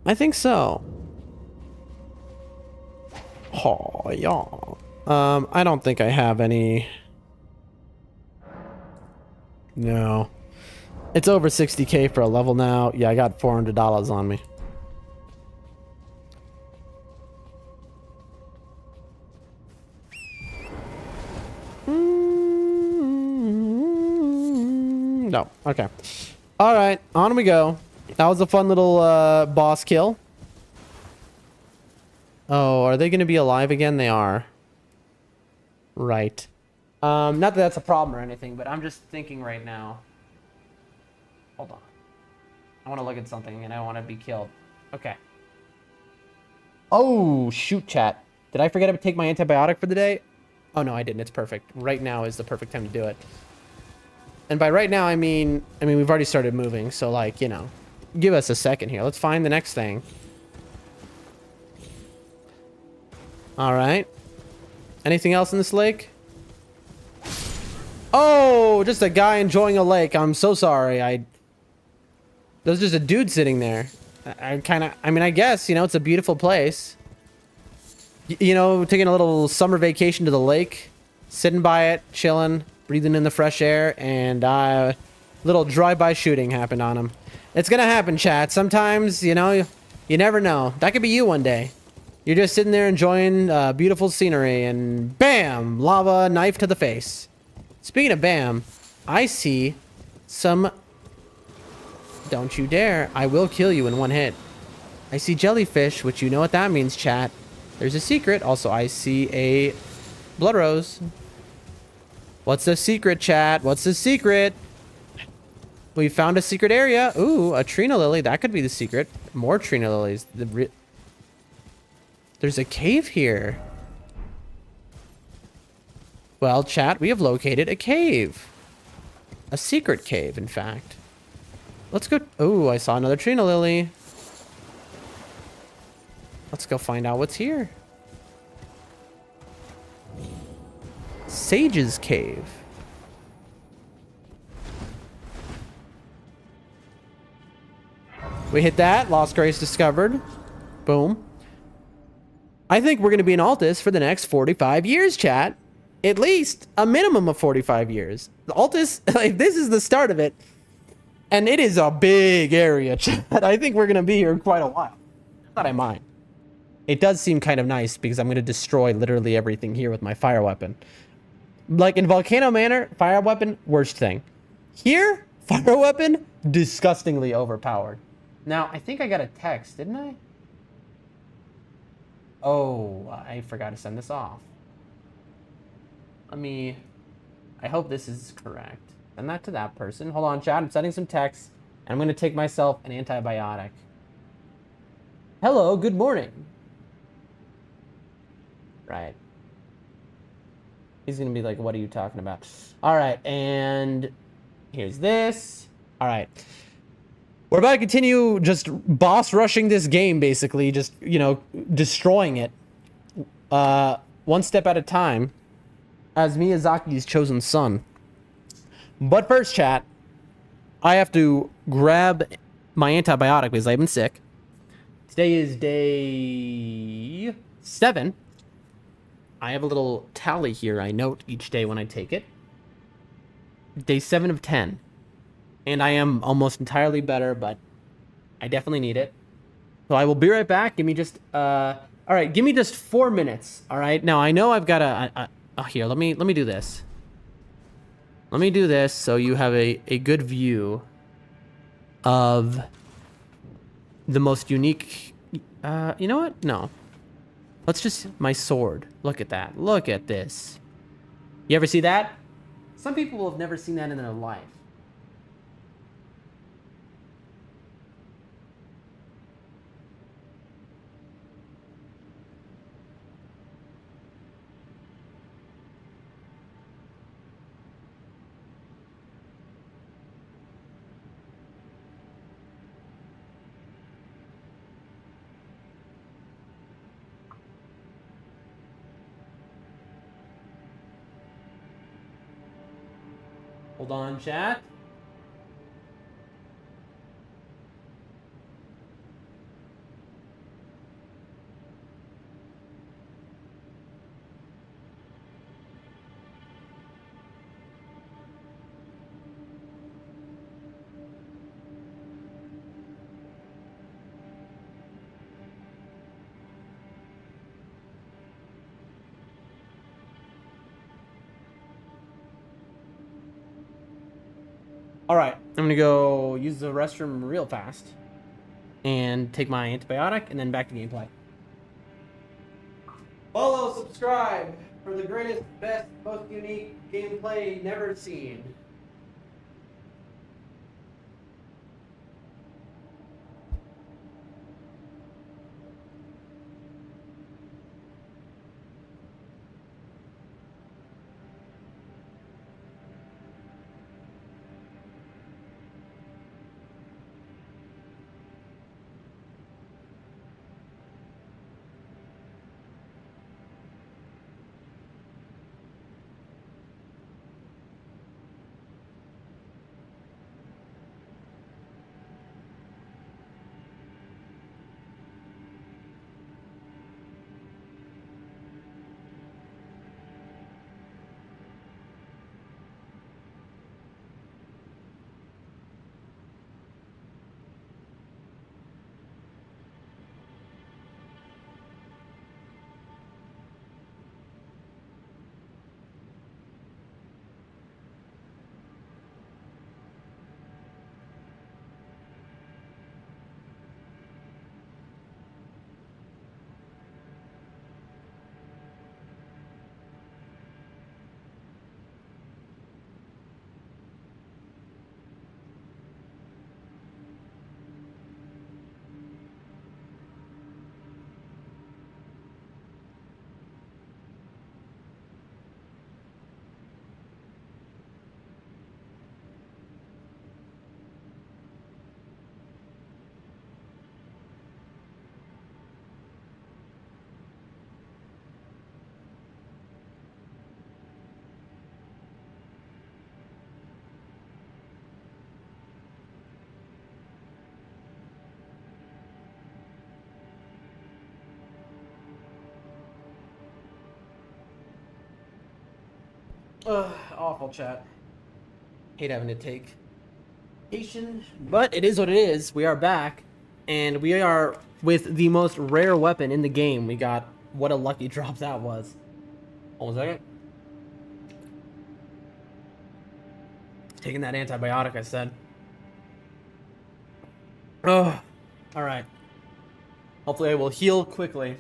I think so. Oh, yeah. I don't think I have any. No. It's over 60k for a level now. Yeah, I got $400 on me. No. Okay. All right. On we go. That was a fun little boss kill. Oh, are they going to be alive again? They are. Right. Not that that's a problem or anything, but I'm just thinking right now. Hold on. I want to look at something and I want to be killed. Okay. Oh, shoot, chat. Did I forget to take my antibiotic for the day? Oh, no, I didn't. It's perfect. Right now is the perfect time to do it. And by right now, I mean, we've already started moving. So, like, you know, give us a second here. Let's find the next thing. All right. Anything else in this lake? Oh, just a guy enjoying a lake. I'm so sorry. There's just a dude sitting there. I guess, you know, it's a beautiful place. You know, taking a little summer vacation to the lake, sitting by it, chilling, breathing in the fresh air, and little drive-by shooting happened on him. It's gonna happen, chat. Sometimes, you know, you never know. That could be you one day. You're just sitting there enjoying beautiful scenery, and bam, lava knife to the face. Speaking of bam, I see some... Don't you dare. I will kill you in one hit. I see jellyfish, which you know what that means, chat. There's a secret. Also, I see a blood rose. What's the secret, chat? What's the secret? We found a secret area. Ooh, a Trina lily. That could be the secret. More Trina lilies. There's a cave here. Well, chat, we have located a cave. A secret cave, in fact. Let's go. Oh, I saw another Trina lily. Let's go find out what's here. Sage's Cave. We hit that. Lost Grace discovered. Boom. I think we're going to be in Altus for the next 45 years, chat. At least a minimum of 45 years. Altus, like, this is the start of it. And it is a big area, chat. I think we're going to be here quite a while. Not I mind. It does seem kind of nice because I'm going to destroy literally everything here with my fire weapon. Like in Volcano Manor, fire weapon, worst thing. Here, fire weapon, disgustingly overpowered. Now, I think I got a text, didn't I? Oh, I forgot to send this off. I hope this is correct. Send that to that person. Hold on, chat. I'm sending some texts. And I'm going to take myself an antibiotic. Hello, good morning. Right. He's going to be like, what are you talking about? All right, and here's this. All right. We're about to continue just boss rushing this game, basically. Just, you know, destroying it. One step at a time. As Miyazaki's chosen son. But first, chat, I have to grab my antibiotic because I've been sick. Today is day 7. I have a little tally here. I note each day when I take it. Day 7 of 10. And I am almost entirely better, but I definitely need it. So I will be right back. Give me just, all right, give me just 4 minutes. All right. Now I know I've got here, let me do this. Let me do this so you have a good view of the most unique, you know what? No. Let's just, my sword. Look at that. Look at this. You ever see that? Some people have never seen that in their life. Hold on, chat. All right, I'm gonna go use the restroom real fast and take my antibiotic and then back to gameplay. Follow, subscribe for the greatest, best, most unique gameplay never seen. Ugh, awful chat. Hate having to take patient, but it is what it is. We are back, and we are with the most rare weapon in the game. We got, what a lucky drop that was. Hold on a second. Taking that antibiotic, I said. Oh, all right. Hopefully I will heal quickly.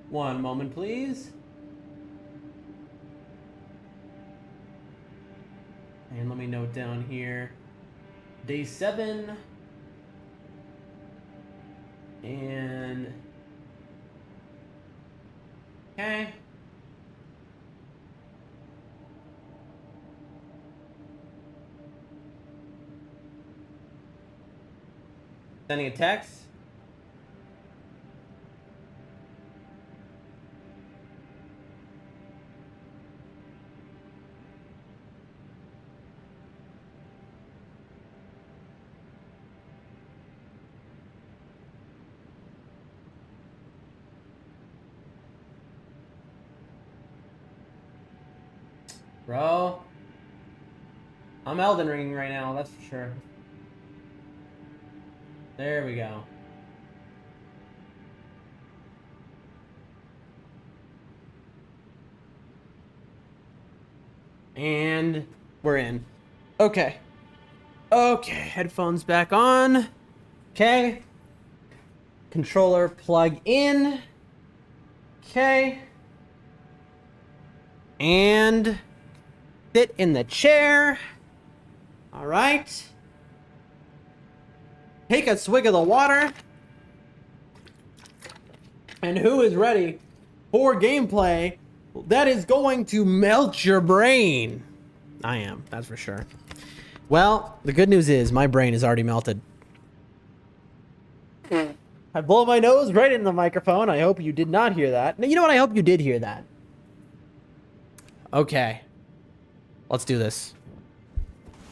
One moment, please. And let me note down here. Day 7. And... okay. Sending a text. Bro, I'm Elden ringing right now, that's for sure. There we go. And we're in. Okay. Okay, headphones back on. Okay. Controller plug in. Okay. And sit in the chair. All right. Take a swig of the water. And who is ready for gameplay that is going to melt your brain? I am, that's for sure. Well, the good news is my brain is already melted. I blow my nose right in the microphone. I hope you did not hear that. No, you know what? I hope you did hear that. Okay. Let's do this.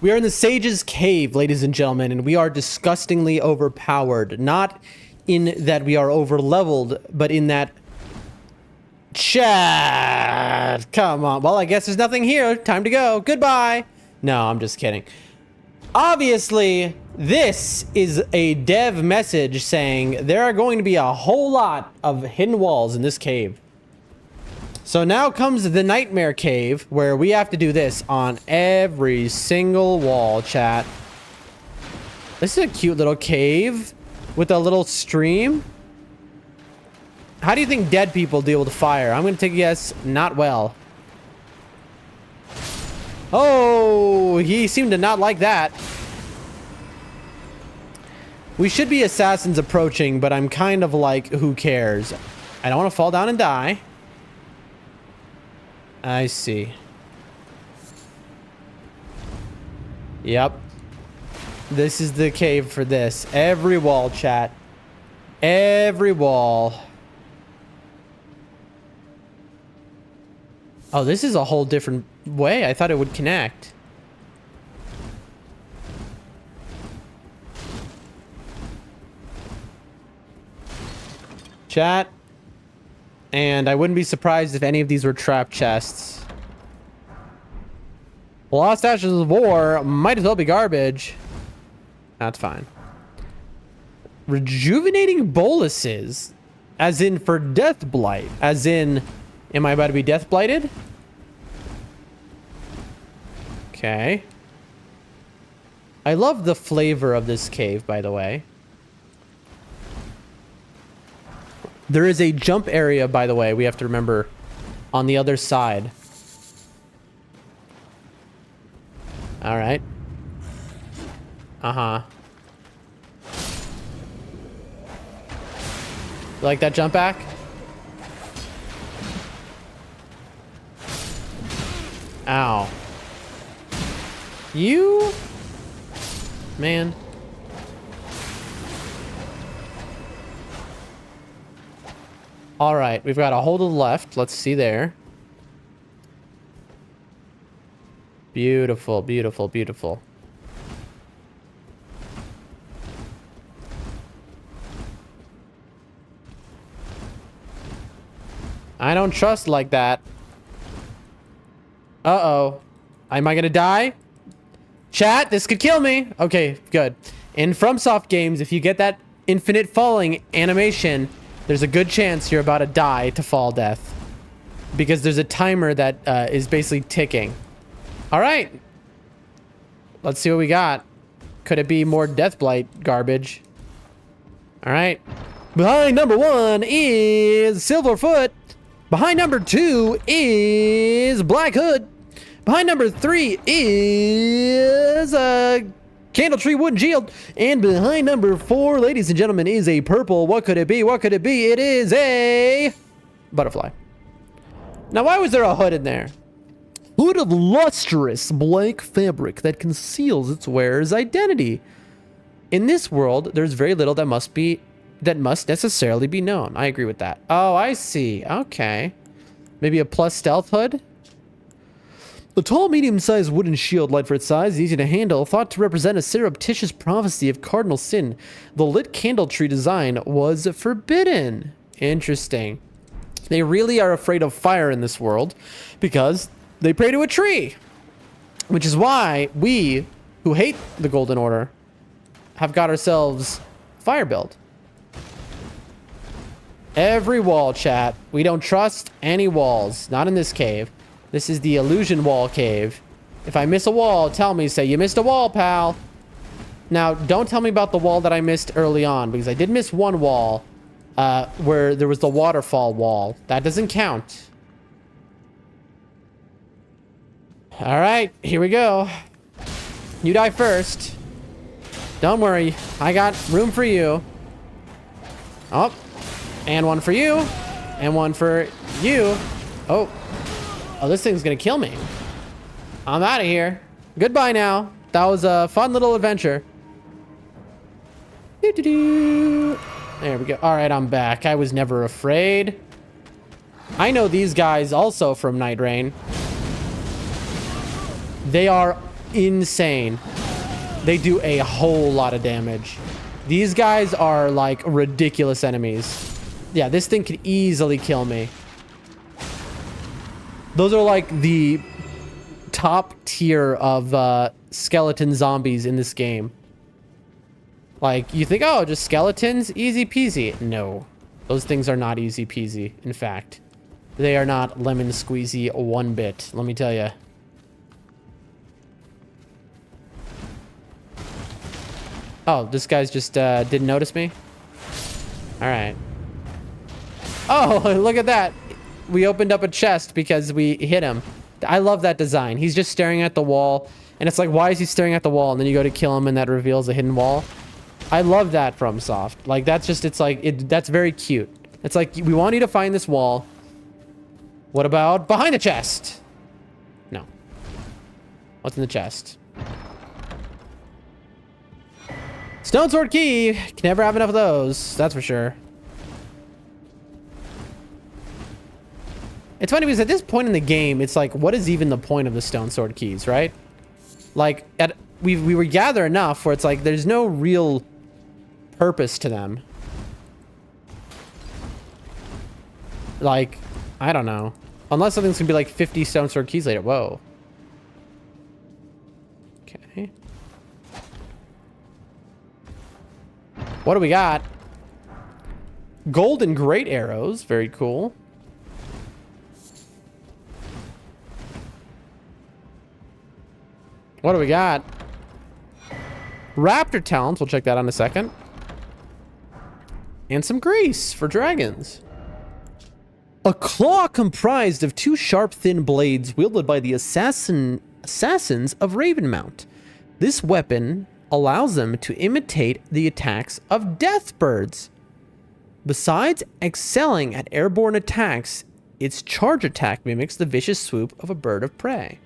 We are in the Sage's Cave, ladies and gentlemen, and we are disgustingly overpowered. Not in that we are over-leveled, but in that... chat! Come on. Well, I guess there's nothing here. Time to go. Goodbye! No, I'm just kidding. Obviously, this is a dev message saying there are going to be a whole lot of hidden walls in this cave. So now comes the Nightmare Cave, where we have to do this on every single wall, chat. This is a cute little cave with a little stream. How do you think dead people deal with fire? I'm going to take a guess, not well. Oh, he seemed to not like that. We should be assassins approaching, but I'm kind of like, who cares? I don't want to fall down and die. I see. Yep. This is the cave for this. Every wall, chat. Every wall. Oh, this is a whole different way. I thought it would connect. Chat. And I wouldn't be surprised if any of these were trap chests. Lost Ashes of War might as well be garbage. That's fine. Rejuvenating boluses. As in for death blight. As in, am I about to be death blighted? Okay. I love the flavor of this cave, by the way. There is a jump area, by the way, we have to remember, on the other side. All right. Uh-huh. You like that jump back? Ow. You? Man. All right, we've got a hole to the left. Let's see there. Beautiful, beautiful, beautiful. I don't trust like that. Uh-oh. Am I gonna die? Chat, this could kill me. Okay, good. In FromSoft games, if you get that infinite falling animation, there's a good chance you're about to die to fall death. Because there's a timer that is basically ticking. All right. Let's see what we got. Could it be more Deathblight garbage? All right. Behind number 1 is Silverfoot. Behind number 2 is Black Hood. Behind number 3 is Candle Tree Wooden Shield. And behind number 4, ladies and gentlemen, is a purple. What could it be? What could it be? It is a butterfly. Now, why was there a hood in there? Hood of lustrous black fabric that conceals its wearer's identity. In this world, there's very little that must necessarily be known. I agree with that. Oh, I see. Okay. Maybe a plus stealth hood? A tall, medium-sized wooden shield, light for its size, easy to handle, thought to represent a surreptitious prophecy of cardinal sin. The lit candle tree design was forbidden. Interesting. They really are afraid of fire in this world because they pray to a tree. Which is why we, who hate the Golden Order, have got ourselves fire build. Every wall, chat. We don't trust any walls. Not in this cave. This is the illusion wall cave. If I miss a wall, tell me, say, you missed a wall, pal. Now, don't tell me about the wall that I missed early on, because I did miss one wall where there was the waterfall wall. That doesn't count. All right, here we go. You die first. Don't worry, I got room for you. Oh, and one for you, and one for you. Oh, this thing's gonna kill me. I'm out of here. Goodbye now. That was a fun little adventure. Doo-doo-doo. There we go. All right, I'm back. I was never afraid. I know these guys also from Night Rain. They are insane. They do a whole lot of damage. These guys are like ridiculous enemies. Yeah, this thing could easily kill me. Those are like the top tier of skeleton zombies in this game. Like, you think, oh, just skeletons? Easy peasy. No. Those things are not easy peasy. In fact, they are not lemon squeezy one bit, let me tell you. Oh, this guy's just didn't notice me? All right. Oh, look at that. We opened up a chest because we hit him. I love that design. He's just staring at the wall. And it's like, why is he staring at the wall? And then you go to kill him and that reveals a hidden wall. I love that FromSoft. Like, that's just, it's like, that's very cute. It's like, we want you to find this wall. What about behind the chest? No. What's in the chest? Stone Sword Key. Can never have enough of those. That's for sure. It's funny because at this point in the game, it's like, what is even the point of the Stone Sword Keys, right? Like, we were gather enough where it's like, there's no real purpose to them. Like, I don't know. Unless something's gonna be like 50 Stone Sword Keys later. Whoa. Okay. What do we got? Golden Great Arrows. Very cool. What do we got? Raptor talents. We'll check that out in a second. And some grease for dragons. A claw comprised of 2 sharp, thin blades wielded by the assassins of Ravenmount. This weapon allows them to imitate the attacks of death birds. Besides excelling at airborne attacks, its charge attack mimics the vicious swoop of a bird of prey.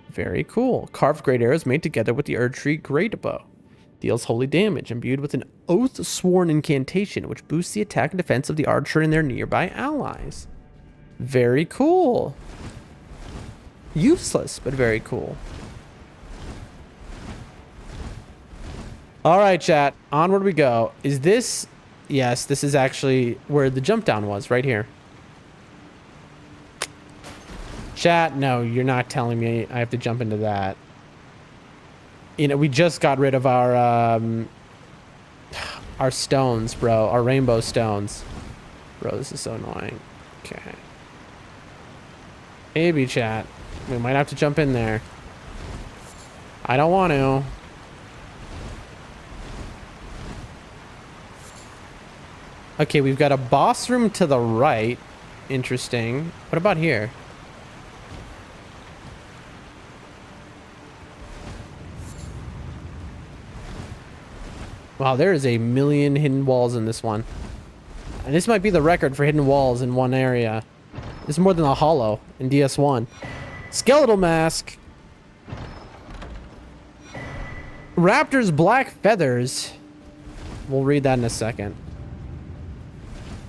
Very cool. Carved great arrows made together with the Erdtree great bow. Deals holy damage, imbued with an oath-sworn incantation, which boosts the attack and defense of the archer and their nearby allies. Very cool. Useless, but very cool. All right, chat. Onward we go. Is this... Yes, this is actually where the jump down was, right here. Chat, no, you're not telling me I have to jump into that. You know, we just got rid of our stones, bro. Our rainbow stones. Bro, this is so annoying. Okay. Maybe, chat. We might have to jump in there. I don't want to. Okay, we've got a boss room to the right. Interesting. What about here? Wow, there is a million hidden walls in this one. And this might be the record for hidden walls in one area. This is more than a hollow in DS1. Skeletal mask. Raptor's black feathers. We'll read that in a second.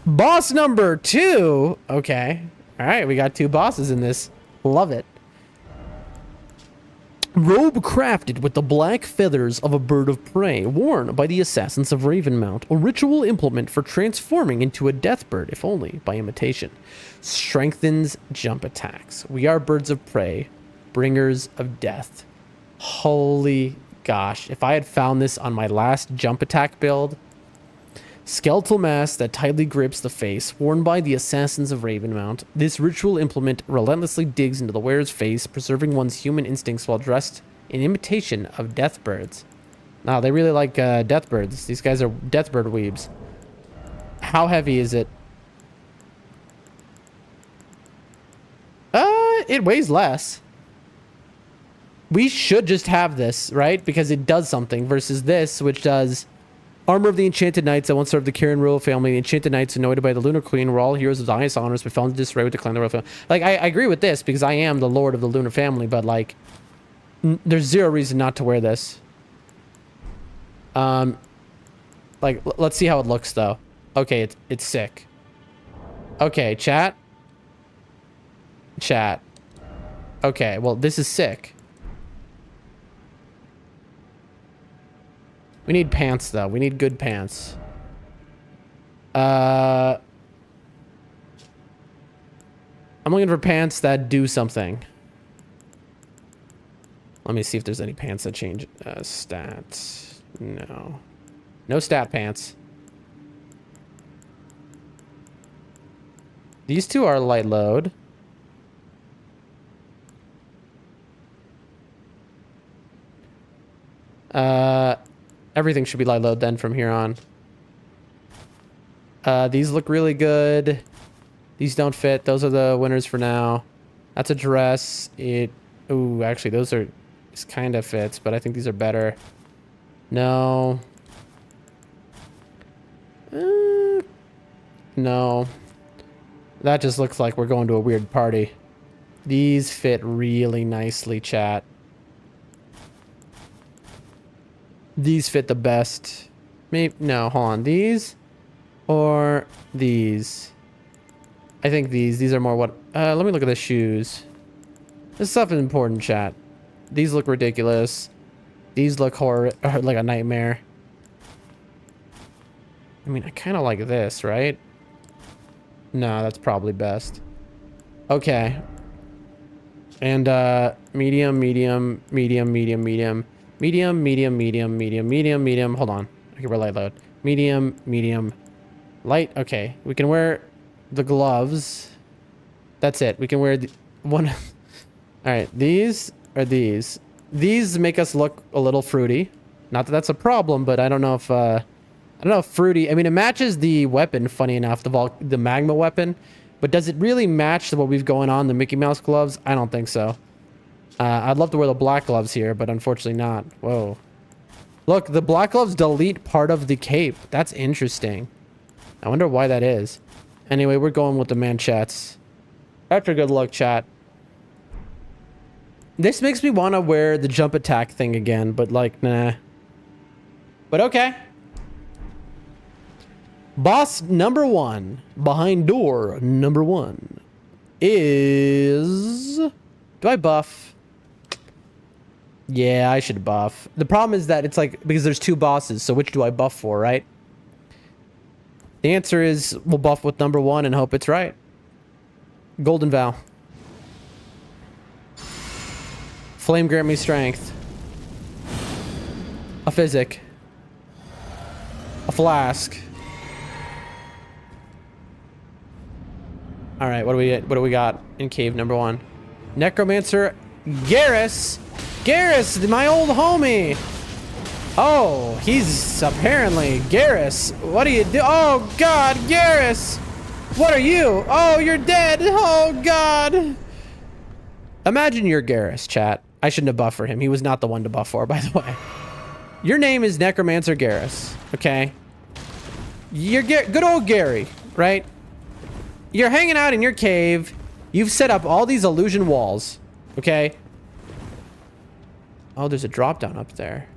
Boss number 2. Okay. All right, we got 2 bosses in this. Love it. Robe crafted with the black feathers of a bird of prey, worn by the assassins of Ravenmount. A ritual implement for transforming into a death bird, if only by imitation. Strengthens jump attacks. We are birds of prey, bringers of death. Holy gosh. If I had found this on my last jump attack build. Skeletal mask that tightly grips the face, worn by the assassins of Ravenmount. This ritual implement relentlessly digs into the wearer's face, preserving one's human instincts while dressed in imitation of death birds. Now, they really like death birds. These guys are death bird weebs. How heavy is it? It weighs less. We should just have this, right? Because it does something versus this, which does... Armor of the Enchanted Knights that once served the Kirin royal family. The Enchanted Knights, anointed by the Lunar Queen, were all heroes of the highest honors, but fell into disarray with the clan of the royal family. Like, I agree with this, because I am the lord of the Lunar family, but, like, there's zero reason not to wear this. Like, let's see how it looks, though. Okay, it's sick. Okay, chat. Chat. Okay, well, this is sick. We need pants, though. We need good pants. I'm looking for pants that do something. Let me see if there's any pants that change stats. No. No stat pants. These two are light load. Everything should be light load then from here on. These look really good. These don't fit. Those are the winners for now. That's a dress. Ooh, actually, those are... This kind of fits, but I think these are better. No. No. That just looks like we're going to a weird party. These fit really nicely, chat. These fit the best. Maybe... No, hold on. These or these? I think these. These are more what... let me look at the shoes. This stuff is important, chat. These look ridiculous. These look like a nightmare. I mean, I kind of like this, right? No, that's probably best. Okay. And medium, medium, medium, medium, medium. Medium, medium, medium, medium, medium, medium. Hold on. Okay, we're light load. Medium, medium, light. Okay, we can wear the gloves. That's it. We can wear the one. All right, these are these. These make us look a little fruity. Not that that's a problem, but I don't know if I don't know if fruity. I mean, it matches the weapon. Funny enough, the magma weapon, but does it really match what we've going on the Mickey Mouse gloves? I don't think so. I'd love to wear the black gloves here, but unfortunately not. Whoa. Look, the black gloves delete part of the cape. That's interesting. I wonder why that is. Anyway, we're going with the manchettes. After good luck, chat. This makes me want to wear the jump attack thing again, but like, nah. But okay. Boss number 1, behind door number 1, is... Do I buff? Yeah, I should buff. The problem is that it's like, because there's 2 bosses, so which do I buff for, right? The answer is we'll buff with number 1 and hope it's right. Golden Vow. Flame grant me strength. A physic. A flask. All right, what do we got in cave number 1? Necromancer Garrus. Garrus, my old homie. Oh, he's apparently Garrus. What do you do? Oh God, Garrus. What are you? Oh, you're dead. Oh God. Imagine you're Garrus, chat. I shouldn't have buffed for him. He was not the one to buff for, by the way. Your name is Necromancer Garrus, okay? You're good old Gary, right? You're hanging out in your cave. You've set up all these illusion walls, okay? Oh, there's a drop down up there.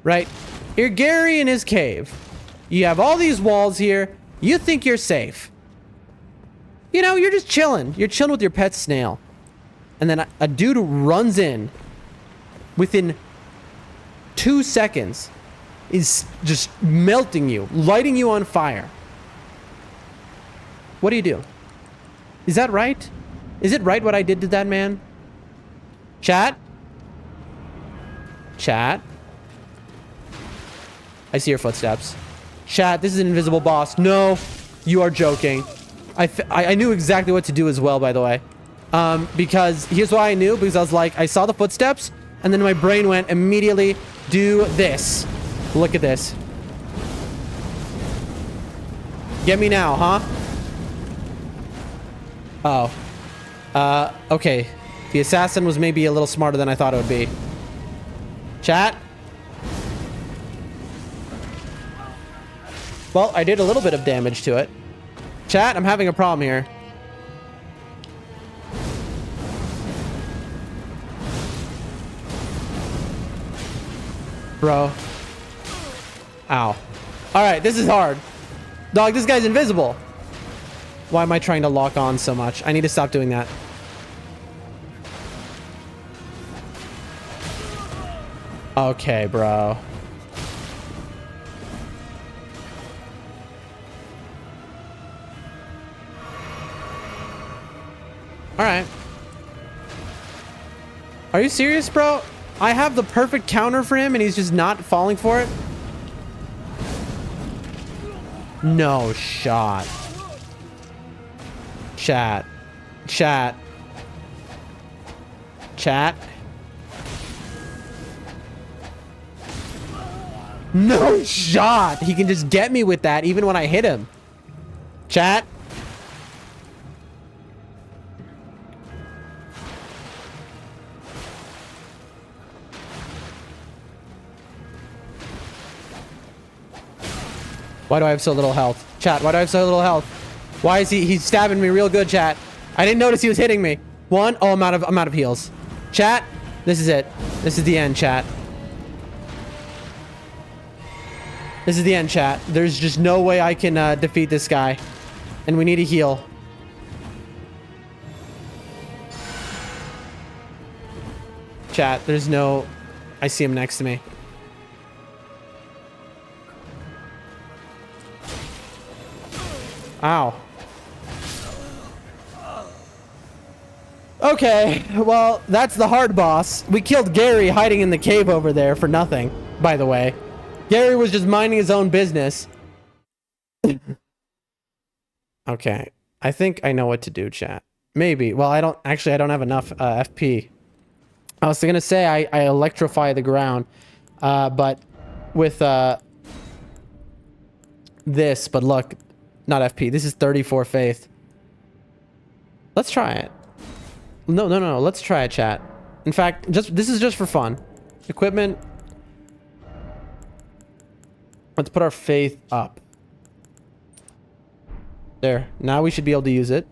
Right? You're Gary in his cave. You have all these walls here. You think you're safe. You know, you're just chilling. You're chilling with your pet snail. And then a dude runs in within 2 seconds, is just melting you, lighting you on fire. What do you do? Is that right? Is it right what I did to that man? Chat? Chat? I see your footsteps. Chat, this is an invisible boss. No, you are joking. I knew exactly what to do as well, by the way. Because here's why I knew, because I was like, I saw the footsteps, and then my brain went immediately, do this. Look at this. Get me now, huh? Oh. Okay. The assassin was maybe a little smarter than I thought it would be. Chat? Well, I did a little bit of damage to it. Chat, I'm having a problem here. Bro. Ow. Alright, this is hard. Dog, this guy's invisible. Why am I trying to lock on so much? I need to stop doing that. Okay, bro. Alright. Are you serious, bro? I have the perfect counter for him and he's just not falling for it? No shot. Chat. Chat. Chat. No shot! He can just get me with that even when I hit him. Chat. Why do I have so little health? Chat, why do I have so little health? Why is he's stabbing me real good, chat? I didn't notice he was hitting me. One, oh, I'm out of heals. Chat, this is it. This is the end, chat. This is the end, chat. There's just no way I can defeat this guy. And we need a heal. Chat, there's no... I see him next to me. Ow. Okay, well, that's the hard boss. We killed Gary hiding in the cave over there for nothing, by the way. Gary was just minding his own business. Okay, I think I know what to do, chat. Maybe. Well, I don't have enough FP. I was gonna say I electrify the ground, but with this, but look, not FP. This is 34 faith. Let's try it. No. Let's try it, chat. In fact, this is just for fun. Equipment. Let's put our faith up. There. Now we should be able to use it.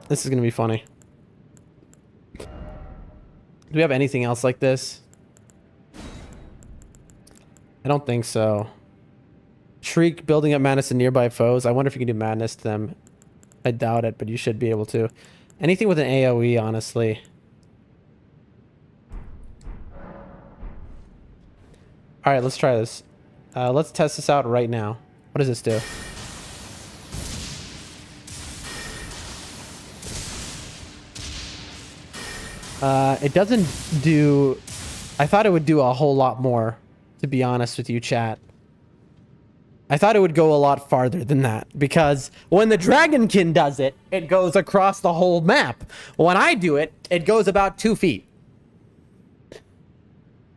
This is gonna be funny. Do we have anything else like this? I don't think so. Shriek building up madness in nearby foes. I wonder if you can do madness to them. I doubt it, but you should be able to. Anything with an AoE, honestly. Alright, let's try this. Let's test this out right now. What does this do? It doesn't do... I thought it would do a whole lot more, to be honest with you, chat. I thought it would go a lot farther than that, because when the Dragonkin does it, it goes across the whole map. When I do it, it goes about 2 feet.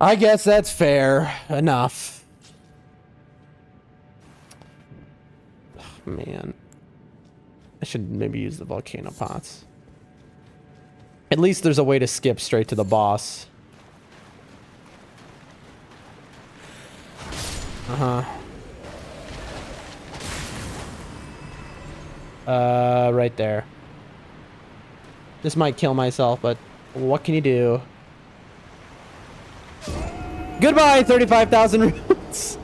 I guess that's fair enough. Oh, man. I should maybe use the volcano pots. At least there's a way to skip straight to the boss. Right there. This might kill myself, but what can you do? Goodbye, 35,000 roots.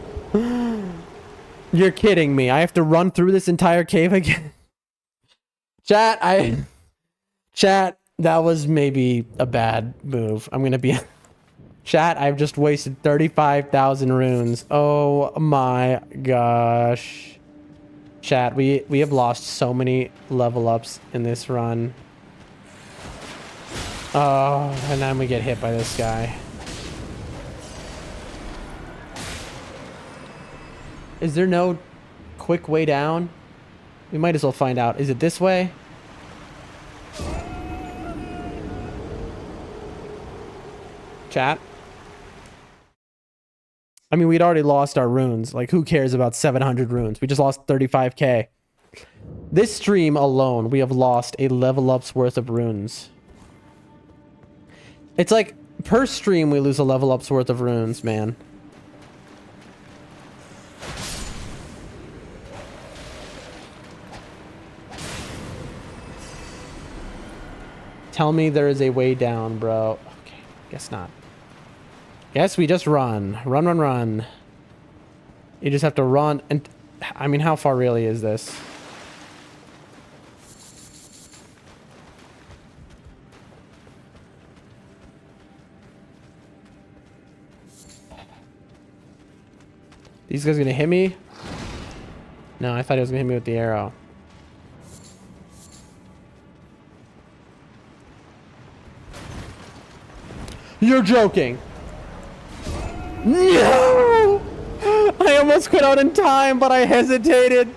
You're kidding me. I have to run through this entire cave again. Chat, that was maybe a bad move. I'm gonna be... Chat, I've just wasted 35,000 runes. Oh my gosh. Chat, we have lost so many level ups in this run. Oh, and then we get hit by this guy. Is there no quick way down? We might as well find out. Is it this way? Chat? I mean, we'd already lost our runes. Like, who cares about 700 runes? We just lost 35k. This stream alone, we have lost a level up's worth of runes. It's like, per stream, we lose a level up's worth of runes, man. Tell me there is a way down, bro. Okay, guess not. Guess we just run. Run. You just have to run. And I mean, how far really is this? These guys gonna hit me? No, I thought he was gonna hit me with the arrow. You're joking. No! I almost quit out in time, but I hesitated.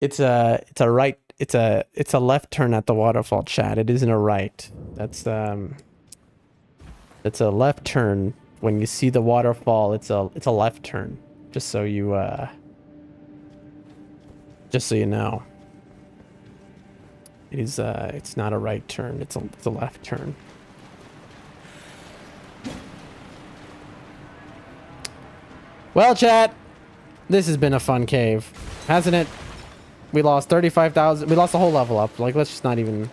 It's a left turn at the waterfall, chat. It isn't a right. It's a left turn. When you see the waterfall, it's a left turn. Just so you know. It is it's not a right turn, it's a left turn. Well, chat, this has been a fun cave, hasn't it? We lost 35,000. We lost the whole level up. Like, let's just not even...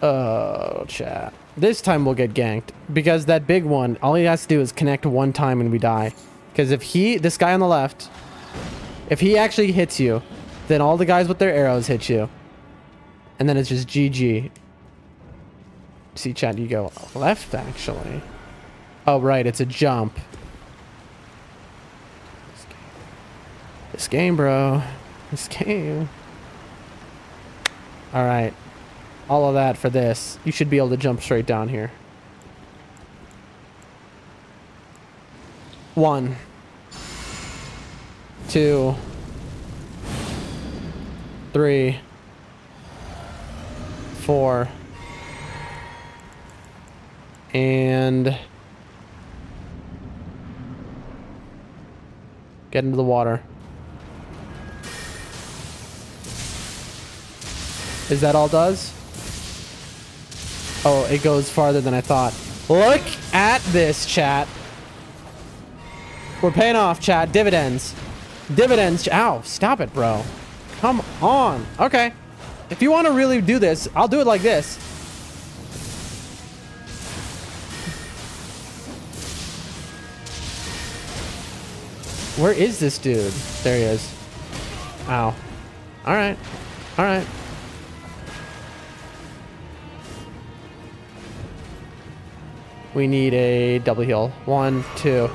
Oh, chat. This time we'll get ganked. Because that big one, all he has to do is connect one time and we die. Because if this guy on the left, if he actually hits you, then all the guys with their arrows hit you. And then it's just GG. See, chat, you go left, actually. Oh, right, it's a jump. This game, bro. This game. Alright. All of that for this. You should be able to jump straight down here. 1, 2, 3, 4, and get into the water. Is that all it does? Oh, it goes farther than I thought. Look at this, chat. We're paying off, chat. Dividends. Dividends. Ow, stop it, bro. Come on. Okay. If you want to really do this, I'll do it like this. Where is this dude? There he is. Ow. Alright. Alright. We need a double heal. 1, 2.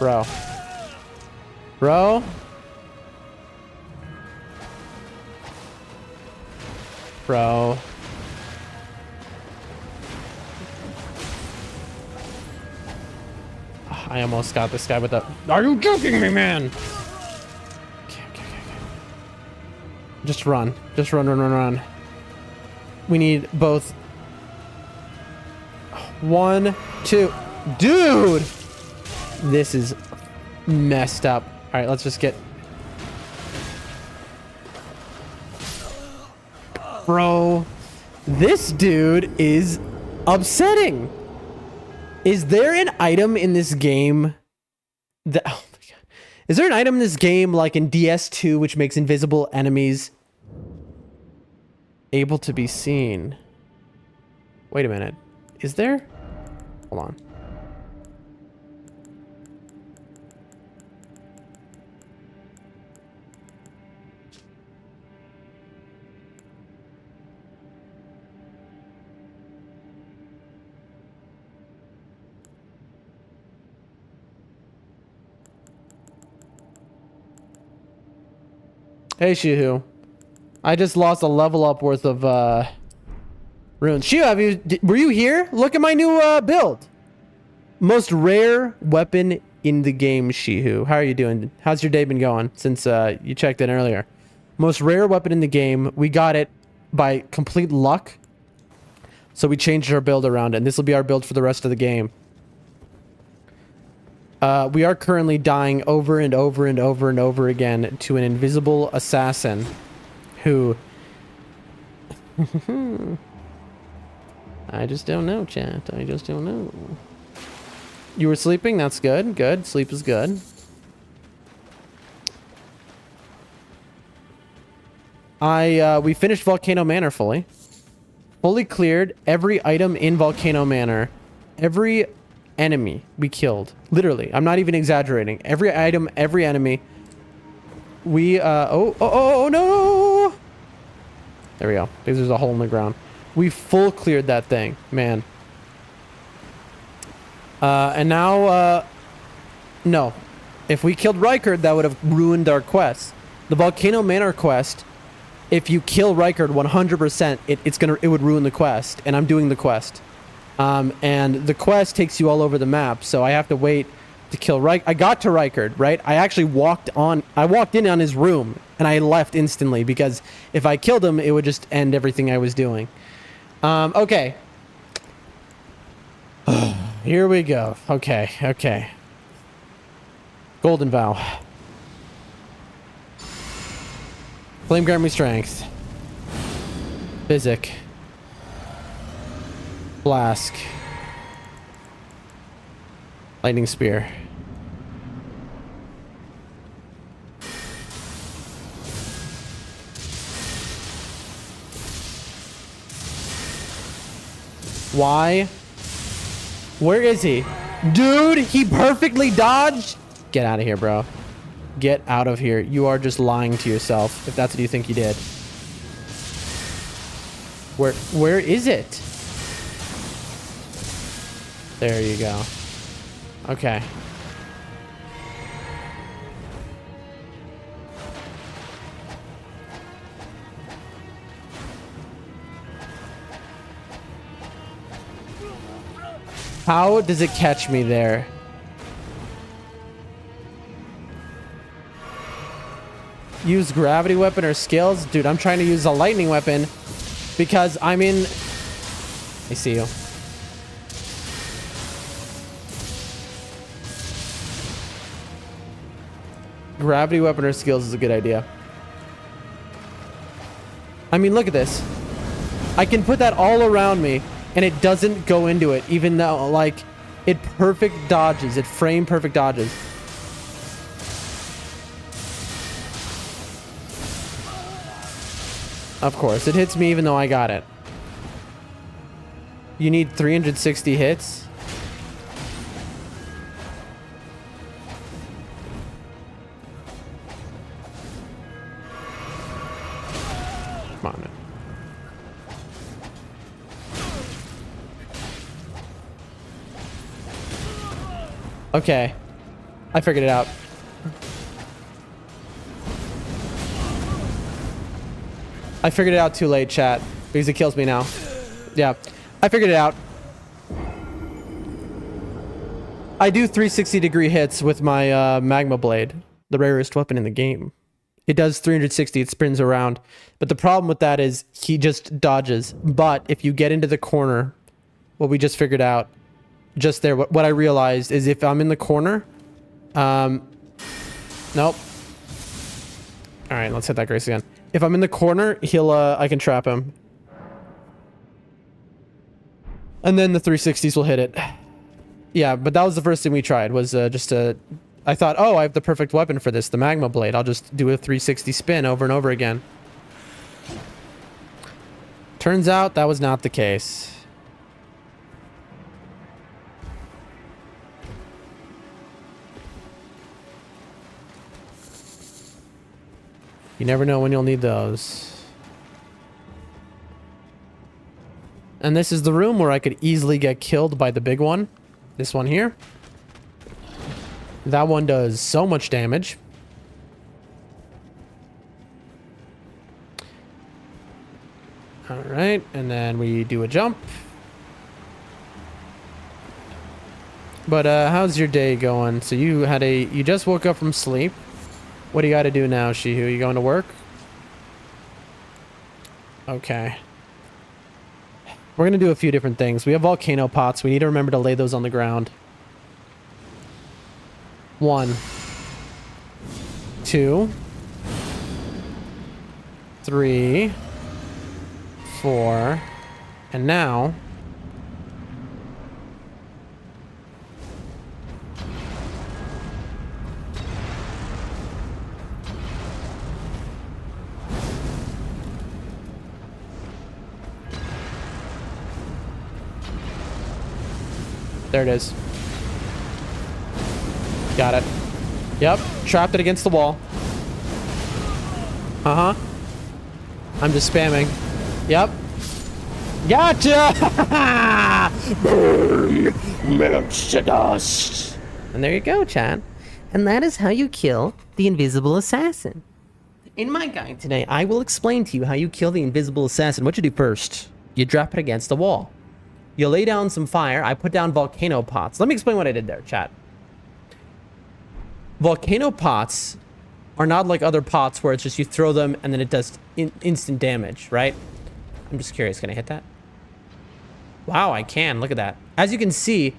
Bro. Bro. Bro. I almost got this guy with the... Are you joking me, man? Okay. Just run. Just run. We need both. 1, 2. Dude! This is messed up. All right, let's just get... Bro, this dude is upsetting. Is there an item in this game that... Oh my god. Is there an item in this game like in DS2 which makes invisible enemies able to be seen? Wait a minute. Is there? Hold on. Hey, Shihu. I just lost a level up worth of runes. Shihu, were you here? Look at my new build. Most rare weapon in the game, Shihu. How are you doing? How's your day been going since you checked in earlier? Most rare weapon in the game. We got it by complete luck. So we changed our build around it, and this will be our build for the rest of the game. We are currently dying over and over again to an invisible assassin who... I just don't know, chat. I just don't know. You were sleeping? That's good. Good. Sleep is good. We finished Volcano Manor fully. Fully cleared every item in Volcano Manor. Every enemy we killed. Literally. I'm not even exaggerating. Every item, every enemy. We, oh, no! There we go. Because there's a hole in the ground. We full cleared that thing. Man. And now, no. If we killed Rykard, that would have ruined our quest. The Volcano Manor quest, if you kill Rykard 100%, it would ruin the quest. And I'm doing the quest. And the quest takes you all over the map, so I have to wait to kill Rykard. I got to Rykard, right? I actually walked in on his room, and I left instantly, because if I killed him, it would just end everything I was doing. Okay. Here we go. Okay. Golden Vow. Flame grant me strength. Physic. Flask. Lightning spear. Why? Where is he? Dude, he perfectly dodged. Get out of here, bro. Get out of here. You are just lying to yourself if that's what you think you did. Where is it? There you go. Okay. How does it catch me there? Use gravity weapon or skills? Dude, I'm trying to use a lightning weapon because I'm in... I see you. Gravity weapon or skills is a good idea. I mean, look at this. I can put that all around me and it doesn't go into it, even though, like, it perfect dodges. It frame perfect dodges. Of course, it hits me even though I got it. You need 360 hits. Come on, man. Okay. I figured it out. I figured it out too late, chat. because it kills me now. Yeah, I figured it out. I do 360-degree hits with my magma blade, the rarest weapon in the game. It does 360, it spins around. But the problem with that is he just dodges. But if you get into the corner, what we just figured out, just there, what I realized is if I'm in the corner, nope. All right, let's hit that grace again. If I'm in the corner, I can trap him. And then the 360s will hit it. Yeah, but that was the first thing we tried, was I thought, oh, I have the perfect weapon for this, the magma blade. I'll just do a 360 spin over and over again. Turns out that was not the case. You never know when you'll need those. And this is the room where I could easily get killed by the big one. This one here. That one does so much damage. All right, and then we do a jump. But how's your day going? So you just woke up from sleep. What do you got to do now, Shihu? You going to work? Okay. We're going to do a few different things. We have volcano pots. We need to remember to lay those on the ground. 1, 2, 3, 4, and now there it is. Got it. Yep. Trapped it against the wall. Uh-huh. I'm just spamming. Yep. Gotcha! Burn! Melts to dust. And there you go, Chad. And that is how you kill the invisible assassin. In my guide today, I will explain to you how you kill the invisible assassin. What you do first, you drop it against the wall. You lay down some fire. I put down volcano pots. Let me explain what I did there, chat. Volcano pots are not like other pots where it's just you throw them and then it does instant damage, right? I'm just curious. Can I hit that? Wow, I can. Look at that. As you can see,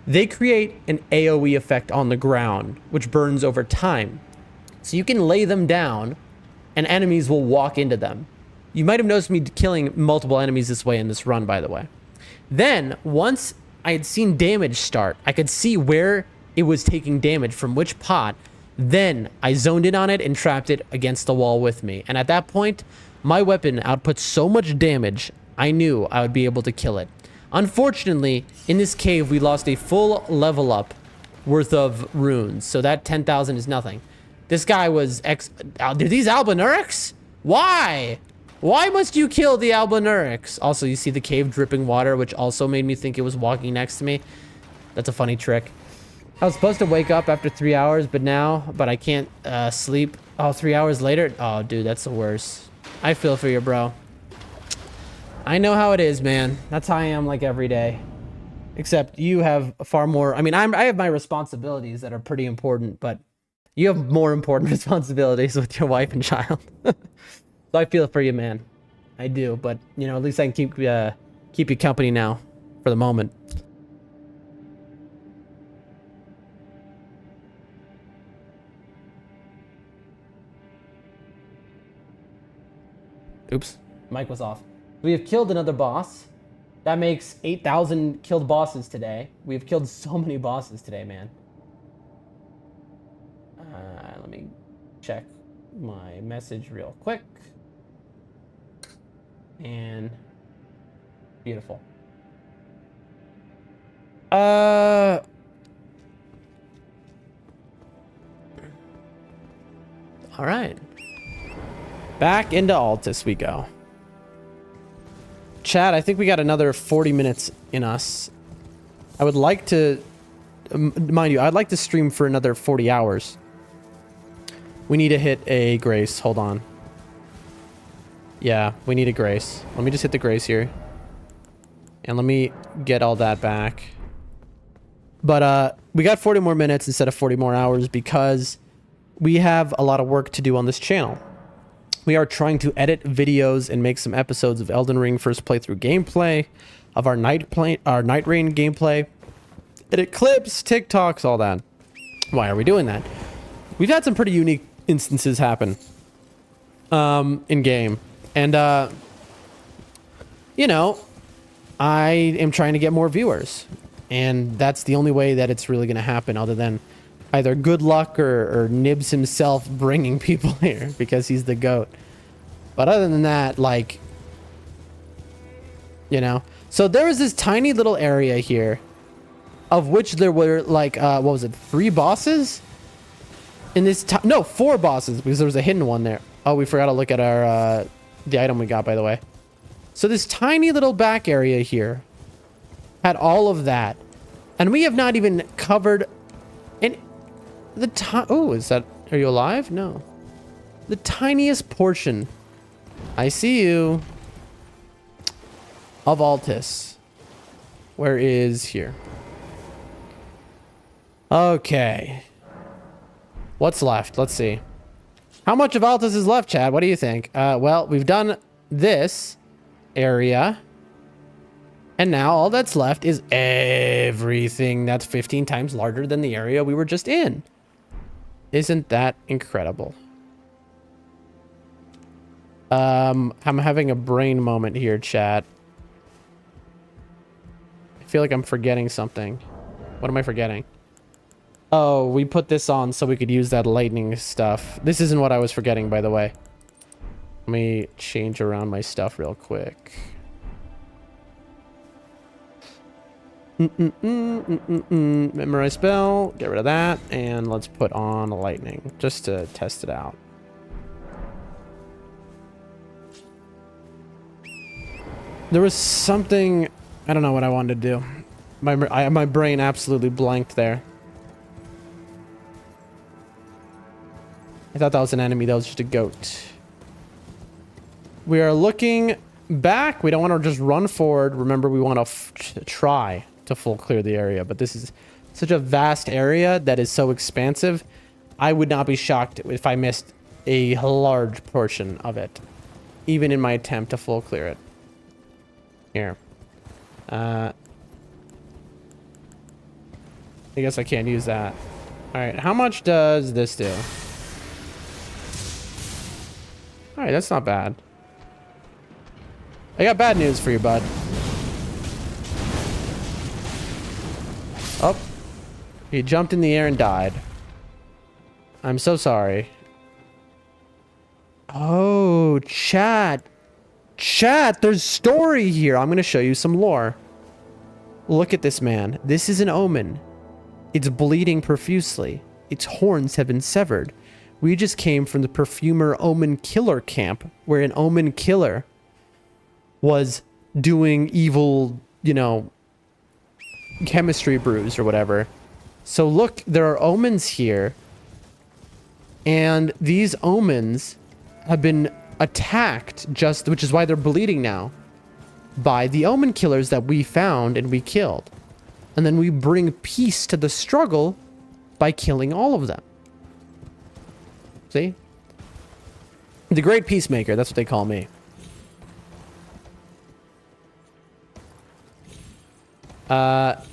they create an AoE effect on the ground, which burns over time. So you can lay them down and enemies will walk into them. You might have noticed me killing multiple enemies this way in this run, by the way. Then, once I had seen damage start, I could see where it was taking damage from which pot. Then I zoned in on it and trapped it against the wall with me. And at that point, my weapon outputs so much damage, I knew I would be able to kill it. Unfortunately, in this cave, we lost a full level up worth of runes. So that 10,000 is nothing. This guy was Did these Albinurics? Why? Why must you kill the Albinurics? Also, you see the cave dripping water, which also made me think it was walking next to me. That's a funny trick. I was supposed to wake up after 3 hours, but I can't sleep. Oh, 3 hours later? Oh, dude, that's the worst. I feel for you, bro. I know how it is, man. That's how I am like every day. Except you have far more. I mean, I have my responsibilities that are pretty important, but you have more important responsibilities with your wife and child. So I feel for you, man. I do, but you know, at least I can keep you company now for the moment. Oops, mic was off. We have killed another boss. That makes 8,000 killed bosses today. We have killed so many bosses today, man. Let me check my message real quick. And beautiful. All right. Back into Altus we go. Chat, I think we got another 40 minutes in us. I would like to, mind you, I'd like to stream for another 40 hours. We need to hit a grace. Hold on. Yeah, we need a grace. Let me just hit the grace here. And let me get all that back. But we got 40 more minutes instead of 40 more hours because we have a lot of work to do on this channel. We are trying to edit videos and make some episodes of Elden Ring first playthrough gameplay, of our Night Rain gameplay, edit clips, TikToks, all that. Why are we doing that? We've had some pretty unique instances happen in game. And, you know, I am trying to get more viewers. And that's the only way that it's really going to happen other than either good luck or Nibs himself bringing people here because he's the GOAT. But other than that, like, you know. So there was this tiny little area here of which there were like, what was it? 3 bosses? In this no, 4 bosses because there was a hidden one there. Oh, we forgot to look at our, the item we got, by the way. So this tiny little back area here had all of that. And we have not even covered the time. Oh, is that, are you alive? No. The tiniest portion. I see you. Of Altus. Where is here? Okay. What's left? Let's see. How much of Altus is left, Chad? What do you think? Well, we've done this area. And now all that's left is everything that's 15 times larger than the area we were just in. Isn't that incredible? I'm having a brain moment here, chat. I feel like I'm forgetting something. What am I forgetting? Oh, we put this on so we could use that lightning stuff. This isn't what I was forgetting, by the way. Let me change around my stuff real quick. Memorize spell. Get rid of that. And let's put on lightning just to test it out. There was something... I don't know what I wanted to do. My brain absolutely blanked there. I thought that was an enemy. That was just a goat. We are looking back. We don't want to just run forward. Remember, we want to try to full clear the area. But this is such a vast area that is so expansive. I would not be shocked if I missed a large portion of it. Even in my attempt to full clear it. Here. I guess I can't use that. Alright, how much does this do? Alright, that's not bad. I got bad news for you, bud. Oh. He jumped in the air and died. I'm so sorry. Oh, chat. Chat, there's story here. I'm going to show you some lore. Look at this man. This is an omen. It's bleeding profusely. Its horns have been severed. We just came from the perfumer omen killer camp, where an omen killer was doing evil, you know, chemistry brews or whatever. So look, there are omens here. And these omens have been attacked, which is why they're bleeding now, by the omen killers that we found and we killed. And then we bring peace to the struggle by killing all of them. See? The Great Peacemaker, that's what they call me.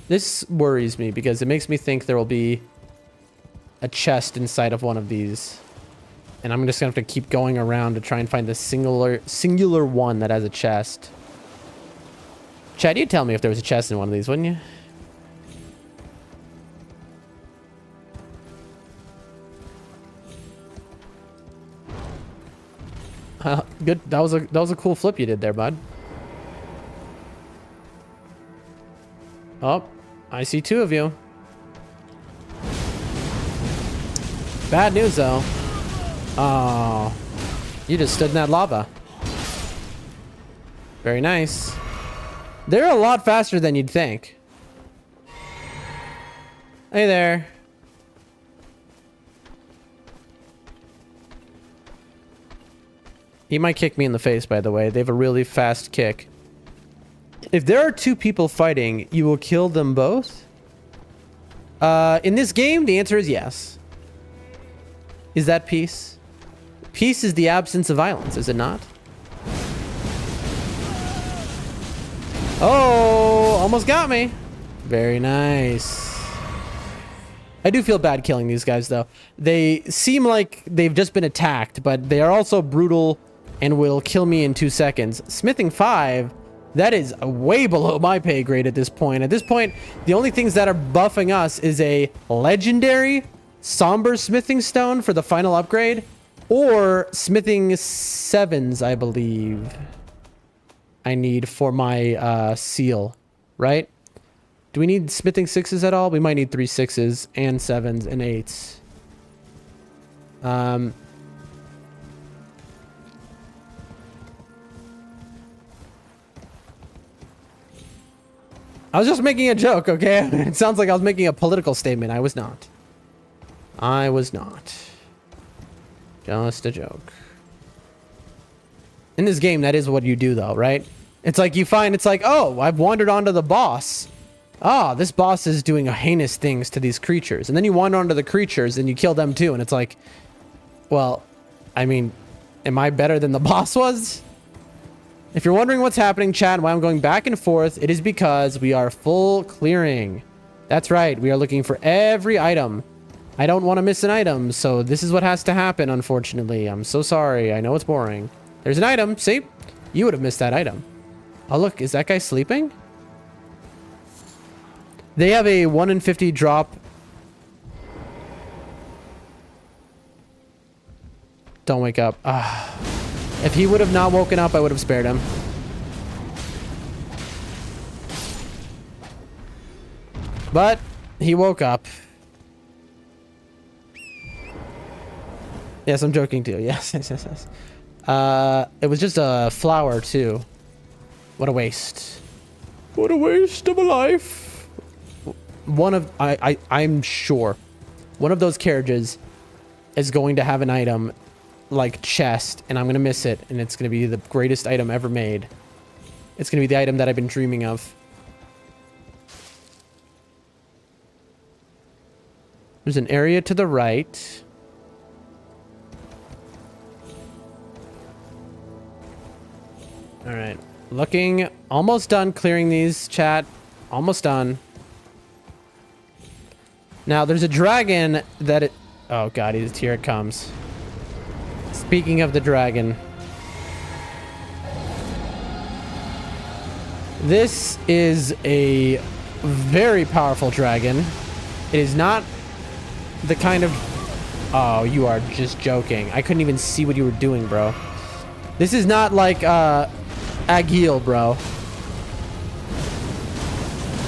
This worries me because it makes me think there will be a chest inside of one of these. And I'm just gonna have to keep going around to try and find the singular one that has a chest. Chad, you'd tell me if there was a chest in one of these, wouldn't you? Good. That was a cool flip you did there, bud. Oh, I see 2 of you. Bad news, though. Oh, you just stood in that lava. Very nice. They're a lot faster than you'd think. Hey there. He might kick me in the face, by the way. They have a really fast kick. If there are two people fighting, you will kill them both? In this game, the answer is yes. Is that peace? Peace is the absence of violence, is it not? Oh, almost got me. Very nice. I do feel bad killing these guys, though. They seem like they've just been attacked, but they are also brutal and will kill me in 2 seconds. Smithing 5, that is way below my pay grade at this point. At this point, the only things that are buffing us is a legendary somber smithing stone for the final upgrade, or smithing 7s, I believe. I need for my seal, right? Do we need smithing 6s at all? We might need 3 6s and 7s and 8s. I was just making a joke, okay? It sounds like I was making a political statement. I was not. I was not. Just a joke. In this game, that is what you do, though, right? It's like you find, it's like, oh, I've wandered onto the boss. Ah, this boss is doing heinous things to these creatures. And then you wander onto the creatures and you kill them too. And it's like, well, I mean, am I better than the boss was? If you're wondering what's happening, chat, why I'm going back and forth, it is because we are full clearing. That's right. We are looking for every item. I don't want to miss an item, so this is what has to happen, unfortunately. I'm so sorry. I know it's boring. There's an item. See? You would have missed that item. Oh, look. Is that guy sleeping? They have a 1 in 50 drop. Don't wake up. If he would have not woken up, I would have spared him. But he woke up. Yes, I'm joking too. Yes. It was just a flower too. What a waste. What a waste of a life. One of I'm sure one of those carriages is going to have an item like chest, and I'm gonna miss it, and it's gonna be the greatest item ever made. It's gonna be the item that I've been dreaming of. There's an area to the right. All right, looking, almost done clearing these, chat. Almost done. Now there's a dragon that it, oh god, here it comes. Speaking of the dragon, this is a very powerful dragon. It is not the kind of, oh, you are just joking. I couldn't even see what you were doing, bro. This is not like Agil, bro.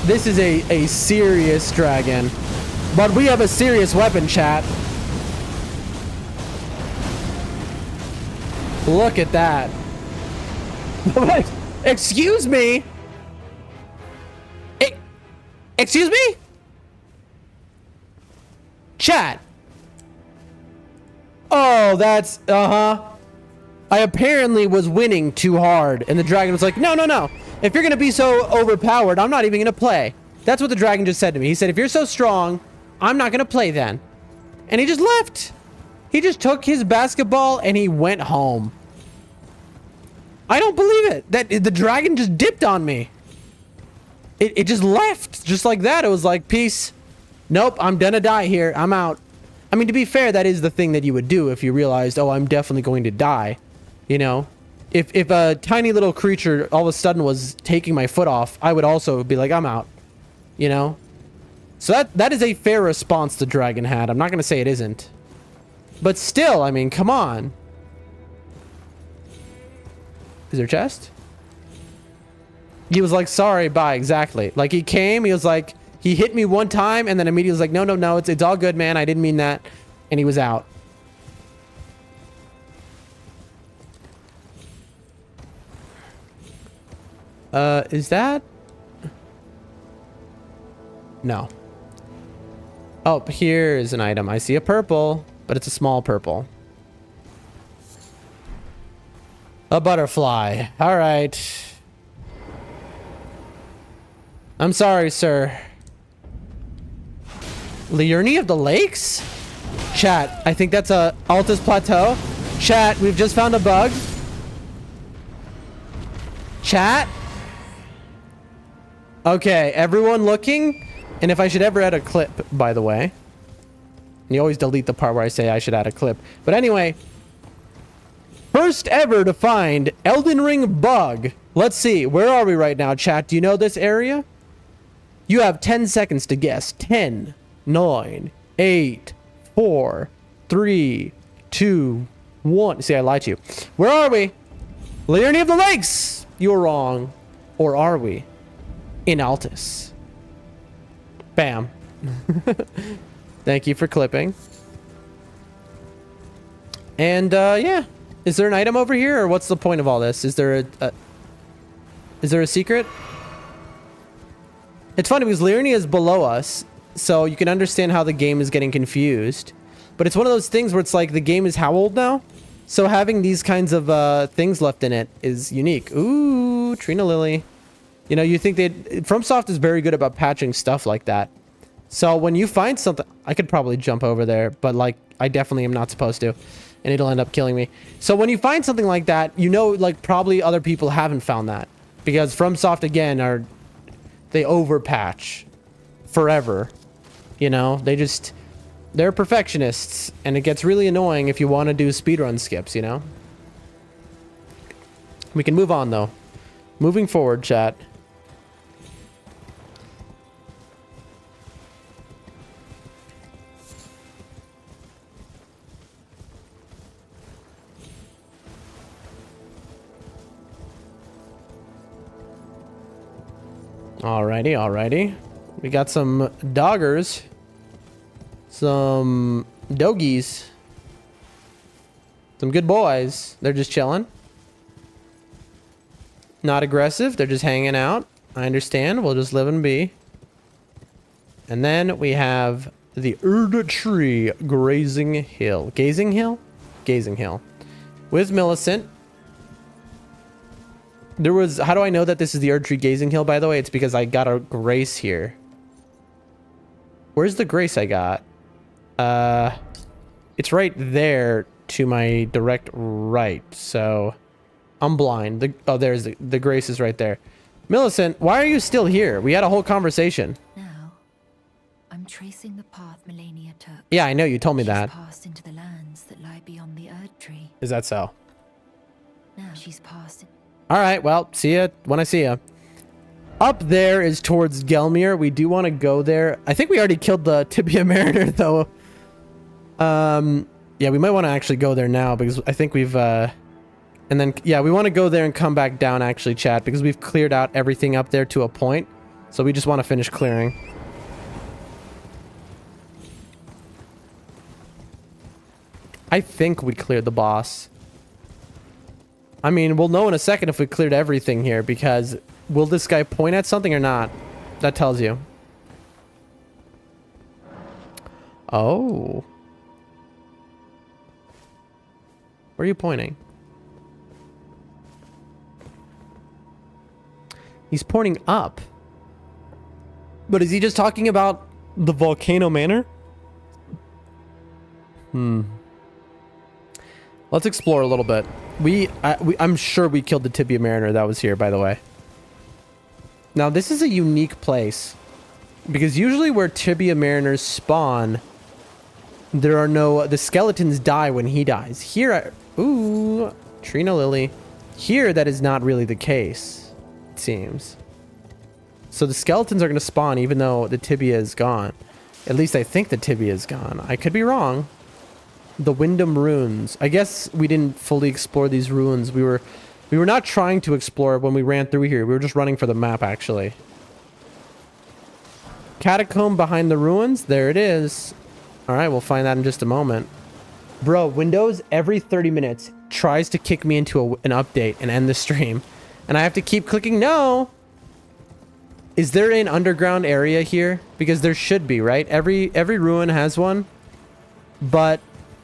This is a serious dragon. But we have a serious weapon, chat. Look at that. Excuse me? Excuse me? Chat. Oh, that's, I apparently was winning too hard. And the dragon was like, no, no, no. If you're going to be so overpowered, I'm not even going to play. That's what the dragon just said to me. He said, if you're so strong, I'm not going to play then. And he just left. He just took his basketball and he went home. I don't believe it. That the dragon just dipped on me. It just left just like that. It was like, peace. Nope, I'm gonna die here. I'm out. I mean, to be fair, that is the thing that you would do if you realized, oh, I'm definitely going to die. You know, if a tiny little creature all of a sudden was taking my foot off, I would also be like, I'm out. You know? So that is a fair response the dragon had. I'm not gonna say it isn't. But still, I mean, come on. Is there a chest? He was like, sorry, bye, exactly. Like, he came, he was like, he hit me one time, and then immediately was like, no, no, no, it's all good, man, I didn't mean that. And he was out. Is that? No. Oh, here is an item. I see a purple, but it's a small purple. A butterfly. All right. I'm sorry, sir. Liurni of the Lakes? Chat, I think that's a Altus Plateau. Chat, we've just found a bug. Chat? Okay, everyone looking? And if I should ever add a clip, by the way. And you always delete the part where I say I should add a clip. But anyway, first ever to find Elden Ring bug. Let's see, where are we right now, chat? Do you know this area? You have 10 seconds to guess. 10, 9, 8, 4, 3, 2, 1. See, I lied to you. Where are we? Liurni of the Lakes! You're wrong. Or are we? In Altus. Bam. Thank you for clipping. And, yeah. Is there an item over here, or what's the point of all this? Is there a secret? It's funny because Liurni is below us, so you can understand how the game is getting confused. But it's one of those things where it's like the game is how old now? So having these kinds of things left in it is unique. Ooh, Trina Lily. You know, you think FromSoft is very good about patching stuff like that. So when you find something, I could probably jump over there, but like I definitely am not supposed to, and it'll end up killing me. So when you find something like that, you know, like probably other people haven't found that, because FromSoft again they overpatch forever. You know, they're perfectionists, and it gets really annoying if you want to do speedrun skips, you know? We can move on though. Moving forward, chat. Alrighty, alrighty. We got some doggers. Some doggies. Some good boys. They're just chilling. Not aggressive. They're just hanging out. I understand. We'll just live and be. And then we have the Erd Tree Grazing Hill. Gazing Hill? Gazing Hill. With Millicent. There was... How do I know that this is the Erd Tree Gazing Hill, by the way? It's because I got a grace here. Where's the grace I got? It's right there to my direct right. So I'm blind. Oh, there's the grace is right there. Millicent, why are you still here? We had a whole conversation. Now, I'm tracing the path Melania took. Yeah, I know. You told me She's that. passed into the lands that lie beyond the Erd Tree. Is that so? Now she's passed. All right. Well, see ya when I see ya. Up there is towards Gelmir. We do want to go there. I think we already killed the Tibia Mariner, though. Yeah, we might want to actually go there now because I think we've, and then, yeah, we want to go there and come back down, actually, chat, because we've cleared out everything up there to a point. So we just want to finish clearing. I think we cleared the boss. I mean, we'll know in a second if we cleared everything here, because will this guy point at something or not? That tells you. Oh. Where are you pointing? He's pointing up. But is he just talking about the Volcano Manor? Let's explore a little bit. I'm sure we killed the Tibia Mariner that was here, by the way. Now, this is a unique place. Because usually where Tibia Mariners spawn, there are no... The skeletons die when he dies. Here, ooh, Trina Lily. Here, that is not really the case, it seems. So the skeletons are going to spawn even though the tibia is gone. At least I think the tibia is gone. I could be wrong. The Wyndham Ruins. I guess we didn't fully explore these ruins. We were not trying to explore when we ran through here. We were just running for the map, actually. Catacomb behind the ruins. There it is. All right, we'll find that in just a moment. Bro, Windows every 30 minutes tries to kick me into an update and end the stream. And I have to keep clicking no. Is there an underground area here? Because there should be, right? Every ruin has one. But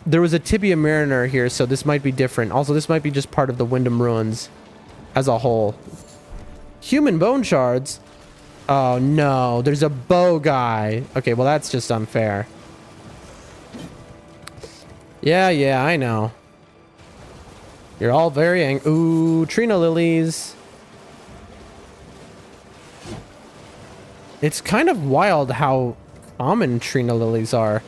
there was a Tibia Mariner here, so this might be different. Also, this might be just part of the Wyndham Ruins as a whole. Human bone shards? Oh, no. There's a bow guy. Okay, well, that's just unfair. Yeah, I know. You're all very angry. Ooh, Trina lilies. It's kind of wild how common Trina lilies are.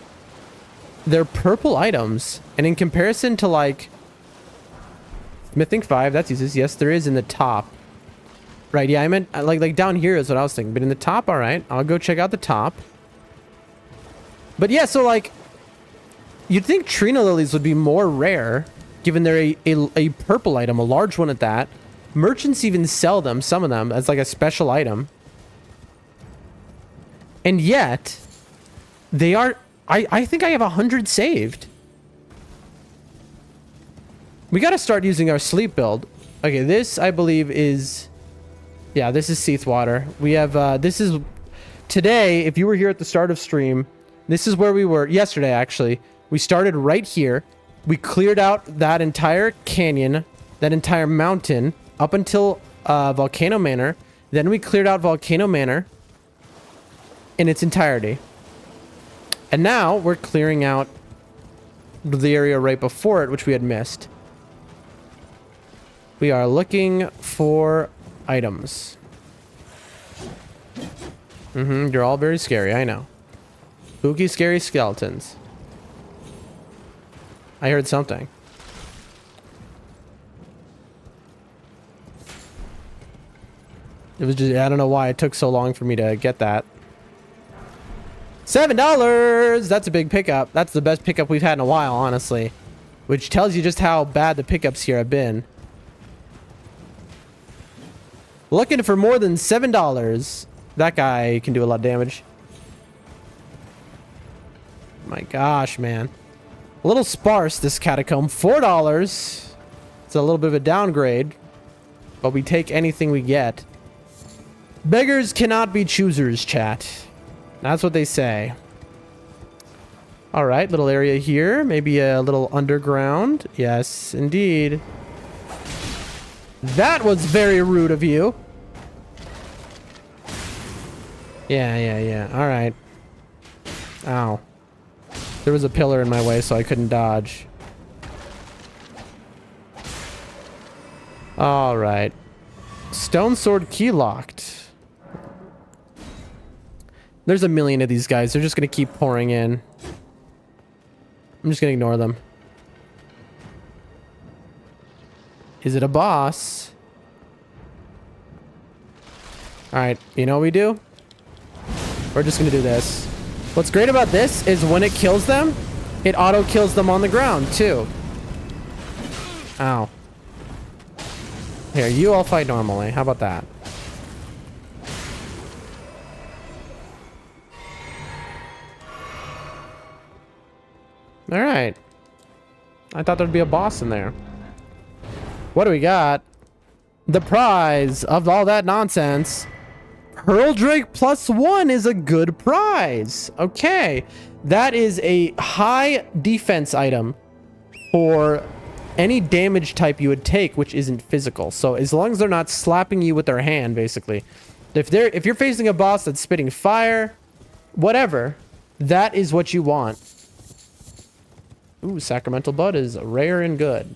They're purple items. And in comparison to, like, Smithing 5, that's useless. Yes, there is in the top. Right, yeah, I meant, like down here is what I was thinking. But in the top, all right. I'll go check out the top. But yeah, so, like, you'd think Trina lilies would be more rare, given they're a purple item, a large one at that. Merchants even sell them, some of them, as, like, a special item. And yet, they are... I think I have 100 saved. We got to start using our sleep build. Okay, this, I believe, is... Yeah, this is Seathwater. We have... this is... Today, if you were here at the start of stream, this is where we were... Yesterday, actually. We started right here. We cleared out that entire canyon, that entire mountain, up until Volcano Manor. Then we cleared out Volcano Manor in its entirety. And now we're clearing out the area right before it, which we had missed. We are looking for items. You're all very scary, I know. Spooky, scary skeletons. I heard something. It was just, I don't know why it took so long for me to get that. $7! That's a big pickup. That's the best pickup we've had in a while, honestly. Which tells you just how bad the pickups here have been. Looking for more than $7. That guy can do a lot of damage. My gosh, man. A little sparse, this catacomb. $4. It's a little bit of a downgrade. But we take anything we get. Beggars cannot be choosers, chat. That's what they say. All right, little area here. Maybe a little underground. Yes, indeed. That was very rude of you. Yeah. All right. Ow. There was a pillar in my way, so I couldn't dodge. All right. Stone sword key locked. There's a million of these guys. They're just going to keep pouring in. I'm just going to ignore them. Is it a boss? All right. You know what we do? We're just going to do this. What's great about this is when it kills them, it auto kills them on the ground too. Ow. Here, you all fight normally. How about that? All right. I thought there'd be a boss in there. What do we got? The prize of all that nonsense. Pearl Drake +1 is a good prize. Okay. That is a high defense item for any damage type you would take, which isn't physical. So as long as they're not slapping you with their hand, basically. If you're facing a boss that's spitting fire, whatever, that is what you want. Ooh, Sacramental Bud is rare and good.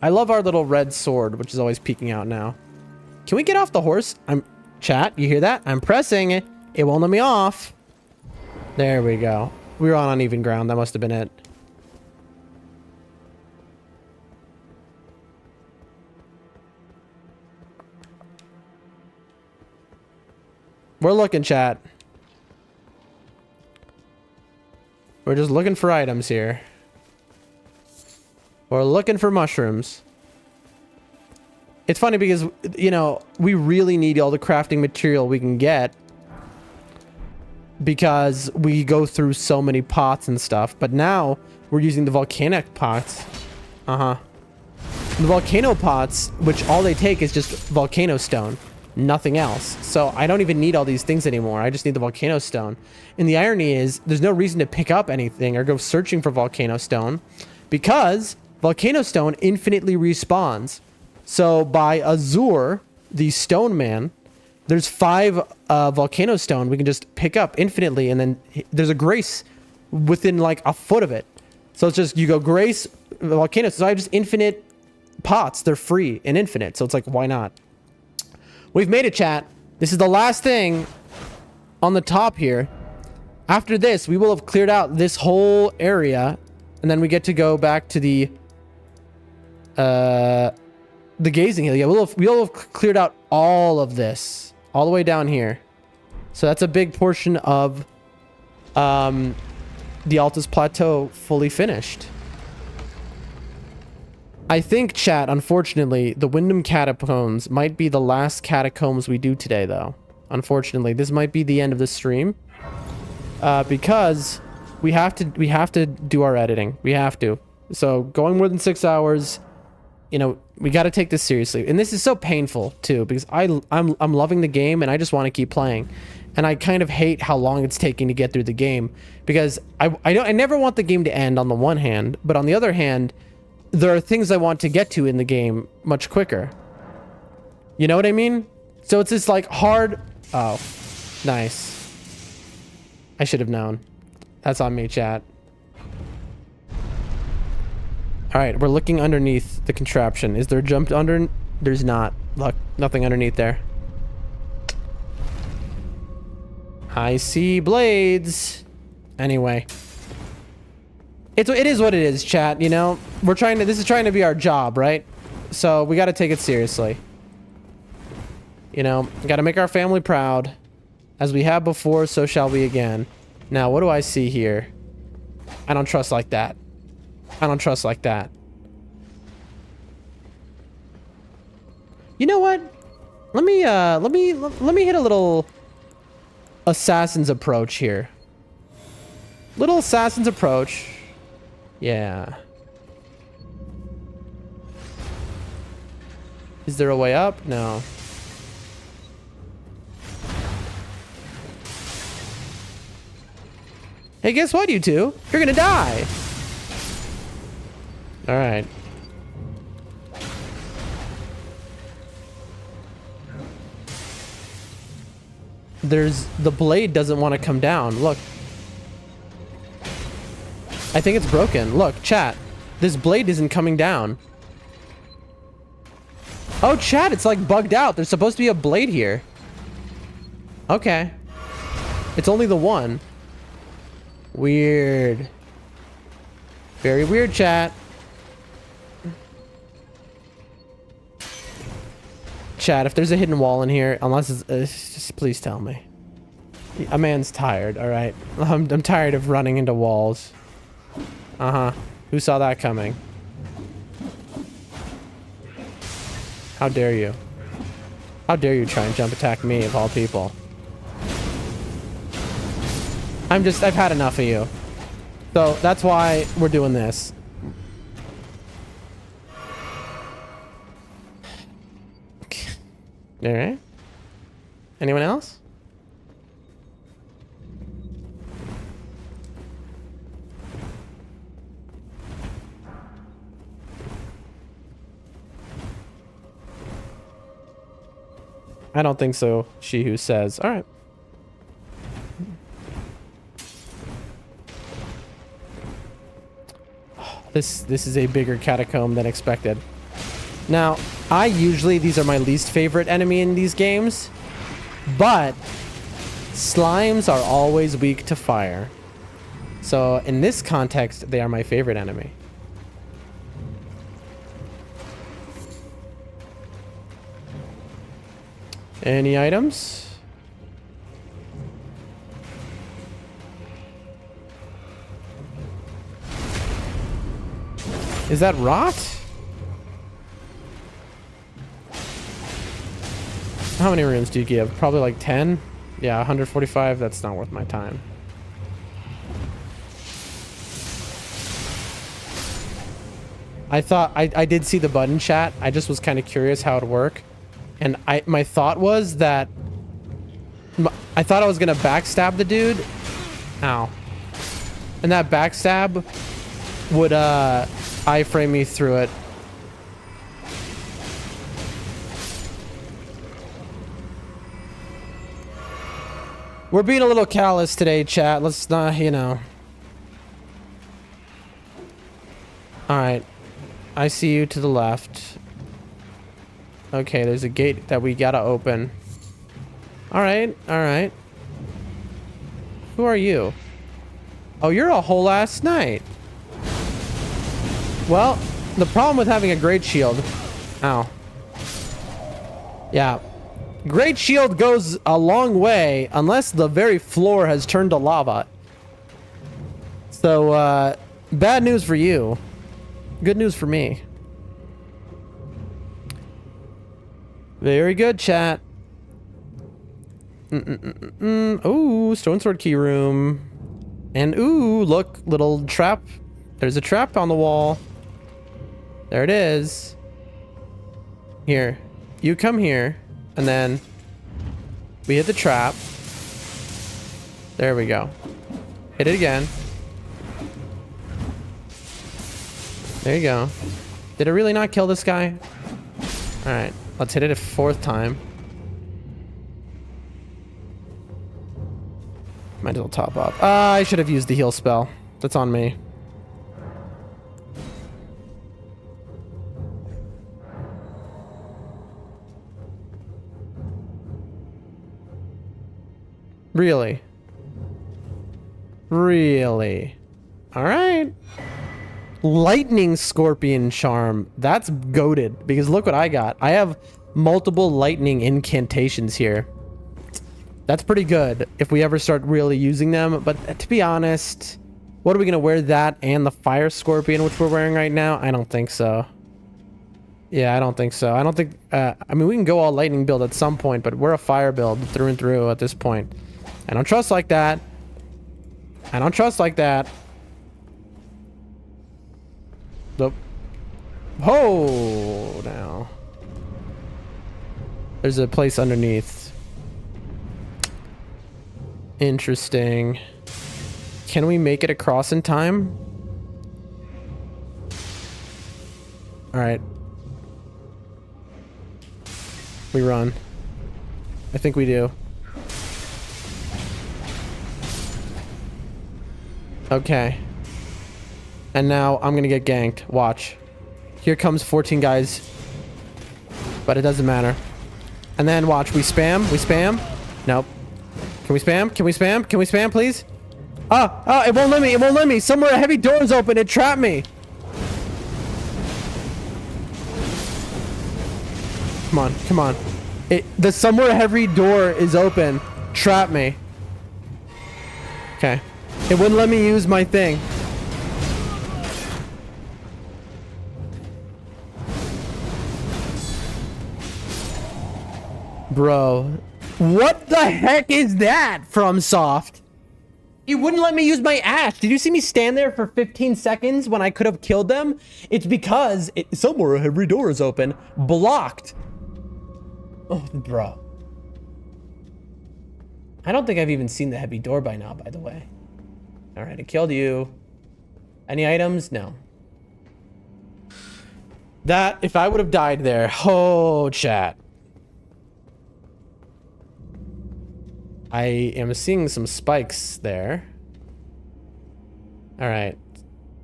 I love our little red sword, which is always peeking out now. Can we get off the horse? Chat, you hear that? I'm pressing it. It won't let me off. There we go. We were on uneven ground. That must have been it. We're looking, chat. We're just looking for items here. We're looking for mushrooms. It's funny because, you know, we really need all the crafting material we can get because we go through so many pots and stuff. But now we're using the volcanic pots. The volcano pots, which all they take is just volcano stone. nothing else. So I don't even need all these things anymore. I just need the volcano stone. And the irony is there's no reason to pick up anything or go searching for volcano stone because volcano stone infinitely respawns. So by Azur, the stone man, there's 5 volcano stone we can just pick up infinitely, and then there's a grace within like a foot of it. So it's just, you go grace, volcano. So I have just infinite pots. They're free and infinite. So it's like, why not? We've made it, chat. This is the last thing on the top here. After this, we will have cleared out this whole area, and then we get to go back to the gazing hill. Yeah, we'll have cleared out all of this, all the way down here. So that's a big portion of the Altus Plateau fully finished. I think, chat, unfortunately, the Windham Catacombs might be the last catacombs we do today, though. Unfortunately, this might be the end of the stream. Because we have to do our editing. We have to. So going more than 6 hours, you know, we got to take this seriously. And this is so painful too, because I'm loving the game and I just want to keep playing. And I kind of hate how long it's taking to get through the game, because I never want the game to end on the one hand, but on the other hand, there are things I want to get to in the game much quicker. You know what I mean? So it's this like hard... Oh, nice. I should have known. That's on me, chat. All right, we're looking underneath the contraption. Is there a jump under? There's not. Look, nothing underneath there. I see blades. Anyway. It is what it is, chat, you know? We're trying to... This is trying to be our job, right? So we got to take it seriously. You know, got to make our family proud. As we have before, so shall we again. Now, what do I see here? I don't trust like that. I don't trust like that. You know what? Let me hit a little assassin's approach here. Little assassin's approach. Yeah. Is there a way up? No. Hey, guess what, you two? You're gonna die. All right. The blade doesn't want to come down. Look. I think it's broken. Look, chat. This blade isn't coming down. Oh, chat, it's like bugged out. There's supposed to be a blade here. Okay. It's only the one. Weird. Very weird, chat. Chat, if there's a hidden wall in here, unless it's just please tell me. A man's tired, all right? I'm tired of running into walls. Uh-huh. Who saw that coming? How dare you? How dare you try and jump attack me, of all people? I've had enough of you. So that's why we're doing this. All right. Anyone else? I don't think so. She who says. All right. This is a bigger catacomb than expected. Now, these are my least favorite enemy in these games, but slimes are always weak to fire. So in this context, they are my favorite enemy. Any items? Is that rot? How many runes do you give? Probably like 10? Yeah, 145. That's not worth my time. I thought I did see the button, chat. I just was kind of curious how it'd work. And my thought was that I thought I was gonna backstab the dude. Ow. And that backstab would iframe me through it. We're being a little callous today, chat. Let's not, you know. All right. I see you to the left. Okay, there's a gate that we gotta open. All right, all right. Who are you? Oh, you're a whole ass knight. Well, the problem with having a great shield. Ow. Yeah. Great shield goes a long way unless the very floor has turned to lava. So, bad news for you. Good news for me. Very good, chat. Ooh, stone sword key room. And ooh, look, little trap. There's a trap on the wall. There it is. Here. You come here. And then we hit the trap. There we go. Hit it again. There you go. Did it really not kill this guy? All right, let's hit it a fourth time. Might as well top up. I should have used the heal spell. That's on me. Really? Really? All right. Lightning Scorpion Charm. That's goated because look what I got. I have multiple lightning incantations here. That's pretty good if we ever start really using them. But to be honest, what are we going to wear that and the Fire Scorpion, which we're wearing right now? I don't think so. Yeah, I don't think so. I don't think... I mean, we can go all lightning build at some point, but we're a fire build through and through at this point. I don't trust like that. I don't trust like that. Nope. Oh, now. There's a place underneath. Interesting. Can we make it across in time? All right. We run. I think we do. Okay. And now I'm gonna get ganked. Watch. Here comes 14 guys. But it doesn't matter. And then watch. We spam. We spam. Nope. Can we spam? Can we spam? Can we spam, please? It won't let me. It won't let me. Somewhere a heavy door is open. It trapped me. Come on. Come on. The somewhere a heavy door is open. Trap me. Okay. It wouldn't let me use my thing. Bro, what the heck is that from Soft? It wouldn't let me use my ash. Did you see me stand there for 15 seconds when I could have killed them? It's because somewhere every door is open. Blocked. Oh, bro. I don't think I've even seen the heavy door by now, by the way. All right, I killed you. Any items? No. That, if I would have died there, oh, chat. I am seeing some spikes there. All right.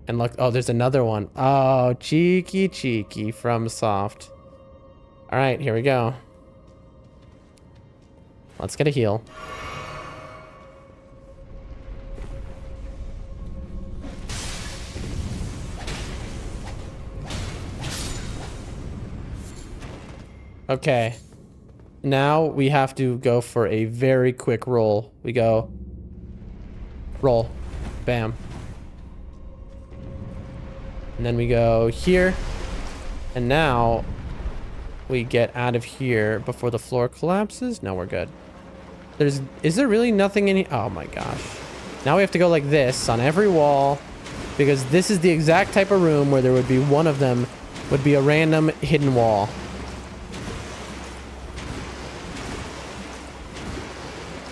And look, oh, there's another one. Oh, cheeky, cheeky from Soft. All right, here we go. Let's get a heal. Okay. Now we have to go for a very quick roll. We go. Roll. Bam. And then we go here. And now we get out of here before the floor collapses. No, we're good. Is there really nothing in here? Oh my gosh. Now we have to go like this on every wall because this is the exact type of room where there would be one of them would be a random hidden wall.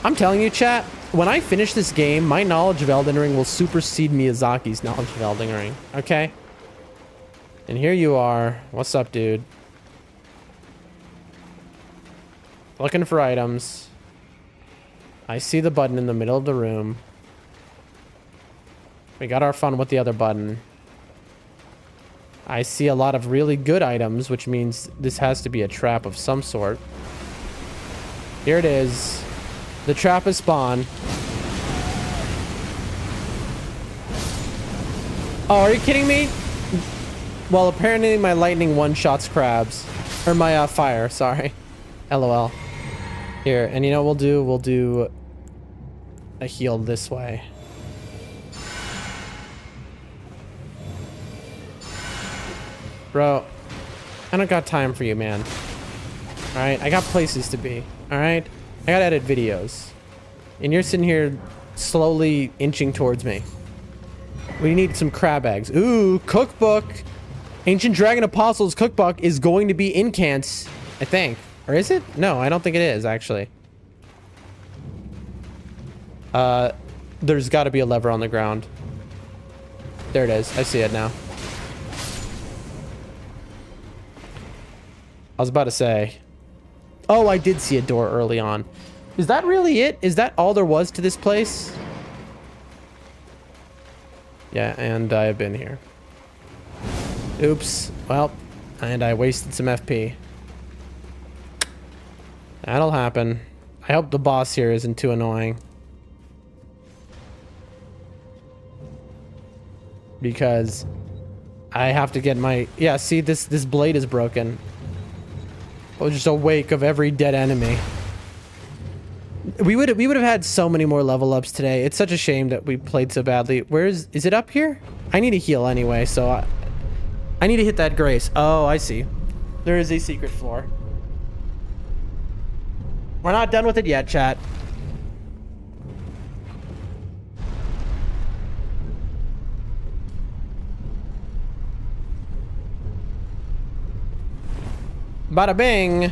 I'm telling you, chat, when I finish this game, my knowledge of Elden Ring will supersede Miyazaki's knowledge of Elden Ring, okay? And here you are. What's up, dude? Looking for items. I see the button in the middle of the room. We got our fun with the other button. I see a lot of really good items, which means this has to be a trap of some sort. Here it is. The trap is spawned. Oh, are you kidding me? Well, apparently my lightning one-shots crabs. Or my fire, sorry. LOL. Here, and you know what we'll do? We'll do a heal this way. Bro, I don't got time for you, man. Alright, I got places to be. Alright? I gotta edit videos. And you're sitting here slowly inching towards me. We need some crab eggs. Ooh, cookbook. Ancient Dragon Apostles cookbook is going to be in cans, I think. Or is it? No, I don't think it is, actually. There's got to be a lever on the ground. There it is. I see it now. I was about to say. Oh, I did see a door early on. Is that really it? Is that all there was to this place? Yeah, and I have been here. Oops. Well, and I wasted some FP. That'll happen. I hope the boss here isn't too annoying. Because I have to get my... Yeah, see, this blade is broken. Oh, just a wake of every dead enemy. We would have had so many more level ups today. It's such a shame that we played so badly. Is it up here? I need to heal anyway, so I need to hit that grace. Oh, I see. There is a secret floor. We're not done with it yet, chat. Bada bing.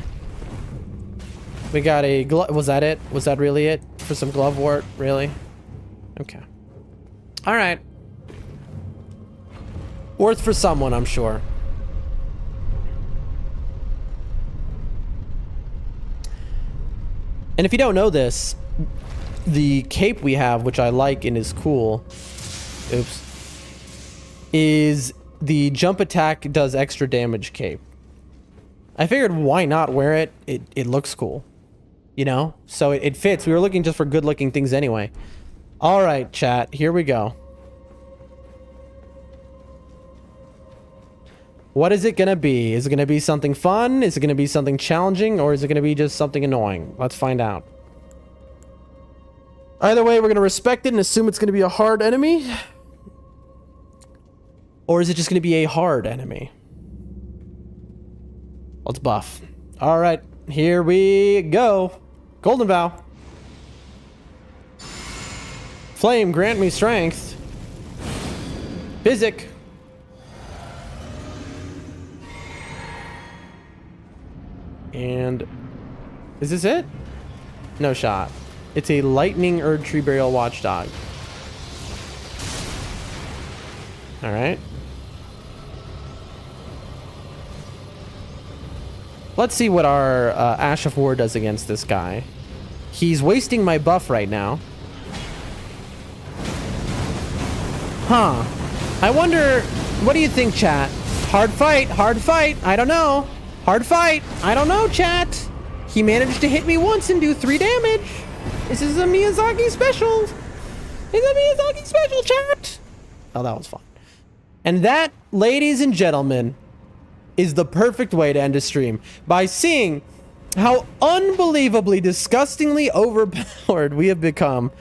We got a glove. Was that it? Was that really it? For some glove wart? Really? Okay. All right. Worth for someone, I'm sure. And if you don't know this, the cape we have, which I like and is cool, oops, is the jump attack does extra damage cape. I figured why not wear it? It looks cool, you know? So it fits. We were looking just for good looking things anyway. All right, chat, here we go. What is it gonna be? Is it gonna be something fun? Is it gonna be something challenging? Or is it gonna be just something annoying? Let's find out. Either way, we're gonna respect it and assume it's gonna be a hard enemy. Or is it just gonna be a hard enemy? Let's buff. All right, here we go. Golden Vow. Flame, grant me strength. Physic. And is this it? No shot. It's a lightning Erd Tree Burial Watchdog. All right. Let's see what our Ash of War does against this guy. He's wasting my buff right now. Huh. I wonder, what do you think, chat? Hard fight, hard fight. I don't know. Hard fight. I don't know, chat. He managed to hit me once and do 3 damage. This is a Miyazaki special. It's a Miyazaki special, chat. Oh, that was fun. And that, ladies and gentlemen, is the perfect way to end a stream. By seeing how unbelievably, disgustingly overpowered we have become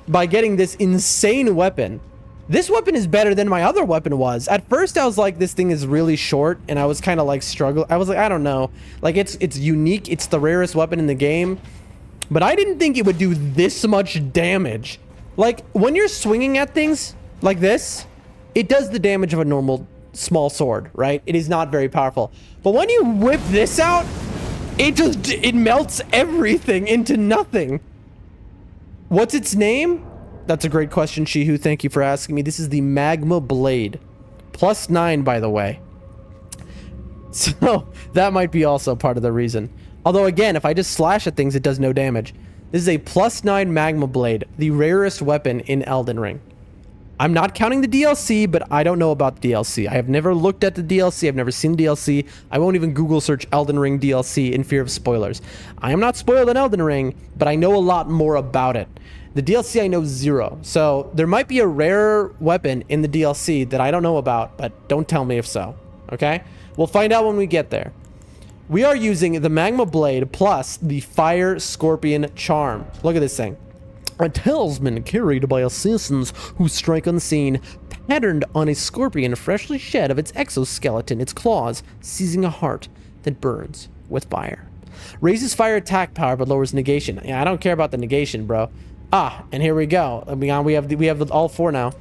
by getting this insane weapon. This weapon is better than my other weapon was. At first, I was like, this thing is really short, and I was kind of like struggling. I was like, I don't know. Like, it's unique. It's the rarest weapon in the game. But I didn't think it would do this much damage. Like, when you're swinging at things like this, it does the damage of a normal small sword, right? It is not very powerful. But when you whip this out, it melts everything into nothing. What's its name? That's a great question, Shihu. Thank you for asking me. This is the Magma Blade. +9, by the way. So that might be also part of the reason. Although again, if I just slash at things, it does no damage. This is a +9 Magma Blade, the rarest weapon in Elden Ring. I'm not counting the DLC, but I don't know about the DLC. I have never looked at the DLC. I've never seen DLC. I won't even Google search Elden Ring DLC in fear of spoilers. I am not spoiled in Elden Ring, but I know a lot more about it. The DLC I know 0. So there might be a rare weapon in the DLC that I don't know about, but don't tell me if so. Okay? We'll find out when we get there. We are using the Magma Blade plus the Fire Scorpion Charm. Look at this thing. A talisman carried by assassins who strike unseen, patterned on a scorpion freshly shed of its exoskeleton, its claws, seizing a heart that burns with fire. Raises fire attack power but lowers negation. Yeah, I don't care about the negation, bro. Ah, and here we go. We have all 4 now.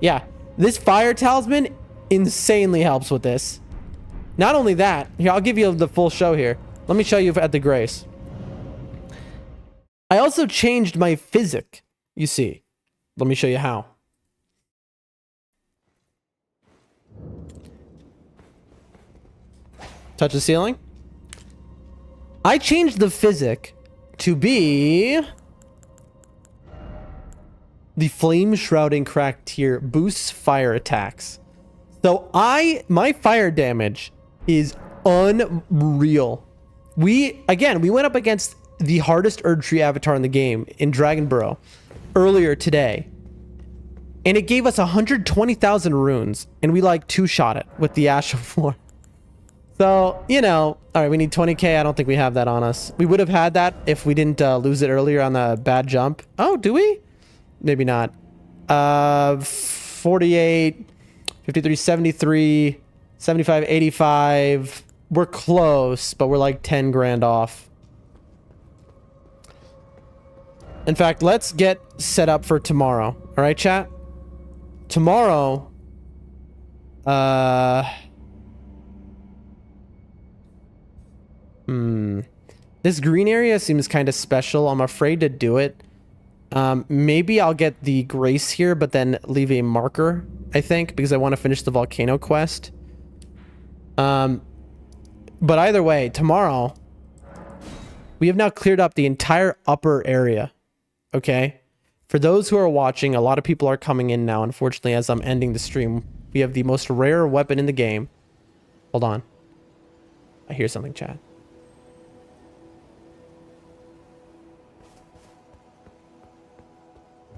Yeah, this fire talisman insanely helps with this. Not only that, here, I'll give you the full show here. Let me show you at the Grace. I also changed my physic, you see. Let me show you how. Touch the ceiling. I changed the physic to be the Flame Shrouding Crack tier boosts fire attacks. So my fire damage is unreal. We went up against the hardest Erdtree avatar in the game in Dragon Burrow earlier today. And it gave us 120,000 runes. And we like 2-shot it with the Ash of War. So, you know, all right, we need 20k. I don't think we have that on us. We would have had that if we didn't lose it earlier on the bad jump. Oh, do we? Maybe not. 48, 53, 73, 75, 85. We're close, but we're like 10 grand off. In fact, let's get set up for tomorrow. All right, chat? Tomorrow, this green area seems kind of special. I'm afraid to do it. Maybe I'll get the Grace here, but then leave a marker, I think, because I want to finish the volcano quest. But either way, tomorrow, we have now cleared up the entire upper area. Okay? For those who are watching, a lot of people are coming in now, unfortunately, as I'm ending the stream. We have the most rare weapon in the game. Hold on. I hear something, chat.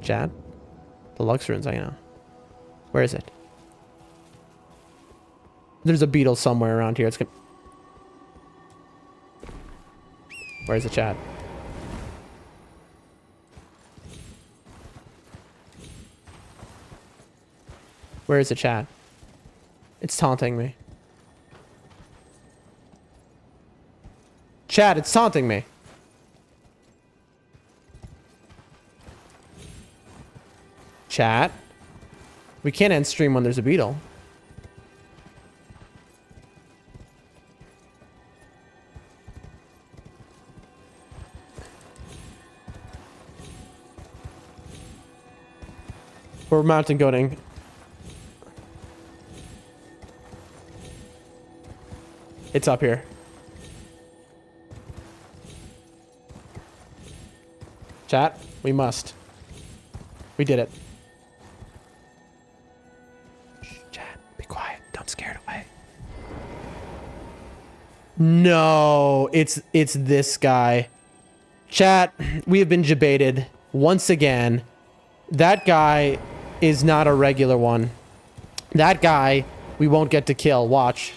Chat? The Lux runes, I know. Where is it? There's a beetle somewhere around here. It's gonna... Where's the chat? Where is the chat? It's taunting me. Chat, it's taunting me. Chat. We can't end stream when there's a beetle. We're mountain goating. It's up here. Chat, we must. We did it. Shh, chat, be quiet. Don't scare it away. No, it's this guy. Chat, we have been debated once again. That guy is not a regular one. That guy we won't get to kill. Watch.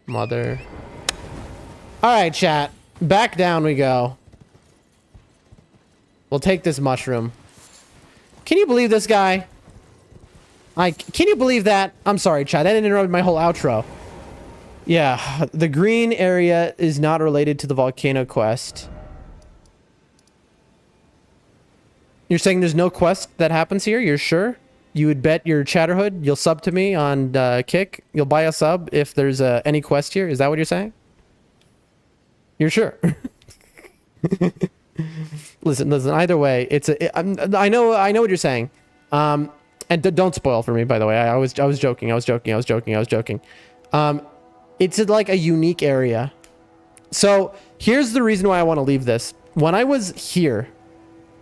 Mother. Alright, chat. Back down we go. We'll take this mushroom. Can you believe this guy? Can you believe that? I'm sorry, chat. That interrupted my whole outro. Yeah, the green area is not related to the volcano quest. You're saying there's no quest that happens here? You're sure? You would bet your Chatterhood you'll sub to me on Kick? You'll buy a sub if there's any quest here? Is that what you're saying? You're sure? Listen. Either way, I know what you're saying. And don't spoil for me, by the way. I was joking. It's like a unique area. So here's the reason why I want to leave this. When I was here,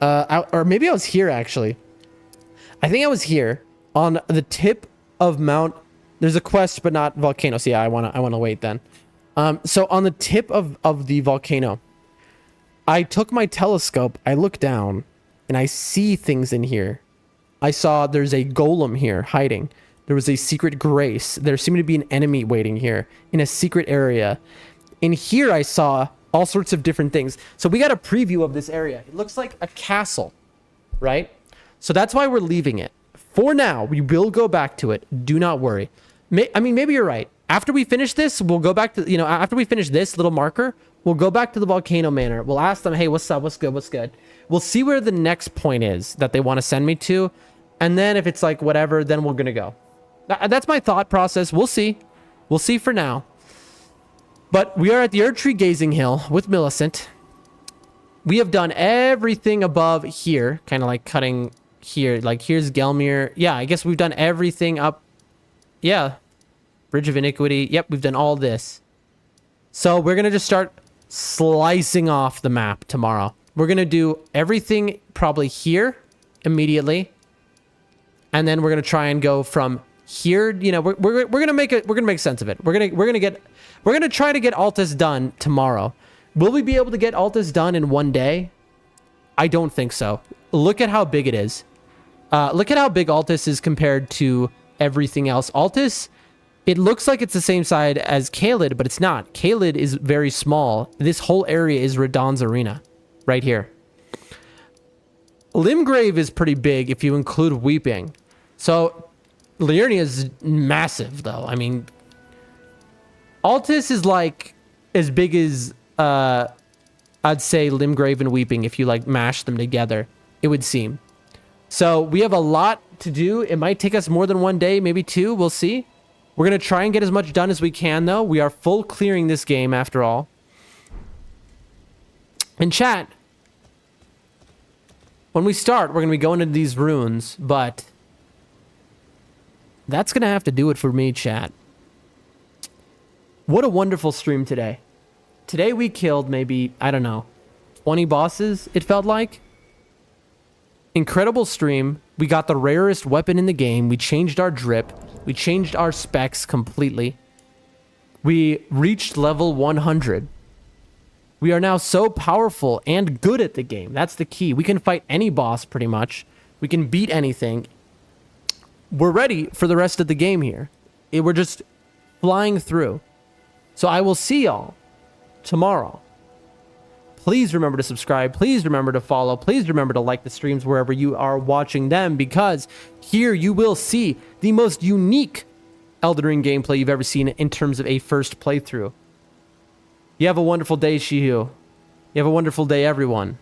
or maybe I was here actually. I think I was here on the tip of Mount. There's a quest, but not volcano. So yeah, I wanna wait then. So on the tip of the volcano, I took my telescope. I look down, and I see things in here. I saw there's a golem here hiding. There was a secret grace. There seemed to be an enemy waiting here in a secret area. In here, I saw all sorts of different things. So we got a preview of this area. It looks like a castle, right? So that's why we're leaving it. For now, we will go back to it. Do not worry. I mean, maybe you're right. After we finish this, we'll go back to, after we finish this little marker, we'll go back to the volcano manor. We'll ask them, hey, what's up? What's good? What's good? We'll see where the next point is that they want to send me to. And then if it's like whatever, then we're going to go. That's my thought process. We'll see. We'll see for now. But we are at the Erdtree Gazing Hill with Millicent. We have done everything above here. Kind of like cutting here. Like here's Gelmir. Yeah, I guess we've done everything up. Yeah. Bridge of Iniquity. Yep, we've done all this. So we're going to just start slicing off the map tomorrow. We're going to do everything probably here immediately. And then we're going to try and go from here. We're going to make sense of it. We're going to try to get Altus done tomorrow. Will we be able to get Altus done in one day? I don't think so. Look at how big it is. Look at how big Altus is compared to everything else. Altus, it looks like it's the same side as Caelid, but it's not. Caelid is very small. This whole area is Radahn's arena right here. Limgrave is pretty big if you include Weeping. So Liurnia is massive, though. I mean, Altus is like as big as I'd say Limgrave and Weeping if you like mash them together, it would seem. So we have a lot to do. It might take us more than one day, maybe two. We'll see. We're going to try and get as much done as we can, though. We are full clearing this game after all. And chat, when we start, we're going to be going into these runes, but that's going to have to do it for me, chat. What a wonderful stream today. Today we killed maybe, I don't know, 20 bosses, it felt like. Incredible stream. We got the rarest weapon in the game. We changed our drip. We changed our specs completely. We reached level 100. We are now so powerful and good at the game. That's the key. We can fight any boss pretty much. We can beat anything. We're ready for the rest of the game here. We're just flying through. So I will see y'all tomorrow. Please remember to subscribe. Please remember to follow. Please remember to like the streams wherever you are watching them, because here you will see the most unique Elden Ring gameplay you've ever seen in terms of a first playthrough. You have a wonderful day, Shihu. You have a wonderful day, everyone.